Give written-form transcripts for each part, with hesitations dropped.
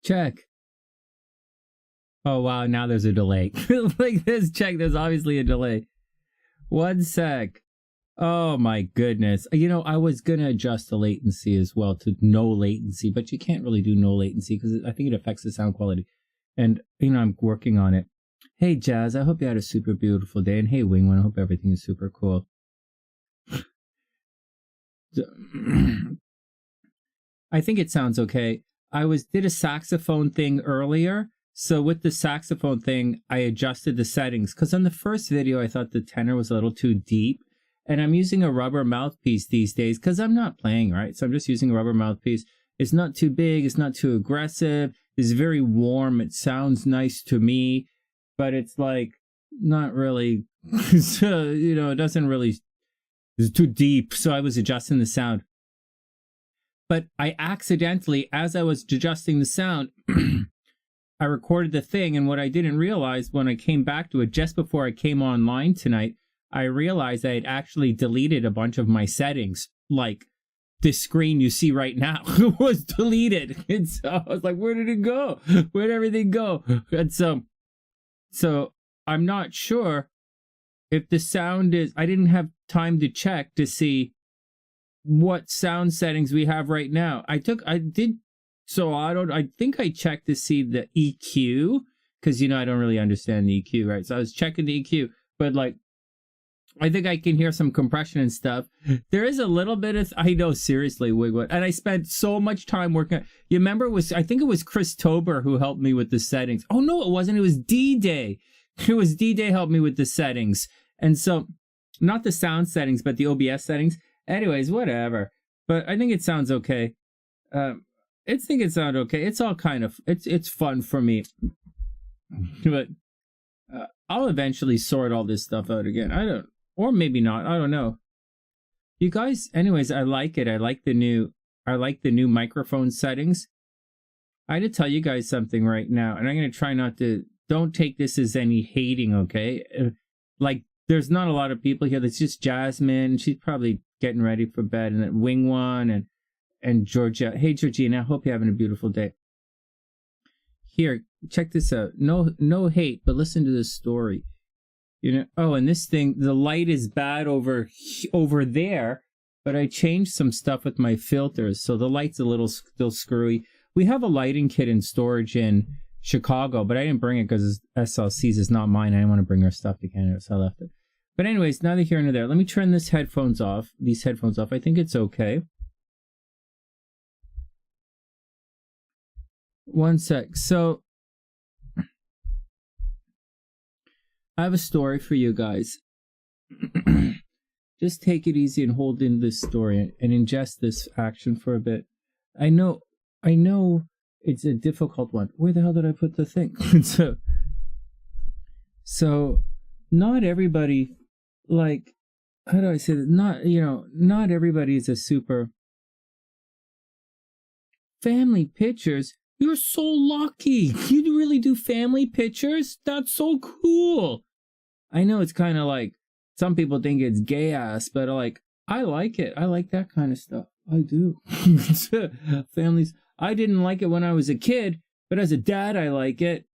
Check. Oh, wow. Now there's a delay. Like this, check. There's obviously a delay. 1 sec. Oh, my goodness. You know, I was going to adjust the latency as well to no latency, but you can't really do no latency because I think it affects the sound quality. And, you know, I'm working on it. Hey, Jazz, I hope you had a super beautiful day. And hey, Wingman, I hope everything is super cool. I think it sounds okay. I did a saxophone thing earlier. So with the saxophone thing, I adjusted the settings because on the first video, I thought the tenor was a little too deep. And I'm using a rubber mouthpiece these days because I'm not playing, right? So I'm just using a rubber mouthpiece. It's not too big. It's not too aggressive. It's very warm. It sounds nice to me, but it's like not really, so, you know, it doesn't really, it's too deep. So I was adjusting the sound. But I accidentally, as I was adjusting the sound, I recorded the thing. And what I didn't realize when I came back to it, just before I came online tonight, I realized I had actually deleted a bunch of my settings. Like this screen you see right now was deleted. And so I was like, where did it go? Where did everything go? And so I'm not sure if the sound is, I didn't have time to check to see what sound settings we have right now. I think I checked to see the EQ, because, you know, I don't really understand the EQ, right? So I was checking the EQ, but like, I think I can hear some compression and stuff. There is a little bit of, I know, seriously, Wigwood. And I spent so much time working on, you remember, I think it was Chris Tober who helped me with the settings. Oh, no, it wasn't. It was D-Day. It was D-Day helped me with the settings. And so, not the sound settings, but the OBS settings. Anyways, whatever. But I think it sounds okay. It's all kind of, it's fun for me. But I'll eventually sort all this stuff out again. Or maybe not. I don't know. You guys, anyways, I like it. I like the new microphone settings. I had to tell you guys something right now, and I'm going to try not to, don't take this as any hating, okay? Like, there's not a lot of people here. There's just Jasmine. She's probably getting ready for bed, and then Wing One and Georgia. Hey, Georgina, I hope you're having a beautiful day. Here, check this out. No hate, but listen to this story. You know, oh, and this thing, the light is bad over there, but I changed some stuff with my filters, so the light's a little still screwy. We have a lighting kit in storage in Chicago, but I didn't bring it because SLC's is not mine. I didn't want to bring her stuff to Canada, so I left it. But anyways, neither here nor there. Let me turn these headphones off. I think it's okay. 1 sec. So, I have a story for you guys. Just take it easy and hold in this story and ingest this action for a bit. I know it's a difficult one. Where the hell did I put the thing? So not everybody, like, how do I say that? Not everybody is a super family pictures. You're so lucky. You really do family pictures? That's so cool. I know it's kind of like, some people think it's gay ass, but like, I like it. I like that kind of stuff. I do. Families. I didn't like it when I was a kid, but as a dad, I like it.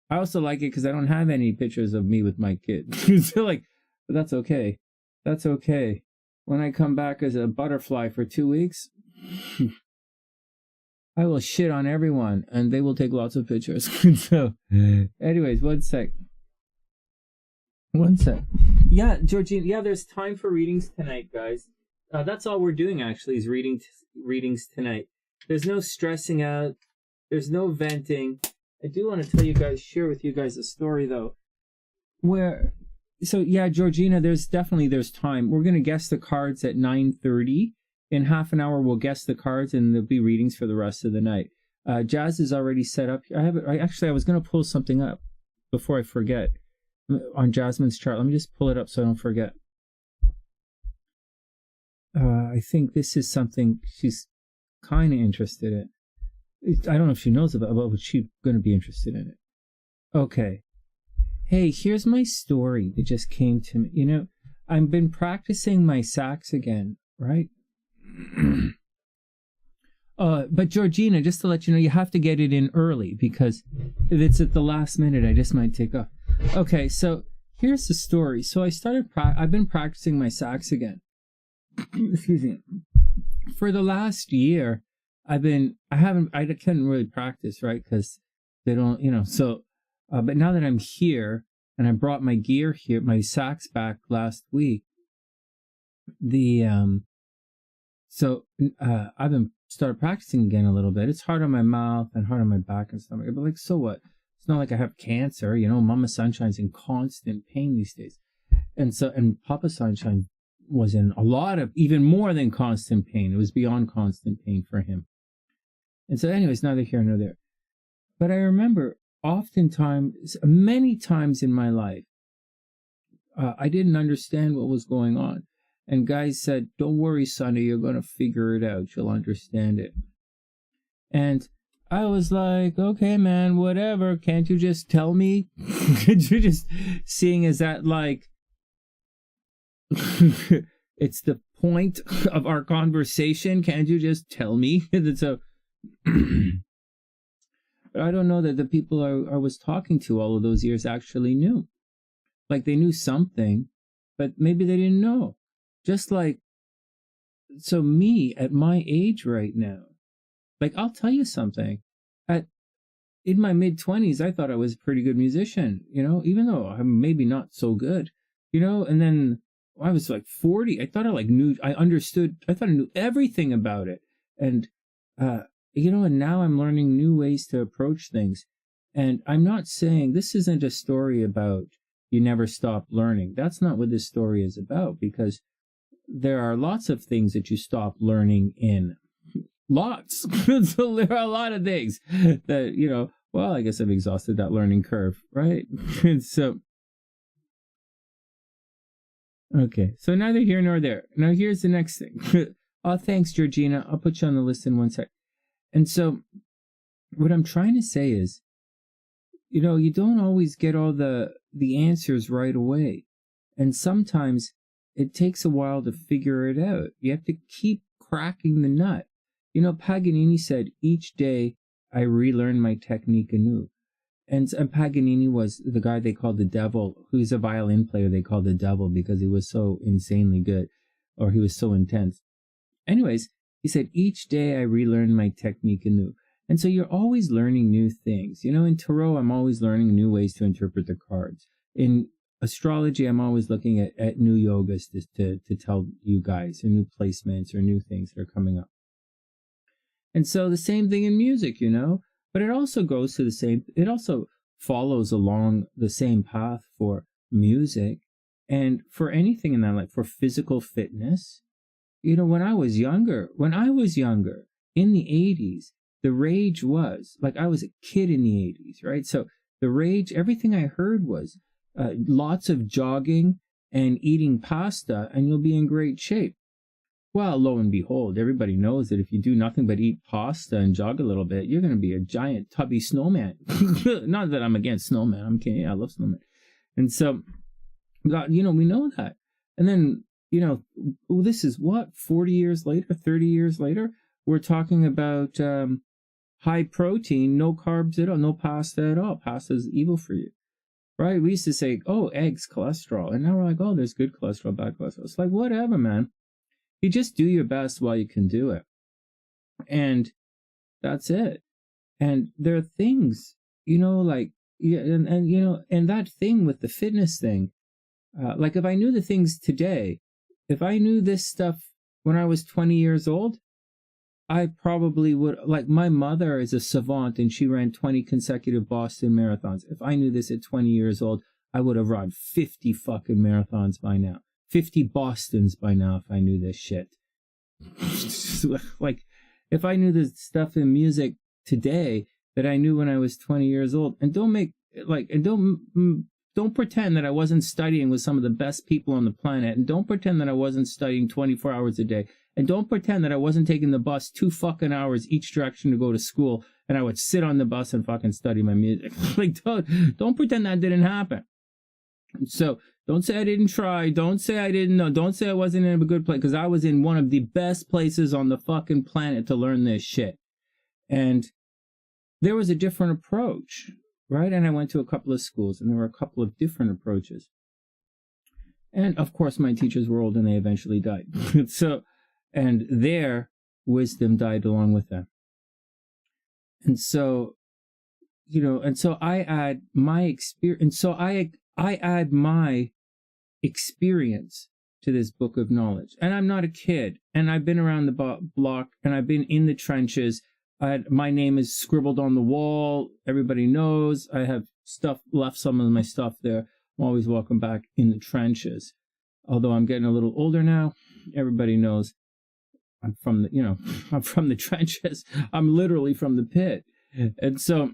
I also like it because I don't have any pictures of me with my kid. So like, but that's okay. That's okay. When I come back as a butterfly for 2 weeks, I will shit on everyone, and they will take lots of pictures. So, anyways, 1 sec. 1 sec. Yeah, Georgina. Yeah, there's time for readings tonight, guys. That's all we're doing, actually, is readings tonight. There's no stressing out. There's no venting. I do want to tell you guys, share with you guys a story, though. So, yeah, Georgina, there's time. We're going to guess the cards at 9:30. In half an hour, we'll guess the cards, and there'll be readings for the rest of the night. Jazz is already set up. I was going to pull something up before I forget on Jasmine's chart. Let me just pull it up so I don't forget. I think this is something she's kind of interested in. I don't know if she knows about, but she's going to be interested in it. Okay. Hey, here's my story that just came to me. You know, I've been practicing my sax again, right? But Georgina, just to let you know, you have to get it in early because if it's at the last minute, I just might take off. Okay, so here's the story. So I've been practicing my sax again. Excuse me. For the last year, I couldn't really practice, right? Because they don't, you know, so, but now that I'm here and I brought my gear here, my sax back last week, I've been started practicing again a little bit. It's hard on my mouth and hard on my back and stomach, but like, so what? It's not like I have cancer, you know. Mama Sunshine's in constant pain these days, and Papa Sunshine was in a lot of, even more than constant pain. It was beyond constant pain for him. And so anyways, neither here nor there. But I remember oftentimes, many times in my life, I didn't understand what was going on. And guys said, don't worry, Sonny, you're going to figure it out. You'll understand it. And I was like, okay, man, whatever. Can't you just tell me? Could you just, seeing as that, like, it's the point of our conversation. Can't you just tell me? So, but I don't know that the people I was talking to all of those years actually knew. Like, they knew something, but maybe they didn't know. Just like, so me at my age right now, like, I'll tell you something. In my mid-20s, I thought I was a pretty good musician, you know, even though I'm maybe not so good, you know. And then I was like 40. I thought I knew everything about it. And, you know, and now I'm learning new ways to approach things. And I'm not saying this isn't a story about you never stop learning. That's not what this story is about, because there are lots of things that you stop learning in. Lots. So there are a lot of things that, you know, well, I guess I've exhausted that learning curve, right? And so, okay, so neither here nor there. Now here's the next thing. Oh, thanks, Georgina. I'll put you on the list in one sec. And so what I'm trying to say is, you know, you don't always get all the answers right away. And sometimes it takes a while to figure it out. You have to keep cracking the nut. You know, Paganini said, each day I relearn my technique anew. And Paganini was the guy they called the devil, who's a violin player they called the devil because he was so insanely good, or he was so intense. Anyways, he said, each day I relearn my technique anew. And so you're always learning new things. You know, in Tarot, I'm always learning new ways to interpret the cards. In astrology, I'm always looking at new yogas to tell you guys, or new placements, or new things that are coming up. And so the same thing in music, you know, but it also goes to it also follows along the same path for music and for anything in that, like for physical fitness. You know, when I was younger, in the 80s, the rage was, like, I was a kid in the 80s, right? So the rage, everything I heard was lots of jogging and eating pasta, and you'll be in great shape. Well, lo and behold, everybody knows that if you do nothing but eat pasta and jog a little bit, you're going to be a giant tubby snowman. Not that I'm against snowman. I'm kidding. I love snowman. And so, you know, we know that. And then, you know, this is what, 40 years later, 30 years later, we're talking about high protein, no carbs at all, no pasta at all. Pasta is evil for you, right? We used to say, oh, eggs, cholesterol. And now we're like, oh, there's good cholesterol, bad cholesterol. It's like, whatever, man. You just do your best while you can do it. And that's it. And there are things, you know, like, yeah, and you know, and that thing with the fitness thing, like if I knew the things today, if I knew this stuff when I was 20 years old, I probably would, like, my mother is a savant and she ran 20 consecutive Boston marathons. If I knew this at 20 years old, I would have run 50 fucking marathons by now. 50 Bostons by now if I knew this shit. Like, if I knew the stuff in music today that I knew when I was 20 years old, and don't don't pretend that I wasn't studying with some of the best people on the planet, and don't pretend that I wasn't studying 24 hours a day, and don't pretend that I wasn't taking the bus 2 fucking hours each direction to go to school, and I would sit on the bus and fucking study my music. Like, don't pretend that didn't happen. So don't say I didn't try. Don't say I didn't know. Don't say I wasn't in a good place, because I was in one of the best places on the fucking planet to learn this shit. And there was a different approach, right? And I went to a couple of schools, and there were a couple of different approaches. And of course, my teachers were old, and they eventually died. And their wisdom died along with them. And so, and so I add my experience, and so I add my experience to this book of knowledge. And I'm not a kid, and I've been around the block, and I've been in the trenches. My name is scribbled on the wall. Everybody knows. I have left some of my stuff there. I'm always welcome back in the trenches. Although I'm getting a little older now, everybody knows I'm from the, I'm from the trenches. I'm literally from the pit. And so,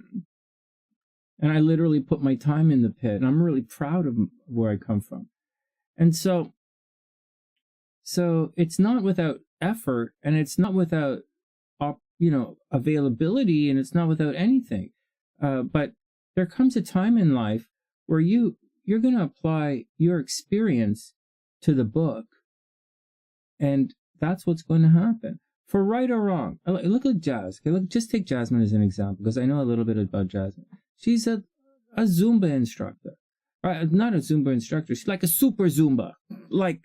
and I literally put my time in the pit, and I'm really proud of where I come from. And so it's not without effort, and it's not without, availability, and it's not without anything. But there comes a time in life where you're going to apply your experience to the book, and that's what's going to happen. For right or wrong, look at Jazz. Okay, just take Jasmine as an example, because I know a little bit about Jasmine. She's a Zumba instructor, right? Not a Zumba instructor. She's like a super Zumba. Like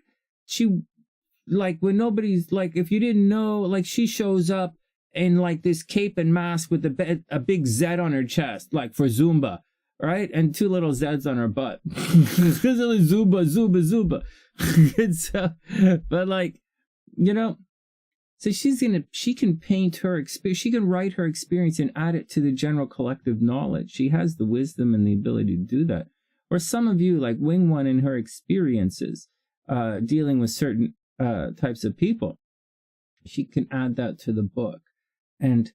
when nobody's, like, if you didn't know, like, she shows up in like this cape and mask with a big Z on her chest, like for Zumba, right? And 2 little Z's on her butt. Because of Zumba. And so, but like, so she can paint her experience, she can write her experience and add it to the general collective knowledge. She has the wisdom and the ability to do that. Or some of you, like Wing One in her experiences, dealing with certain types of people, she can add that to the book. And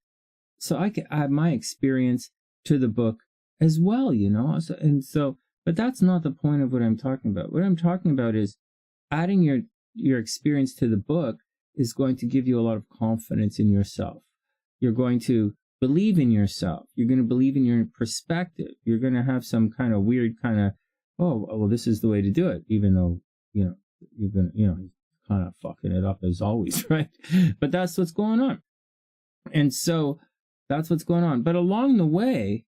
so I can add my experience to the book as well, but that's not the point of what I'm talking about. What I'm talking about is adding your experience to the book is going to give you a lot of confidence in yourself. You're going to believe in yourself. You're going to believe in your perspective. You're going to have some kind of weird kind of, oh, well, this is the way to do it, even though, you're going to, kind of fucking it up as always, right? But that's what's going on. And so that's what's going on. But along the way,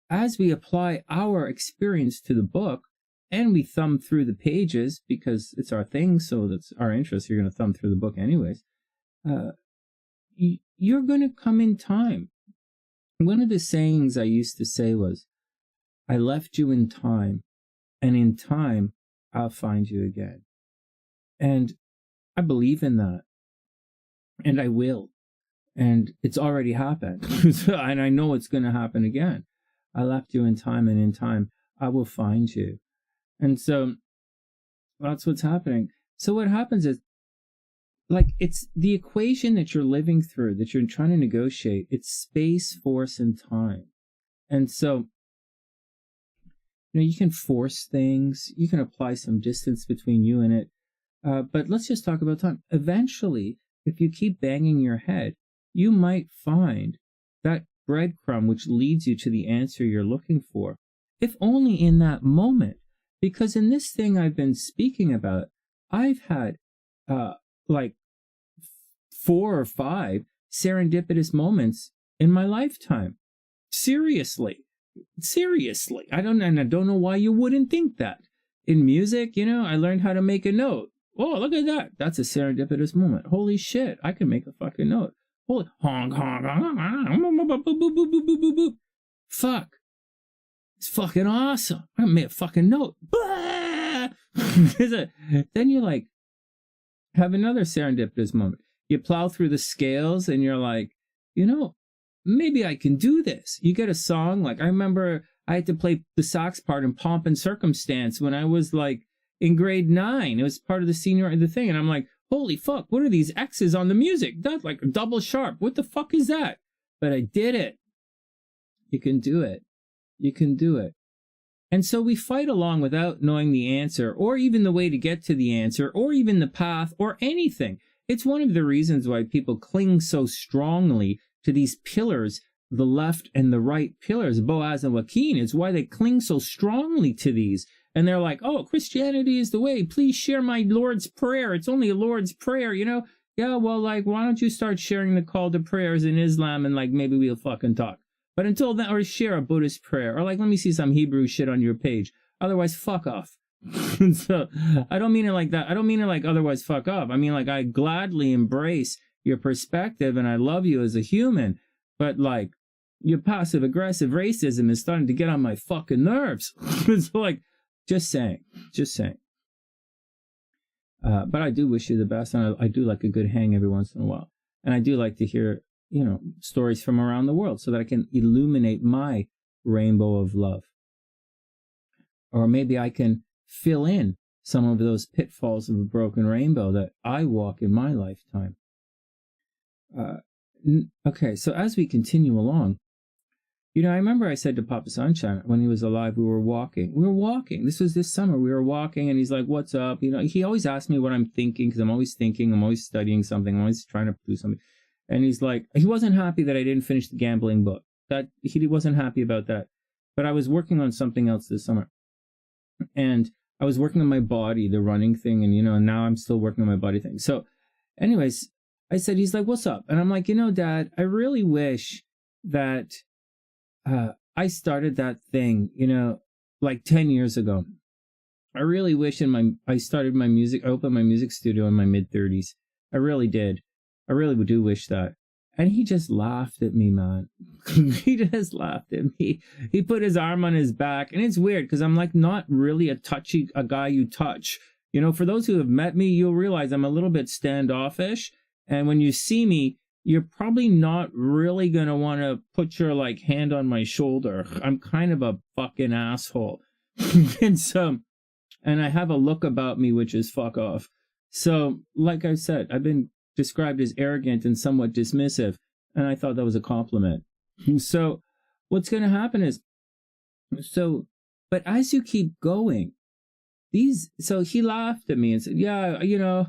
as we apply our experience to the book, and we thumb through the pages, because it's our thing, so that's our interest, you're going to thumb through the book anyways, you're going to come in time. One of the sayings I used to say was, I left you in time, and in time, I'll find you again. And I believe in that. And I will. And it's already happened. And I know it's going to happen again. I left you in time, and in time, I will find you. And so that's what's happening. So what happens is, like, it's the equation that you're living through, that you're trying to negotiate. It's space, force, and time. And so, you can force things. You can apply some distance between you and it. But let's just talk about time. Eventually, if you keep banging your head, you might find that breadcrumb which leads you to the answer you're looking for, if only in that moment. Because in this thing I've been speaking about, I've had like 4 or 5 serendipitous moments in my lifetime. Seriously. I don't know why you wouldn't think that. In music, I learned how to make a note. Oh, look at that. That's a serendipitous moment. Holy shit, I can make a fucking note. Holy honk, honk, honk. Fuck. It's fucking awesome. I made a fucking note. Then you like have another serendipitous moment. You plow through the scales and you're like, maybe I can do this. You get a song. Like, I remember I had to play the sax part in Pomp and Circumstance when I was like in grade 9. It was part of the senior the thing. And I'm like, holy fuck, what are these X's on the music? That's like double sharp. What the fuck is that? But I did it. You can do it. You can do it. And so we fight along without knowing the answer, or even the way to get to the answer, or even the path, or anything. It's one of the reasons why people cling so strongly to these pillars, the left and the right pillars, Boaz and Joaquin. It's why they cling so strongly to these. And they're like, oh, Christianity is the way. Please share my Lord's Prayer. It's only a Lord's Prayer, you know? Yeah, well, like, why don't you start sharing the call to prayers in Islam and, like, maybe we'll fucking talk. But until then, or share a Buddhist prayer, or, like, let me see some Hebrew shit on your page. Otherwise, fuck off. So, I don't mean it like that. I don't mean it like otherwise fuck off. I mean, like, I gladly embrace your perspective and I love you as a human. But, like, your passive-aggressive racism is starting to get on my fucking nerves. It's like, just saying. But I do wish you the best, and I do like a good hang every once in a while. And I do like to hear, you know, stories from around the world so that I can illuminate my rainbow of love. Or maybe I can fill in some of those pitfalls of a broken rainbow that I walk in my lifetime. Okay, so as we continue along, you know, I remember I said to Papa Sunshine when he was alive, we were walking. This was this summer. We were walking, and he's like, what's up? You know, he always asks me what I'm thinking, because I'm always thinking, I'm always studying something, I'm always trying to do something. And he's like, he wasn't happy that I didn't finish the gambling book. That he wasn't happy about that. But I was working on something else this summer. And I was working on my body, the running thing, and, you know, now I'm still working on my body thing. So anyways, I said, he's like, what's up? And I'm like, you know, Dad, I really wish that I started that thing, you know, like 10 years ago. I really wish I opened my music studio in my mid-30s. I really did. I really do wish that. And he just laughed at me, man. He just laughed at me. He put his arm on his back. And it's weird because I'm like not really a guy you touch. You know, for those who have met me, you'll realize I'm a little bit standoffish. And when you see me, you're probably not really going to want to put your, like, hand on my shoulder. I'm kind of a fucking asshole. And I have a look about me which is fuck off. So, like I said, I've been described as arrogant and somewhat dismissive, and I thought that was a compliment. So, what's going to happen is, but as you keep going, so he laughed at me and said, yeah, you know,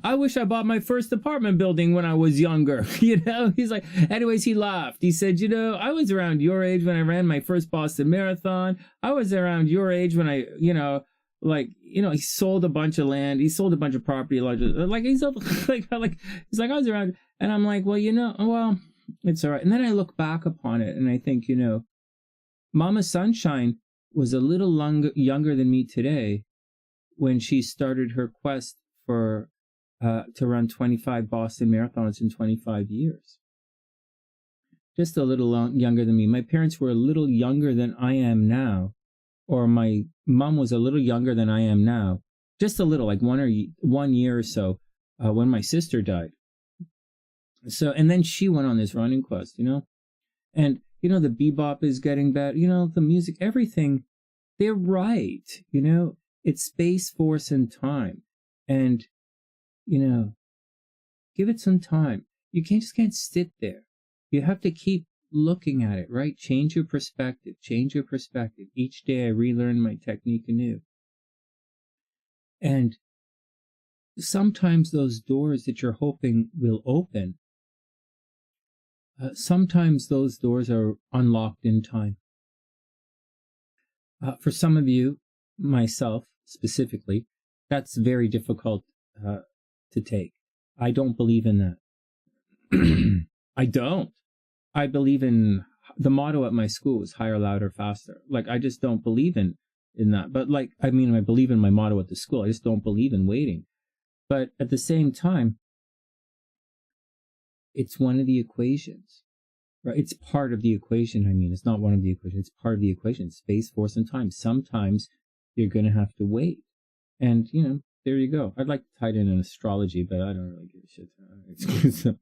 I wish I bought my first apartment building when I was younger. You know, he's like, anyways, he laughed. He said, you know, I was around your age when I ran my first Boston Marathon. I was around your age when I, you know, like, you know, he sold a bunch of land. He sold a bunch of property. Like he's like, he's like, I was around. And I'm like, well, you know, well, it's all right. And then I look back upon it and I think, you know, Mama Sunshine was a little younger than me today when she started her quest for to run 25 Boston marathons in 25 years. Just a little younger than me. My parents were a little younger than I am now, or my mom was a little younger than I am now. Just a little, like 1 year or so, when my sister died. So, and then she went on this running quest, you know? And, you know, the bebop is getting better, you know, the music, everything, they're right, you know? It's space, force, and time. And, you know, give it some time. You can't sit there. You have to keep looking at it, right? Change your perspective. Each day I relearn my technique anew. And sometimes those doors that you're hoping will open, sometimes those doors are unlocked in time. For some of you, myself specifically, that's very difficult to take. I don't believe in that. I don't. I believe in the motto at my school is higher, louder, faster. Like, I just don't believe in that. But like, I mean, I believe in my motto at the school. I just don't believe in waiting. But at the same time, it's one of the equations, right? It's part of the equation. I mean, it's not one of the equations. It's part of the equation. Space, force, and time. Sometimes you're going to have to wait. And, you know, there you go. I'd like to tie it in astrology, but I don't really give a shit.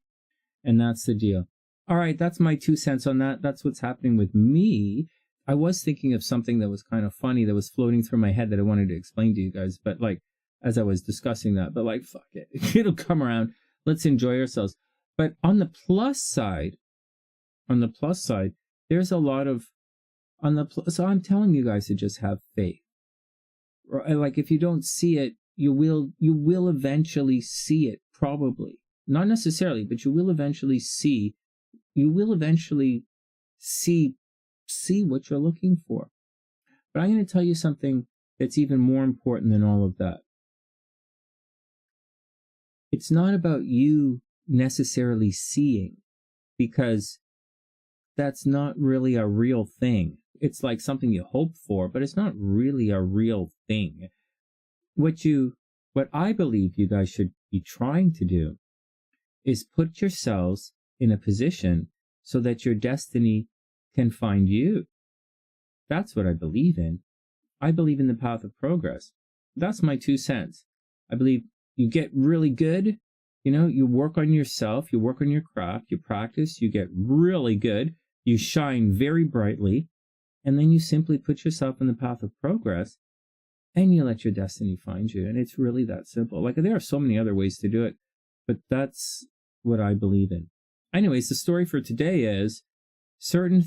And that's the deal. All right, that's my 2 cents on that. That's what's happening with me. I was thinking of something that was kind of funny that was floating through my head that I wanted to explain to you guys, but like, as I was discussing that, but like, fuck it. It'll come around. Let's enjoy ourselves. But on the plus side, there's a lot of So I'm telling you guys to just have faith. Like, if you don't see it, you will eventually see it, probably. Not necessarily, but you will eventually see what you're looking for. But I'm going to tell you something that's even more important than all of that. It's not about you necessarily seeing, because that's not really a real thing. It's like something you hope for, but it's not really a real thing. What I believe you guys should be trying to do is put yourselves in a position so that your destiny can find you. That's what I believe in. I believe in the path of progress. That's my 2 cents. I believe you get really good, you work on yourself, you work on your craft, you practice, you get really good, you shine very brightly, and then you simply put yourself in the path of progress, and you let your destiny find you. And it's really that simple. Like, there are so many other ways to do it, but that's what I believe in. Anyways, the story for today is certain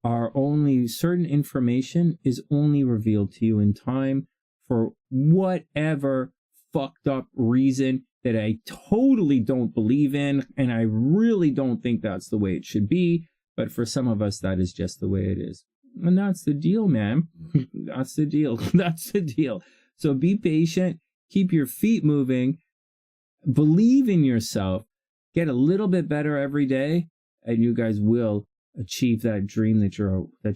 information is only revealed to you in time for whatever fucked up reason that I totally don't believe in, and I really don't think that's the way it should be, but for some of us, that is just the way it is. And that's the deal, man. That's the deal. That's the deal. So be patient, keep your feet moving, believe in yourself, get a little bit better every day, and you guys will achieve that dream that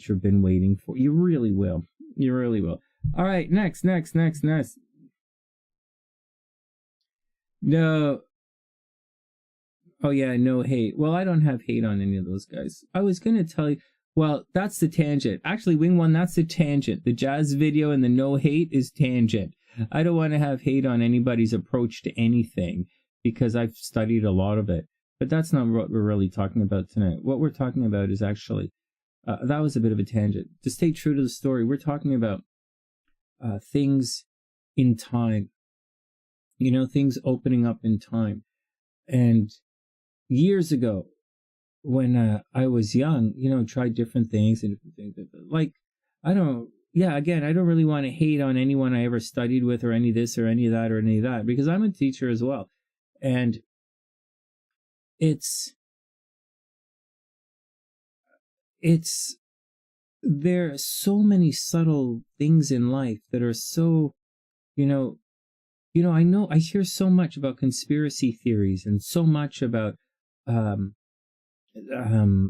you've been waiting for. You really will. You really will. All right, next. No. Oh yeah, no hate. Well, I don't have hate on any of those guys. I was going to tell you, well, that's the tangent. Actually, Wing One, that's the tangent. The jazz video and the no hate is tangent. I don't want to have hate on anybody's approach to anything because I've studied a lot of it. But that's not what we're really talking about tonight. What we're talking about is actually, that was a bit of a tangent. To stay true to the story, we're talking about things in time. Things opening up in time. And years ago, when I was young, tried different things and different things. Like, I don't really want to hate on anyone I ever studied with or any of this or any of that or any of that, because I'm a teacher as well. And there are so many subtle things in life that are so, I hear so much about conspiracy theories and so much about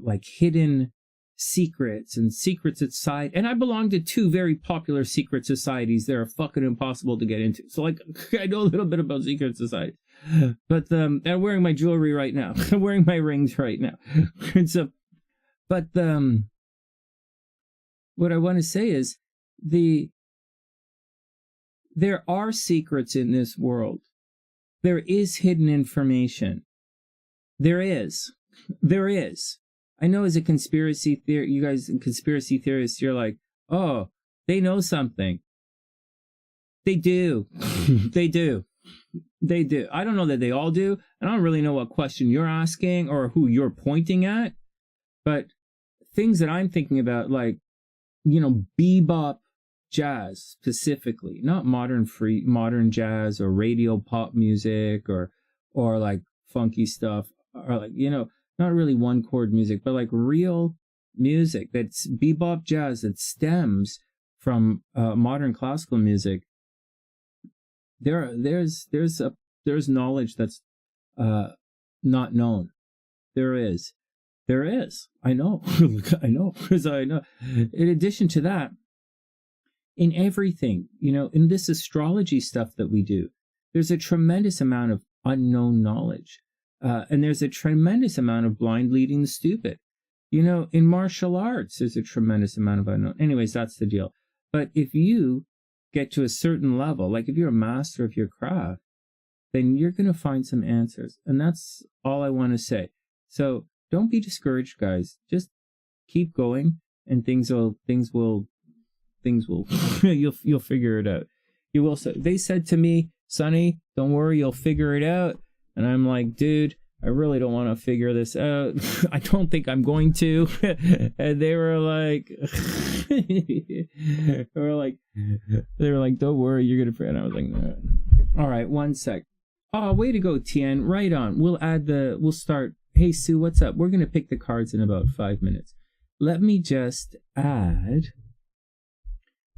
like hidden secrets and secret society. And I belong to 2 very popular secret societies that are fucking impossible to get into. So like, I know a little bit about secret society, but I'm wearing my jewelry right now. I'm wearing my rings right now. And so, but what I want to say is there are secrets in this world. There is hidden information. There is. I know as a conspiracy theory, you guys, conspiracy theorists, you're like, oh, they know something. They do. They do. I don't know that they all do. I don't really know what question you're asking or who you're pointing at. But things that I'm thinking about, like, bebop jazz specifically, not modern jazz or radio pop music or like funky stuff, or like, not really one chord music, but like real music that's bebop jazz that stems from modern classical music. There's knowledge that's not known. There is. I know. Because I know. In addition to that, in everything, in this astrology stuff that we do, there's a tremendous amount of unknown knowledge. And there's a tremendous amount of blind leading the stupid. In martial arts, there's a tremendous amount of unknown. Anyways, that's the deal. But if you get to a certain level, like if you're a master of your craft, then you're going to find some answers. And that's all I want to say. So don't be discouraged, guys. Just keep going, and things will you'll figure it out. You will. They said to me, Sonny, don't worry, you'll figure it out. And I'm like, dude, I really don't want to figure this out. I don't think I'm going to. And they were like, don't worry, you're gonna. And I was like, no. All right, one sec. Oh, way to go, Tien. Right on. We'll start. Hey, Sue, what's up? We're gonna pick the cards in about 5 minutes. Let me just add.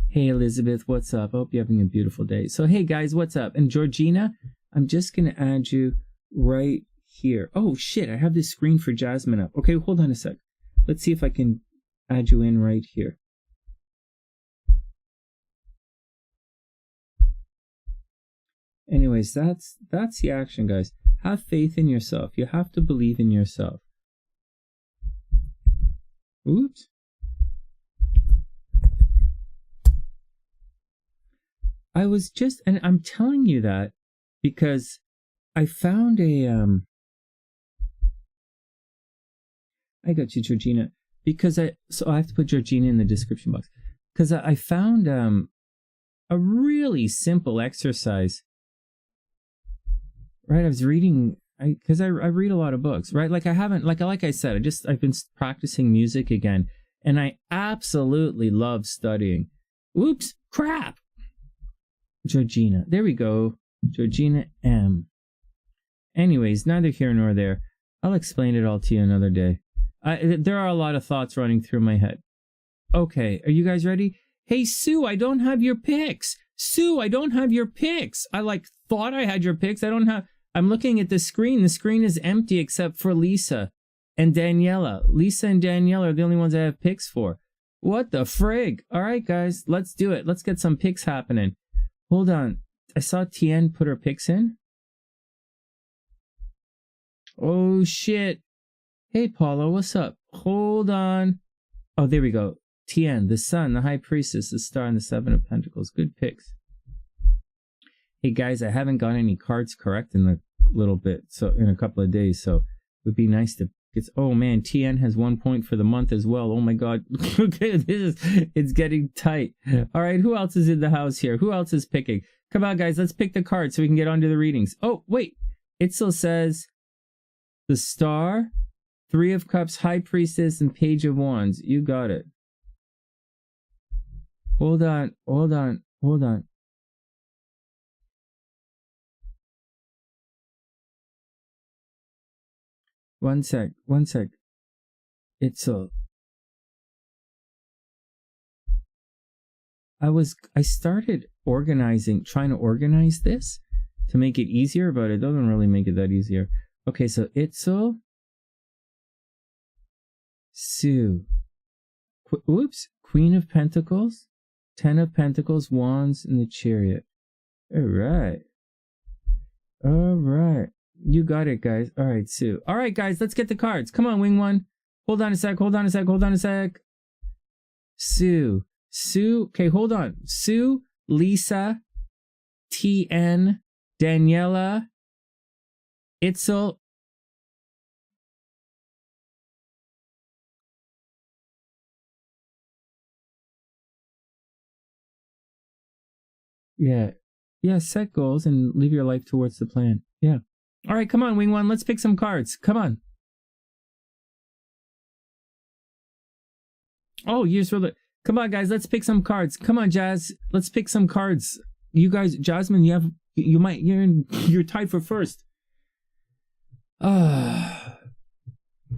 Hey, Elizabeth, what's up? I hope you're having a beautiful day. So, hey, guys, what's up? And Georgina, I'm just gonna add you right here. Oh shit, I have this screen for Jasmine up. Okay, hold on a sec. Let's see if I can add you in right here. Anyways, that's the action, guys. Have faith in yourself. You have to believe in yourself. Oops. I was just, and I'm telling you that because I found a I got you, Georgina, because so I have to put Georgina in the description box, because I found a really simple exercise. Right, I was reading, because I read a lot of books, right? Like I haven't, like I said, I've been practicing music again, and I absolutely love studying. Oops, crap. Georgina, there we go, GeorginaM. Anyways, neither here nor there. I'll explain it all to you another day. There are a lot of thoughts running through my head. Okay, are you guys ready? Hey, Sue, I don't have your picks. Sue, I don't have your picks. I thought I had your picks. I don't have. I'm looking at the screen. The screen is empty except for Lisa and Daniela. Lisa and Daniela are the only ones I have picks for. What the frig? All right, guys, let's do it. Let's get some picks happening. Hold on. I saw Tien put her picks in. Oh, shit. Hey, Paula, what's up? Hold on. Oh, there we go. Tien, the Sun, the High Priestess, the Star, and the Seven of Pentacles. Good picks. Hey, guys, I haven't got any cards correct in a little bit, so in a couple of days, so it would be nice to get... Oh, man, Tien has 1 point for the month as well. Oh, my God. Okay, it's getting tight. All right, who else is in the house here? Who else is picking? Come on, guys, let's pick the cards so we can get on to the readings. Oh, wait. It still says the Star, Three of Cups, High Priestess, and Page of Wands. You got it. Hold on. 1 sec. It's a... I started trying to organize this to make it easier, but it doesn't really make it that easier. Okay, so Itzel, Sue, oops, Queen of Pentacles, 10 of Pentacles, Wands, and the Chariot. All right. You got it, guys. All right, Sue. All right, guys, let's get the cards. Come on, Wing One. Hold on a sec. Sue. Okay, hold on. Sue, Lisa, Tien, Daniela, Itzel. Yeah, set goals and live your life towards the plan. Yeah. All right, come on, Wing One. Let's pick some cards. Come on. Oh, come on, guys. Let's pick some cards. Come on, Jazz. Let's pick some cards. You guys, Jasmine, you're tied for first. All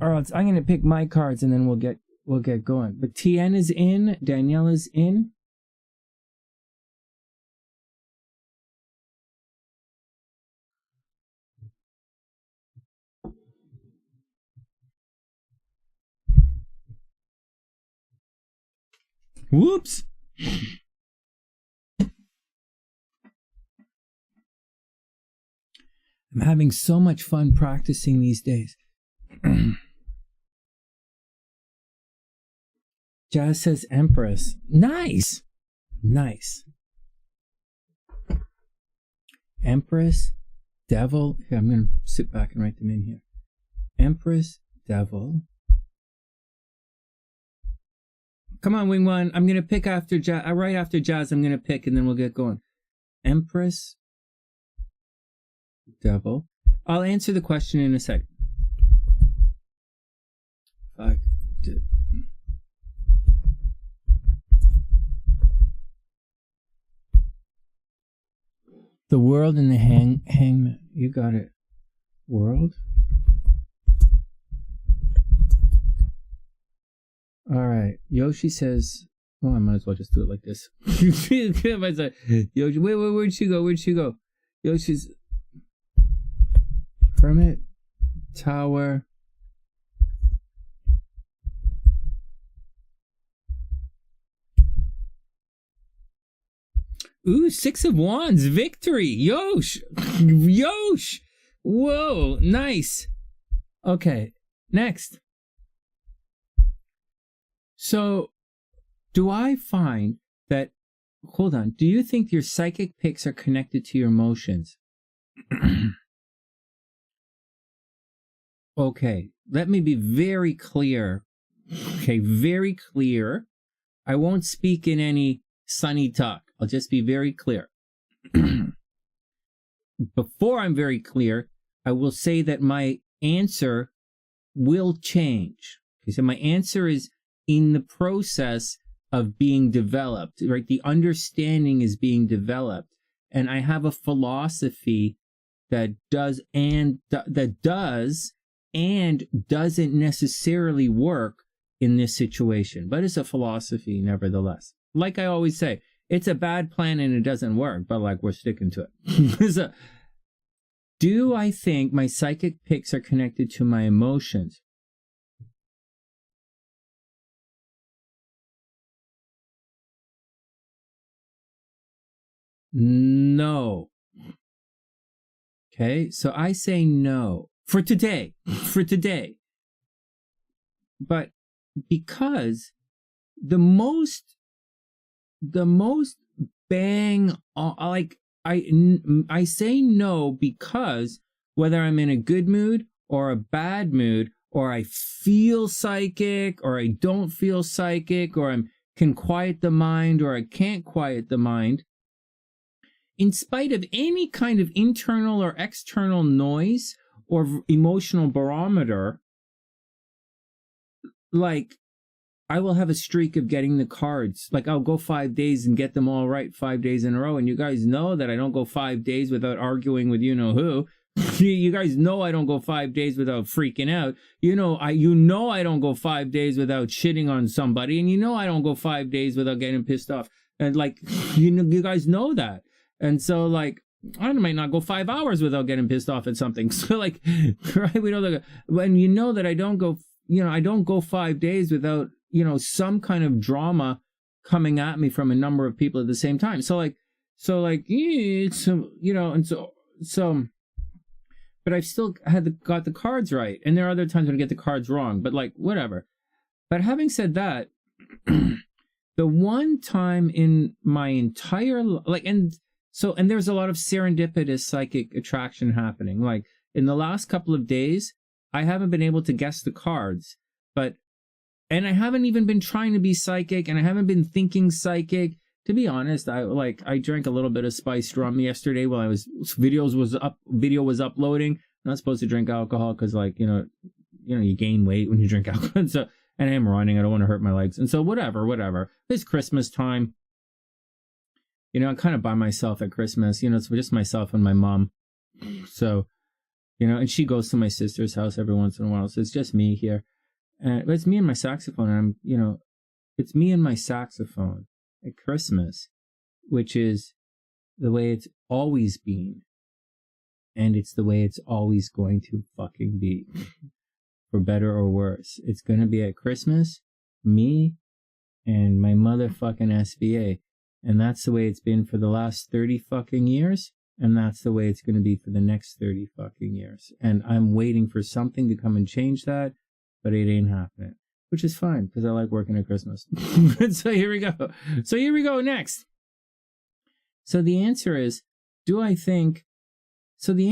right, I'm gonna pick my cards and then we'll get going. But Tien is in. Danielle is in. Whoops. I'm having so much fun practicing these days. Jazz says Empress. Nice. Empress, Devil. Here, I'm going to sit back and write them in here. Empress, Devil. Come on, Wing One. I'm going to pick after Jazz. Right after Jazz, I'm going to pick, and then we'll get going. Empress, Devil. I'll answer the question in a sec. Fuck. The world and the hangman. You got it. World? Alright. Yoshi says, oh, I might as well just do it like this. Yoshi, wait, where'd she go? Where'd she go? Yoshi's Hermit, Tower. Ooh, Six of Wands, victory. Yosh. Yosh. Whoa, nice. Okay, next. So, do I find that, hold on, do you think your psychic picks are connected to your emotions? Okay, let me be very clear. Okay, very clear. I won't speak in any sunny talk. I'll just be very clear. Before I'm very clear, I will say that my answer will change. Okay, so my answer is in the process of being developed, right? The understanding is being developed. And I have a philosophy that does and doesn't necessarily work in this situation, but it's a philosophy nevertheless. Like I always say, it's a bad plan and it doesn't work, but like we're sticking to it. So, do I think my psychic picks are connected to my emotions? No. Okay, so I say no for today. For today. But because the most bang on, like I say no because whether I'm in a good mood or a bad mood, or I feel psychic or I don't feel psychic, or I can quiet the mind or I can't quiet the mind, in spite of any kind of internal or external noise or emotional barometer, like I will have a streak of getting the cards. Like I'll go 5 days and get them all right 5 days in a row. And you guys know that I don't go 5 days without arguing with you-know-who. You guys know I don't go 5 days without freaking out. I don't go 5 days without shitting on somebody. And I don't go 5 days without getting pissed off. And like, you guys know that. And so like, I might not go 5 hours without getting pissed off at something. So like, right, we know that when you know that I don't go 5 days without, some kind of drama coming at me from a number of people at the same time. So it's, but I've still got the cards right. And there are other times when I get the cards wrong, but like, whatever. But having said that, the one time in my entire, and there's a lot of serendipitous psychic attraction happening. Like in the last couple of days, I haven't been able to guess the cards, and I haven't even been trying to be psychic, and I haven't been thinking psychic. To be honest, I drank a little bit of spiced rum yesterday while video was uploading. I'm not supposed to drink alcohol because you gain weight when you drink alcohol. So, and I am running, I don't want to hurt my legs. And so whatever. It's Christmas time. I'm kind of by myself at Christmas. It's just myself and my mom. So, and she goes to my sister's house every once in a while. So it's just me here. But it's me and my saxophone. And it's me and my saxophone at Christmas, which is the way it's always been. And it's the way it's always going to fucking be. For better or worse. It's going to be at Christmas, me and my motherfucking SBA. And that's the way it's been for the last 30 fucking years. And that's the way it's going to be for the next 30 fucking years. And I'm waiting for something to come and change that, but it ain't happening. Which is fine, because I like working at Christmas. So here we go next. So the answer is, the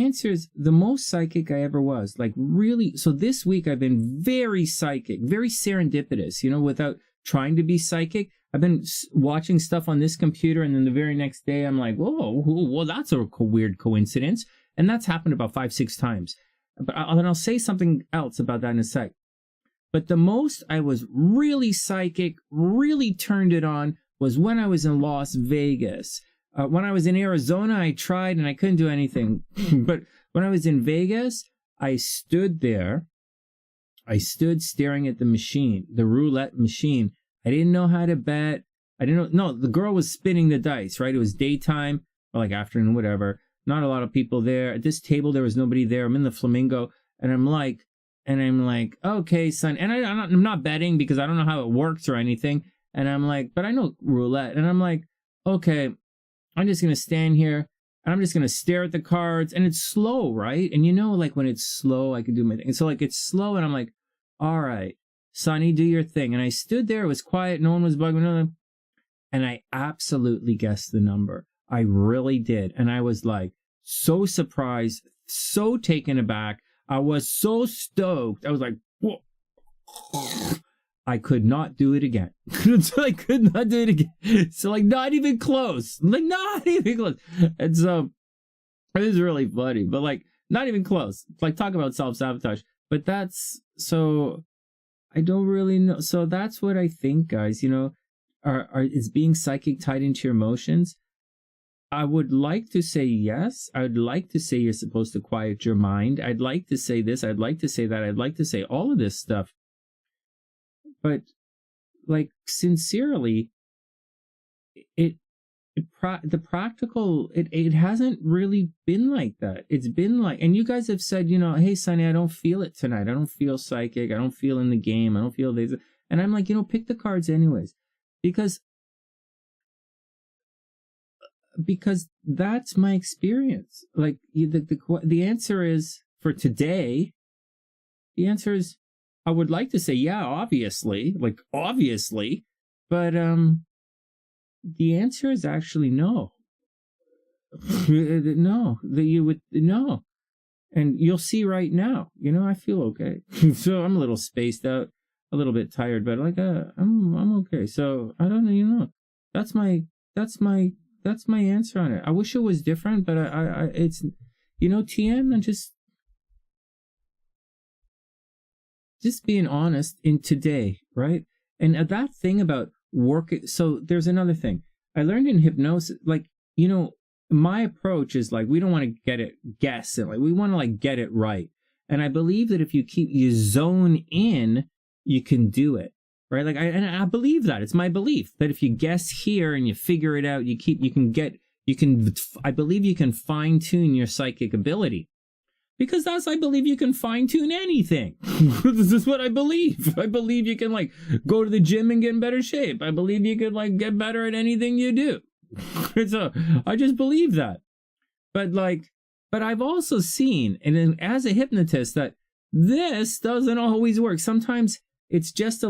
answer is the most psychic I ever was. Like really, so this week I've been very psychic, very serendipitous, without trying to be psychic. I've been watching stuff on this computer, and then the very next day I'm like, whoa, that's a weird coincidence. And that's happened about 5-6 times. But I'll say something else about that in a sec. But the most I was really psychic, really turned it on, was when I was in Las Vegas. When I was in Arizona, I tried and I couldn't do anything. But when I was in Vegas, I stood there. I stood staring at the machine, the roulette machine. I didn't know how to bet. I didn't know. No, the girl was spinning the dice, right? It was daytime, or like afternoon, whatever. Not a lot of people there. At this table, there was nobody there. I'm in the Flamingo, and I'm like, okay, son. And I'm not betting because I don't know how it works or anything. And I'm like, but I know roulette. And I'm like, okay, I'm just going to stand here and I'm just going to stare at the cards. And it's slow, right? And you know, like when it's slow, I can do my thing. And so like it's slow and I'm like, all right, Sonny, do your thing. And I stood there. It was quiet. No one was bugging me. And I absolutely guessed the number. I really did. And I was like so surprised, so taken aback. I was so stoked. I was like, whoa. I could not do it again. So I could not do it again. So like not even close. Like not even close. And so it was really funny, but like not even close. Like talk about self-sabotage. But that's, so I don't really know. So that's what I think, guys, you know, is being psychic tied into your emotions? I would like to say yes. I would like to say you're supposed to quiet your mind. I'd like to say this. I'd like to say that. I'd like to say all of this stuff. But like sincerely, the practical, it hasn't really been like that. It's been like, and you guys have said, you know, hey, Sonny, I don't feel it tonight. I don't feel psychic. I don't feel in the game. I don't feel this. And I'm like, you know, pick the cards anyways, because that's my experience. Like the answer is for today. The answer is, I would like to say, yeah, obviously, but the answer is actually no. No, no. And you'll see right now, you know, I feel okay. So I'm a little spaced out, a little bit tired, but like, I'm okay. So I don't know, you know, that's my answer on it. I wish it was different, but it's, you know, TN, I'm just being honest in today, right? And that thing about working, so there's another thing. I learned in hypnosis, like, you know, my approach is like, we don't want to guess it. Like, we want to like get it right. And I believe that if you zone in, you can do it, right? Like, I believe that. It's my belief that if you guess here and you figure it out, I believe you can fine tune your psychic ability. Because I believe you can fine tune anything. This is what I believe. I believe you can like go to the gym and get in better shape. I believe you could like get better at anything you do. So I just believe that. But I've also seen, and as a hypnotist, that this doesn't always work. Sometimes it's just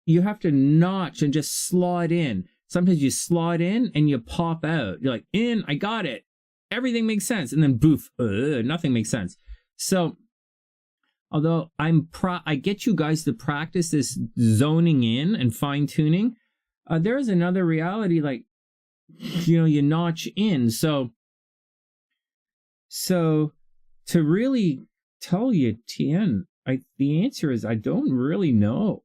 you have to notch and just slot in. Sometimes you slot in and you pop out. You're like, in, I got it. Everything makes sense. And then boof, nothing makes sense. So, although I get you guys to practice this zoning in and fine tuning, there is another reality, like, you know, you notch in. So to really tell you, TN, the answer is I don't really know.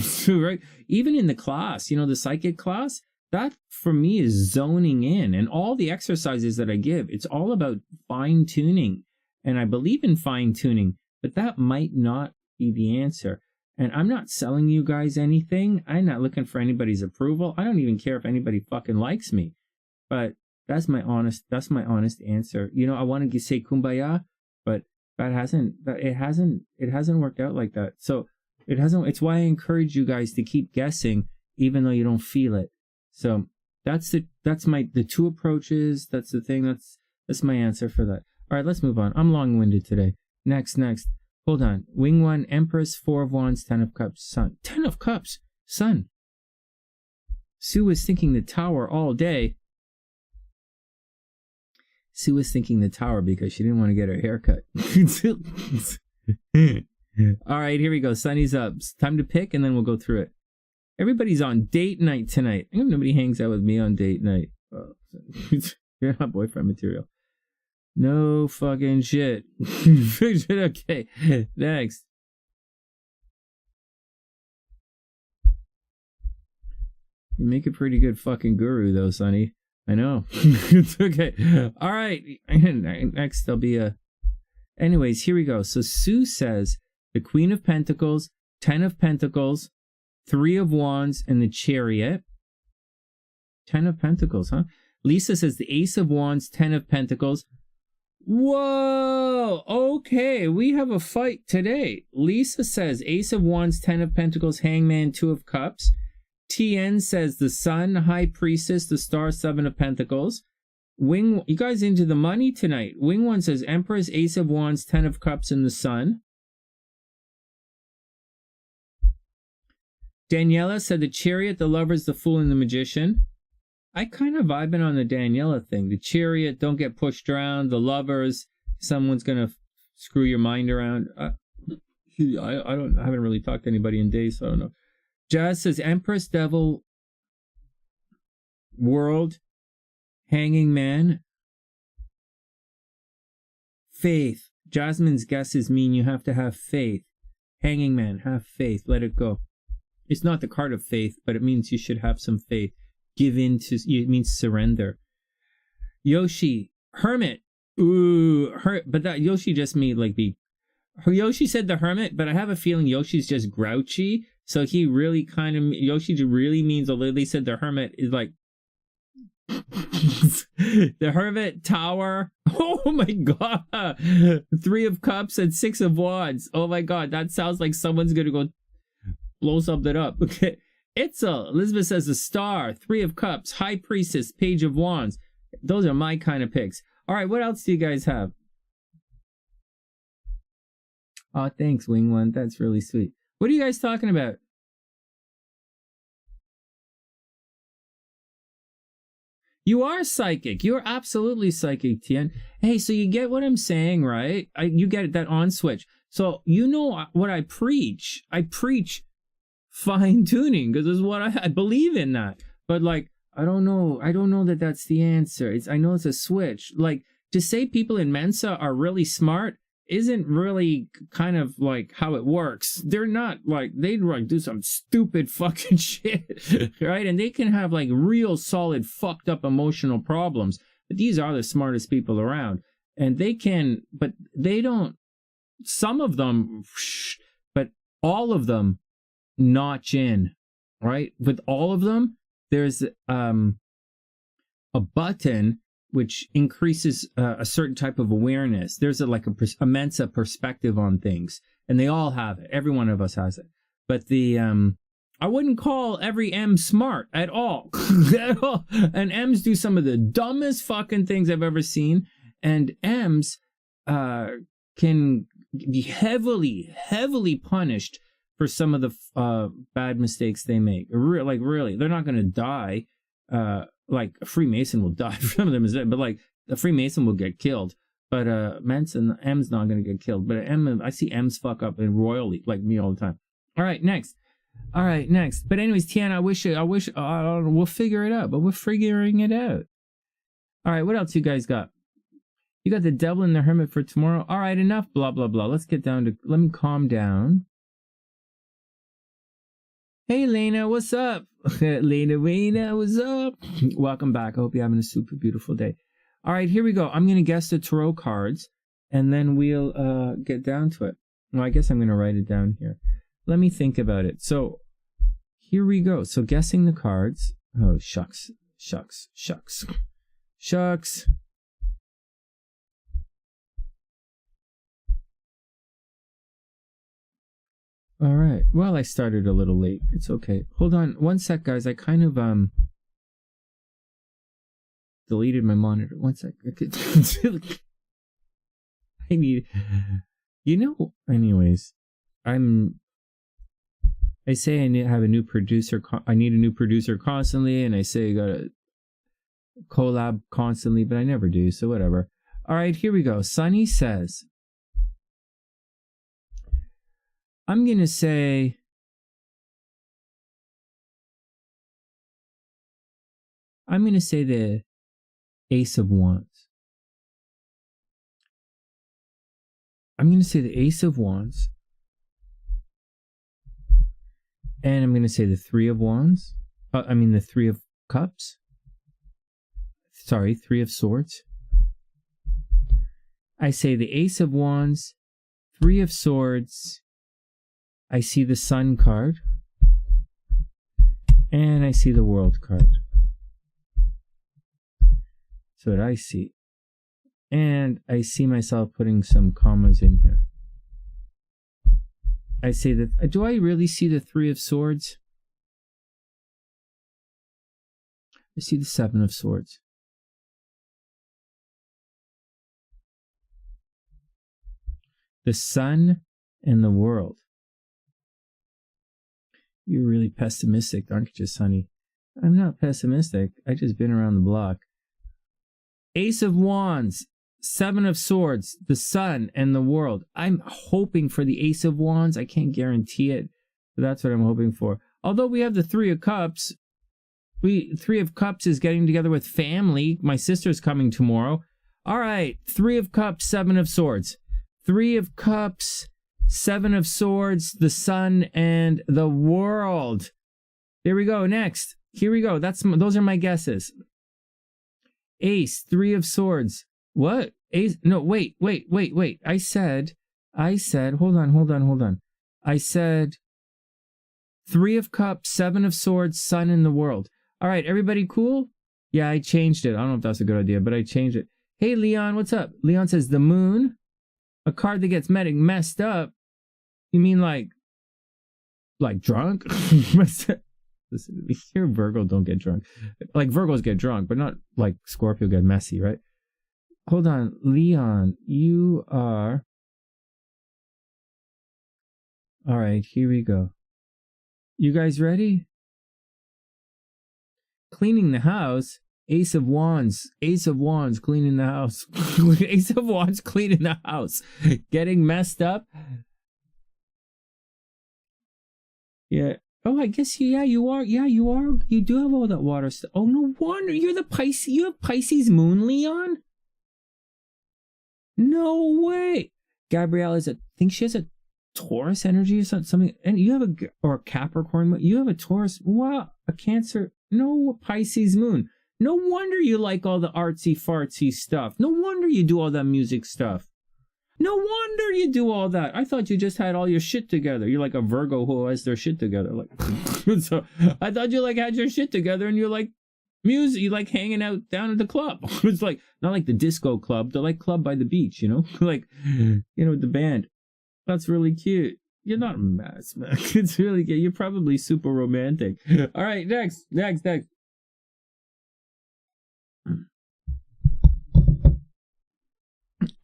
So, right? Even in the class, you know, the psychic class, that for me is zoning in, and all the exercises that I give, it's all about fine tuning. And I believe in fine tuning, but that might not be the answer. And I'm not selling you guys anything. I'm not looking for anybody's approval. I don't even care if anybody fucking likes me, but that's my honest answer. You know, I want to say kumbaya, but it hasn't worked out like that. So it's why I encourage you guys to keep guessing, even though you don't feel it. So that's the two approaches. That's the thing. That's my answer for that. All right, let's move on. I'm long-winded today. Next. Hold on. Wing 1, Empress, 4 of Wands, 10 of Cups, Sun. 10 of Cups, Sun. Sue was thinking the Tower all day. Sue was thinking the Tower because she didn't want to get her hair cut. All right, here we go. Sunny's up. It's time to pick, and then we'll go through it. Everybody's on date night tonight. I hope nobody hangs out with me on date night. Oh, you're not boyfriend material. No fucking shit. Okay, next. You make a pretty good fucking guru, though, Sonny. I know. It's okay. All right. Next, there'll be a... Anyways, here we go. So Sue says the Queen of Pentacles, 10 of Pentacles, 3 of Wands, and the Chariot. 10 of Pentacles, huh? Lisa says the Ace of Wands, 10 of Pentacles. Whoa! Okay, we have a fight today. Lisa says Ace of Wands, 10 of Pentacles, Hangman, 2 of Cups. TN says the Sun, High Priestess, the Star, 7 of Pentacles. Wing, you guys into the money tonight. Wing 1 says Empress, Ace of Wands, 10 of Cups, and the Sun. Daniela said the Chariot, the Lovers, the Fool, and the Magician. I kind of vibing on the Daniela thing. The Chariot, don't get pushed around. The Lovers, someone's gonna screw your mind around. I haven't really talked to anybody in days, so I don't know. Jazz says Empress, Devil, World, Hanging Man, Faith. Jasmine's guesses mean you have to have faith. Hanging Man, have faith. Let it go. It's not the card of faith, but it means you should have some faith. Give in to, it means surrender. Yoshi, Hermit. Ooh, but that Yoshi just mean like the... Yoshi said the Hermit, but I have a feeling Yoshi's just grouchy. So he really kind of... Yoshi really means, although they said the Hermit is like... the Hermit, Tower. Oh my god. 3 of Cups and 6 of Wands. Oh my god, that sounds like someone's gonna go blow something up. Okay. Itzel, Elizabeth says the Star, 3 of Cups, High Priestess, Page of Wands. Those are my kind of picks. All right, what else do you guys have? Oh, thanks, Wing One. That's really sweet. What are you guys talking about? You are psychic. You're absolutely psychic, Tian. Hey, so you get what I'm saying, right? You get that on switch. So you know what I preach. I preach fine tuning because it's what I believe in that. But like, I don't know that that's the answer. I know it's a switch. Like, to say people in Mensa are really smart isn't really kind of like how it works. They're not like, they'd like do some stupid fucking shit, right? And they can have like real solid fucked up emotional problems. But these are the smartest people around. And they can, but they don't, some of them, but all of them notch in, right? With all of them, there's a button which increases a certain type of awareness. There's a Mensa perspective on things, and they all have it. Every one of us has it. But the I wouldn't call every M smart at all. At all. And M's do some of the dumbest fucking things I've ever seen. And M's can be heavily punished for some of the bad mistakes they make. Like, really, they're not going to die. Like, a Freemason will die for some of them, but like, a Freemason will get killed. But M's not going to get killed. But I see M's fuck up and royally, like me all the time. All right, next. But anyways, Tiana, I wish, we'll figure it out, but we're figuring it out. All right, what else you guys got? You got the Devil and the Hermit for tomorrow. All right, enough blah, blah, blah. Let's get down to, let me calm down. Hey, Lena, what's up? Lena, what's up? Welcome back. I hope you're having a super beautiful day. All right, here we go. I'm going to guess the tarot cards, and then we'll get down to it. Well, I guess I'm going to write it down here. Let me think about it. So, here we go. So, guessing the cards. Oh, shucks. All right. Well, I started a little late. It's okay. Hold on one sec, guys. I kind of deleted my monitor. One sec. I need, anyways, I say I need to have a new producer. I need a new producer constantly, and I say I gotta collab constantly, but I never do, so whatever. All right, here we go. Sunny says, I'm going to say, the Ace of Wands. I'm going to say the Ace of Wands. And I'm going to say the 3 of Wands. I mean the Three of Cups. Sorry, Three of Swords. I say the Ace of Wands, Three of Swords. I see the Sun card. And I see the World card. That's what I see. And I see myself putting some commas in here. I say that, do I really see the Three of Swords? I see the Seven of Swords. The Sun and the World. You're really pessimistic, aren't you, Sonny? I'm not pessimistic. I just been around the block. Ace of Wands, Seven of Swords, the Sun and the World. I'm hoping for the Ace of Wands. I can't guarantee it, but that's what I'm hoping for. Although we have the Three of Cups. Three of Cups is getting together with family. My sister's coming tomorrow. All right, Three of Cups, Seven of Swords. Three of Cups, Seven of Swords, the Sun and the World. There we go. Next. Here we go. Those are my guesses. Ace, Three of Swords. What? Ace? No, wait. I said, hold on. I said Three of Cups, Seven of Swords, Sun and the World. All right, everybody cool? Yeah, I changed it. I don't know if that's a good idea, but I changed it. Hey, Leon, what's up? Leon says the Moon, a card that gets messed up. You mean like drunk? Listen, here Virgo don't get drunk. Like Virgos get drunk, but not like Scorpio get messy, right? Hold on, Leon, you are... All right, here we go. You guys ready? Cleaning the house. Ace of Wands, cleaning the house. Ace of Wands, cleaning the house. Getting messed up. Yeah. Oh, I guess, yeah, you are. Yeah, you are. You do have all that water stuff. Oh, no wonder. You're the Pisces. You have Pisces moon, Leon? No way. Gabrielle I think she has a Taurus energy or something. And you have or a Capricorn moon. You have a Taurus. Wow. A Cancer. No, Pisces moon. No wonder you like all the artsy fartsy stuff. No wonder you do all that music stuff. No wonder you do all that. I thought you just had all your shit together. You're like a Virgo who has their shit together. Like, so I thought you like had your shit together and you're like music. You like hanging out down at the club. It's like not like the disco club. They're like club by the beach, you know, like with the band. That's really cute. You're not a mess, man. It's really cute. You're probably super romantic. All right, next.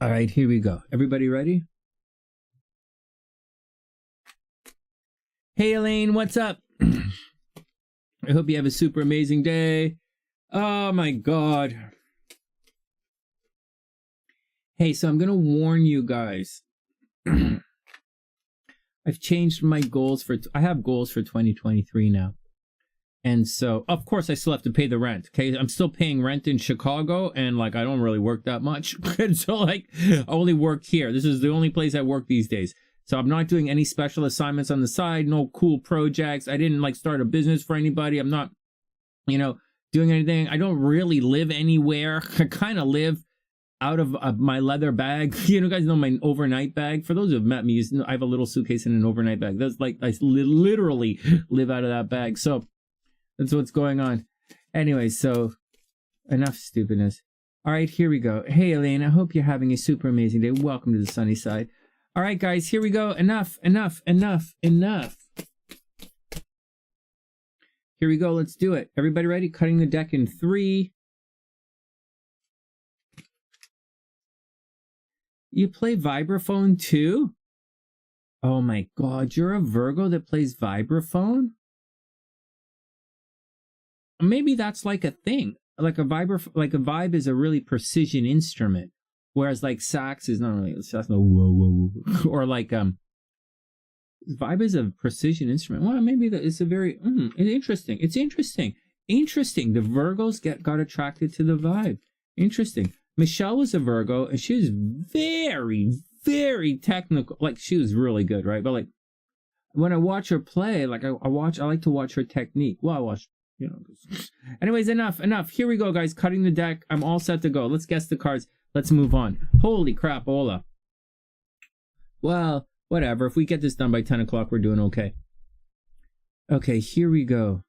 All right, here we go. Everybody ready? Hey, Elaine, what's up? I hope you have a super amazing day. Oh, my God. Hey, so I'm going to warn you guys. I've changed my goals I have goals for 2023 now. And so, of course, I still have to pay the rent, okay? I'm still paying rent in Chicago, and, like, I don't really work that much. And so, like, I only work here. This is the only place I work these days. So I'm not doing any special assignments on the side, no cool projects. I didn't, like, start a business for anybody. I'm not, doing anything. I don't really live anywhere. I kind of live out of my leather bag. You guys know my overnight bag. For those who have met me, I have a little suitcase and an overnight bag. That's like, I literally live out of that bag. So that's what's going on. Anyway, so enough stupidness. All right, here we go. Hey, Elaine, I hope you're having a super amazing day. Welcome to the sunny side. All right, guys, here we go. Enough. Here we go. Let's do it. Everybody ready? Cutting the deck in 3. You play vibraphone too? Oh my God, you're a Virgo that plays vibraphone? Maybe that's like a thing. Like a vibe is a really precision instrument, whereas like sax is not really. That's no whoa. Or like vibe is a precision instrument. Well, maybe that is a very interesting. It's interesting. The Virgos got attracted to the vibe. Interesting. Michelle was a Virgo, and she was very, very technical. Like, she was really good, right? But like, when I watch her play, like I like to watch her technique. Well, I watch, you know. Anyways, enough. Here we go, guys. Cutting the deck. I'm all set to go. Let's guess the cards. Let's move on. Holy crap, Ola. Well, whatever. If we get this done by 10 o'clock, we're doing okay. Okay, here we go.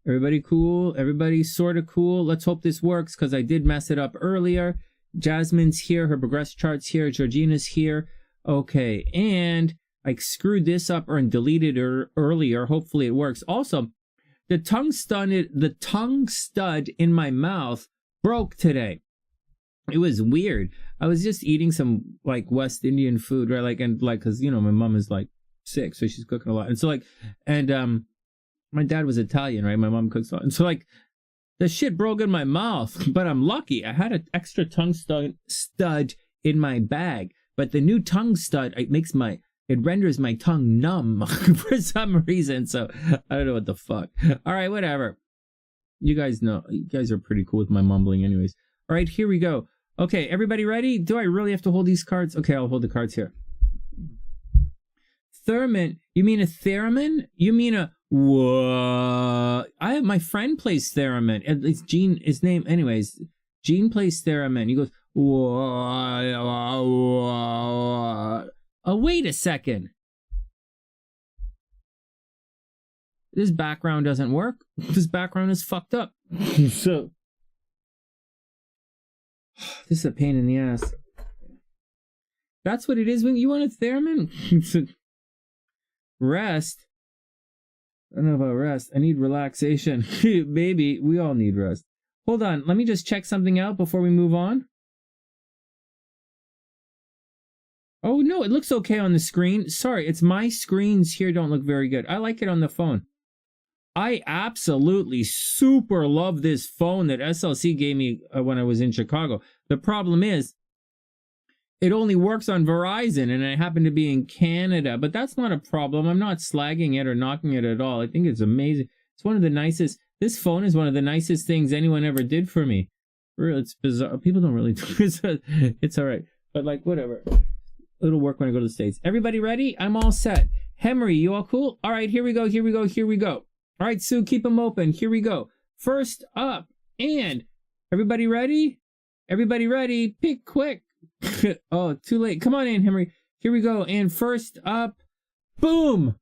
Everybody cool? Everybody sort of cool? Let's hope this works, because I did mess it up earlier. Jasmine's here. Her progress chart's here. Georgina's here. Okay, and I screwed this up and deleted it earlier. Hopefully it works. Also, the tongue stud in my mouth broke today. It was weird. I was just eating some like West Indian food, right? Like, and like, cause you know, my mom is like sick, so she's cooking a lot. And so like, and my dad was Italian, right? My mom cooks a lot. And so like, the shit broke in my mouth, but I'm lucky. I had an extra tongue stud in my bag, but the new tongue stud, it renders my tongue numb for some reason. So I don't know what the fuck. All right, whatever. You guys know, you guys are pretty cool with my mumbling anyways. All right, here we go. Okay, everybody ready? Do I really have to hold these cards? Okay, I'll hold the cards here. Theremin, you mean a theremin? You mean a what? I have my friend plays theremin. It's Gene, his name, anyways. Gene plays theremin. He goes, what? Oh, wait a second. This background doesn't work. This background is fucked up. So, this is a pain in the ass. That's what it is when you want a theremin? Rest. I don't know about rest. I need relaxation. Baby, we all need rest. Hold on. Let me just check something out before we move on. Oh, no, it looks okay on the screen. Sorry, it's my screens here don't look very good. I like it on the phone. I absolutely super love this phone that SLC gave me when I was in Chicago. The problem is, it only works on Verizon, and I happen to be in Canada. But that's not a problem. I'm not slagging it or knocking it at all. I think it's amazing. It's one of the nicest. This phone is one of the nicest things anyone ever did for me. Really, it's bizarre. People don't really do it. It's all right. But like, whatever. It'll work when I go to the States. Everybody ready? I'm all set. Henry, you all cool? All right, here we go, here we go, here we go. All right, Sue, keep them open. Here we go. First up, and everybody ready? Everybody ready? Pick quick. Oh, too late. Come on in, Henry. Here we go. And first up, boom.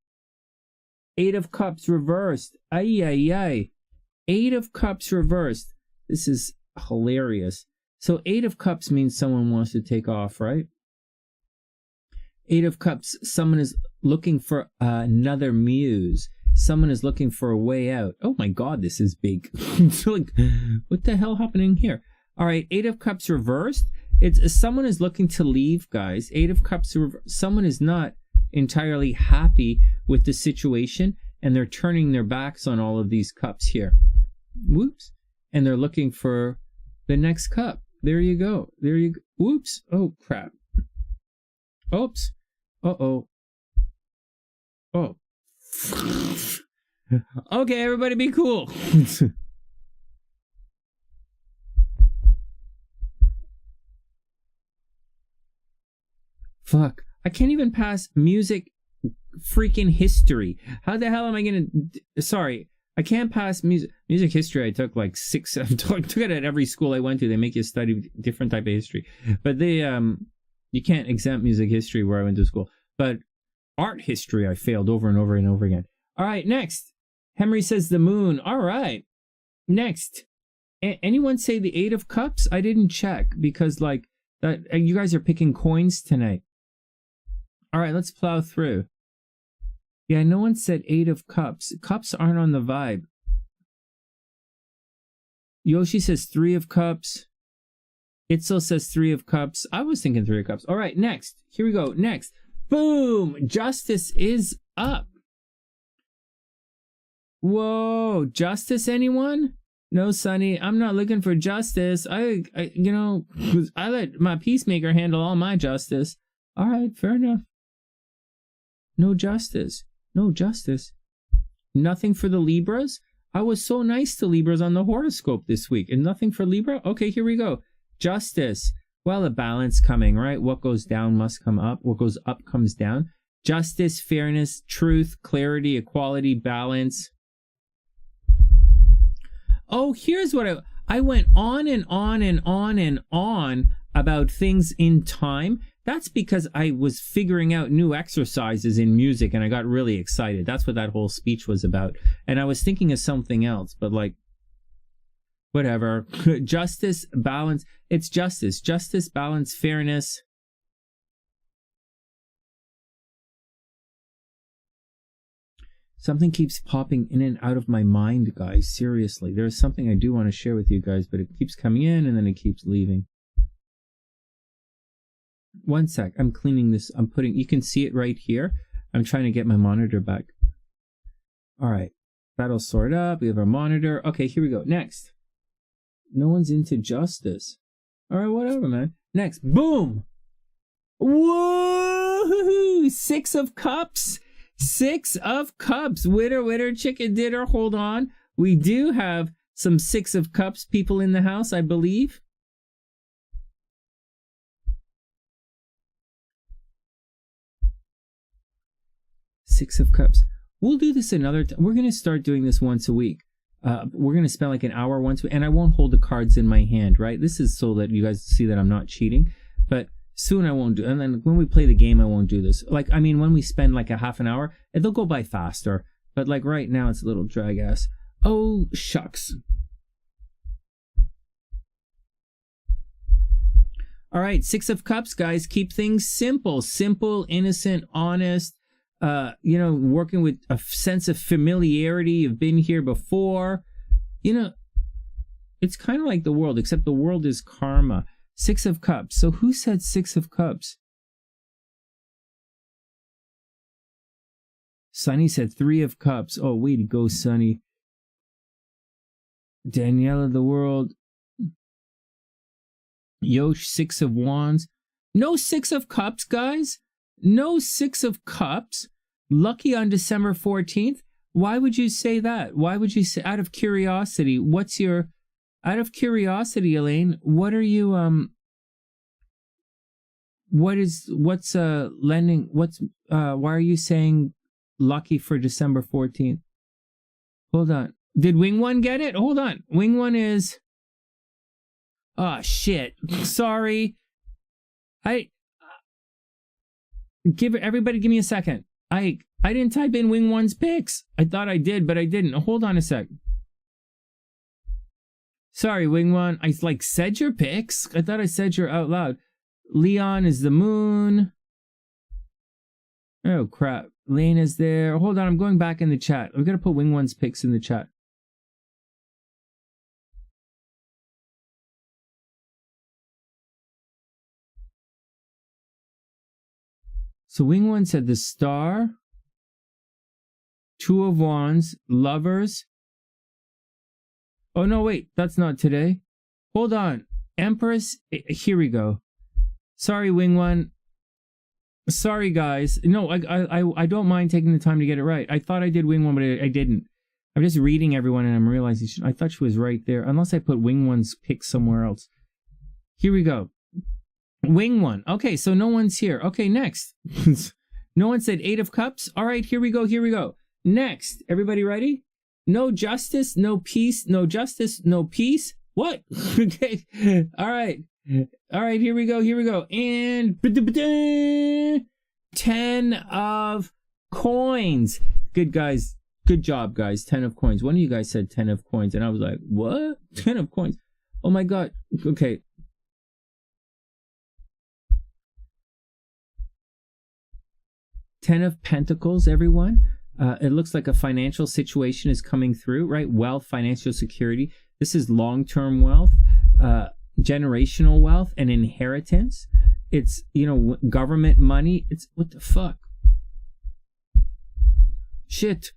8 of Cups reversed. Ay, ay, ay. 8 of Cups reversed. This is hilarious. So 8 of Cups means someone wants to take off, right? 8 of Cups, someone is looking for another muse. Someone is looking for a way out. Oh my God, this is big. Like, what the hell happening here? All right, 8 of Cups reversed. It's someone is looking to leave, guys. 8 of Cups reversed. Someone is not entirely happy with the situation, and they're turning their backs on all of these cups here. Whoops. And they're looking for the next cup. There you go. There you go. Whoops. Oh, crap. Oops. Uh-oh. Oh. Okay, everybody be cool. Fuck. I can't even pass music freaking history. How the hell am I gonna... Sorry. I can't pass music history. I took like 6... I took it at every school I went to. They make you study different type of history. But they... You can't exempt music history where I went to school. But art history, I failed over and over and over again. All right, next. Henry says the moon. All right. Next. Anyone say the 8 of Cups? I didn't check because, like, that you guys are picking coins tonight. All right, let's plow through. Yeah, no one said 8 of Cups. Cups aren't on the vibe. Yoshi says 3 of Cups. Itzel says 3 of Cups. I was thinking 3 of Cups. All right, next. Here we go. Next. Boom! Justice is up. Whoa. Justice, anyone? No, Sonny. I'm not looking for justice. I let my peacemaker handle all my justice. All right, fair enough. No justice. No justice. Nothing for the Libras? I was so nice to Libras on the horoscope this week. And nothing for Libra? Okay, here we go. Justice. Well, a balance coming, right? What goes down must come up. What goes up comes down. Justice, fairness, truth, clarity, equality, balance. Oh, here's what I went on and on and on and on about things in time. That's because I was figuring out new exercises in music and I got really excited. That's what that whole speech was about. And I was thinking of something else, but like, whatever. Justice, balance. It's justice. Justice, balance, fairness. Something keeps popping in and out of my mind, guys. Seriously. There's something I do want to share with you guys, but it keeps coming in and then it keeps leaving. One sec. I'm cleaning this. I'm putting, you can see it right here. I'm trying to get my monitor back. All right. That'll sort up. We have our monitor. Okay, here we go. Next. No one's into justice. All right, whatever, man. Next. Boom. Whoa! 6 of Cups. 6 of Cups. Winner, winner, chicken dinner. Hold on. We do have some 6 of Cups people in the house, I believe. Six of Cups. We'll do this another time. We're going to start doing this once a week. We're going to spend like an hour once a week, and I won't hold the cards in my hand, right? This is so that you guys see that I'm not cheating, but soon I won't do, and then when we play the game, I won't do this. Like, I mean, when we spend like a half an hour, it'll go by faster, but like right now, it's a little drag ass. Oh, shucks. All right, 6 of Cups, guys. Keep things simple. Simple, innocent, honest. You know, working with a sense of familiarity. You've been here before. You know, it's kind of like the world, except the world is karma. 6 of Cups. So who said 6 of Cups? Sunny said 3 of Cups. Oh, way to go, Sunny. Danielle of the world. Yosh, 6 of Wands. No 6 of Cups, guys. No 6 of Cups. Lucky on December 14th. Why would you say that? Why would you say, out of curiosity, what's your, out of curiosity, Elaine, what are you, what's lending, why are you saying lucky for December 14th? Hold on. Did Wing One get it? Hold on. Wing One is, oh, shit. Sorry. Everybody give me a second. I didn't type in Wing One's picks. I thought I did, but I didn't. Hold on a sec. Sorry, Wing One. I like said your picks. I thought I said your out loud. Leon is the moon. Oh crap. Lane is there. Hold on, I'm going back in the chat. We're gonna put Wing One's picks in the chat. So Wing One said the Star, 2 of Wands, Lovers. Oh no, wait, that's not today. Hold on, Empress. Here we go. Sorry, Wing One. Sorry, guys. No, I don't mind taking the time to get it right. I thought I did Wing One, but I didn't. I'm just reading everyone, and I'm realizing I thought she was right there. Unless I put Wing One's pick somewhere else. Here we go. Wing One. Okay, so no one's here. Okay, next. No one said 8 of Cups. All right, here we go. Here we go. Next. Everybody ready? No justice, no peace. No justice, no peace. What? Okay. All right. All right, here we go. Here we go. And 10 of Coins. Good, guys. Good job, guys. 10 of Coins. One of you guys said 10 of Coins, and I was like, what? 10 of Coins. Oh, my God. Okay. 10 of Pentacles, everyone. It looks like a financial situation is coming through, right? Wealth, financial security. This is long-term wealth, generational wealth, and inheritance. It's, you know, government money. It's, what the fuck? Shit.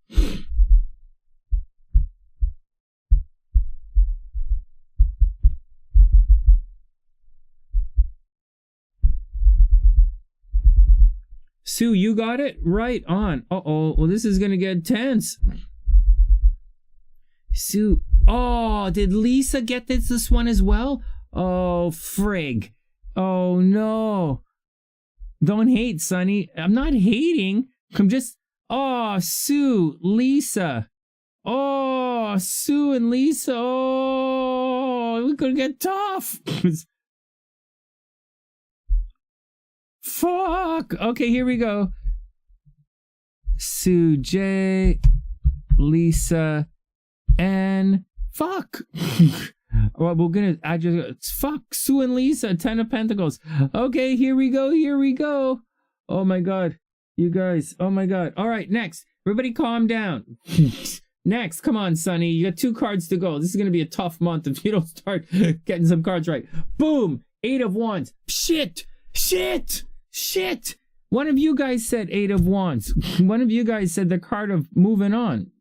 Sue, you got it? Right on. Uh-oh. Well, this is going to get tense. Sue. Oh, did Lisa get this one as well? Oh, frig. Oh, no. Don't hate, Sonny. I'm not hating. I'm just... Oh, Sue. Lisa. Oh, Sue and Lisa. Oh, we could get tough. Fuck. Okay, here we go. SueJ, Lisa, and fuck. Well, we're gonna. I just fuck Sue and Lisa. 10 of Pentacles. Okay, here we go. Here we go. Oh my God, you guys. Oh my God. All right, next. Everybody, calm down. Next, come on, Sonny. You got 2 cards to go. This is gonna be a tough month if you don't start getting some cards right. Boom. 8 of Wands. Shit. Shit. Shit. One of you guys said 8 of Wands. One of you guys said the card of moving on.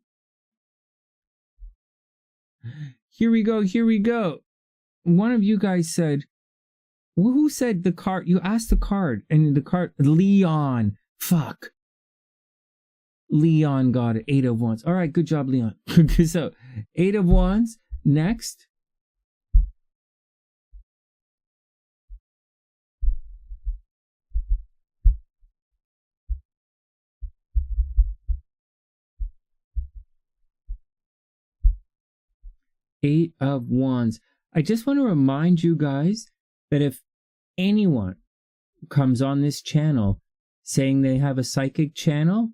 Here we go. Here we go. One of you guys said, well, who said the card? You asked the card, and the card, Leon. Fuck. Leon got it. 8 of Wands. All right, good job, Leon. So, 8 of Wands. Next. Eight of Wands. I just want to remind you guys that if anyone comes on this channel saying they have a psychic channel,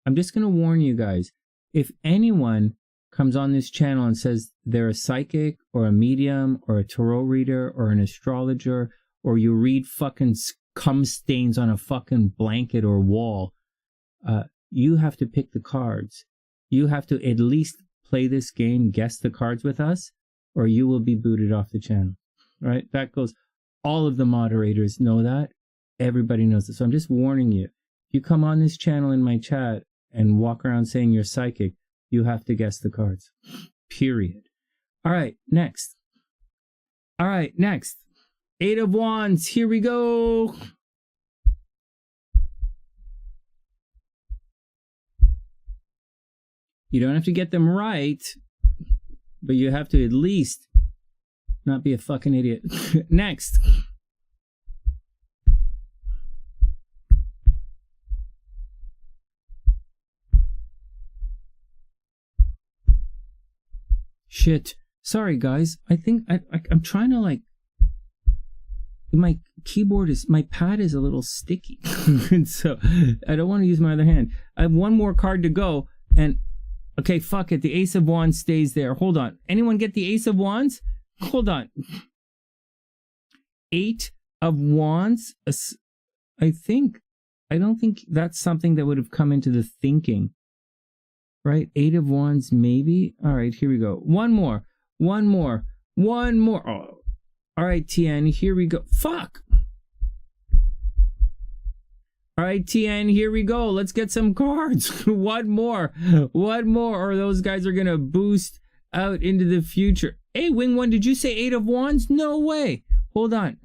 I'm just going to warn you guys. If anyone comes on this channel and says they're a psychic or a medium or a tarot reader or an astrologer, or you read fucking cum stains on a fucking blanket or wall, you have to pick the cards. You have to at least play this game, guess the cards with us, or you will be booted off the channel. Right? That goes. All of the moderators know that. Everybody knows it. So I'm just warning you. If you come on this channel in my chat and walk around saying you're psychic, you have to guess the cards. Period. All right, next. All right, next. 8 of Wands. Here we go. You don't have to get them right, but you have to at least not be a fucking idiot. Next. Shit. Sorry, guys. I think I'm trying to, like, my keyboard is, my pad is a little sticky. So I don't want to use my other hand. I have one more card to go, and okay, fuck it. The Ace of Wands stays there. Hold on. Anyone get the Ace of Wands? Hold on. 8 of Wands. I don't think that's something that would have come into the thinking. Right? 8 of Wands, maybe. All right, here we go. One more. Oh. All right, TN, here we go. Fuck. All right, TN, here we go. Let's get some cards. One more, or those guys are gonna boost out into the future. Hey, Wing One, did you say 8 of Wands? No way. Hold on.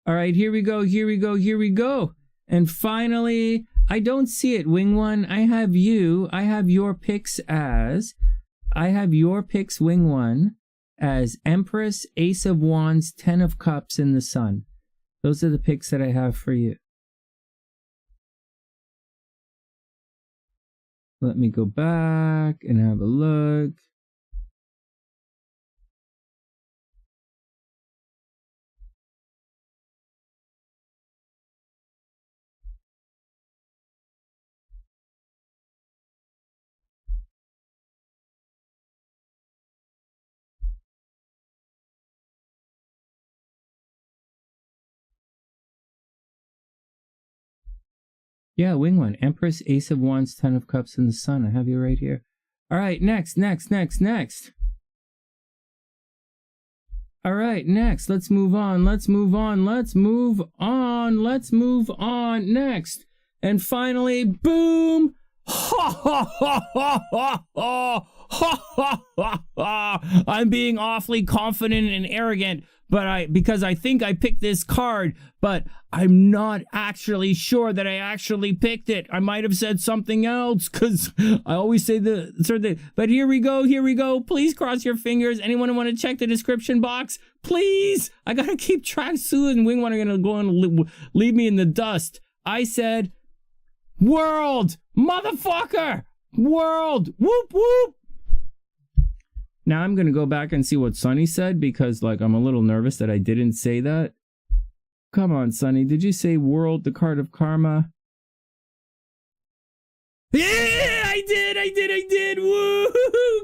All right, here we go. And finally, I don't see it, Wing One. I have your picks, Wing One, as Empress, Ace of Wands, 10 of Cups, and the Sun. Those are the picks that I have for you. Let me go back and have a look. Yeah, Wing One. Empress, Ace of Wands, 10 of Cups, and the Sun. I have you right here. All right, next. All right, next. Let's move on. Next. And finally, boom! I'm being awfully confident and arrogant, because I think I picked this card, but I'm not actually sure that I actually picked it. I might have said something else, because I always say the sort of thing. But here we go. Please cross your fingers. Anyone want to check the description box? Please. I gotta keep track. Sue and Wing One are gonna go and leave me in the dust. I said, world, motherfucker, world, whoop whoop. Now I'm going to go back and see what Sonny said, because like I'm a little nervous that I didn't say that. Come on, Sonny. Did you say world, the card of karma? Yeah, I did. Woo!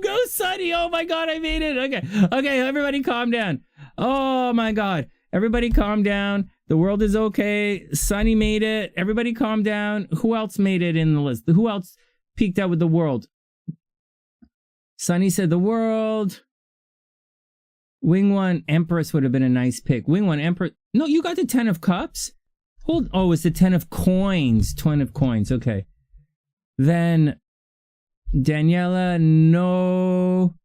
Go Sonny. Oh my God, I made it. Okay, everybody calm down. Oh my God. Everybody calm down. The world is okay. Sonny made it. Everybody calm down. Who else made it in the list? Who else peeked out with the world? Sonny said the world. Wing One, Empress would have been a nice pick. Wing One, Empress. No, you got the 10 of Cups? Oh, it's the 10 of Coins. 10 of Coins, okay. Then, Daniela, no.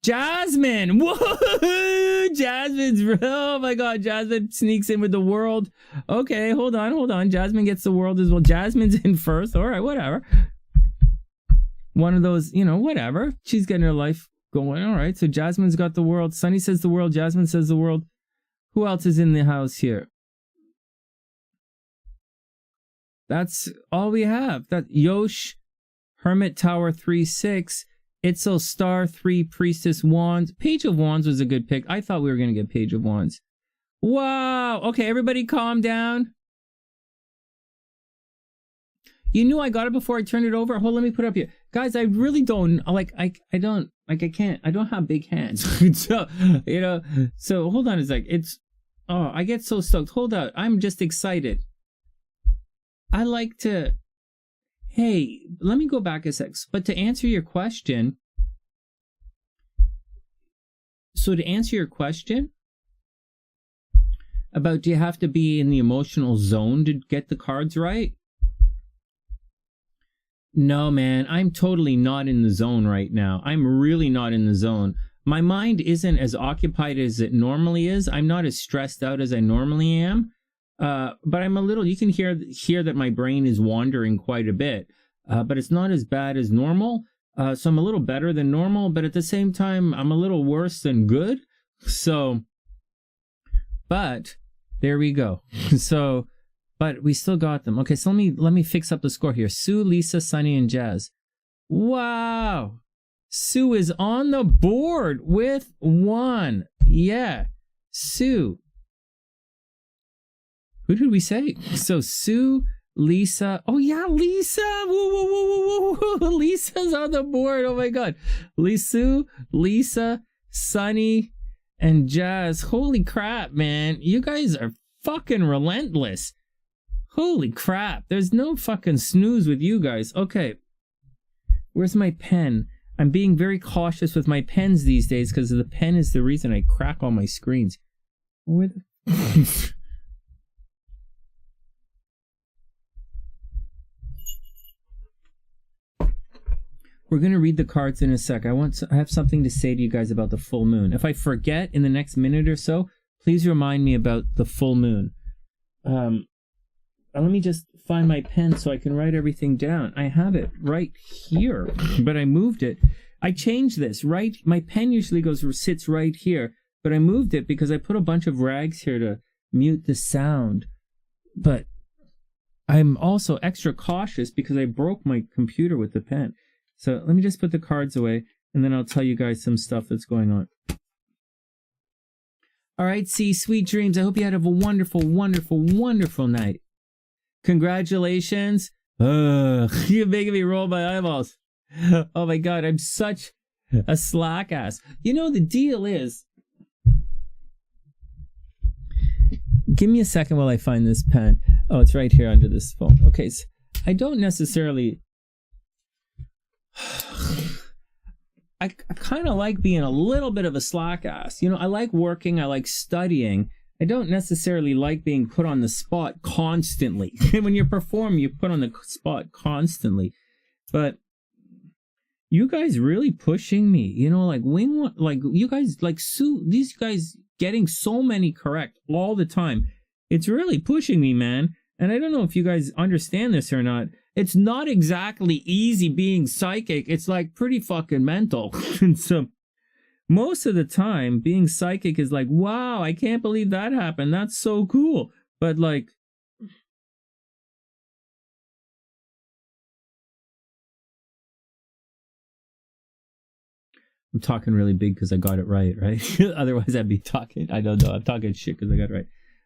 Jasmine! Whoa! Jasmine's, oh my God, Jasmine sneaks in with the world. Okay, hold on. Jasmine gets the world as well. Jasmine's in first. All right, whatever. One of those, whatever. She's getting her life going. All right, so Jasmine's got the world. Sonny says the world. Jasmine says the world. Who else is in the house here? That's all we have. That Yosh, Hermit Tower 3/6, Itzel Star 3, Priestess Wands. Page of Wands was a good pick. I thought we were going to get Page of Wands. Wow. Okay, everybody calm down. You knew I got it before I turned it over? Hold, let me put it up here. Guys, I really don't, I don't have big hands. So, so hold on a sec. I get so stoked. Hold on. I'm just excited. I like to, hey, let me go back a sec. But to answer your question, about do you have to be in the emotional zone to get the cards right? No, man, I'm totally not in the zone right now. I'm really not in the zone. My mind isn't as occupied as it normally is. I'm not as stressed out as I normally am. But I'm a little, you can hear that my brain is wandering quite a bit. But it's not as bad as normal. So I'm a little better than normal, but at the same time, I'm a little worse than good. So, but there we go. So, but we still got them. Okay, so let me fix up the score here. Sue, Lisa, Sunny, and Jazz. Wow. Sue is on the board with 1. Yeah. Sue. Who did we say? So Sue, Lisa. Oh yeah, Lisa. Woo. Lisa's on the board. Oh my God. Lisa, Sunny, and Jazz. Holy crap, man. You guys are fucking relentless. Holy crap. There's no fucking snooze with you guys. Okay. Where's my pen? I'm being very cautious with my pens these days because the pen is the reason I crack all my screens. Where the... We're going to read the cards in a sec. I have something to say to you guys about the full moon. If I forget in the next minute or so, please remind me about the full moon. Let me just find my pen so I can write everything down. I have it right here, but I moved it. I changed this, right? My pen usually sits right here, but I moved it because I put a bunch of rags here to mute the sound. But I'm also extra cautious because I broke my computer with the pen. So let me just put the cards away, and then I'll tell you guys some stuff that's going on. All right, see, sweet dreams. I hope you had a wonderful, wonderful, wonderful night. Congratulations. You're making me roll my eyeballs. Oh my God, I'm such a slack ass. You know, the deal is... Give me a second while I find this pen. Oh, it's right here under this phone. Okay, so I don't necessarily... I kind of like being a little bit of a slack ass. You know, I like working, I like studying. I don't necessarily like being put on the spot constantly. When you perform, you put on the spot constantly. But, you guys really pushing me, you know, like wing, like you guys, like Sue, these guys getting so many correct all the time. It's really pushing me, man. And I don't know if you guys understand this or not. It's not exactly easy being psychic. It's like pretty fucking mental. And so most of the time being psychic is like, wow, I can't believe that happened. That's so cool. But like, I'm talking really big because I got it right? Otherwise I'd be talking, I don't know, I'm talking shit because I got it right.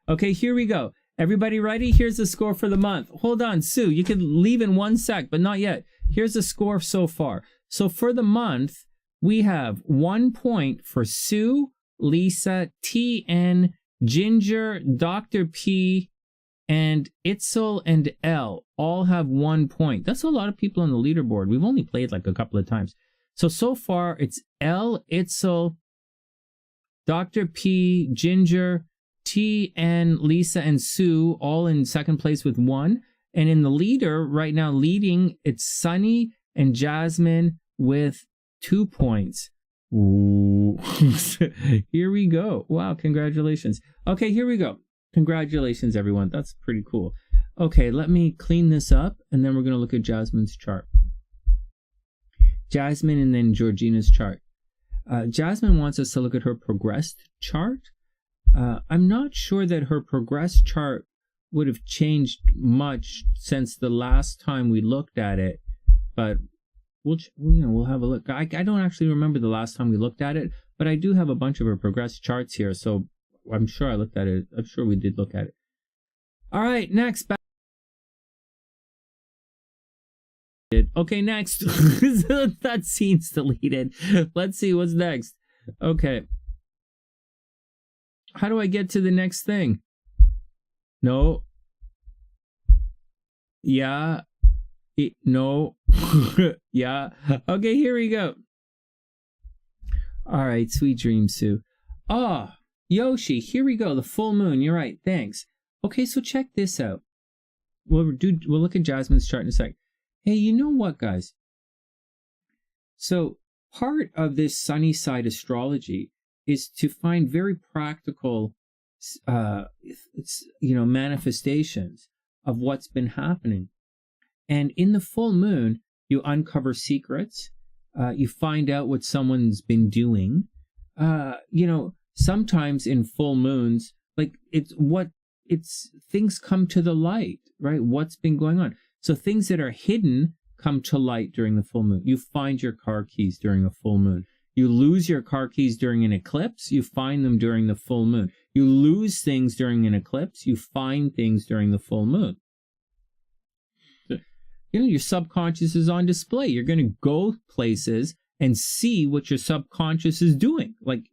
Okay, here we go. Everybody ready? Here's the score for the month. Hold on, Sue, you can leave in 1 sec, but not yet. Here's the score so far. So for the month, we have 1 point for Sue, Lisa, TN, Ginger, Dr. P, and Itzel and L all have 1 point. That's a lot of people on the leaderboard. We've only played like a couple of times. So far it's L, Itzel, Dr. P, Ginger, TN, Lisa, and Sue all in second place with 1. And in the leader right now leading, it's Sunny and Jasmine with 2 points. Ooh. Here we go. Wow, congratulations. Okay, here we go. Congratulations, everyone. That's pretty cool. Okay, let me clean this up, and then we're going to look at Jasmine's chart. Jasmine and then Georgina's chart. Jasmine wants us to look at her progressed chart. I'm not sure that her progressed chart would have changed much since the last time we looked at it, but we'll have a look. I don't actually remember the last time we looked at it, but I do have a bunch of her progressed charts here, so I'm sure I looked at it. I'm sure we did look at it. All right, next. Okay, next. That scene's deleted. Let's see what's next. Okay. How do I get to the next thing? No. Yeah. No. Yeah. Okay, here we go. All right, sweet dreams, Sue. Oh, Yoshi, here we go. The full moon. You're right. Thanks. Okay, so check this out. We'll look at Jasmine's chart in a sec. Hey, you know what, guys? So part of this SunnySide astrology is to find very practical, manifestations of what's been happening. And in the full moon, you uncover secrets. You find out what someone's been doing. Sometimes in full moons, like things come to the light, right? What's been going on? So things that are hidden come to light during the full moon. You find your car keys during a full moon. You lose your car keys during an eclipse. You find them during the full moon. You lose things during an eclipse. You find things during the full moon. Your subconscious is on display. You're going to go places and see what your subconscious is doing. Like,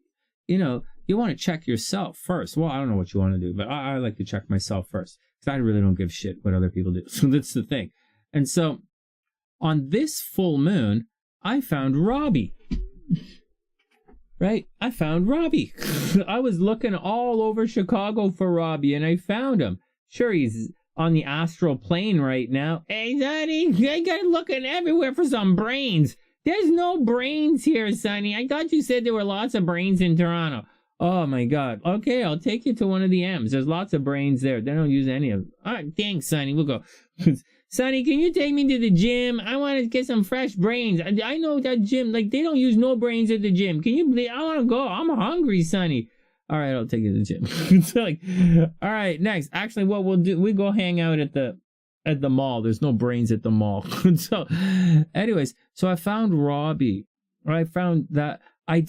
you want to check yourself first. Well, I don't know what you want to do, but I like to check myself first. I really don't give a shit what other people do. So that's the thing. And so on this full moon, I found Robbie. Right? I found Robbie. I was looking all over Chicago for Robbie, and I found him. Sure, he's on the astral plane right now. Hey, Sonny, I got looking everywhere for some brains. There's no brains here, Sonny. I thought you said there were lots of brains in Toronto. Oh my God. Okay, I'll take you to one of the M's. There's lots of brains there. They don't use any of them. All right, thanks, Sonny. We'll go. Sonny, can you take me to the gym? I want to get some fresh brains. I know that gym, like, they don't use no brains at the gym. Can you, I want to go. I'm hungry, Sonny. All right, I'll take you to the gym. It's like, all right, next. Actually, what we'll do, we go hang out at the mall. There's no brains at the mall. So, anyways, so I found Robbie. I found that I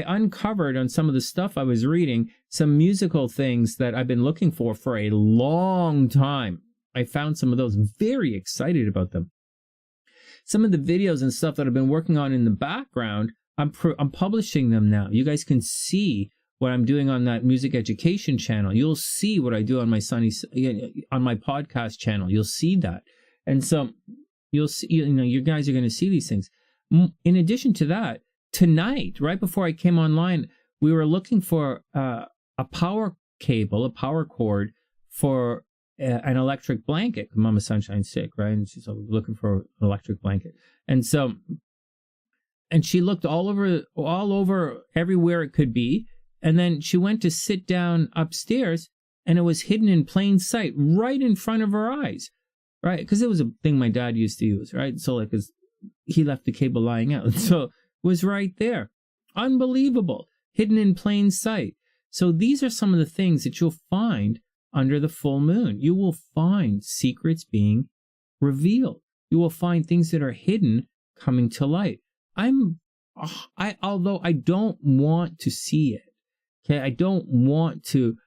uncovered on some of the stuff I was reading, some musical things that I've been looking for a long time. I found some of those, very excited about them. Some of the videos and stuff that I've been working on in the background, I'm publishing them now. You guys can see what I'm doing on that music education channel. You'll see what I do on my on my podcast channel. You'll see that. And so you'll see, you guys are going to see these things. In addition to that, tonight, right before I came online, we were looking for a power cable, a power cord for an electric blanket. Mama Sunshine's sick, right? And she's looking for an electric blanket. And so and she looked all over everywhere it could be. And then she went to sit down upstairs, and it was hidden in plain sight right in front of her eyes, right? Because it was a thing my dad used to use, right? So like, he left the cable lying out. So it was right there. Unbelievable. Hidden in plain sight. So these are some of the things that you'll find under the full moon. You will find secrets being revealed. You will find things that are hidden coming to light. Although I don't want to see it. Okay, I don't want to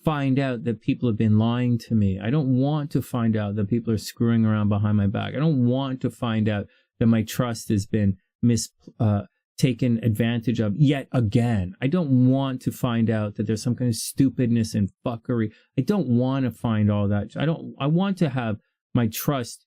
find out that people have been lying to me. I don't want to find out that people are screwing around behind my back. I don't want to find out that my trust has been taken advantage of yet again. I don't want to find out that there's some kind of stupidness and fuckery. I don't want to find all that. I want to have my trust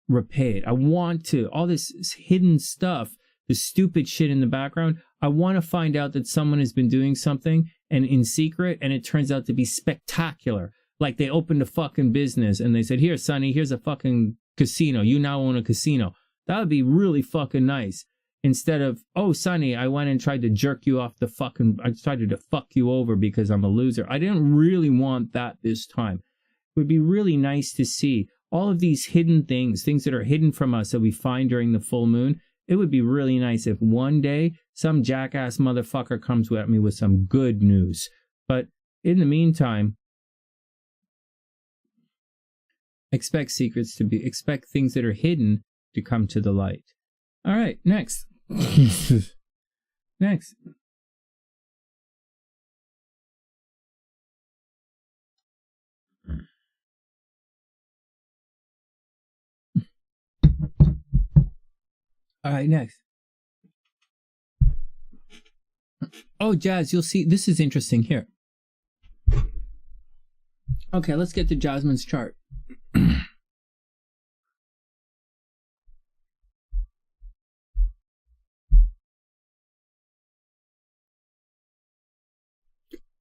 repaid. I want to, all this hidden stuff, the stupid shit in the background, I want to find out that someone has been doing something and in secret, and it turns out to be spectacular. Like they opened a fucking business and they said, here, Sonny, here's a fucking casino. You now own a casino. That would be really fucking nice. Instead of, oh, Sonny, I went and tried to jerk you off I tried to fuck you over because I'm a loser. I didn't really want that this time. It would be really nice to see all of these hidden things that are hidden from us that we find during the full moon. It would be really nice if one day some jackass motherfucker comes at me with some good news. But in the meantime, expect things that are hidden to come to the light. All right, next. Next. All right, next. Oh, Jazz, you'll see, this is interesting here. Okay, let's get to Jasmine's chart.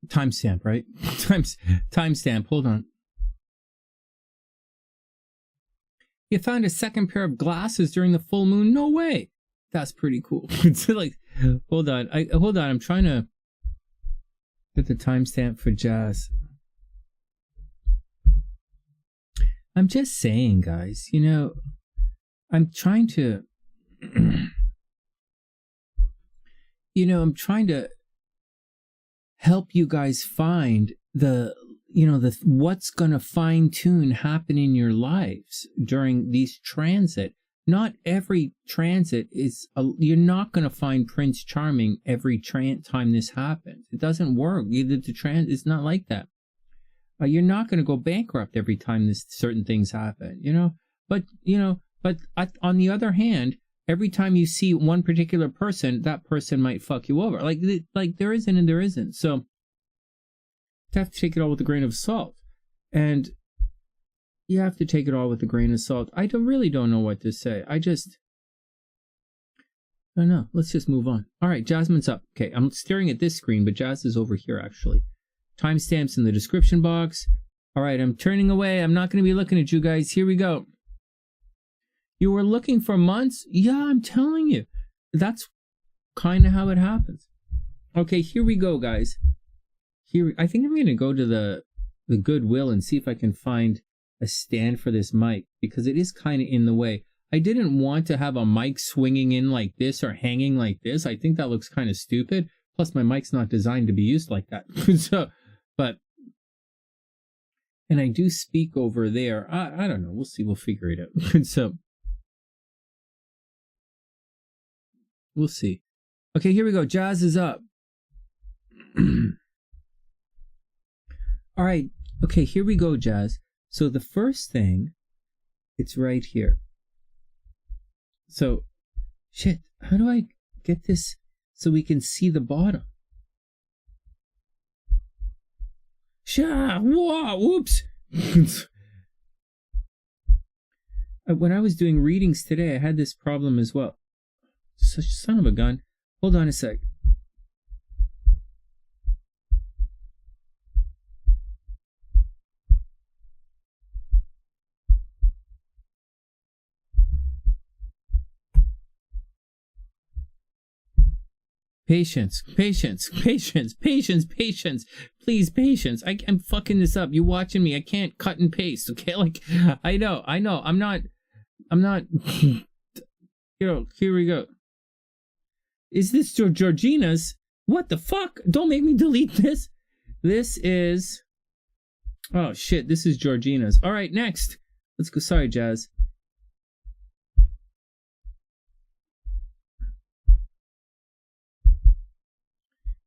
Timestamp, right? Timestamp, hold on. You found a second pair of glasses during the full moon? No way. That's pretty cool. It's like, hold on. I'm trying to get the timestamp for Jazz. I'm just saying, guys, you know, I'm trying to, you know, I'm trying to help you guys find what's going to fine tune happen in your lives during these transit. Not every transit is, you're not going to find Prince Charming every time this happens. It doesn't work. It's not like that. You're not going to go bankrupt every time certain things happen, you know? But on the other hand, every time you see one particular person, that person might fuck you over. Like there isn't and there isn't. So you have to take it all with a grain of salt. And you have to take it all with a grain of salt. I really don't know what to say. I don't know. Let's just move on. All right, Jasmine's up. Okay, I'm staring at this screen, but Jazz is over here, actually. Timestamps in the description box. All right, I'm turning away. I'm not going to be looking at you guys. Here we go. You were looking for months? Yeah, I'm telling you. That's kind of how it happens. Okay, here we go, guys. I think I'm going to go to the Goodwill and see if I can find a stand for this mic, because it is kind of in the way. I didn't want to have a mic swinging in like this or hanging like this. I think that looks kind of stupid. Plus, my mic's not designed to be used like that. And I do speak over there. I don't know. We'll see. We'll figure it out. So, we'll see. Okay, here we go. Jazz is up. All right. Okay, here we go, Jazz. So the first thing, it's right here. So, shit, how do I get this so we can see the bottom? Whoa, whoops. When I was doing readings today, I had this problem as well. Such a son of a gun. Hold on a sec. Patience. Please, patience. I'm fucking this up. You watching me? I can't cut and paste. Okay, like I know. I'm not. Here we go. Is this Georgina's? What the fuck? Don't make me delete this. This is. Oh shit! This is Georgina's. All right, next. Let's go. Sorry, Jazz.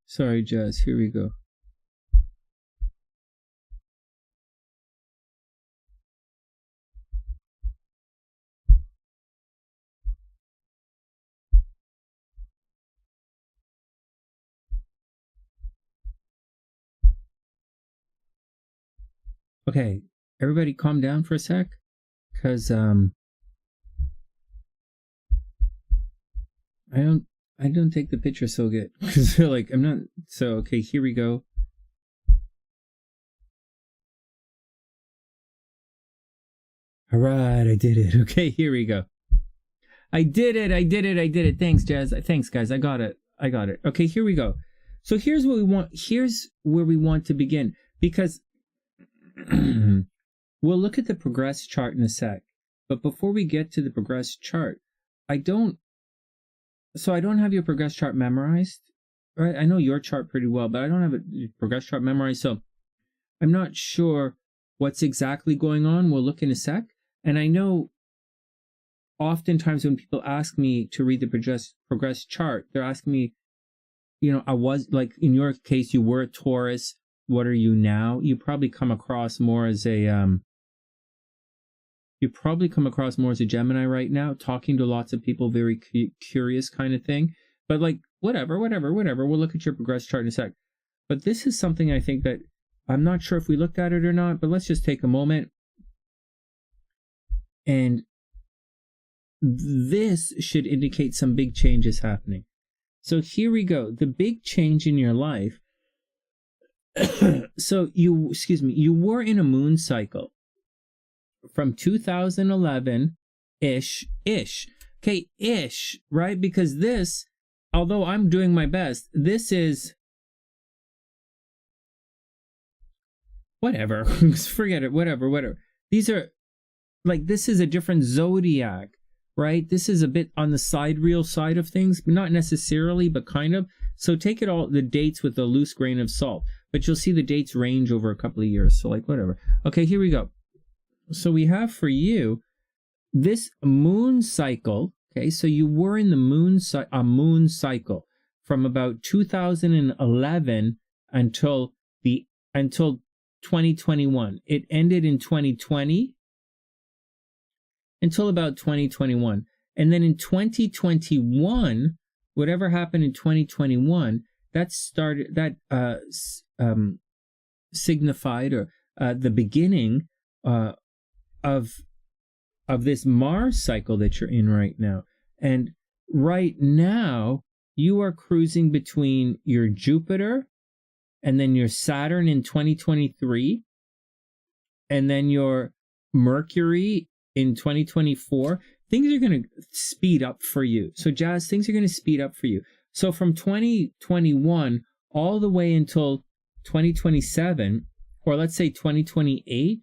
Sorry, Jazz. Here we go. Okay, everybody calm down for a sec, because I don't take the picture so good, because like I'm not. So okay, here we go. All right, I did it. Okay, here we go. I did it. Thanks, Jazz. Thanks, guys. I got it. Okay, here we go. So here's what we want. Here's where we want to begin, because we'll look at the progress chart in a sec. But before we get to the progress chart, I don't have your progress chart memorized, right? I know your chart pretty well, but I don't have a progress chart memorized, so I'm not sure what's exactly going on. We'll look in a sec. And I know oftentimes when people ask me to read the progress chart, they're asking me, I was, like in your case, you were a Taurus. What are you now? You probably come across more as a Gemini right now, talking to lots of people, very curious kind of thing. But like, whatever. We'll look at your progress chart in a sec. But this is something I think that I'm not sure if we looked at it or not, but let's just take a moment. And this should indicate some big changes happening. So here we go. The big change in your life. So you were in a moon cycle from 2011-ish. Okay, ish, right? Because this, although I'm doing my best, this is whatever. Forget it, whatever. These are like, this is a different zodiac, right? This is a bit on the sidereal side of things, but not necessarily, but kind of. So take it all, the dates with a loose grain of salt, but you'll see the dates range over a couple of years. So like, whatever. Okay, here we go. So we have for you this moon cycle. Okay, so you were in the moon cycle from about 2011 until 2021. It ended in 2020 until about 2021. And then in 2021, whatever happened in 2021, that signified the beginning of this Mars cycle that you're in right now. And right now, you are cruising between your Jupiter and then your Saturn in 2023, and then your Mercury in 2024. Things are going to speed up for you. So Jazz, things are going to speed up for you. So from 2021 all the way until 2027, or let's say 2028,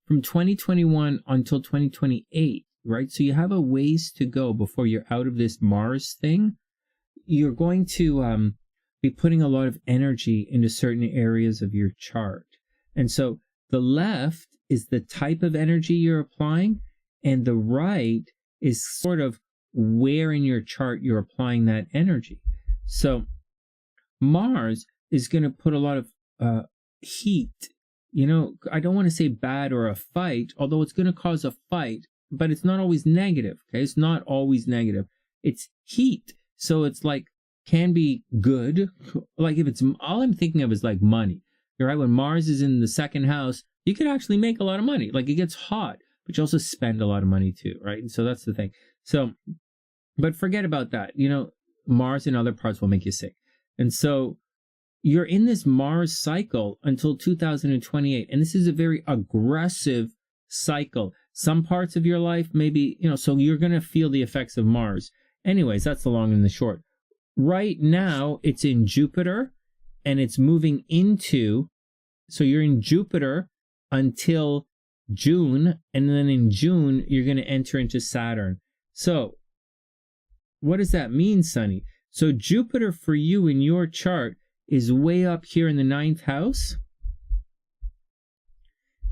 from 2021 until 2028, right? So you have a ways to go before you're out of this Mars thing. You're going to be putting a lot of energy into certain areas of your chart. And so the left is the type of energy you're applying, and the right is sort of where in your chart you're applying that energy. So Mars is going to put a lot of heat. I don't want to say bad or a fight, although it's going to cause a fight, but it's not always negative. Okay, it's not always negative. It's heat. So it's like, can be good. Like if it's, all I'm thinking of is like money. You're right. When Mars is in the second house, you could actually make a lot of money. Like it gets hot, but you also spend a lot of money too, right? And so that's the thing. So, but forget about that. Mars in other parts will make you sick. And so you're in this Mars cycle until 2028. And this is a very aggressive cycle. Some parts of your life, maybe, so you're going to feel the effects of Mars. Anyways, that's the long and the short. right now it's in Jupiter and it's moving into, so you're in Jupiter until June, and then in June you're going to enter into Saturn. So what does that mean, Sonny? So Jupiter for you in your chart is way up here in the 9th house.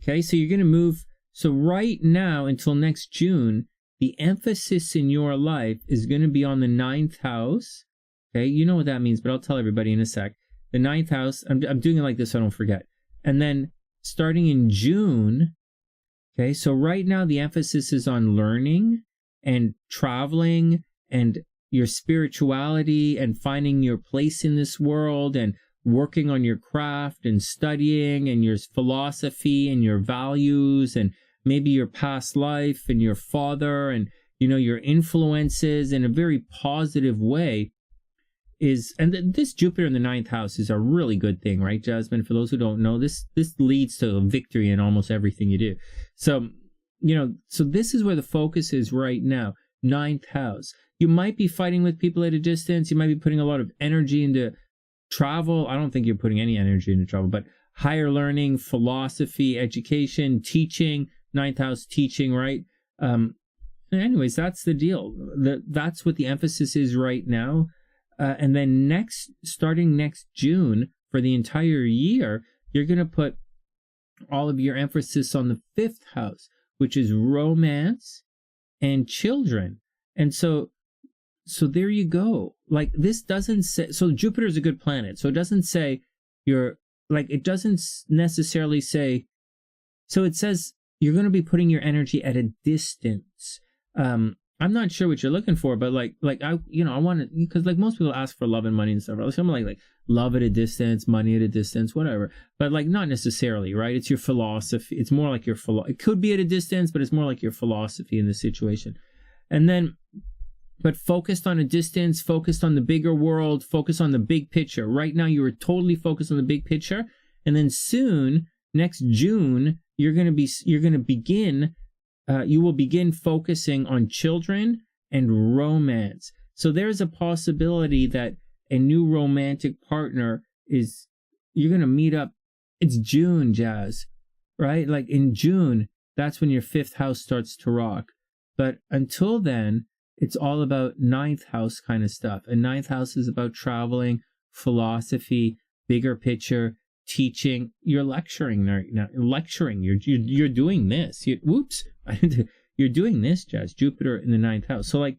Okay, so you're going to move. So right now until next June, the emphasis in your life is going to be on the 9th house. Okay, you know what that means, but I'll tell everybody in a sec. The 9th house, I'm doing it like this so I don't forget. And then starting in June, okay, so right now the emphasis is on learning and traveling and your spirituality and finding your place in this world and working on your craft and studying and your philosophy and your values and maybe your past life and your father and, you know, your influences in a very positive way. And this Jupiter in the 9th house is a really good thing, right, Jasmine? For those who don't know, this leads to a victory in almost everything you do. So, you know, so this is where the focus is right now, 9th house. You might be fighting with people at a distance. You might be putting a lot of energy into travel. I don't think you're putting any energy into travel, but higher learning, philosophy, education, teaching, 9th house teaching, right? Anyways, that's the deal. That's what the emphasis is right now. And then starting next June, for the entire year, you're going to put all of your emphasis on the 5th house, which is romance and children. And so there you go. Like, this doesn't say, so Jupiter is a good planet. So it doesn't say it doesn't necessarily say, so it says you're going to be putting your energy at a distance. I'm not sure what you're looking for, but I want to, because like most people ask for love and money and stuff. Like something like love at a distance, money at a distance, whatever. But like not necessarily, right? It's your philosophy. It's more like your it could be at a distance, but it's more like your philosophy in this situation. And then, but focused on a distance, focused on the bigger world, focused on the big picture. Right now, you are totally focused on the big picture, and then soon, next June, you will begin focusing on children and romance. So there's a possibility that a new romantic partner you're going to meet up. It's June, Jazz, right? Like in June, that's when your 5th house starts to rock. But until then, it's all about 9th house kind of stuff. And 9th house is about traveling, philosophy, bigger picture, teaching. You're lecturing right now. You're doing this. You're doing this, Jazz. Jupiter in the 9th house. So like,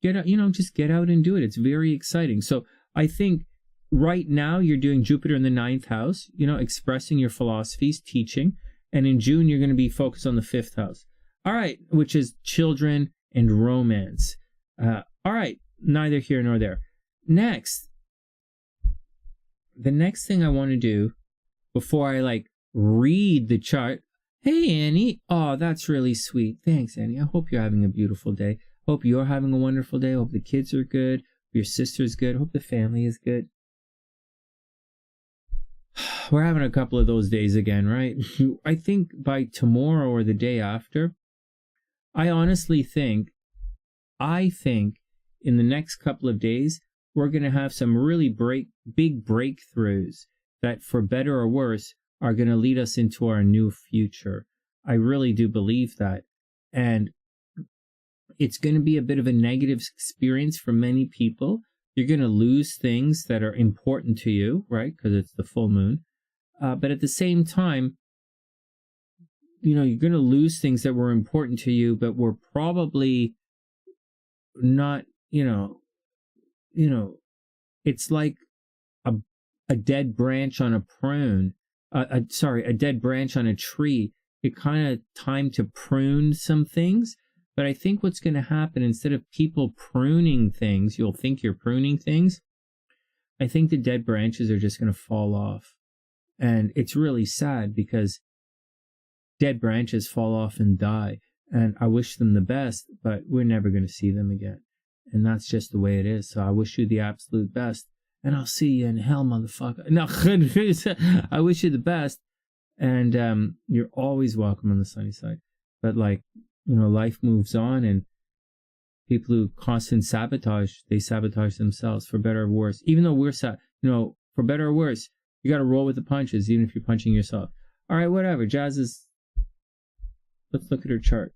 just get out and do it. It's very exciting. So I think right now you're doing Jupiter in the 9th house, expressing your philosophies, teaching. And in June, you're going to be focused on the 5th house. All right, which is children and romance. All right, neither here nor there. Next, the next thing I want to do before I read the chart. Hey, Annie. Oh, that's really sweet. Thanks, Annie. I hope you're having a beautiful day. Hope you're having a wonderful day. Hope the kids are good. Your sister's good. Hope the family is good. We're having a couple of those days again, right? I think by tomorrow or the day after, I honestly think in the next couple of days, we're going to have some really big breakthroughs that, for better or worse, are going to lead us into our new future. I really do believe that. And it's going to be a bit of a negative experience for many people. You're going to lose things that are important to you, right? Because it's the full moon. But at the same time, you're going to lose things that were important to you, but were probably not, it's like a dead branch on a prune. A dead branch on a tree. It kind of time to prune some things. But I think what's going to happen, instead of people pruning things, you'll think you're pruning things. I think the dead branches are just going to fall off. And it's really sad because dead branches fall off and die. And I wish them the best, but we're never going to see them again. And that's just the way it is. So I wish you the absolute best. And I'll see you in hell, motherfucker. No, I wish you the best. And you're always welcome on the sunny side. But life moves on, and People who constant sabotage, they sabotage themselves for better or worse. Even though we're, for better or worse, you got to roll with the punches, even if you're punching yourself. All right, whatever. Jazz is, let's look at her chart.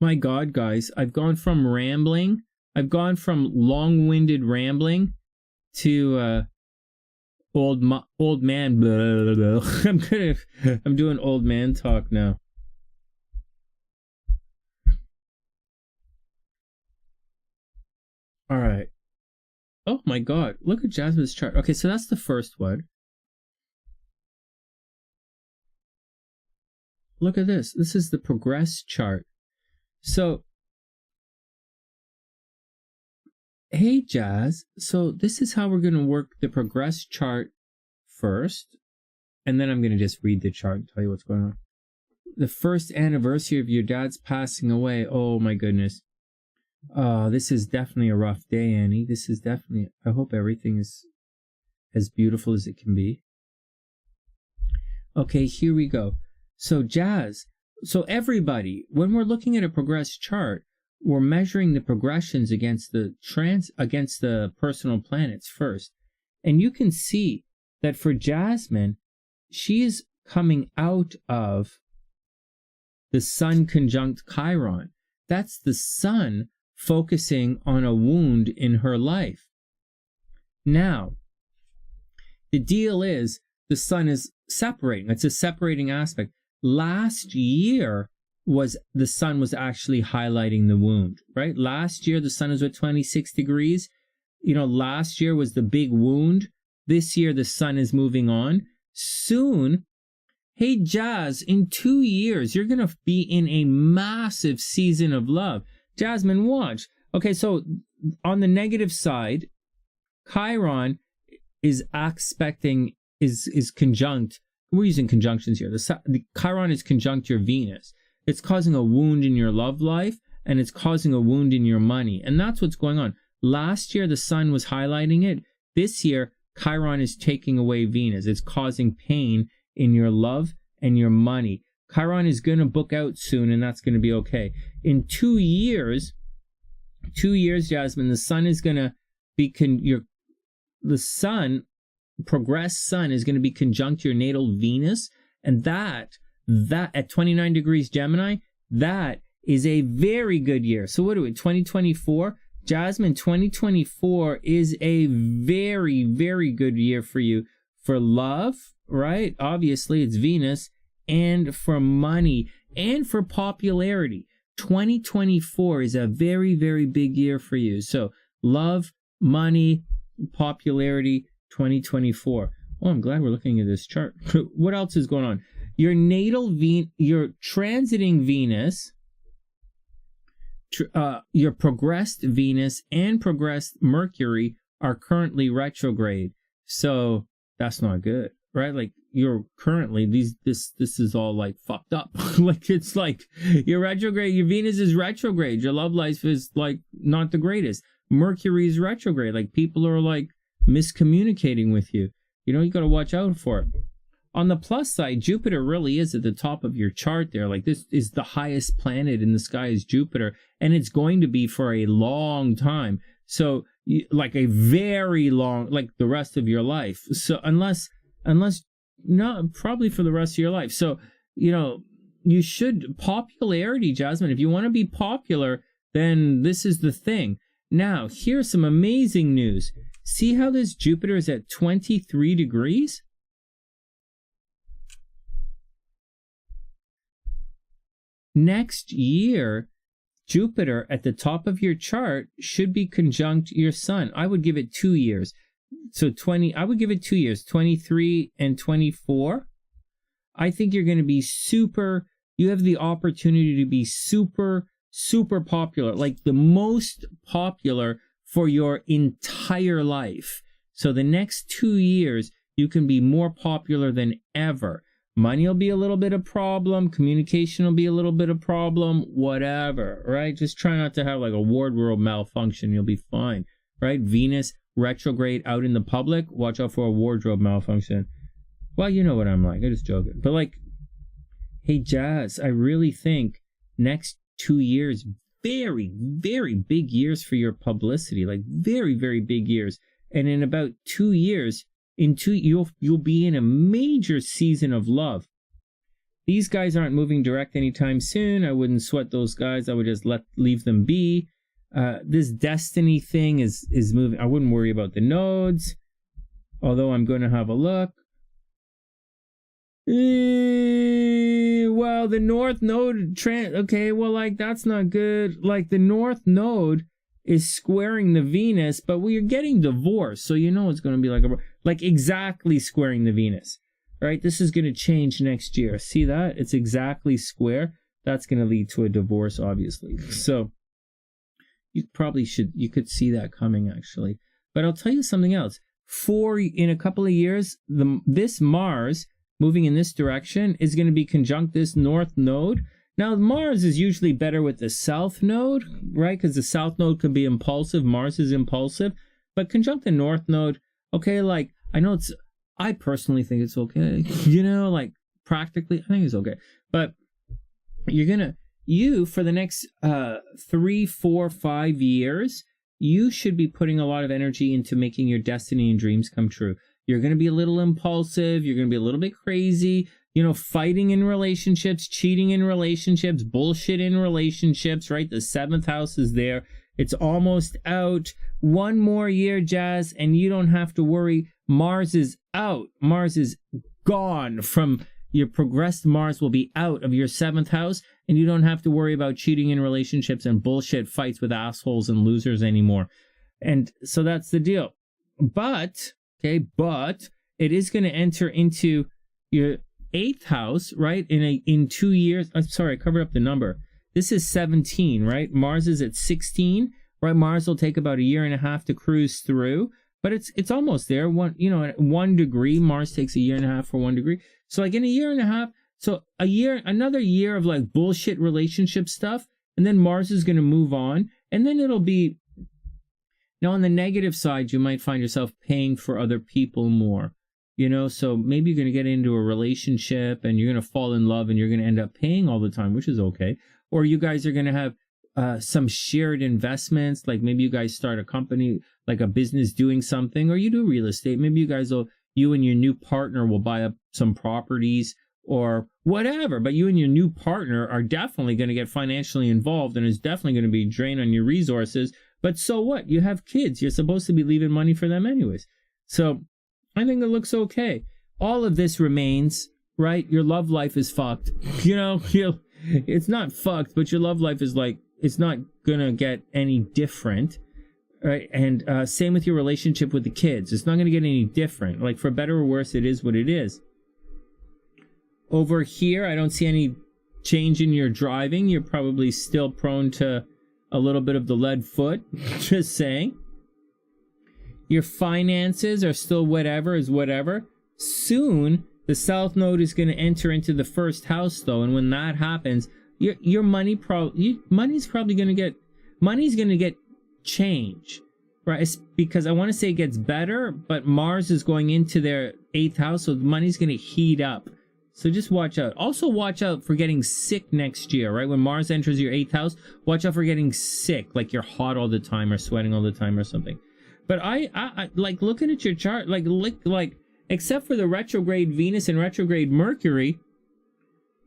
My God, guys, I've gone from rambling. I've gone from long-winded rambling to old man. Blah, blah, blah. I'm doing old man talk now. All right. Oh my God! Look at Jasmine's chart. Okay, so that's the first one. Look at this. This is the progress chart. So, hey Jazz, so this is how we're going to work the progress chart first, and then I'm going to just read the chart and tell you what's going on. The first anniversary of your dad's passing away. Oh my goodness. This is definitely a rough day, Annie. This is definitely, I hope everything is as beautiful as it can be. Okay, here we go. So Jazz, so everybody, when we're looking at a progress chart, we're measuring the progressions against the personal planets first. And you can see that for Jasmine, she is coming out of the Sun conjunct Chiron. That's the Sun focusing on a wound in her life. Now, the deal is the Sun is separating. It's a separating aspect. Last year the Sun was actually highlighting the wound, right? Last year the Sun was at 26 degrees. Last year was the big wound. This year the Sun is moving on. Soon, hey Jazz, in 2 years you're going to be in a massive season of love. Jasmine, watch. Okay, so on the negative side, Chiron is conjunct. We're using conjunctions here. The Chiron is conjunct your Venus. It's causing a wound in your love life, and it's causing a wound in your money. And that's what's going on. Last year, the Sun was highlighting it. This year, Chiron is taking away Venus. It's causing pain in your love and your money. Chiron is going to book out soon, and that's going to be okay. In 2 years, Jasmine, the Sun is going to be the Sun, progressed Sun, is going to be conjunct your natal Venus, and that at 29 degrees Gemini, that is a very good year. So what are we, 2024? Jasmine, 2024 is a very, very good year for you for love, right? Obviously, it's Venus, and for money, and for popularity. 2024 is a very, very big year for you. So love, money, popularity, 2024. Oh, I'm glad we're looking at this chart. What else is going on? Your natal your transiting Venus, your progressed Venus and progressed Mercury are currently retrograde. So that's not good, right? Like you're currently this is all like fucked up. Like it's like you're retrograde, your Venus is retrograde, your love life is like not the greatest. Mercury is retrograde, like people are like miscommunicating with you. You got to watch out for it. On the plus side, Jupiter really is at the top of your chart there. Like this is the highest planet in the sky is Jupiter, and it's going to be for a long time. So like a very long, like the rest of your life. So unless no, probably for the rest of your life. So, you should, popularity, Jasmine, if you want to be popular, then this is the thing. Now, here's some amazing news. See how this Jupiter is at 23 degrees? Next year, Jupiter at the top of your chart should be conjunct your Sun. I would give it 2 years. So I would give it 2 years, 23 and 24. I think you're going to be you have the opportunity to be super, super popular, like the most popular for your entire life. So the next 2 years, you can be more popular than ever. Money will be a little bit of problem. Communication will be a little bit of problem. Whatever, right? Just try not to have like a wardrobe malfunction. You'll be fine, right? Venus retrograde out in the public. Watch out for a wardrobe malfunction. Well, you know what I'm like. I'm just joking. But like, Hey, Jazz, I really think next 2 years, very, very big years for your publicity, like very, very big years. And in about 2 years, you'll be in a major season of love. These guys aren't moving direct anytime soon. I wouldn't sweat those guys. I would just leave them be. This destiny thing is moving. I wouldn't worry about the nodes, although I'm going to have a look. Well, the North Node okay, well, like, that's not good. Like, the North Node is squaring the Venus, but we're getting divorced, so you know it's going to be like exactly squaring the Venus. Right? This is going to change next year. See that? It's exactly square. That's going to lead to a divorce, obviously. So you could see that coming, actually. But I'll tell you something else. In a couple of years, this Mars moving in this direction is going to be conjunct this North Node. Now, Mars is usually better with the South Node, right? Because the South Node can be impulsive. Mars is impulsive. But conjunct the North Node, okay, like, I personally think it's okay. You know, like, practically, I think it's okay. But for the next 3, 4, 5 years, you should be putting a lot of energy into making your destiny and dreams come true. You're going to be a little impulsive. You're going to be a little bit crazy, you know, fighting in relationships, cheating in relationships, bullshit in relationships, right? The 7th house is there. It's almost out. 1 more year, Jazz, and you don't have to worry. Mars is out. Mars is gone from your progressed. Mars will be out of your 7th house, and you don't have to worry about cheating in relationships and bullshit fights with assholes and losers anymore. And so that's the deal. But it is going to enter into your 8th house, right? In 2 years. I'm sorry, I covered up the number. This is 17, right? Mars is at 16, right? Mars will take about 1.5 years to cruise through, but it's almost there. 1 degree, Mars takes 1.5 years for 1 degree. So like in 1.5 years, so another year of like bullshit relationship stuff, and then Mars is going to move on, and then it'll be. Now, on the negative side, you might find yourself paying for other people more, you know, so maybe you're going to get into a relationship and you're going to fall in love and you're going to end up paying all the time, which is okay. Or you guys are going to have some shared investments, like maybe you guys start a company, like a business doing something, or you do real estate. Maybe you and your new partner will buy up some properties or whatever, but you and your new partner are definitely going to get financially involved, and it's definitely going to be a drain on your resources. But so what? You have kids. You're supposed to be leaving money for them anyways. So I think it looks okay. All of this remains, right? Your love life is fucked. You know, it's not fucked, but your love life is like, it's not going to get any different, right? And same with your relationship with the kids. It's not going to get any different. Like, for better or worse, it is what it is. Over here, I don't see any change in your driving. You're probably still prone to a little bit of the lead foot, just saying. Your finances are still whatever is whatever. Soon, the South Node is going to enter into the 1st house, though, and when that happens, your money's probably going to get change, right? It's because I want to say it gets better, but Mars is going into their 8th house, so the money's going to heat up. So just watch out. Also watch out for getting sick next year, right? When Mars enters your 8th house, watch out for getting sick, like you're hot all the time or sweating all the time or something. But I like looking at your chart, like except for the retrograde Venus and retrograde Mercury,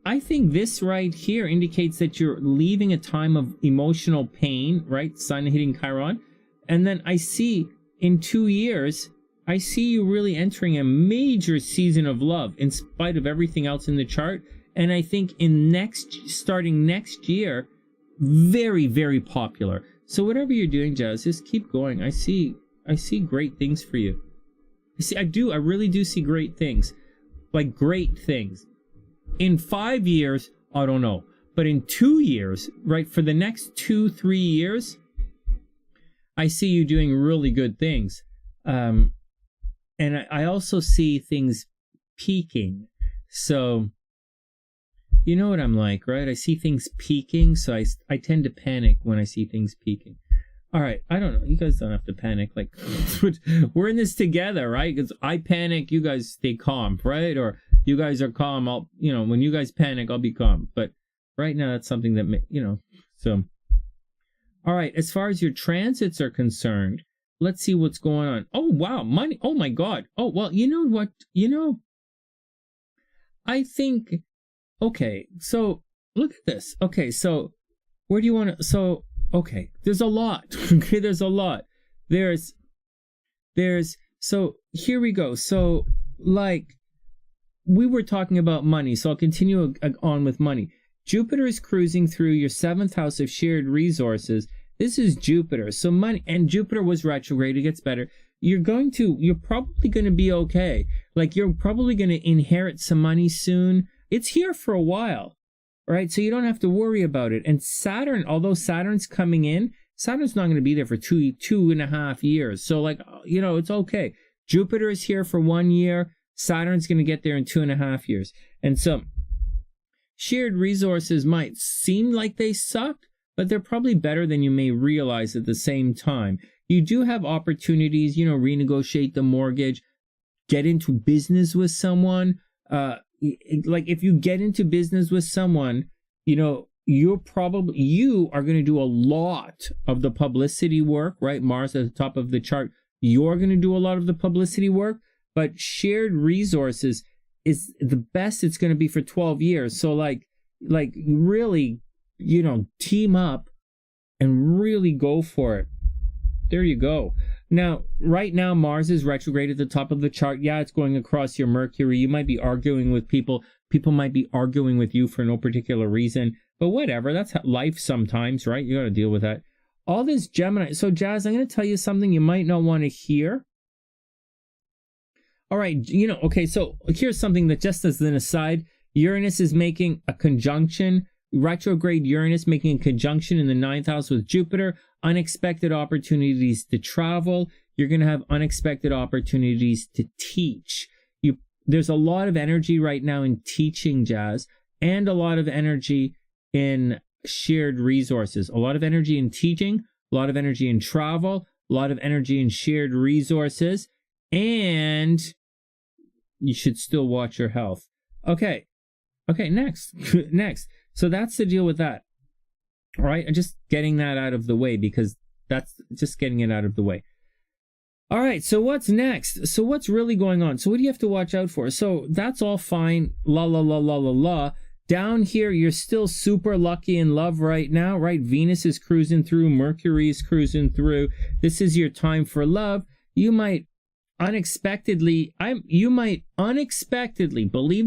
I think this right here indicates that you're leaving a time of emotional pain, right? Sun hitting Chiron. And then I see in 2 years, I see you really entering a major season of love in spite of everything else in the chart. And I think starting next year, very, very popular. So whatever you're doing, Jazz, just keep going. I see great things for you. I really do see great things. Like great things. In 5 years, I don't know. But in 2 years, right, for the next 2-3 years, I see you doing really good things. And I also see things peaking. So, you know what I'm like, right? I see things peaking, so I tend to panic when I see things peaking. All right, I don't know. You guys don't have to panic. Like, we're in this together, right? Because I panic, you guys stay calm, right? Or you guys are calm, I'll, when you guys panic, I'll be calm. But right now, that's something that, so. All right, as far as your transits are concerned, let's see what's going on. Oh, wow, money. Oh, my God. Oh, well, you know what? I think, okay, so look at this. Okay, so where do you want to, so, okay, there's a lot. Okay, there's a lot. There's, so here we go. So, like, we were talking about money, so I'll continue on with money. Jupiter is cruising through your 7th house of shared resources. This is Jupiter. So money, and Jupiter was retrograde. It gets better. You're probably going to be okay. Like, you're probably going to inherit some money soon. It's here for a while, right? So you don't have to worry about it. And Saturn, although Saturn's coming in, Saturn's not going to be there for 2.5 years. So, like, it's okay. Jupiter is here for 1 year. Saturn's going to get there in 2.5 years. And so shared resources might seem like they suck, but they're probably better than you may realize at the same time. You do have opportunities, renegotiate the mortgage, get into business with someone. Like, if you get into business with someone, you are going to do a lot of the publicity work, right? Mars at the top of the chart. You're going to do a lot of the publicity work, but shared resources is the best it's going to be for 12 years. So like really, team up and really go for it. There you go. Now, right now, Mars is retrograde at the top of the chart. Yeah, it's going across your Mercury. You might be arguing with people. People might be arguing with you for no particular reason. But whatever, that's life sometimes, right? You got to deal with that. All this Gemini. So, Jazz, I'm going to tell you something you might not want to hear. All right, okay, so here's something that, just as an aside, Uranus is making a conjunction, retrograde Uranus making a conjunction in the 9th house with Jupiter. Unexpected opportunities to travel. You're going to have unexpected opportunities to teach. There's a lot of energy right now in teaching, Jazz, and a lot of energy in shared resources. A lot of energy in teaching, a lot of energy in travel, a lot of energy in shared resources, and you should still watch your health. Okay, next. Next. So that's the deal with that. All right, I'm just getting that out of the way because that's just getting it out of the way. All right, so what's next? So what's really going on? So what do you have to watch out for? So that's all fine. La, la, la, la, la, la. Down here, you're still super lucky in love right now, right? Venus is cruising through. Mercury is cruising through. This is your time for love. You might unexpectedly, believe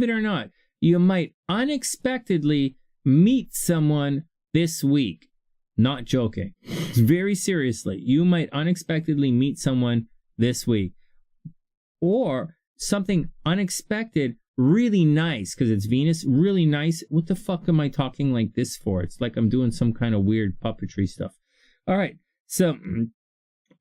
it or not, you might unexpectedly meet someone this week. Not joking. Very seriously. You might unexpectedly meet someone this week. Or something unexpected, really nice, because it's Venus, really nice. What the fuck am I talking like this for? It's like I'm doing some kind of weird puppetry stuff. All right. So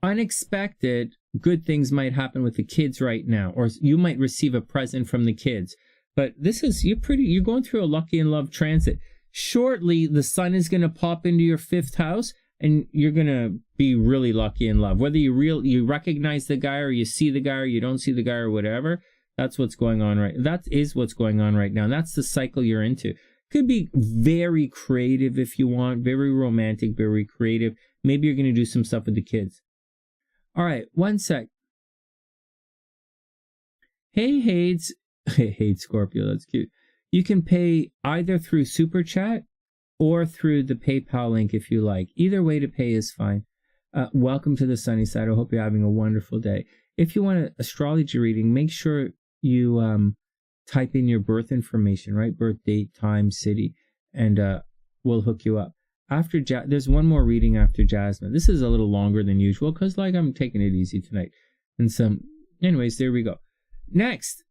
unexpected good things might happen with the kids right now, or you might receive a present from the kids. But this is, you're going through a lucky in love transit. Shortly, the sun is going to pop into your 5th house, and you're going to be really lucky in love. Whether you recognize the guy, or you see the guy, or you don't see the guy, or whatever, that's what's going on that is what's going on right now. And that's the cycle you're into. Could be very creative if you want, very romantic, very creative. Maybe you're going to do some stuff with the kids. All right, one sec. Hey, Hades. Hey, Scorpio, that's cute. You can pay either through Super Chat or through the PayPal link if you like. Either way to pay is fine. Welcome to the SunnySider. I hope you're having a wonderful day. If you want an astrology reading, make sure you type in your birth information, right? Birth date, time, city, and we'll hook you up. After there's one more reading after Jasmine. This is a little longer than usual because, like, I'm taking it easy tonight. And so, anyways, there we go. Next.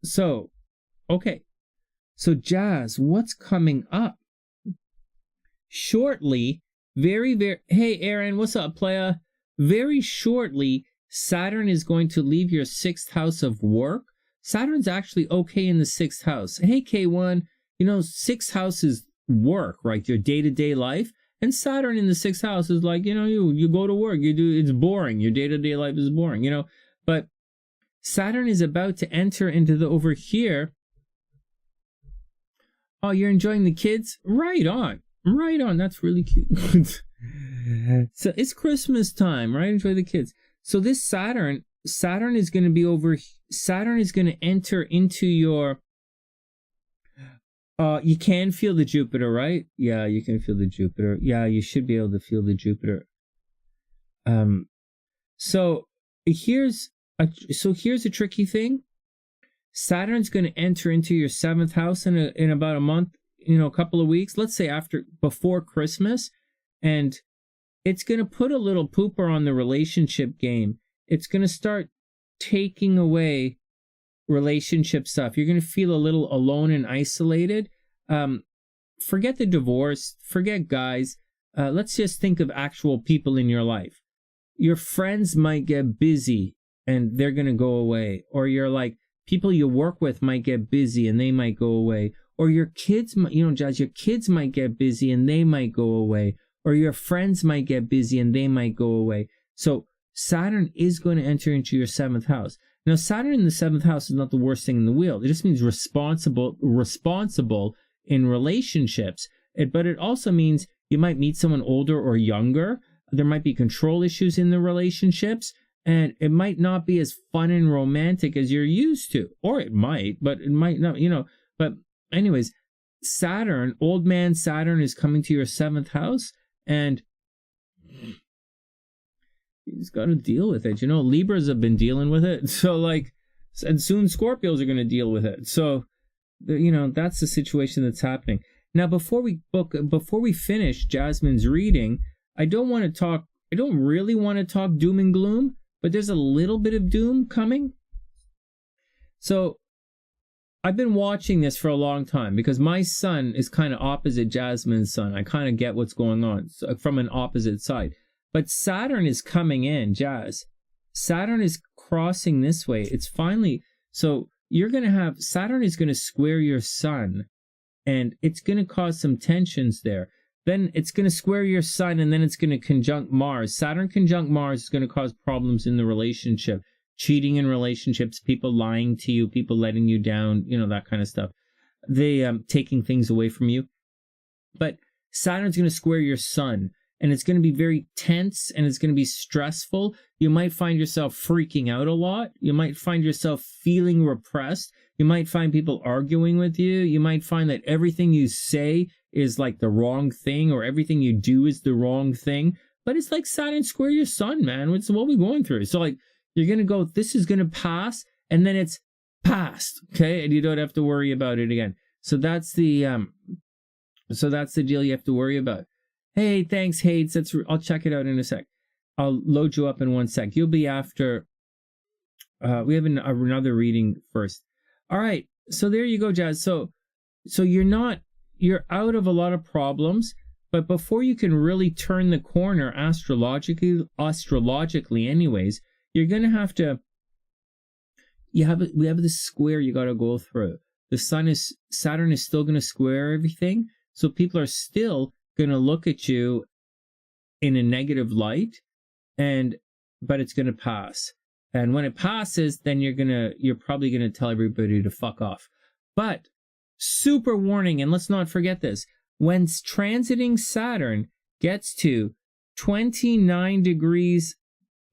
So, okay. So, Jazz, what's coming up? Shortly, hey, Arron, what's up, playa? Very shortly, Saturn is going to leave your 6th house of work. Saturn's actually okay in the 6th house. Hey, K1, 6th house is work, right? Your day-to-day life. And Saturn in the 6th house is like, you go to work, it's boring. Your day-to-day life is boring, But Saturn is about to enter into the over here. Oh, you're enjoying the kids? Right on. Right on. That's really cute. So it's Christmas time, right? Enjoy the kids. So this Saturn is going to be over. Saturn is going to enter into your. You can feel the Jupiter, right? Yeah, you can feel the Jupiter. Yeah, you should be able to feel the Jupiter. So here's a tricky thing. Saturn's going to enter into your 7th house in about a month, a couple of weeks. Let's say before Christmas, and it's going to put a little pooper on the relationship game. It's going to start taking away relationship stuff. You're going to feel a little alone and isolated. Forget the divorce. Forget guys. Let's just think of actual people in your life. Your friends might get busy and they're going to go away. Or you're like, people you work with might get busy and they might go away. Or your kids, Jazz, your kids might get busy and they might go away. Or your friends might get busy and they might go away. So Saturn is going to enter into your 7th house. Now, Saturn in the 7th house is not the worst thing in the world. It just means responsible in relationships. But it also means you might meet someone older or younger. There might be control issues in the relationships. And it might not be as fun and romantic as you're used to. Or it might, but it might not, But anyways, Saturn, old man Saturn is coming to your 7th house. And you just got to deal with it. Libras have been dealing with it. So and soon Scorpios are going to deal with it. So, that's the situation that's happening. Now, before we finish Jasmine's reading, I don't really want to talk doom and gloom, but there's a little bit of doom coming. So I've been watching this for a long time because my sun is kind of opposite Jasmine's sun. I kind of get what's going on from an opposite side. But Saturn is coming in, Jazz. Saturn is crossing this way. It's finally... So you're going to have... Saturn is going to square your sun. And it's going to cause some tensions there. Then it's going to square your sun, and then it's going to conjunct Mars. Saturn conjunct Mars is going to cause problems in the relationship. Cheating in relationships, people lying to you, people letting you down, that kind of stuff. They taking things away from you. But Saturn's going to square your sun, and it's going to be very tense, and it's going to be stressful. You might find yourself freaking out a lot. You might find yourself feeling repressed. You might find people arguing with you. You might find that everything you say is like the wrong thing, or everything you do is the wrong thing. But it's like Saturn square your sun, man. It's what we're going through. So you're going to go, this is going to pass, and then it's past, okay? And you don't have to worry about it again. So that's the deal you have to worry about. Hey, thanks, Hades. I'll check it out in a sec. I'll load you up in 1 sec. You'll be after. We have another reading first. All right. So there you go, Jazz. So you're out of a lot of problems, but before you can really turn the corner astrologically anyways, you're going to have to, we have this square you got to go through. Saturn is still going to square everything. So people are still going to look at you in a negative light, but it's going to pass. And when it passes, then you're probably going to tell everybody to fuck off. But super warning, and let's not forget this, when transiting Saturn gets to 29 degrees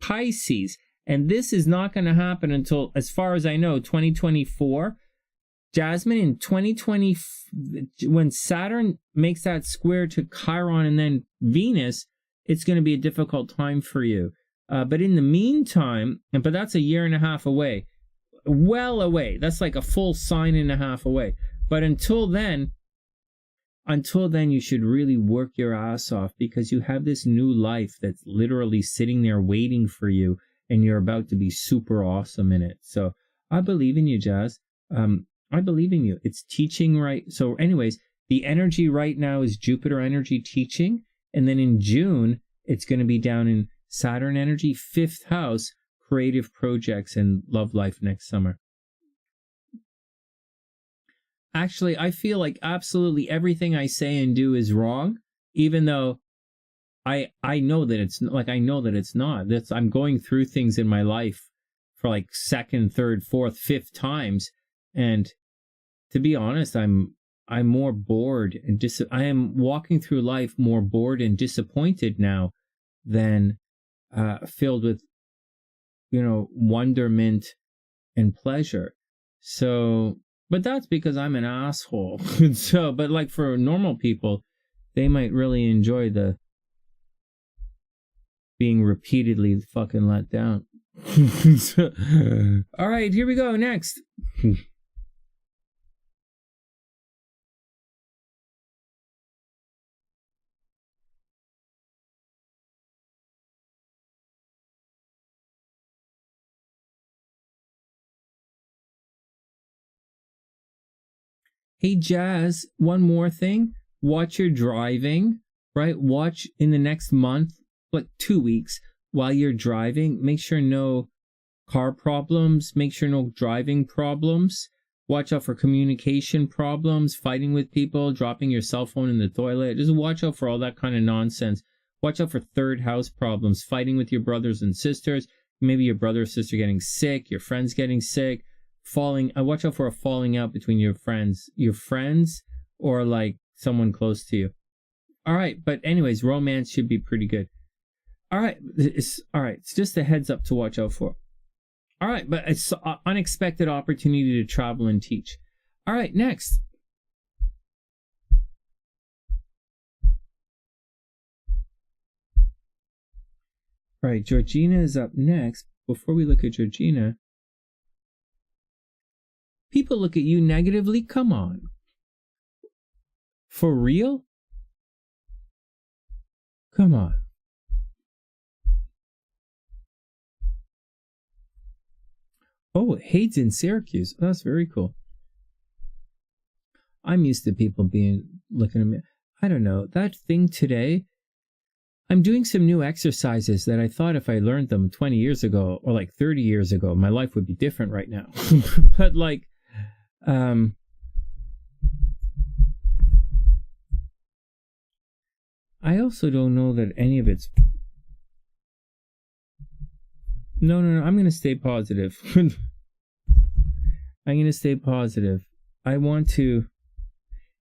Pisces, and this is not going to happen until, as far as I know, 2024. Jasmine, in 2020, when Saturn makes that square to Chiron and then Venus, it's going to be a difficult time for you. But in the meantime, but that's a year and a half away, well away. That's like a full sign and a half away. But until then, you should really work your ass off, because you have this new life that's literally sitting there waiting for you, and you're about to be super awesome in it. So I believe in you, Jazz. I believe in you. It's teaching, right? So anyways, the energy right now is Jupiter energy teaching. And then in June, it's going to be down in Saturn energy, 5th house, creative projects and love life next summer. Actually, I feel like absolutely everything I say and do is wrong, even though I know that it's like, I know that it's not. I'm going through things in my life for like second, third, fourth, fifth times. And to be honest, I'm more bored and I am walking through life more bored and disappointed now than filled with, wonderment and pleasure. So, but that's because I'm an asshole. So, but like for normal people, they might really enjoy the being repeatedly fucking let down. So, all right, here we go. Next. Hey, Jazz, one more thing. Watch your driving, right? Watch in the next month, like 2 weeks, while you're driving. Make sure no car problems. Make sure no driving problems. Watch out for communication problems, fighting with people, dropping your cell phone in the toilet. Just watch out for all that kind of nonsense. Watch out for third house problems, fighting with your brothers and sisters. Maybe your brother or sister getting sick, your friends getting sick. Watch out for a falling out between your friends or like someone close to you. All right, but anyways, romance should be pretty good. All right, it's just a heads up to watch out for. All right, but it's unexpected opportunity to travel and teach. All right, next. All right, Georgina is up next. Before we look at Georgina, people look at you negatively. Come on. For real? Come on. Oh, Hade's in Syracuse. Oh, that's very cool. I'm used to people looking at me. I don't know. That thing today, I'm doing some new exercises that I thought if I learned them 20 years ago or like 30 years ago, my life would be different right now. But like, I also don't know that any of it's... No, I'm going to stay positive. I'm going to stay positive. I want to...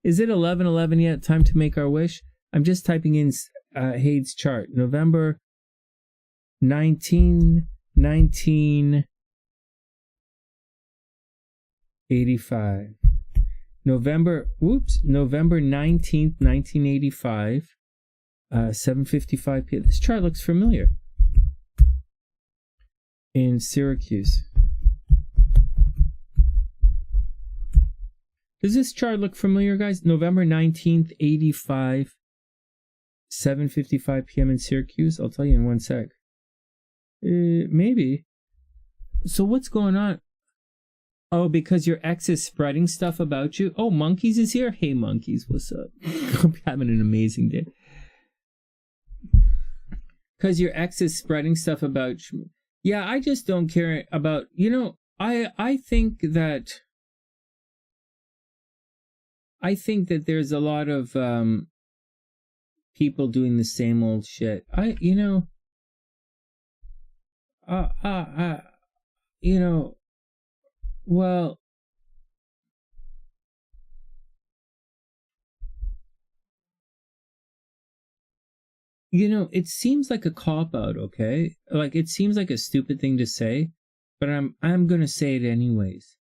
Is it 11/11 yet? Time to make our wish? I'm just typing in Hade's chart. November 1985. November 19th, 1985. 7:55 p.m. This chart looks familiar. In Syracuse. Does this chart look familiar, guys? November 19th, 85, 7:55 p.m. in Syracuse? I'll tell you in one sec. Maybe. So what's going on? Oh, because your ex is spreading stuff about you? Oh, Monkeys is here? Hey, Monkeys, what's up? Hope you're having an amazing day. Because your ex is spreading stuff about you. Yeah, I just don't care about, I think that there's a lot of people doing the same old shit. Well, it seems like a cop-out, okay? Like, it seems like a stupid thing to say, but I'm gonna say it anyways.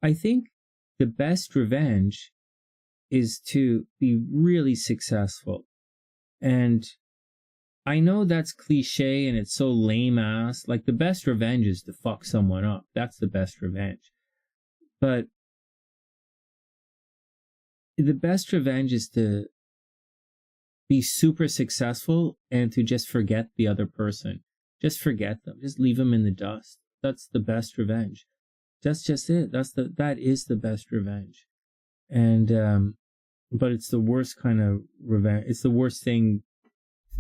I think the best revenge is to be really successful. And I know that's cliche and it's so lame-ass. Like, the best revenge is to fuck someone up. That's the best revenge. But the best revenge is to be super successful and to just forget the other person. Just forget them. Just leave them in the dust. That's the best revenge. That's just it. That is the best revenge. And but it's the worst kind of revenge. It's the worst thing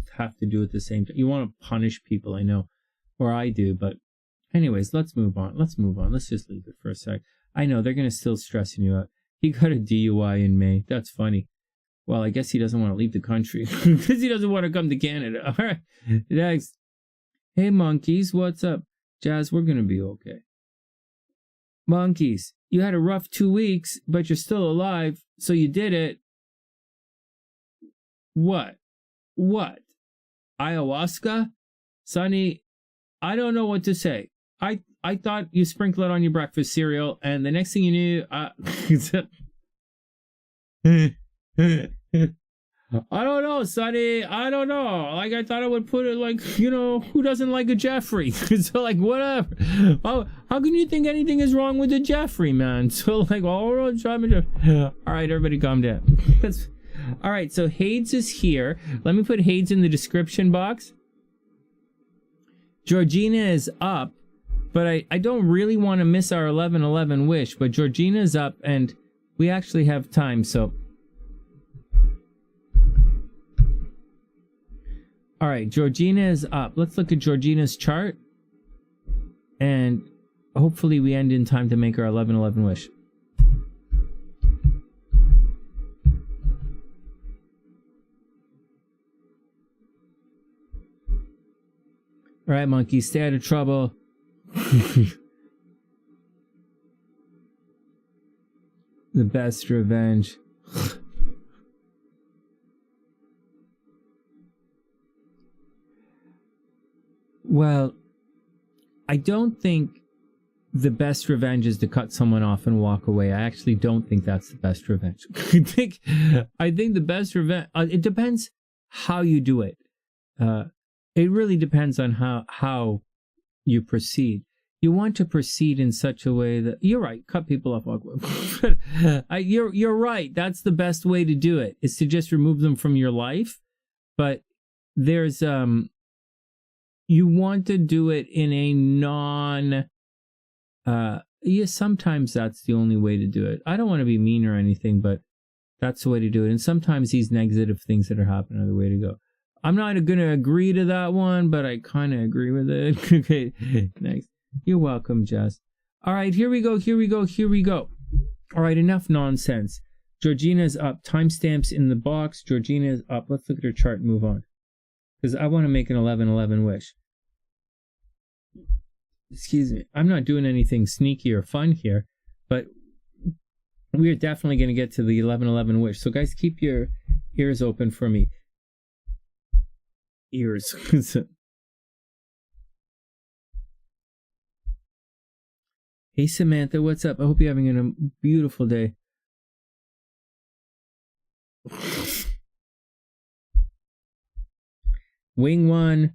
to have to do at the same time. You want to punish people, I know, or I do. But anyways, let's move on. Let's just leave it for a sec. I know they're gonna still stressing you out. He got a DUI in May. That's funny. Well, I guess he doesn't want to leave the country because he doesn't want to come to Canada. All right, next. Hey, Monkeys, what's up? Jazz, we're going to be okay. Monkeys, you had a rough 2 weeks, but you're still alive, so you did it. What? Ayahuasca? Sonny, I don't know what to say. I thought you sprinkled it on your breakfast cereal, and the next thing you knew, I don't know, Sonny. I don't know. Like, I thought I would put it like, who doesn't like a Jeffrey? So, like, whatever. How can you think anything is wrong with a Jeffrey, man? So, like, all right, everybody calm down. All right, so Hades is here. Let me put Hades in the description box. Georgina is up, but I don't really want to miss our 11/11 wish, but Georgina's up, and we actually have time, so... All right, Georgina is up. Let's look at Georgina's chart, and hopefully we end in time to make our 11/11 wish. All right, monkey, stay out of trouble. The best revenge. Well, I don't think the best revenge is to cut someone off and walk away. I actually don't think that's the best revenge. I think the best revenge, it depends how you do it. It really depends on how you proceed. You want to proceed in such a way that, you're right, cut people off, walk away. You're right. That's the best way to do it, is to just remove them from your life. But there's, you want to do it in a sometimes that's the only way to do it. I don't want to be mean or anything, but that's the way to do it. And sometimes these negative things that are happening are the way to go. I'm not going to agree to that one, but I kind of agree with it. Okay, next. You're welcome, Jess. All right, here we go. All right, enough nonsense. Georgina's up. Timestamps in the box. Georgina's up. Let's look at her chart and move on, because I want to make an 11/11 wish. Excuse me. I'm not doing anything sneaky or fun here, but we are definitely going to get to the 11/11 wish. So, guys, keep your ears open for me. Ears. Hey, Samantha, what's up? I hope you're having a beautiful day. Wing one,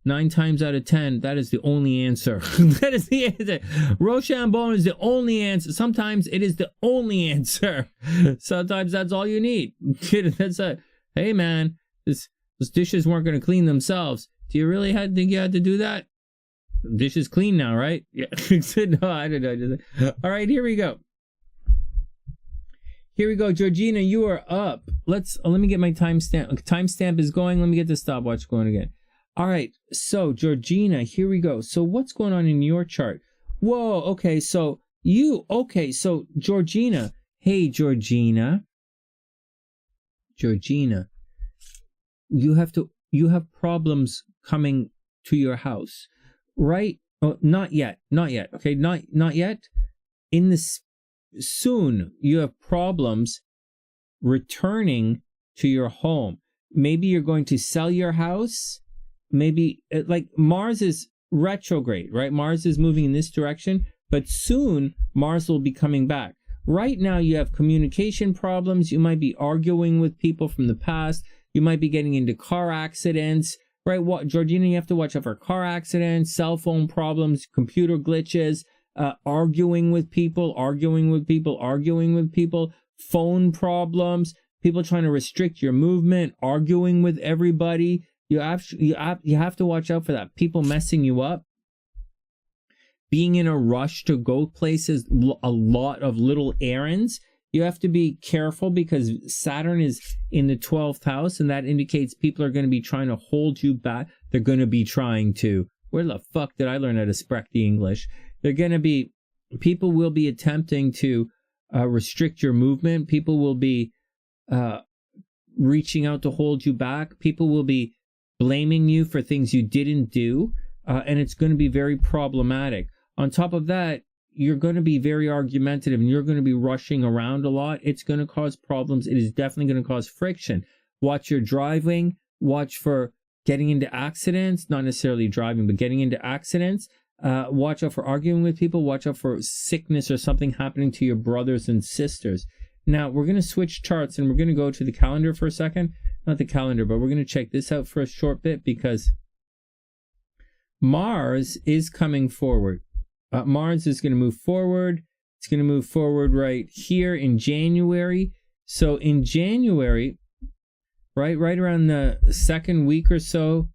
9 times out of 10, that is the only answer. That is the answer. Rochambeau is the only answer. Sometimes it is the only answer. Sometimes that's all you need. That's a, hey man, those dishes weren't going to clean themselves. Do you really think you had to do that? The dish is clean now, right? Yeah. No, I don't know. All right, here we go. Here we go, Georgina, you are up. Let me get my timestamp. Timestamp is going. Let me get the stopwatch going again. All right, so Georgina, here we go. So what's going on in your chart? Whoa, okay, so Georgina. Hey, Georgina. Georgina, you have problems coming to your house, right? Oh, not yet. Okay, not yet. In this soon, you have problems returning to your home. Maybe you're going to sell your house. Maybe, like, Mars is retrograde, right? Mars is moving in this direction, but soon Mars will be coming back. Right now, you have communication problems. You might be arguing with people from the past. You might be getting into car accidents, right? Georgina, you have to watch out for car accidents, cell phone problems, computer glitches, arguing with people, phone problems, people trying to restrict your movement, arguing with everybody. You have to watch out for that. People messing you up. Being in a rush to go places, a lot of little errands. You have to be careful because Saturn is in the 12th house, and that indicates people are going to be trying to hold you back. They're going to be trying to, where the fuck did I learn how to speak the English? People will be attempting to restrict your movement. People will be reaching out to hold you back. People will be blaming you for things you didn't do. and it's going to be very problematic. On top of that, you're going to be very argumentative and you're going to be rushing around a lot. It's going to cause problems. It is definitely going to cause friction. Watch your driving. Watch for getting into accidents, not necessarily driving, but getting into accidents. Watch out for arguing with people. Watch out for sickness or something happening to your brothers and sisters. Now, we're going to switch charts and we're going to go to the calendar for a second. Not the calendar, but we're going to check this out for a short bit because Mars is coming forward. Mars is going to move forward. It's going to move forward right here in January. So in January, right around the second week or so,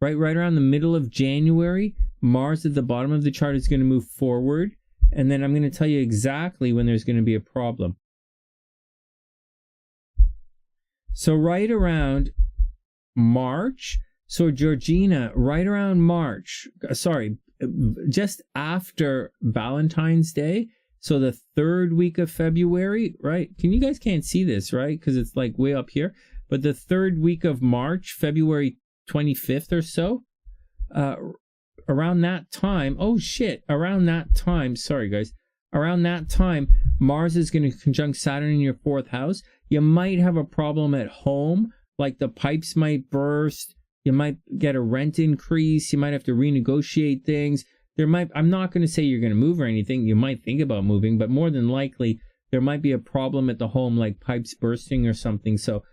right around the middle of January, Mars at the bottom of the chart is going to move forward. And then I'm going to tell you exactly when there's going to be a problem. So right around March, so Georgina, right around March, just after Valentine's Day, so the third week of February, right? You guys can't see this, right? Because it's like way up here. But the third week of March, February 25th or so, around that time, around that time, Mars is going to conjunct Saturn in your 4th house. You might have a problem at home, like the pipes might burst. You might get a rent increase. You might have to renegotiate things. I'm not going to say you're going to move or anything. You might think about moving, but more than likely, there might be a problem at the home, like pipes bursting or something. So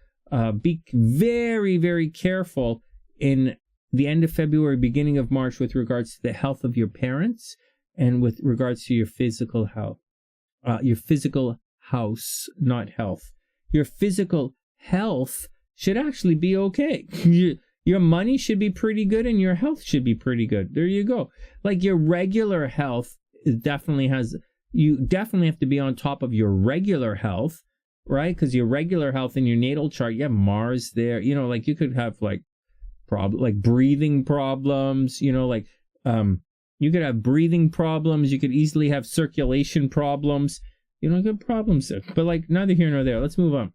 be very, very careful in the end of February, beginning of March with regards to the health of your parents and with regards to your physical health. Your physical house, not health. Your physical health should actually be okay. Your money should be pretty good and your health should be pretty good. There you go. Like your regular health you definitely have to be on top of your regular health, right? Because your regular health in your natal chart, you have Mars there. Like you could have like breathing problems, you could have breathing problems. You could easily have circulation problems. Good problems there. But like neither here nor there. Let's move on.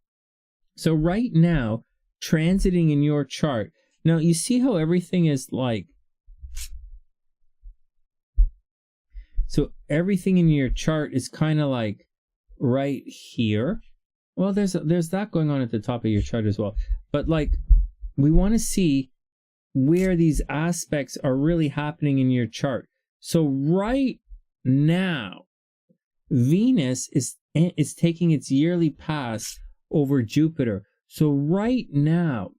So right now, transiting in your chart. Now, you see how everything is like... So everything in your chart is kind of like right here. Well, there's that going on at the top of your chart as well. But like, we want to see where these aspects are really happening in your chart. So right now, Venus is taking its yearly pass over Jupiter. So right now,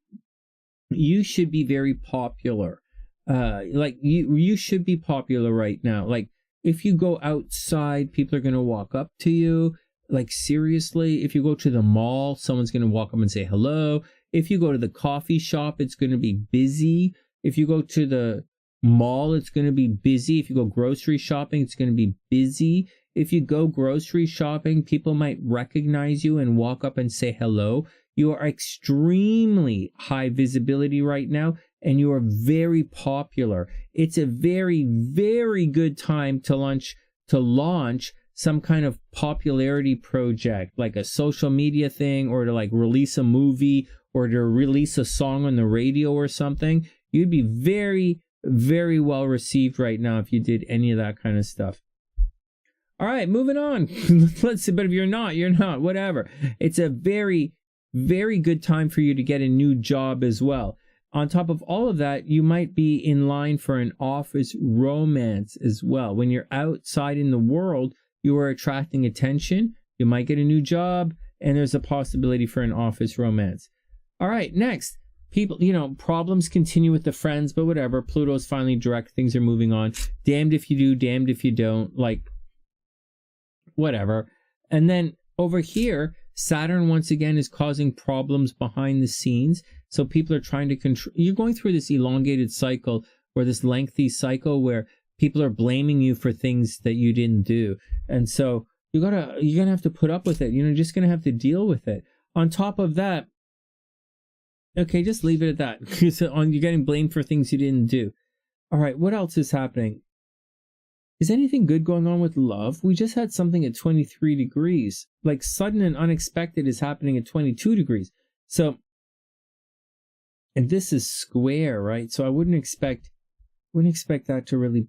you should be very popular. Like you should be popular right now. Like if you go outside, people are going to walk up to you. Like seriously, if you go to the mall, someone's going to walk up and say hello. If you go to the coffee shop, it's going to be busy. If you go to the mall, it's going to be busy. If you go grocery shopping, it's going to be busy. If you go grocery shopping, people might recognize you and walk up and say hello. You are extremely high visibility right now, and you are very popular. It's a very, very good time to launch some kind of popularity project, like a social media thing, or to like release a movie, or to release a song on the radio or something. You'd be very, very well received right now if you did any of that kind of stuff. All right, moving on. Let's see, but if you're not, whatever. It's a very, very good time for you to get a new job as well. On top of all of that, you might be in line for an office romance as well. When you're outside in the world, you are attracting attention. You might get a new job, and there's a possibility for an office romance. All right, next. People, problems continue with the friends, but whatever. Pluto's finally direct. Things are moving on. Damned if you do, damned if you don't. Like, whatever. And then over here, Saturn once again is causing problems behind the scenes. So people are trying to control. You're going through this elongated cycle, or this lengthy cycle where people are blaming you for things that you didn't do. And so you're gonna have to put up with it. You're just gonna have to deal with it. On top of that, okay, just leave it at that. You're getting blamed for things you didn't do. All right, what else is happening? Is anything good going on with love? We just had something at 23 degrees. Like sudden and unexpected is happening at 22 degrees. So, and this is square, right? So I wouldn't expect Wouldn't expect that to really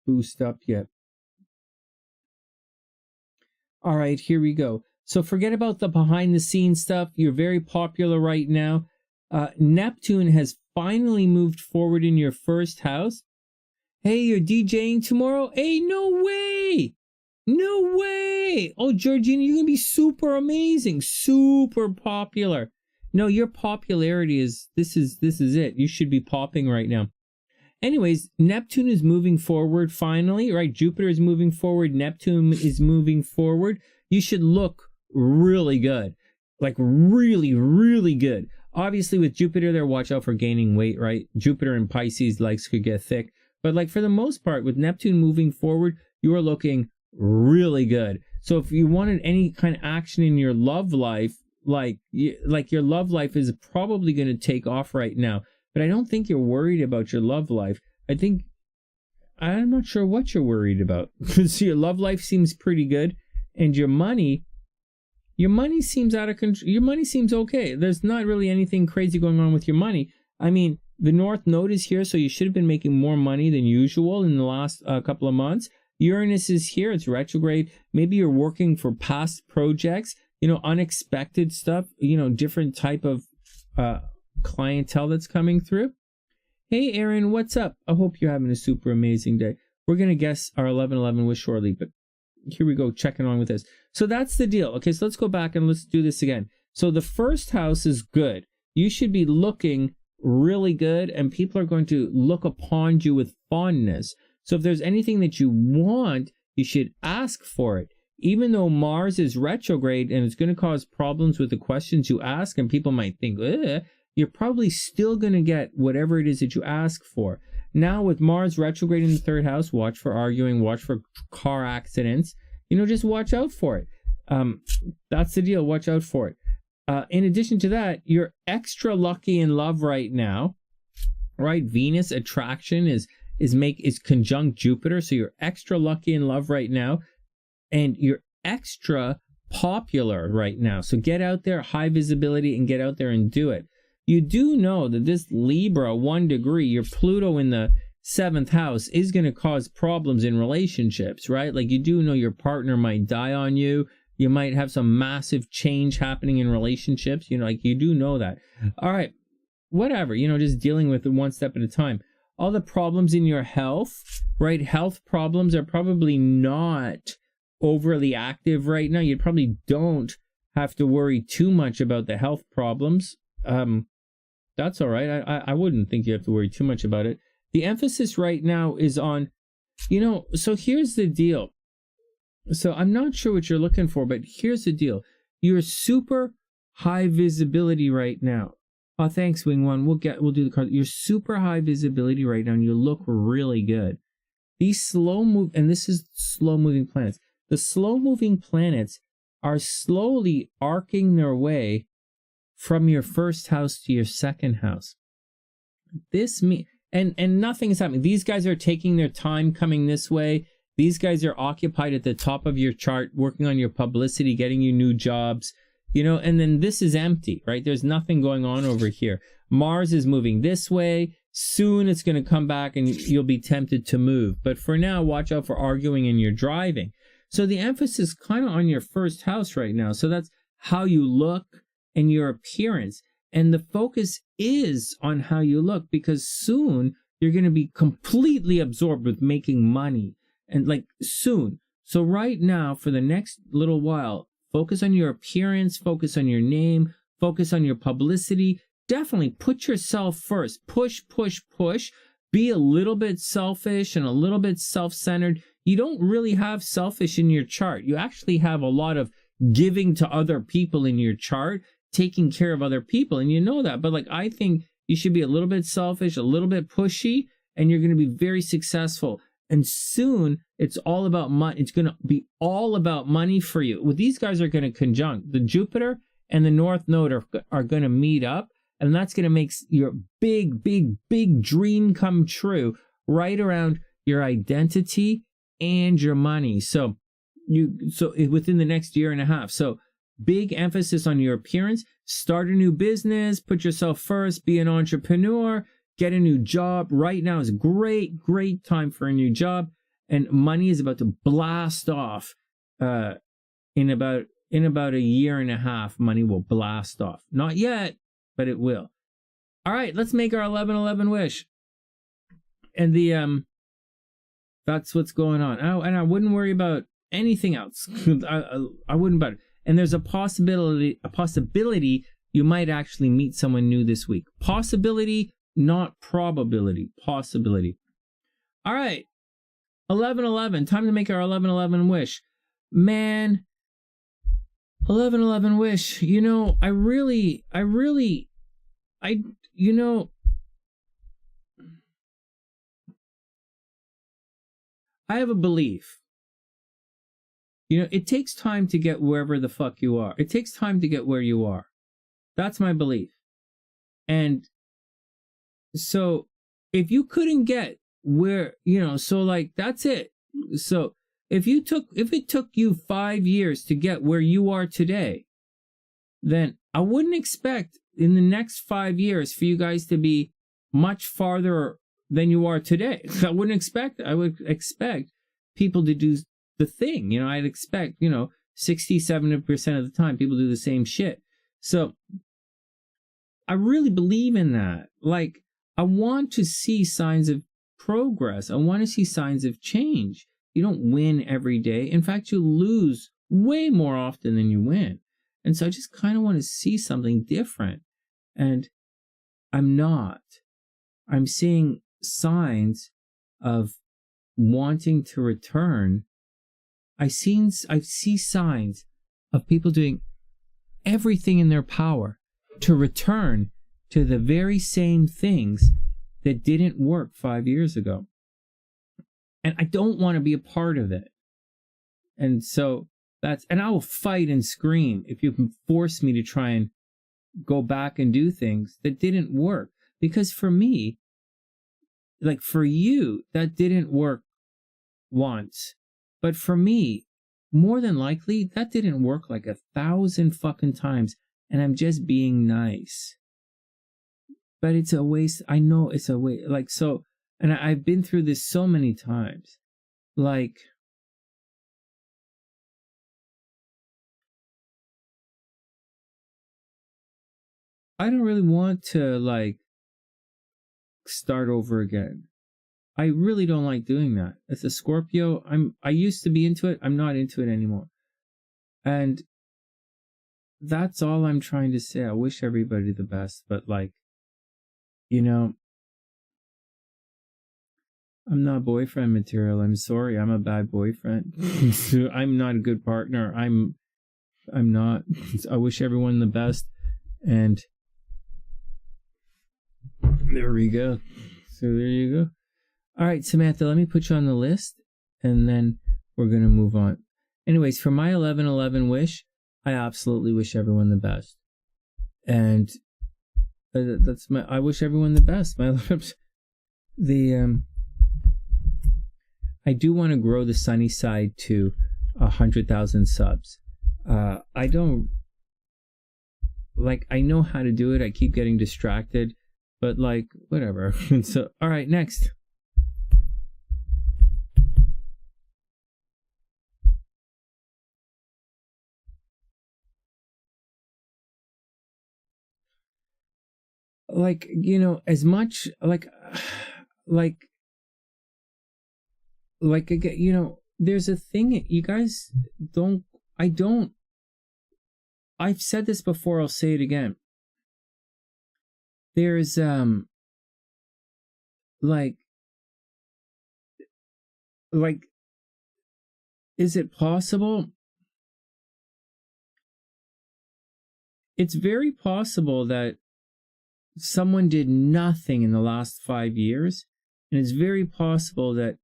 boost up yet. All right, here we go. So forget about the behind the scenes stuff. You're very popular right now. Neptune has finally moved forward in your first house. Hey, you're DJing tomorrow? Hey, no way! No way! Oh, Georgina, you're going to be super amazing, super popular. No, your popularity is, this is it. You should be popping right now. Anyways, Neptune is moving forward finally, right? Jupiter is moving forward. Neptune is moving forward. You should look really good. Like really, really good. Obviously, with Jupiter there, watch out for gaining weight, right? Jupiter and Pisces legs could get thick. But like for the most part, with Neptune moving forward, you are looking really good. So if you wanted any kind of action in your love life, like your love life is probably going to take off right now. But I don't think you're worried about your love life. I'm not sure what you're worried about, because your love life seems pretty good, and your money seems out of control. Your money seems okay. There's not really anything crazy going on with your money. I mean, the North Node is here, so you should have been making more money than usual in the last couple of months. Uranus is here. It's retrograde. Maybe you're working for past projects, unexpected stuff, different type of clientele that's coming through. Hey, Arron, what's up? I hope you're having a super amazing day. We're going to guess our 1111 wish shortly, but here we go, checking on with this. So that's the deal. Okay, so let's go back and let's do this again. So the first house is good. You should be looking really good, and people are going to look upon you with fondness. So if there's anything that you want, you should ask for it. Even though Mars is retrograde and it's going to cause problems with the questions you ask, and people might think, you're probably still going to get whatever it is that you ask for. Now with Mars retrograde in the third house, watch for arguing, watch for car accidents. Just watch out for it. That's the deal. Watch out for it. In addition to that, you're extra lucky in love right now, right? Venus attraction is conjunct Jupiter, so you're extra lucky in love right now, and you're extra popular right now. So get out there, high visibility, and get out there and do it. You do know that this Libra 1 degree, your Pluto in the 7th house, is going to cause problems in relationships, right? Like you do know your partner might die on you. You might have some massive change happening in relationships. You do know that. All right, whatever, just dealing with it one step at a time. All the problems in your health, right? Health problems are probably not overly active right now. You probably don't have to worry too much about the health problems. That's all right. I wouldn't think you have to worry too much about it. The emphasis right now is on, so here's the deal. So I'm not sure what you're looking for, but here's the deal. You're super high visibility right now. Oh, thanks, Wing One. We'll do the card. You're super high visibility right now, and you look really good. These this is slow moving planets. The slow moving planets are slowly arcing their way from your first house to your second house. And nothing is happening. These guys are taking their time coming this way. These guys are occupied at the top of your chart, working on your publicity, getting you new jobs, and then this is empty, right? There's nothing going on over here. Mars is moving this way. Soon it's going to come back and you'll be tempted to move. But for now, watch out for arguing and your driving. So the emphasis is kind of on your first house right now. So that's how you look and your appearance. And the focus is on how you look, because soon you're going to be completely absorbed with making money. And soon. So right now, for the next little while, focus on your appearance, focus on your name, focus on your publicity. Definitely put yourself first. Push, push, push. Be a little bit selfish and a little bit self-centered. You don't really have selfish in your chart. You actually have a lot of giving to other people in your chart, taking care of other people, and you know that. But I think you should be a little bit selfish, a little bit pushy, and you're going to be very successful. And soon it's all about money. It's going to be all about money for you. Well, these guys are going to conjunct. The Jupiter and the North Node are going to meet up, and that's going to make your big, big, big dream come true right around your identity and your money. So within the next year and a half. So big emphasis on your appearance. Start a new business. Put yourself first. Be an entrepreneur. get a new job. Right now is a great time for a new job, and money is about to blast off. In about a year and a half, money will blast off. Not yet, but it will. All right, let's make our 1111 wish. And that's what's going on. And I wouldn't worry about anything else. I wouldn't about it. And there's a possibility you might actually meet someone new this week. Possibility, not probability. Possibility. All right. 1111. Time to make our 1111 wish. Man, 1111 wish. You know, I have a belief. You know, it takes time to get wherever the fuck you are. It takes time to get where you are. That's my belief. And so if you couldn't get where, you know, so like that's it. So if it took you 5 years to get where you are today, then I wouldn't expect in the next 5 years for you guys to be much farther than you are today. I would expect people to do the thing. You know, I'd expect, 60-70% of the time people do the same shit. So I really believe in that. Like, I want to see signs of progress. I want to see signs of change. You don't win every day. In fact, you lose way more often than you win. And so I just kind of want to see something different. And I'm not. I'm seeing signs of wanting to return. I see signs of people doing everything in their power to return to the very same things that didn't work 5 years ago. And I don't want to be a part of it. And so and I will fight and scream if you can force me to try and go back and do things that didn't work. Because for me, like for you, that didn't work once. But for me, more than likely, that didn't work like 1,000 fucking times. And I'm just being nice. But it's a waste. I know it's a waste. Like, so, and I've been through this so many times. Like, I don't really want to, like, start over again. I really don't like doing that. As a Scorpio, I used to be into it. I'm not into it anymore. And that's all I'm trying to say. I wish everybody the best, but like, I'm not boyfriend material. I'm sorry. I'm a bad boyfriend. I'm not a good partner. I'm not. I wish everyone the best. And there we go. So there you go. All right, Samantha, let me put you on the list, and then we're going to move on. Anyways, for my 1111 wish, I absolutely wish everyone the best. And I wish everyone the best. I do want to grow the SunnySide to 100,000 subs. I don't, like, I know how to do it. I keep getting distracted, but like, whatever. So, all right, next. Like, as much, there's a thing you guys I've said this before, I'll say it again. There's, is it possible? It's very possible that someone did nothing in the last 5 years, and it's very possible that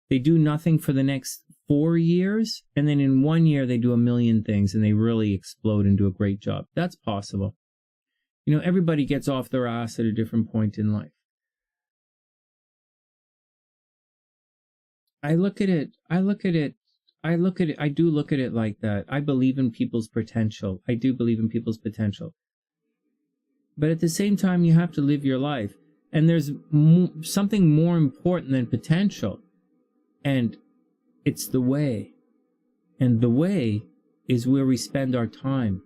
they do nothing for the next 4 years, and then in 1 year they do a million things and they really explode and do a great job. That's possible. Everybody gets off their ass at a different point in life. I do look at it like that. I believe in people's potential. I do believe in people's potential. But at the same time, you have to live your life. And there's something more important than potential. And it's the way. And the way is where we spend our time.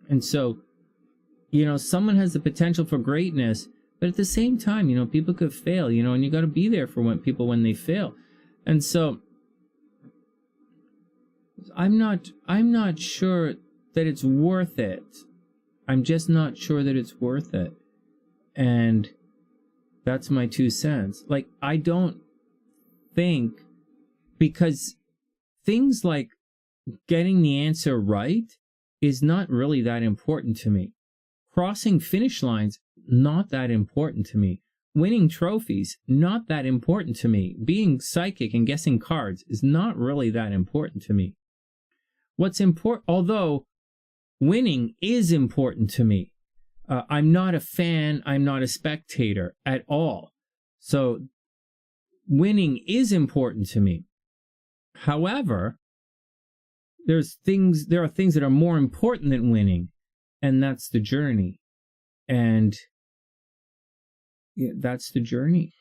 And so, you know, someone has the potential for greatness, but at the same time, you know, people could fail, you know, and you got to be there for when they fail. And so I'm not sure that it's worth it. I'm just not sure that it's worth it. And that's my 2 cents. Like, I don't think, because things like getting the answer right is not really that important to me. Crossing finish lines, not that important to me. Winning trophies, not that important to me. Being psychic and guessing cards is not really that important to me. What's important, although winning is important to me. I'm not a fan, I'm not a spectator at all. So winning is important to me. However, there are things that are more important than winning, and that's the journey. And yeah, that's the journey,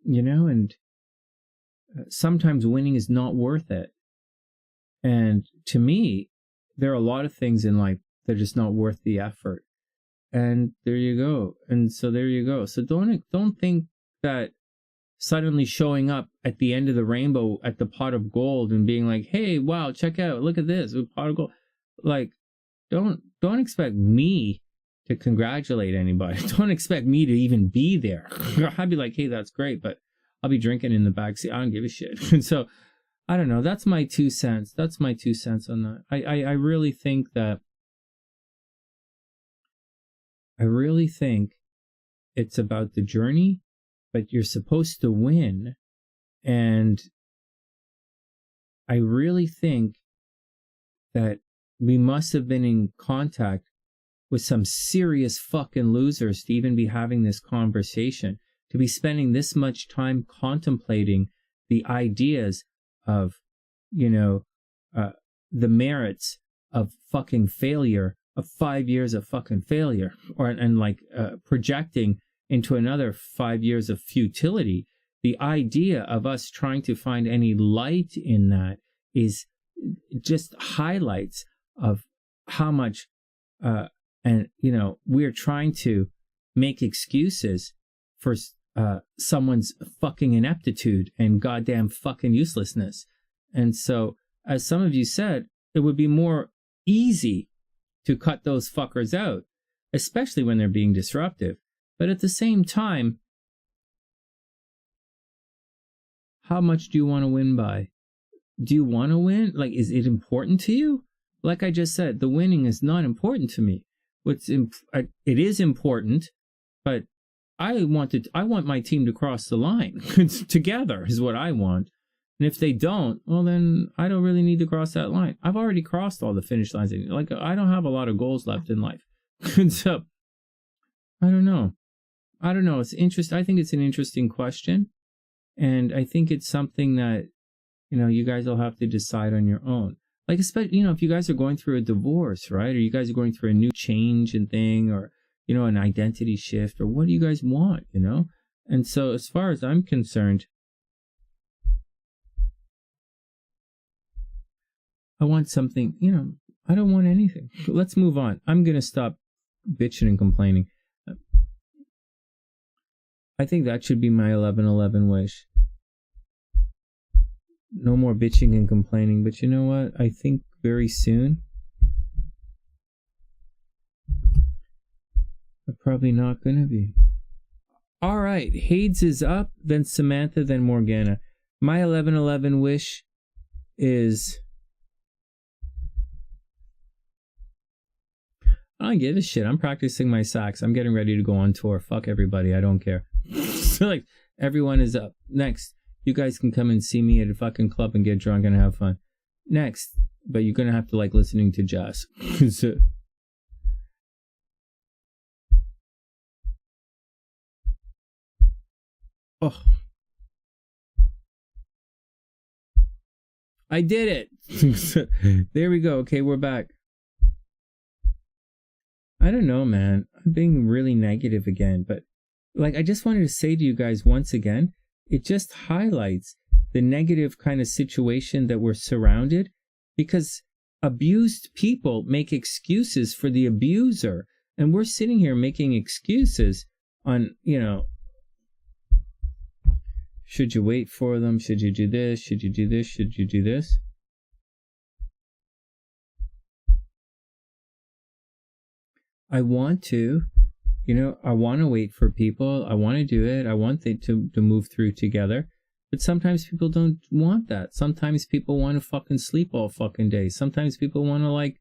you know, and sometimes winning is not worth it. And to me, there are a lot of things in life that are just not worth the effort. And there you go. And so there you go. So don't think that suddenly showing up at the end of the rainbow at the pot of gold and being like, hey, wow, check out, look at this, a pot of gold. Like, don't expect me to congratulate anybody. Don't expect me to even be there. I'd be like, hey, that's great, but I'll be drinking in the backseat. I don't give a shit. And so, I don't know. That's my 2 cents. That's my 2 cents on that. I really think it's about the journey, but you're supposed to win. And I really think that we must have been in contact with some serious fucking losers to even be having this conversation, to be spending this much time contemplating the ideas of, you know, the merits of fucking failure, of 5 years of fucking failure, and projecting into another 5 years of futility. The idea of us trying to find any light in that is just highlights of how much, and you know, we're trying to make excuses for someone's fucking ineptitude and goddamn fucking uselessness. And so, as some of you said, it would be more easy to cut those fuckers out, especially when they're being disruptive. But at the same time, how much do you want to win by? Do you want to win? Like, is it important to you? Like I just said, the winning is not important to me. It is important, but I want my team to cross the line together is what I want. And if they don't, well, then I don't really need to cross that line. I've already crossed all the finish lines. Like, I don't have a lot of goals left in life. So, I don't know. It's interesting. I think it's an interesting question. And I think it's something that, you know, you guys will have to decide on your own. Like, especially, you know, if you guys are going through a divorce, right? Or you guys are going through a new change and thing, or, you know, an identity shift, or what do you guys want, you know? And so, as far as I'm concerned, I want something, you know, I don't want anything. Let's move on. I'm going to stop bitching and complaining. I think that should be my 11/11 wish. No more bitching and complaining. But you know what? I think very soon, I'm probably not going to be. All right. Hades is up, then Samantha, then Morgana. My 11/11 wish is... I don't give a shit. I'm practicing my sax. I'm getting ready to go on tour. Fuck everybody. I don't care. So, like, everyone is up. Next, you guys can come and see me at a fucking club and get drunk and have fun. Next, but you're gonna have to like listening to jazz. So, oh, I did it. There we go. Okay, we're back. I don't know, man. I'm being really negative again, but like, I just wanted to say to you guys once again, it just highlights the negative kind of situation that we're surrounded, because abused people make excuses for the abuser. And we're sitting here making excuses on, you know, should you wait for them? Should you do this? Should you do this? Should you do this? I want to, you know, I want to wait for people. I want to do it. I want them to move through together. But sometimes people don't want that. Sometimes people want to fucking sleep all fucking day. Sometimes people want to, like,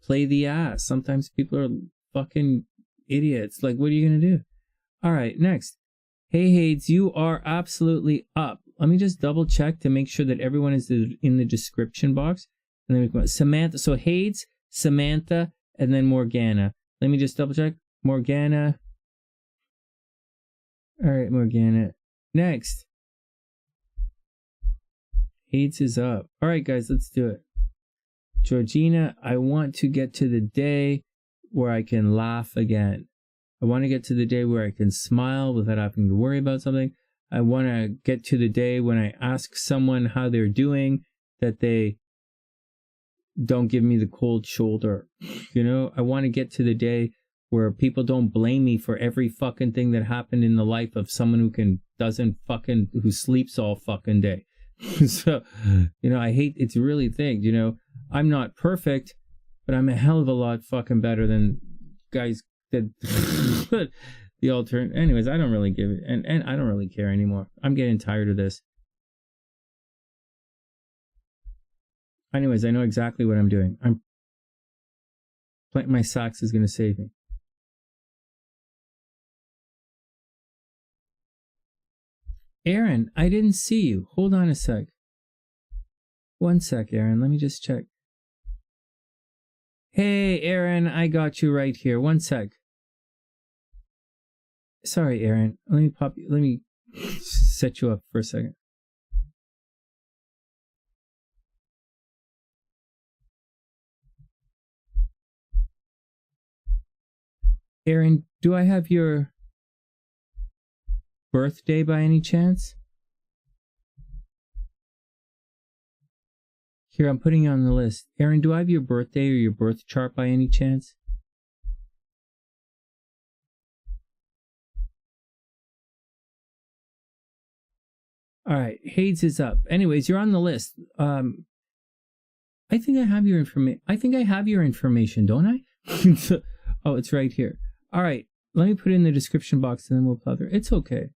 play the ass. Sometimes people are fucking idiots. Like, what are you going to do? All right, next. Hey, Hades, you are absolutely up. Let me just double check to make sure that everyone is in the description box. And then we go Samantha. So Hades, Samantha, and then Morgana. Let me just double check. Morgana. All right, Morgana. Next. Hades is up. All right, guys, let's do it. Georgina, I want to get to the day where I can laugh again. I want to get to the day where I can smile without having to worry about something. I want to get to the day when I ask someone how they're doing, that they don't give me the cold shoulder. You know, I want to get to the day where people don't blame me for every fucking thing that happened in the life of someone who sleeps all fucking day. So, you know, I hate, it's really things, you know, I'm not perfect, but I'm a hell of a lot fucking better than guys that the alternate. Anyways, I don't really give it, and I don't really care anymore. I'm getting tired of this. Anyways, I know exactly what I'm doing. I'm planting my socks is going to save me. Arron, I didn't see you. Hold on a sec. One sec, Arron. Let me just check. Hey, Arron, I got you right here. One sec. Sorry, Arron. Let me set you up for a second. Arron, do I have your birthday by any chance? Here, I'm putting you on the list. Arron, do I have your birthday or your birth chart by any chance? All right, Hades is up. Anyways, you're on the list. I think I have your information. I think I have your information, don't I? Oh, it's right here. All right, let me put it in the description box and then we'll plow through. It's okay.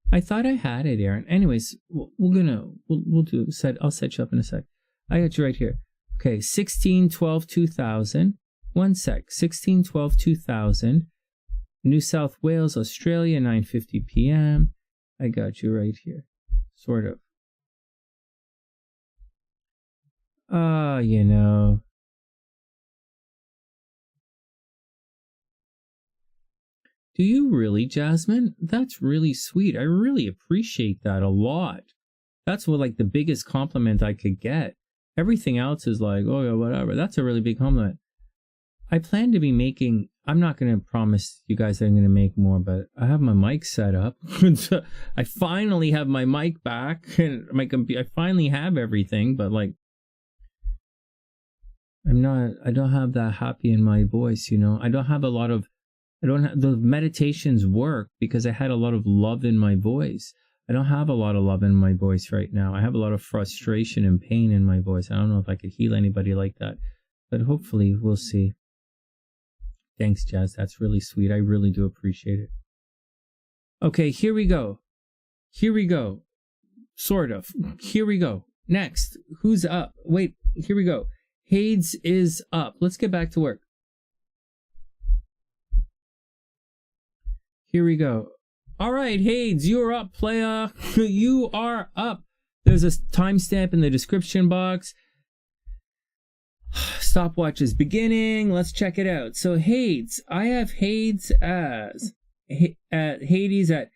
I thought I had it, Arron. Anyways, we'll do I'll set you up in a sec. I got you right here. Okay, 16/12/2000. One sec. 16/12/2000. New South Wales, Australia, 9:50 p.m. I got you right here. Sort of. You know. Do you really, Jasmine? That's really sweet. I really appreciate that a lot. That's what, like, the biggest compliment I could get. Everything else is like, oh yeah, whatever. That's a really big compliment. I plan to be making, I'm not going to promise you guys that I'm going to make more, but I have my mic set up. I finally have my mic back and my computer. I finally have everything, but like, I don't have that happy in my voice, you know. I don't have the meditations work because I had a lot of love in my voice. I don't have a lot of love in my voice right now. I have a lot of frustration and pain in my voice. I don't know if I could heal anybody like that, but hopefully we'll see. Thanks, Jazz. That's really sweet. I really do appreciate it. Okay, here we go. Here we go. Sort of. Here we go. Next. Who's up? Wait, here we go. Hades is up. Let's get back to work. Here we go. All right, Hades, you're up, playa. You are up. There's a timestamp in the description box. Stopwatch is beginning. Let's check it out. So Hades, I have Hades as Hades at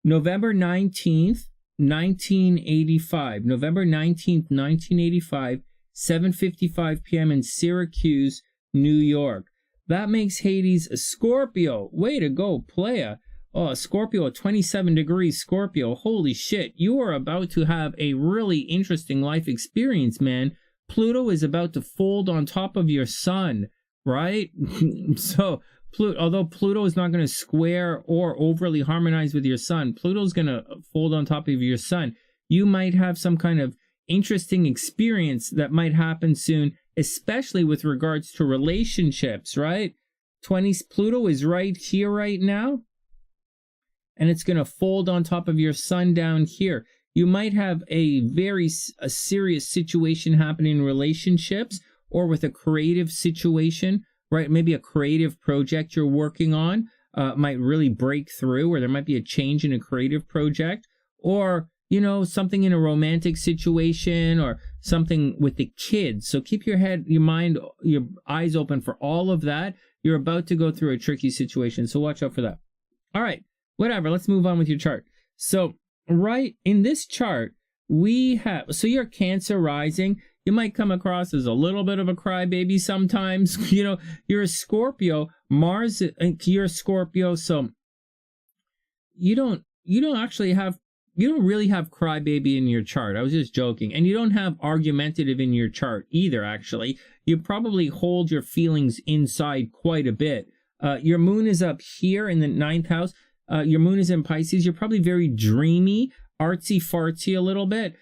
November 19th, 1985. November 19th, 1985, 7:55 p.m. in Syracuse, New York. That makes Hades a Scorpio. Way to go, playa. Oh, Scorpio, 27 degrees Scorpio. Holy shit. You are about to have a really interesting life experience, man. Pluto is about to fold on top of your sun, right? So, although Pluto is not going to square or overly harmonize with your sun, Pluto's going to fold on top of your sun. You might have some kind of interesting experience that might happen soon, especially with regards to relationships, right? Pluto is right here right now, and it's going to fold on top of your sun down here. You might have a serious situation happening in relationships or with a creative situation, right? Maybe a creative project you're working on might really break through, or there might be a change in a creative project, or, you know, something in a romantic situation or something with the kids. So keep your head, your mind, your eyes open for all of that. You're about to go through a tricky situation, so watch out for that. All right, whatever, let's move on with your chart. So right in this chart, we have, so you're Cancer rising. You might come across as a little bit of a crybaby sometimes. You know, you're a Scorpio, Mars, you're a Scorpio, so you don't really have crybaby in your chart. I was just joking. And you don't have argumentative in your chart either, actually. You probably hold your feelings inside quite a bit. Your moon is up here in the 9th house. Your moon is in Pisces. You're probably very dreamy, artsy-fartsy a little bit.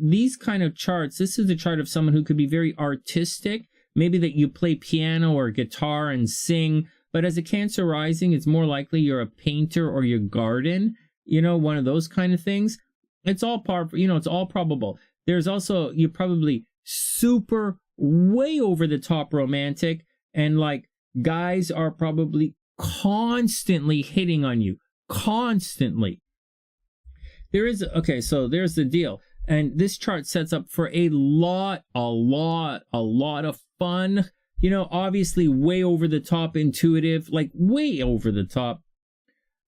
These kind of charts, this is the chart of someone who could be very artistic. Maybe that you play piano or guitar and sing. But as a Cancer rising, it's more likely you're a painter or you garden. You know, one of those kind of things. It's all it's all probable. There's also, you're probably super way over the top romantic, and like guys are probably constantly hitting on you. Constantly. Okay, so there's the deal. And this chart sets up for a lot of fun. You know, obviously way over the top intuitive, like way over the top.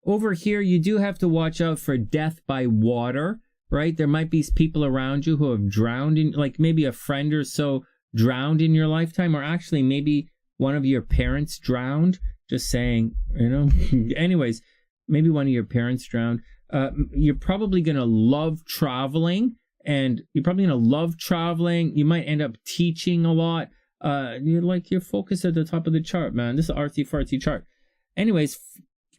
Over here, you do have to watch out for death by water, right? There might be people around you who have drowned in, like maybe a friend or so drowned in your lifetime, or actually maybe one of your parents drowned. Just saying, you know. Anyways, maybe one of your parents drowned. You're probably going to love traveling, and you're probably going to love traveling. You might end up teaching a lot. You're focused at the top of the chart, man. This is an artsy-fartsy chart. Anyways,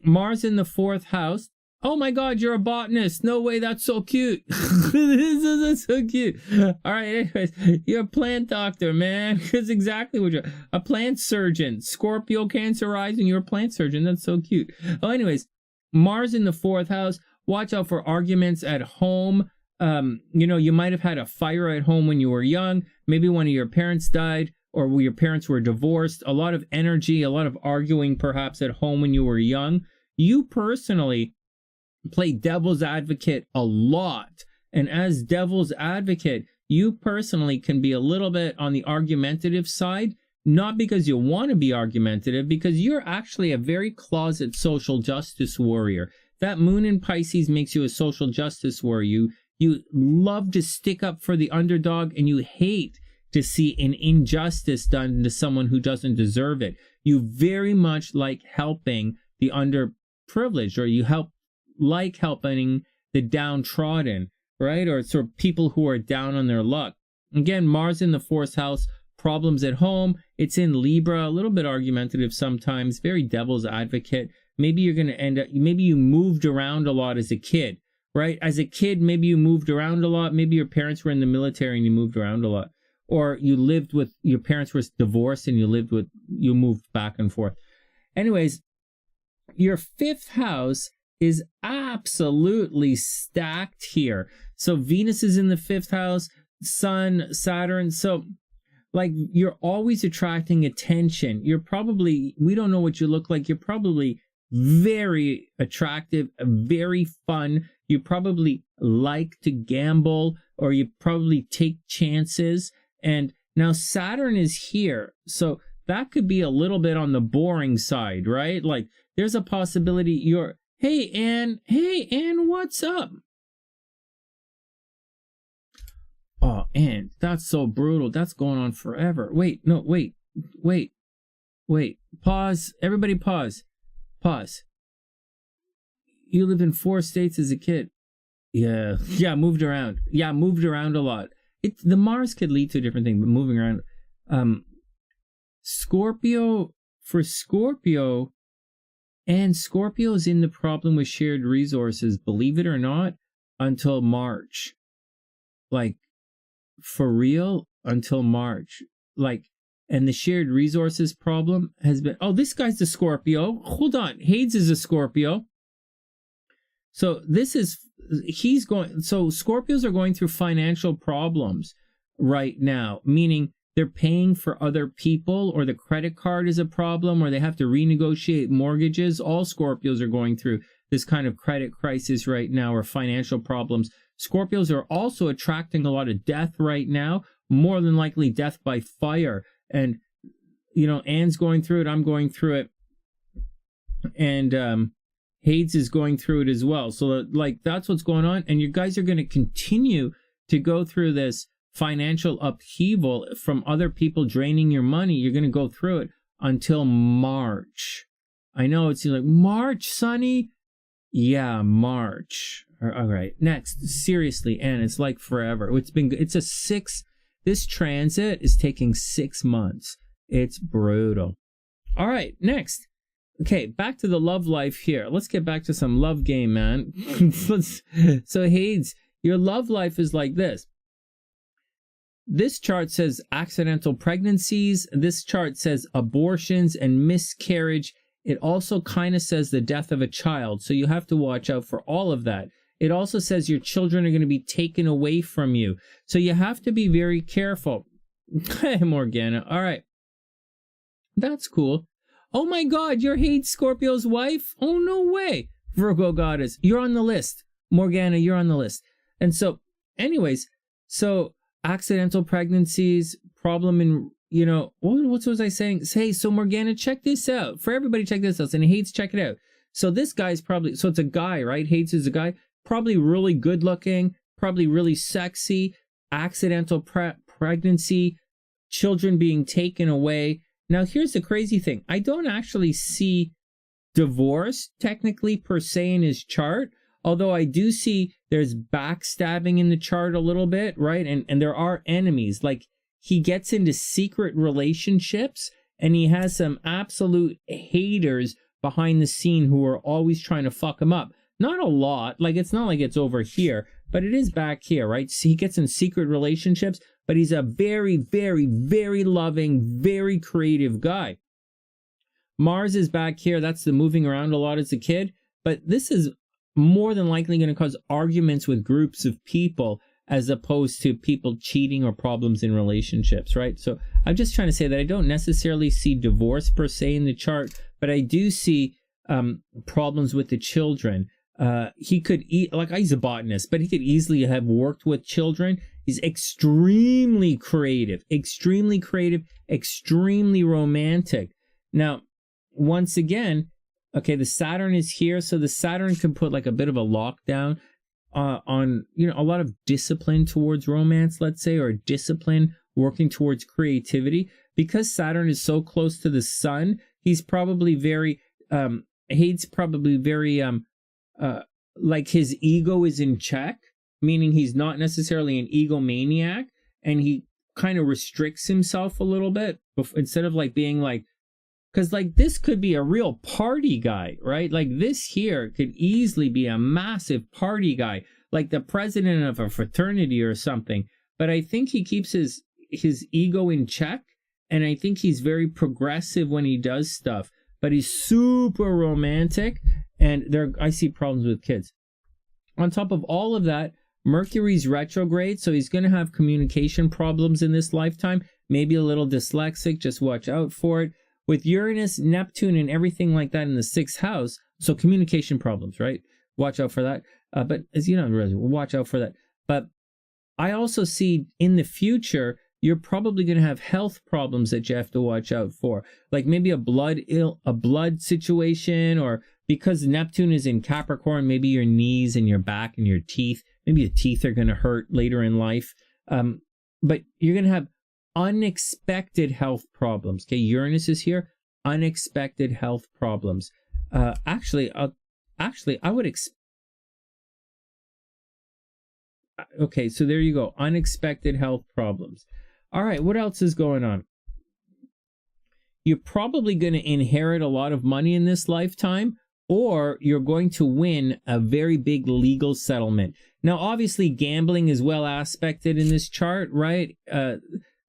Mars in the 4th house. Oh my God, you're a botanist. No way, that's so cute. This is so cute. All right, anyways, you're a plant doctor, man. That's exactly what you're, a plant surgeon. Scorpio, Cancer rising, you're a plant surgeon. That's so cute. Oh, anyways, Mars in the 4th house. Watch out for arguments at home. You know, you might have had a fire at home when you were young. Maybe one of your parents died, or your parents were divorced. A lot of energy, a lot of arguing perhaps at home when you were young. You personally play devil's advocate a lot. And as devil's advocate, you personally can be a little bit on the argumentative side, not because you want to be argumentative, because you're actually a very closet social justice warrior. That moon in Pisces makes you a social justice warrior. You love to stick up for the underdog, and you hate to see an injustice done to someone who doesn't deserve it. You very much like helping the underprivileged, or you like helping the downtrodden, right? Or sort of people who are down on their luck. Again, Mars in the 4th house, problems at home. It's in Libra, a little bit argumentative sometimes, very devil's advocate. Maybe you're going to end up, maybe you moved around a lot as a kid, right? As a kid, maybe you moved around a lot. Maybe your parents were in the military and you moved around a lot. Or you lived with, your parents were divorced and you moved back and forth. Anyways, your 5th house is absolutely stacked here. So Venus is in the 5th house, Sun, Saturn. So like you're always attracting attention. You're probably, we don't know what you look like. You're probably very attractive, very fun. You probably like to gamble, or you probably take chances. And now Saturn is here. So that could be a little bit on the boring side, right? Like there's a possibility you're, hey, Anne, what's up? Oh, Anne, that's so brutal. That's going on forever. Wait. Wait, pause. Everybody pause. Pause. You lived in 4 states as a kid. Yeah. Yeah, moved around. Yeah, moved around a lot. The Mars could lead to a different thing, but moving around. Scorpio, for Scorpio, and Scorpio's in the problem with shared resources, believe it or not, until March. Like, for real, until March. Like, and the shared resources problem has been, oh, this guy's a Scorpio. Hold on. Hades is a Scorpio. So so Scorpios are going through financial problems right now, meaning they're paying for other people, or the credit card is a problem, or they have to renegotiate mortgages. All Scorpios are going through this kind of credit crisis right now, or financial problems. Scorpios are also attracting a lot of death right now, more than likely death by fire. And, Anne's going through it, I'm going through it, and Hades is going through it as well. So, that's what's going on. And you guys are going to continue to go through this financial upheaval from other people draining your money. You're going to go through it until March. I know it's like, March, Sonny? Yeah, March. All right, next. Seriously, Anne, it's like forever. This transit is taking 6 months. It's brutal. All right, next. Okay, back to the love life here. Let's get back to some love game, man. So, Hades, your love life is like this. This chart says accidental pregnancies. This chart says abortions and miscarriage. It also kind of says the death of a child. So you have to watch out for all of that. It also says your children are going to be taken away from you. So you have to be very careful. Hey, Morgana. All right. That's cool. Oh my God, you're Hades Scorpio's wife? Oh, no way. Virgo goddess. You're on the list. Morgana, you're on the list. And so, anyways, accidental pregnancies, problem in, what was I saying? Hey, so Morgana, check this out. For everybody, check this out. And Hades, check it out. So this guy's it's a guy, right? Hades is a guy, probably really good looking, probably really sexy, accidental pregnancy, children being taken away. Now, here's the crazy thing. I don't actually see divorce technically per se in his chart, although I do see there's backstabbing in the chart a little bit, right? And there are enemies. Like, he gets into secret relationships, and he has some absolute haters behind the scene who are always trying to fuck him up. Not a lot. Like, it's not like it's over here, but it is back here, right? So he gets in secret relationships, but he's a very, very, very loving, very creative guy. Mars is back here. That's the moving around a lot as a kid. But this is more than likely going to cause arguments with groups of people as opposed to people cheating or problems in relationships, right? So I'm just trying to say that I don't necessarily see divorce per se in the chart, but I do see problems with the children. He could he's a botanist, but he could easily have worked with children. He's extremely creative, extremely romantic. Now, once again, okay, the Saturn is here, so the Saturn can put like a bit of a lockdown on, a lot of discipline towards romance, let's say, or discipline working towards creativity. Because Saturn is so close to the Sun, he's probably very, like his ego is in check, meaning he's not necessarily an egomaniac, and he kind of restricts himself a little bit instead of like being like, because like this could be a real party guy, right? Like this here could easily be a massive party guy, like the president of a fraternity or something. But I think he keeps his ego in check, and I think he's very progressive when he does stuff, but he's super romantic, and I see problems with kids. On top of all of that, Mercury's retrograde, so he's going to have communication problems in this lifetime, maybe a little dyslexic, just watch out for it. With Uranus, Neptune, and everything like that in the 6th house, so communication problems, right? Watch out for that. But as you know, watch out for that. But I also see in the future, you're probably going to have health problems that you have to watch out for, like maybe a blood situation, or because Neptune is in Capricorn, maybe your knees and your back and your teeth, maybe your teeth are going to hurt later in life. But you're going to have unexpected health problems. Okay, Uranus is here. unexpected health problems. Actually, I would okay, so there you go. Unexpected health problems. All right, what else is going on? You're probably going to inherit a lot of money in this lifetime, or you're going to win a very big legal settlement. Now, obviously, gambling is well aspected in this chart, right?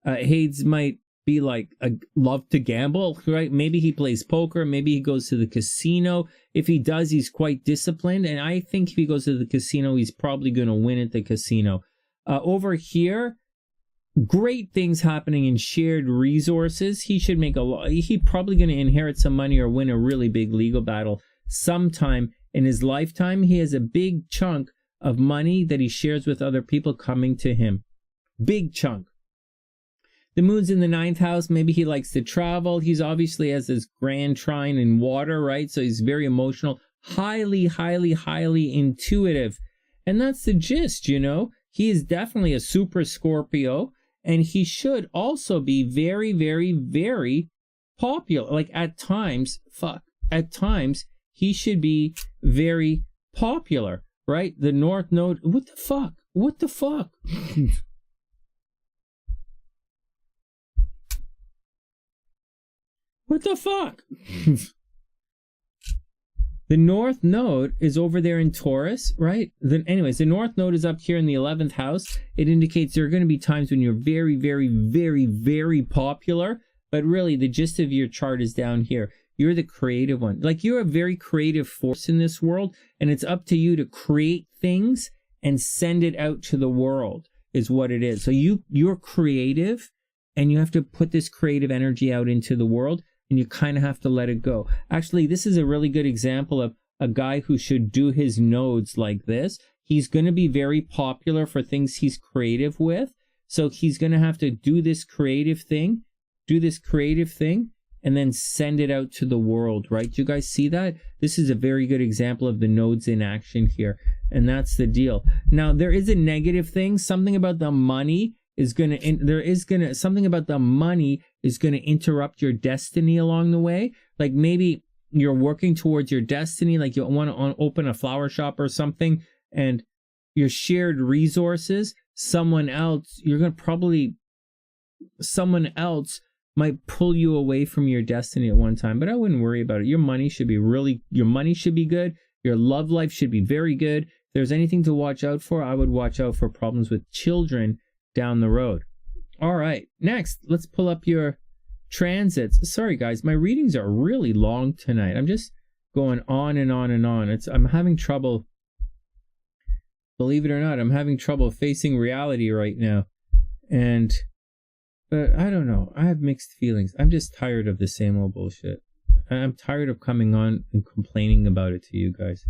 Hades might be like, love to gamble, right? Maybe he plays poker. Maybe he goes to the casino. If he does, he's quite disciplined. And I think if he goes to the casino, he's probably going to win at the casino. Over here, great things happening in shared resources. He should make a lot. He's probably going to inherit some money or win a really big legal battle sometime in his lifetime. He has a big chunk of money that he shares with other people coming to him. Big chunk. The moon's in the 9th house. Maybe he likes to travel. He's obviously has this grand trine in water, right? So he's very emotional, highly, highly, highly intuitive. And that's the gist, you know? He is definitely a super Scorpio. And he should also be very, very, very popular. Like at times, he should be very popular, right? The North Node, what the fuck? What the fuck? What the fuck? The North Node is over there in Taurus, right? Anyways, the North Node is up here in the 11th house. It indicates there are going to be times when you're very, very, very, very popular. But really, the gist of your chart is down here. You're the creative one. Like, you're a very creative force in this world. And it's up to you to create things and send it out to the world, is what it is. So you're creative, and you have to put this creative energy out into the world. And you kind of have to let it go. Actually, this is a really good example of a guy who should do his nodes like this. He's going to be very popular for things he's creative with. So he's going to have to do this creative thing, and then send it out to the world, right? You guys see that? This is a very good example of the nodes in action here. And that's the deal. Now, there is a negative thing. Something about the money is going to, something about the money is going to interrupt your destiny along the way. Like maybe you're working towards your destiny, like you want to open a flower shop or something, and your shared resources, someone else might pull you away from your destiny at one time. But I wouldn't worry about it. Your money should be good. Your love life should be very good. If there's anything to watch out for, I would watch out for problems with children down the road. All right, next, let's pull up your transits. Sorry, guys, my readings are really long tonight. I'm just going on and on and on. I'm having trouble, believe it or not, I'm having trouble facing reality right now. But I don't know. I have mixed feelings. I'm just tired of the same old bullshit. I'm tired of coming on and complaining about it to you guys.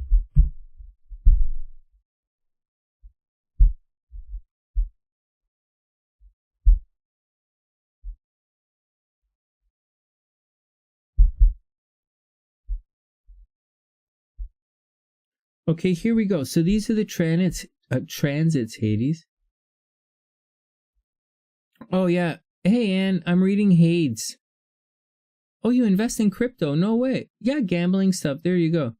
Okay, here we go. So these are the transits, Hades. Oh, yeah. Hey, Anne, I'm reading Hades. Oh, you invest in crypto? No way. Yeah, gambling stuff. There you go.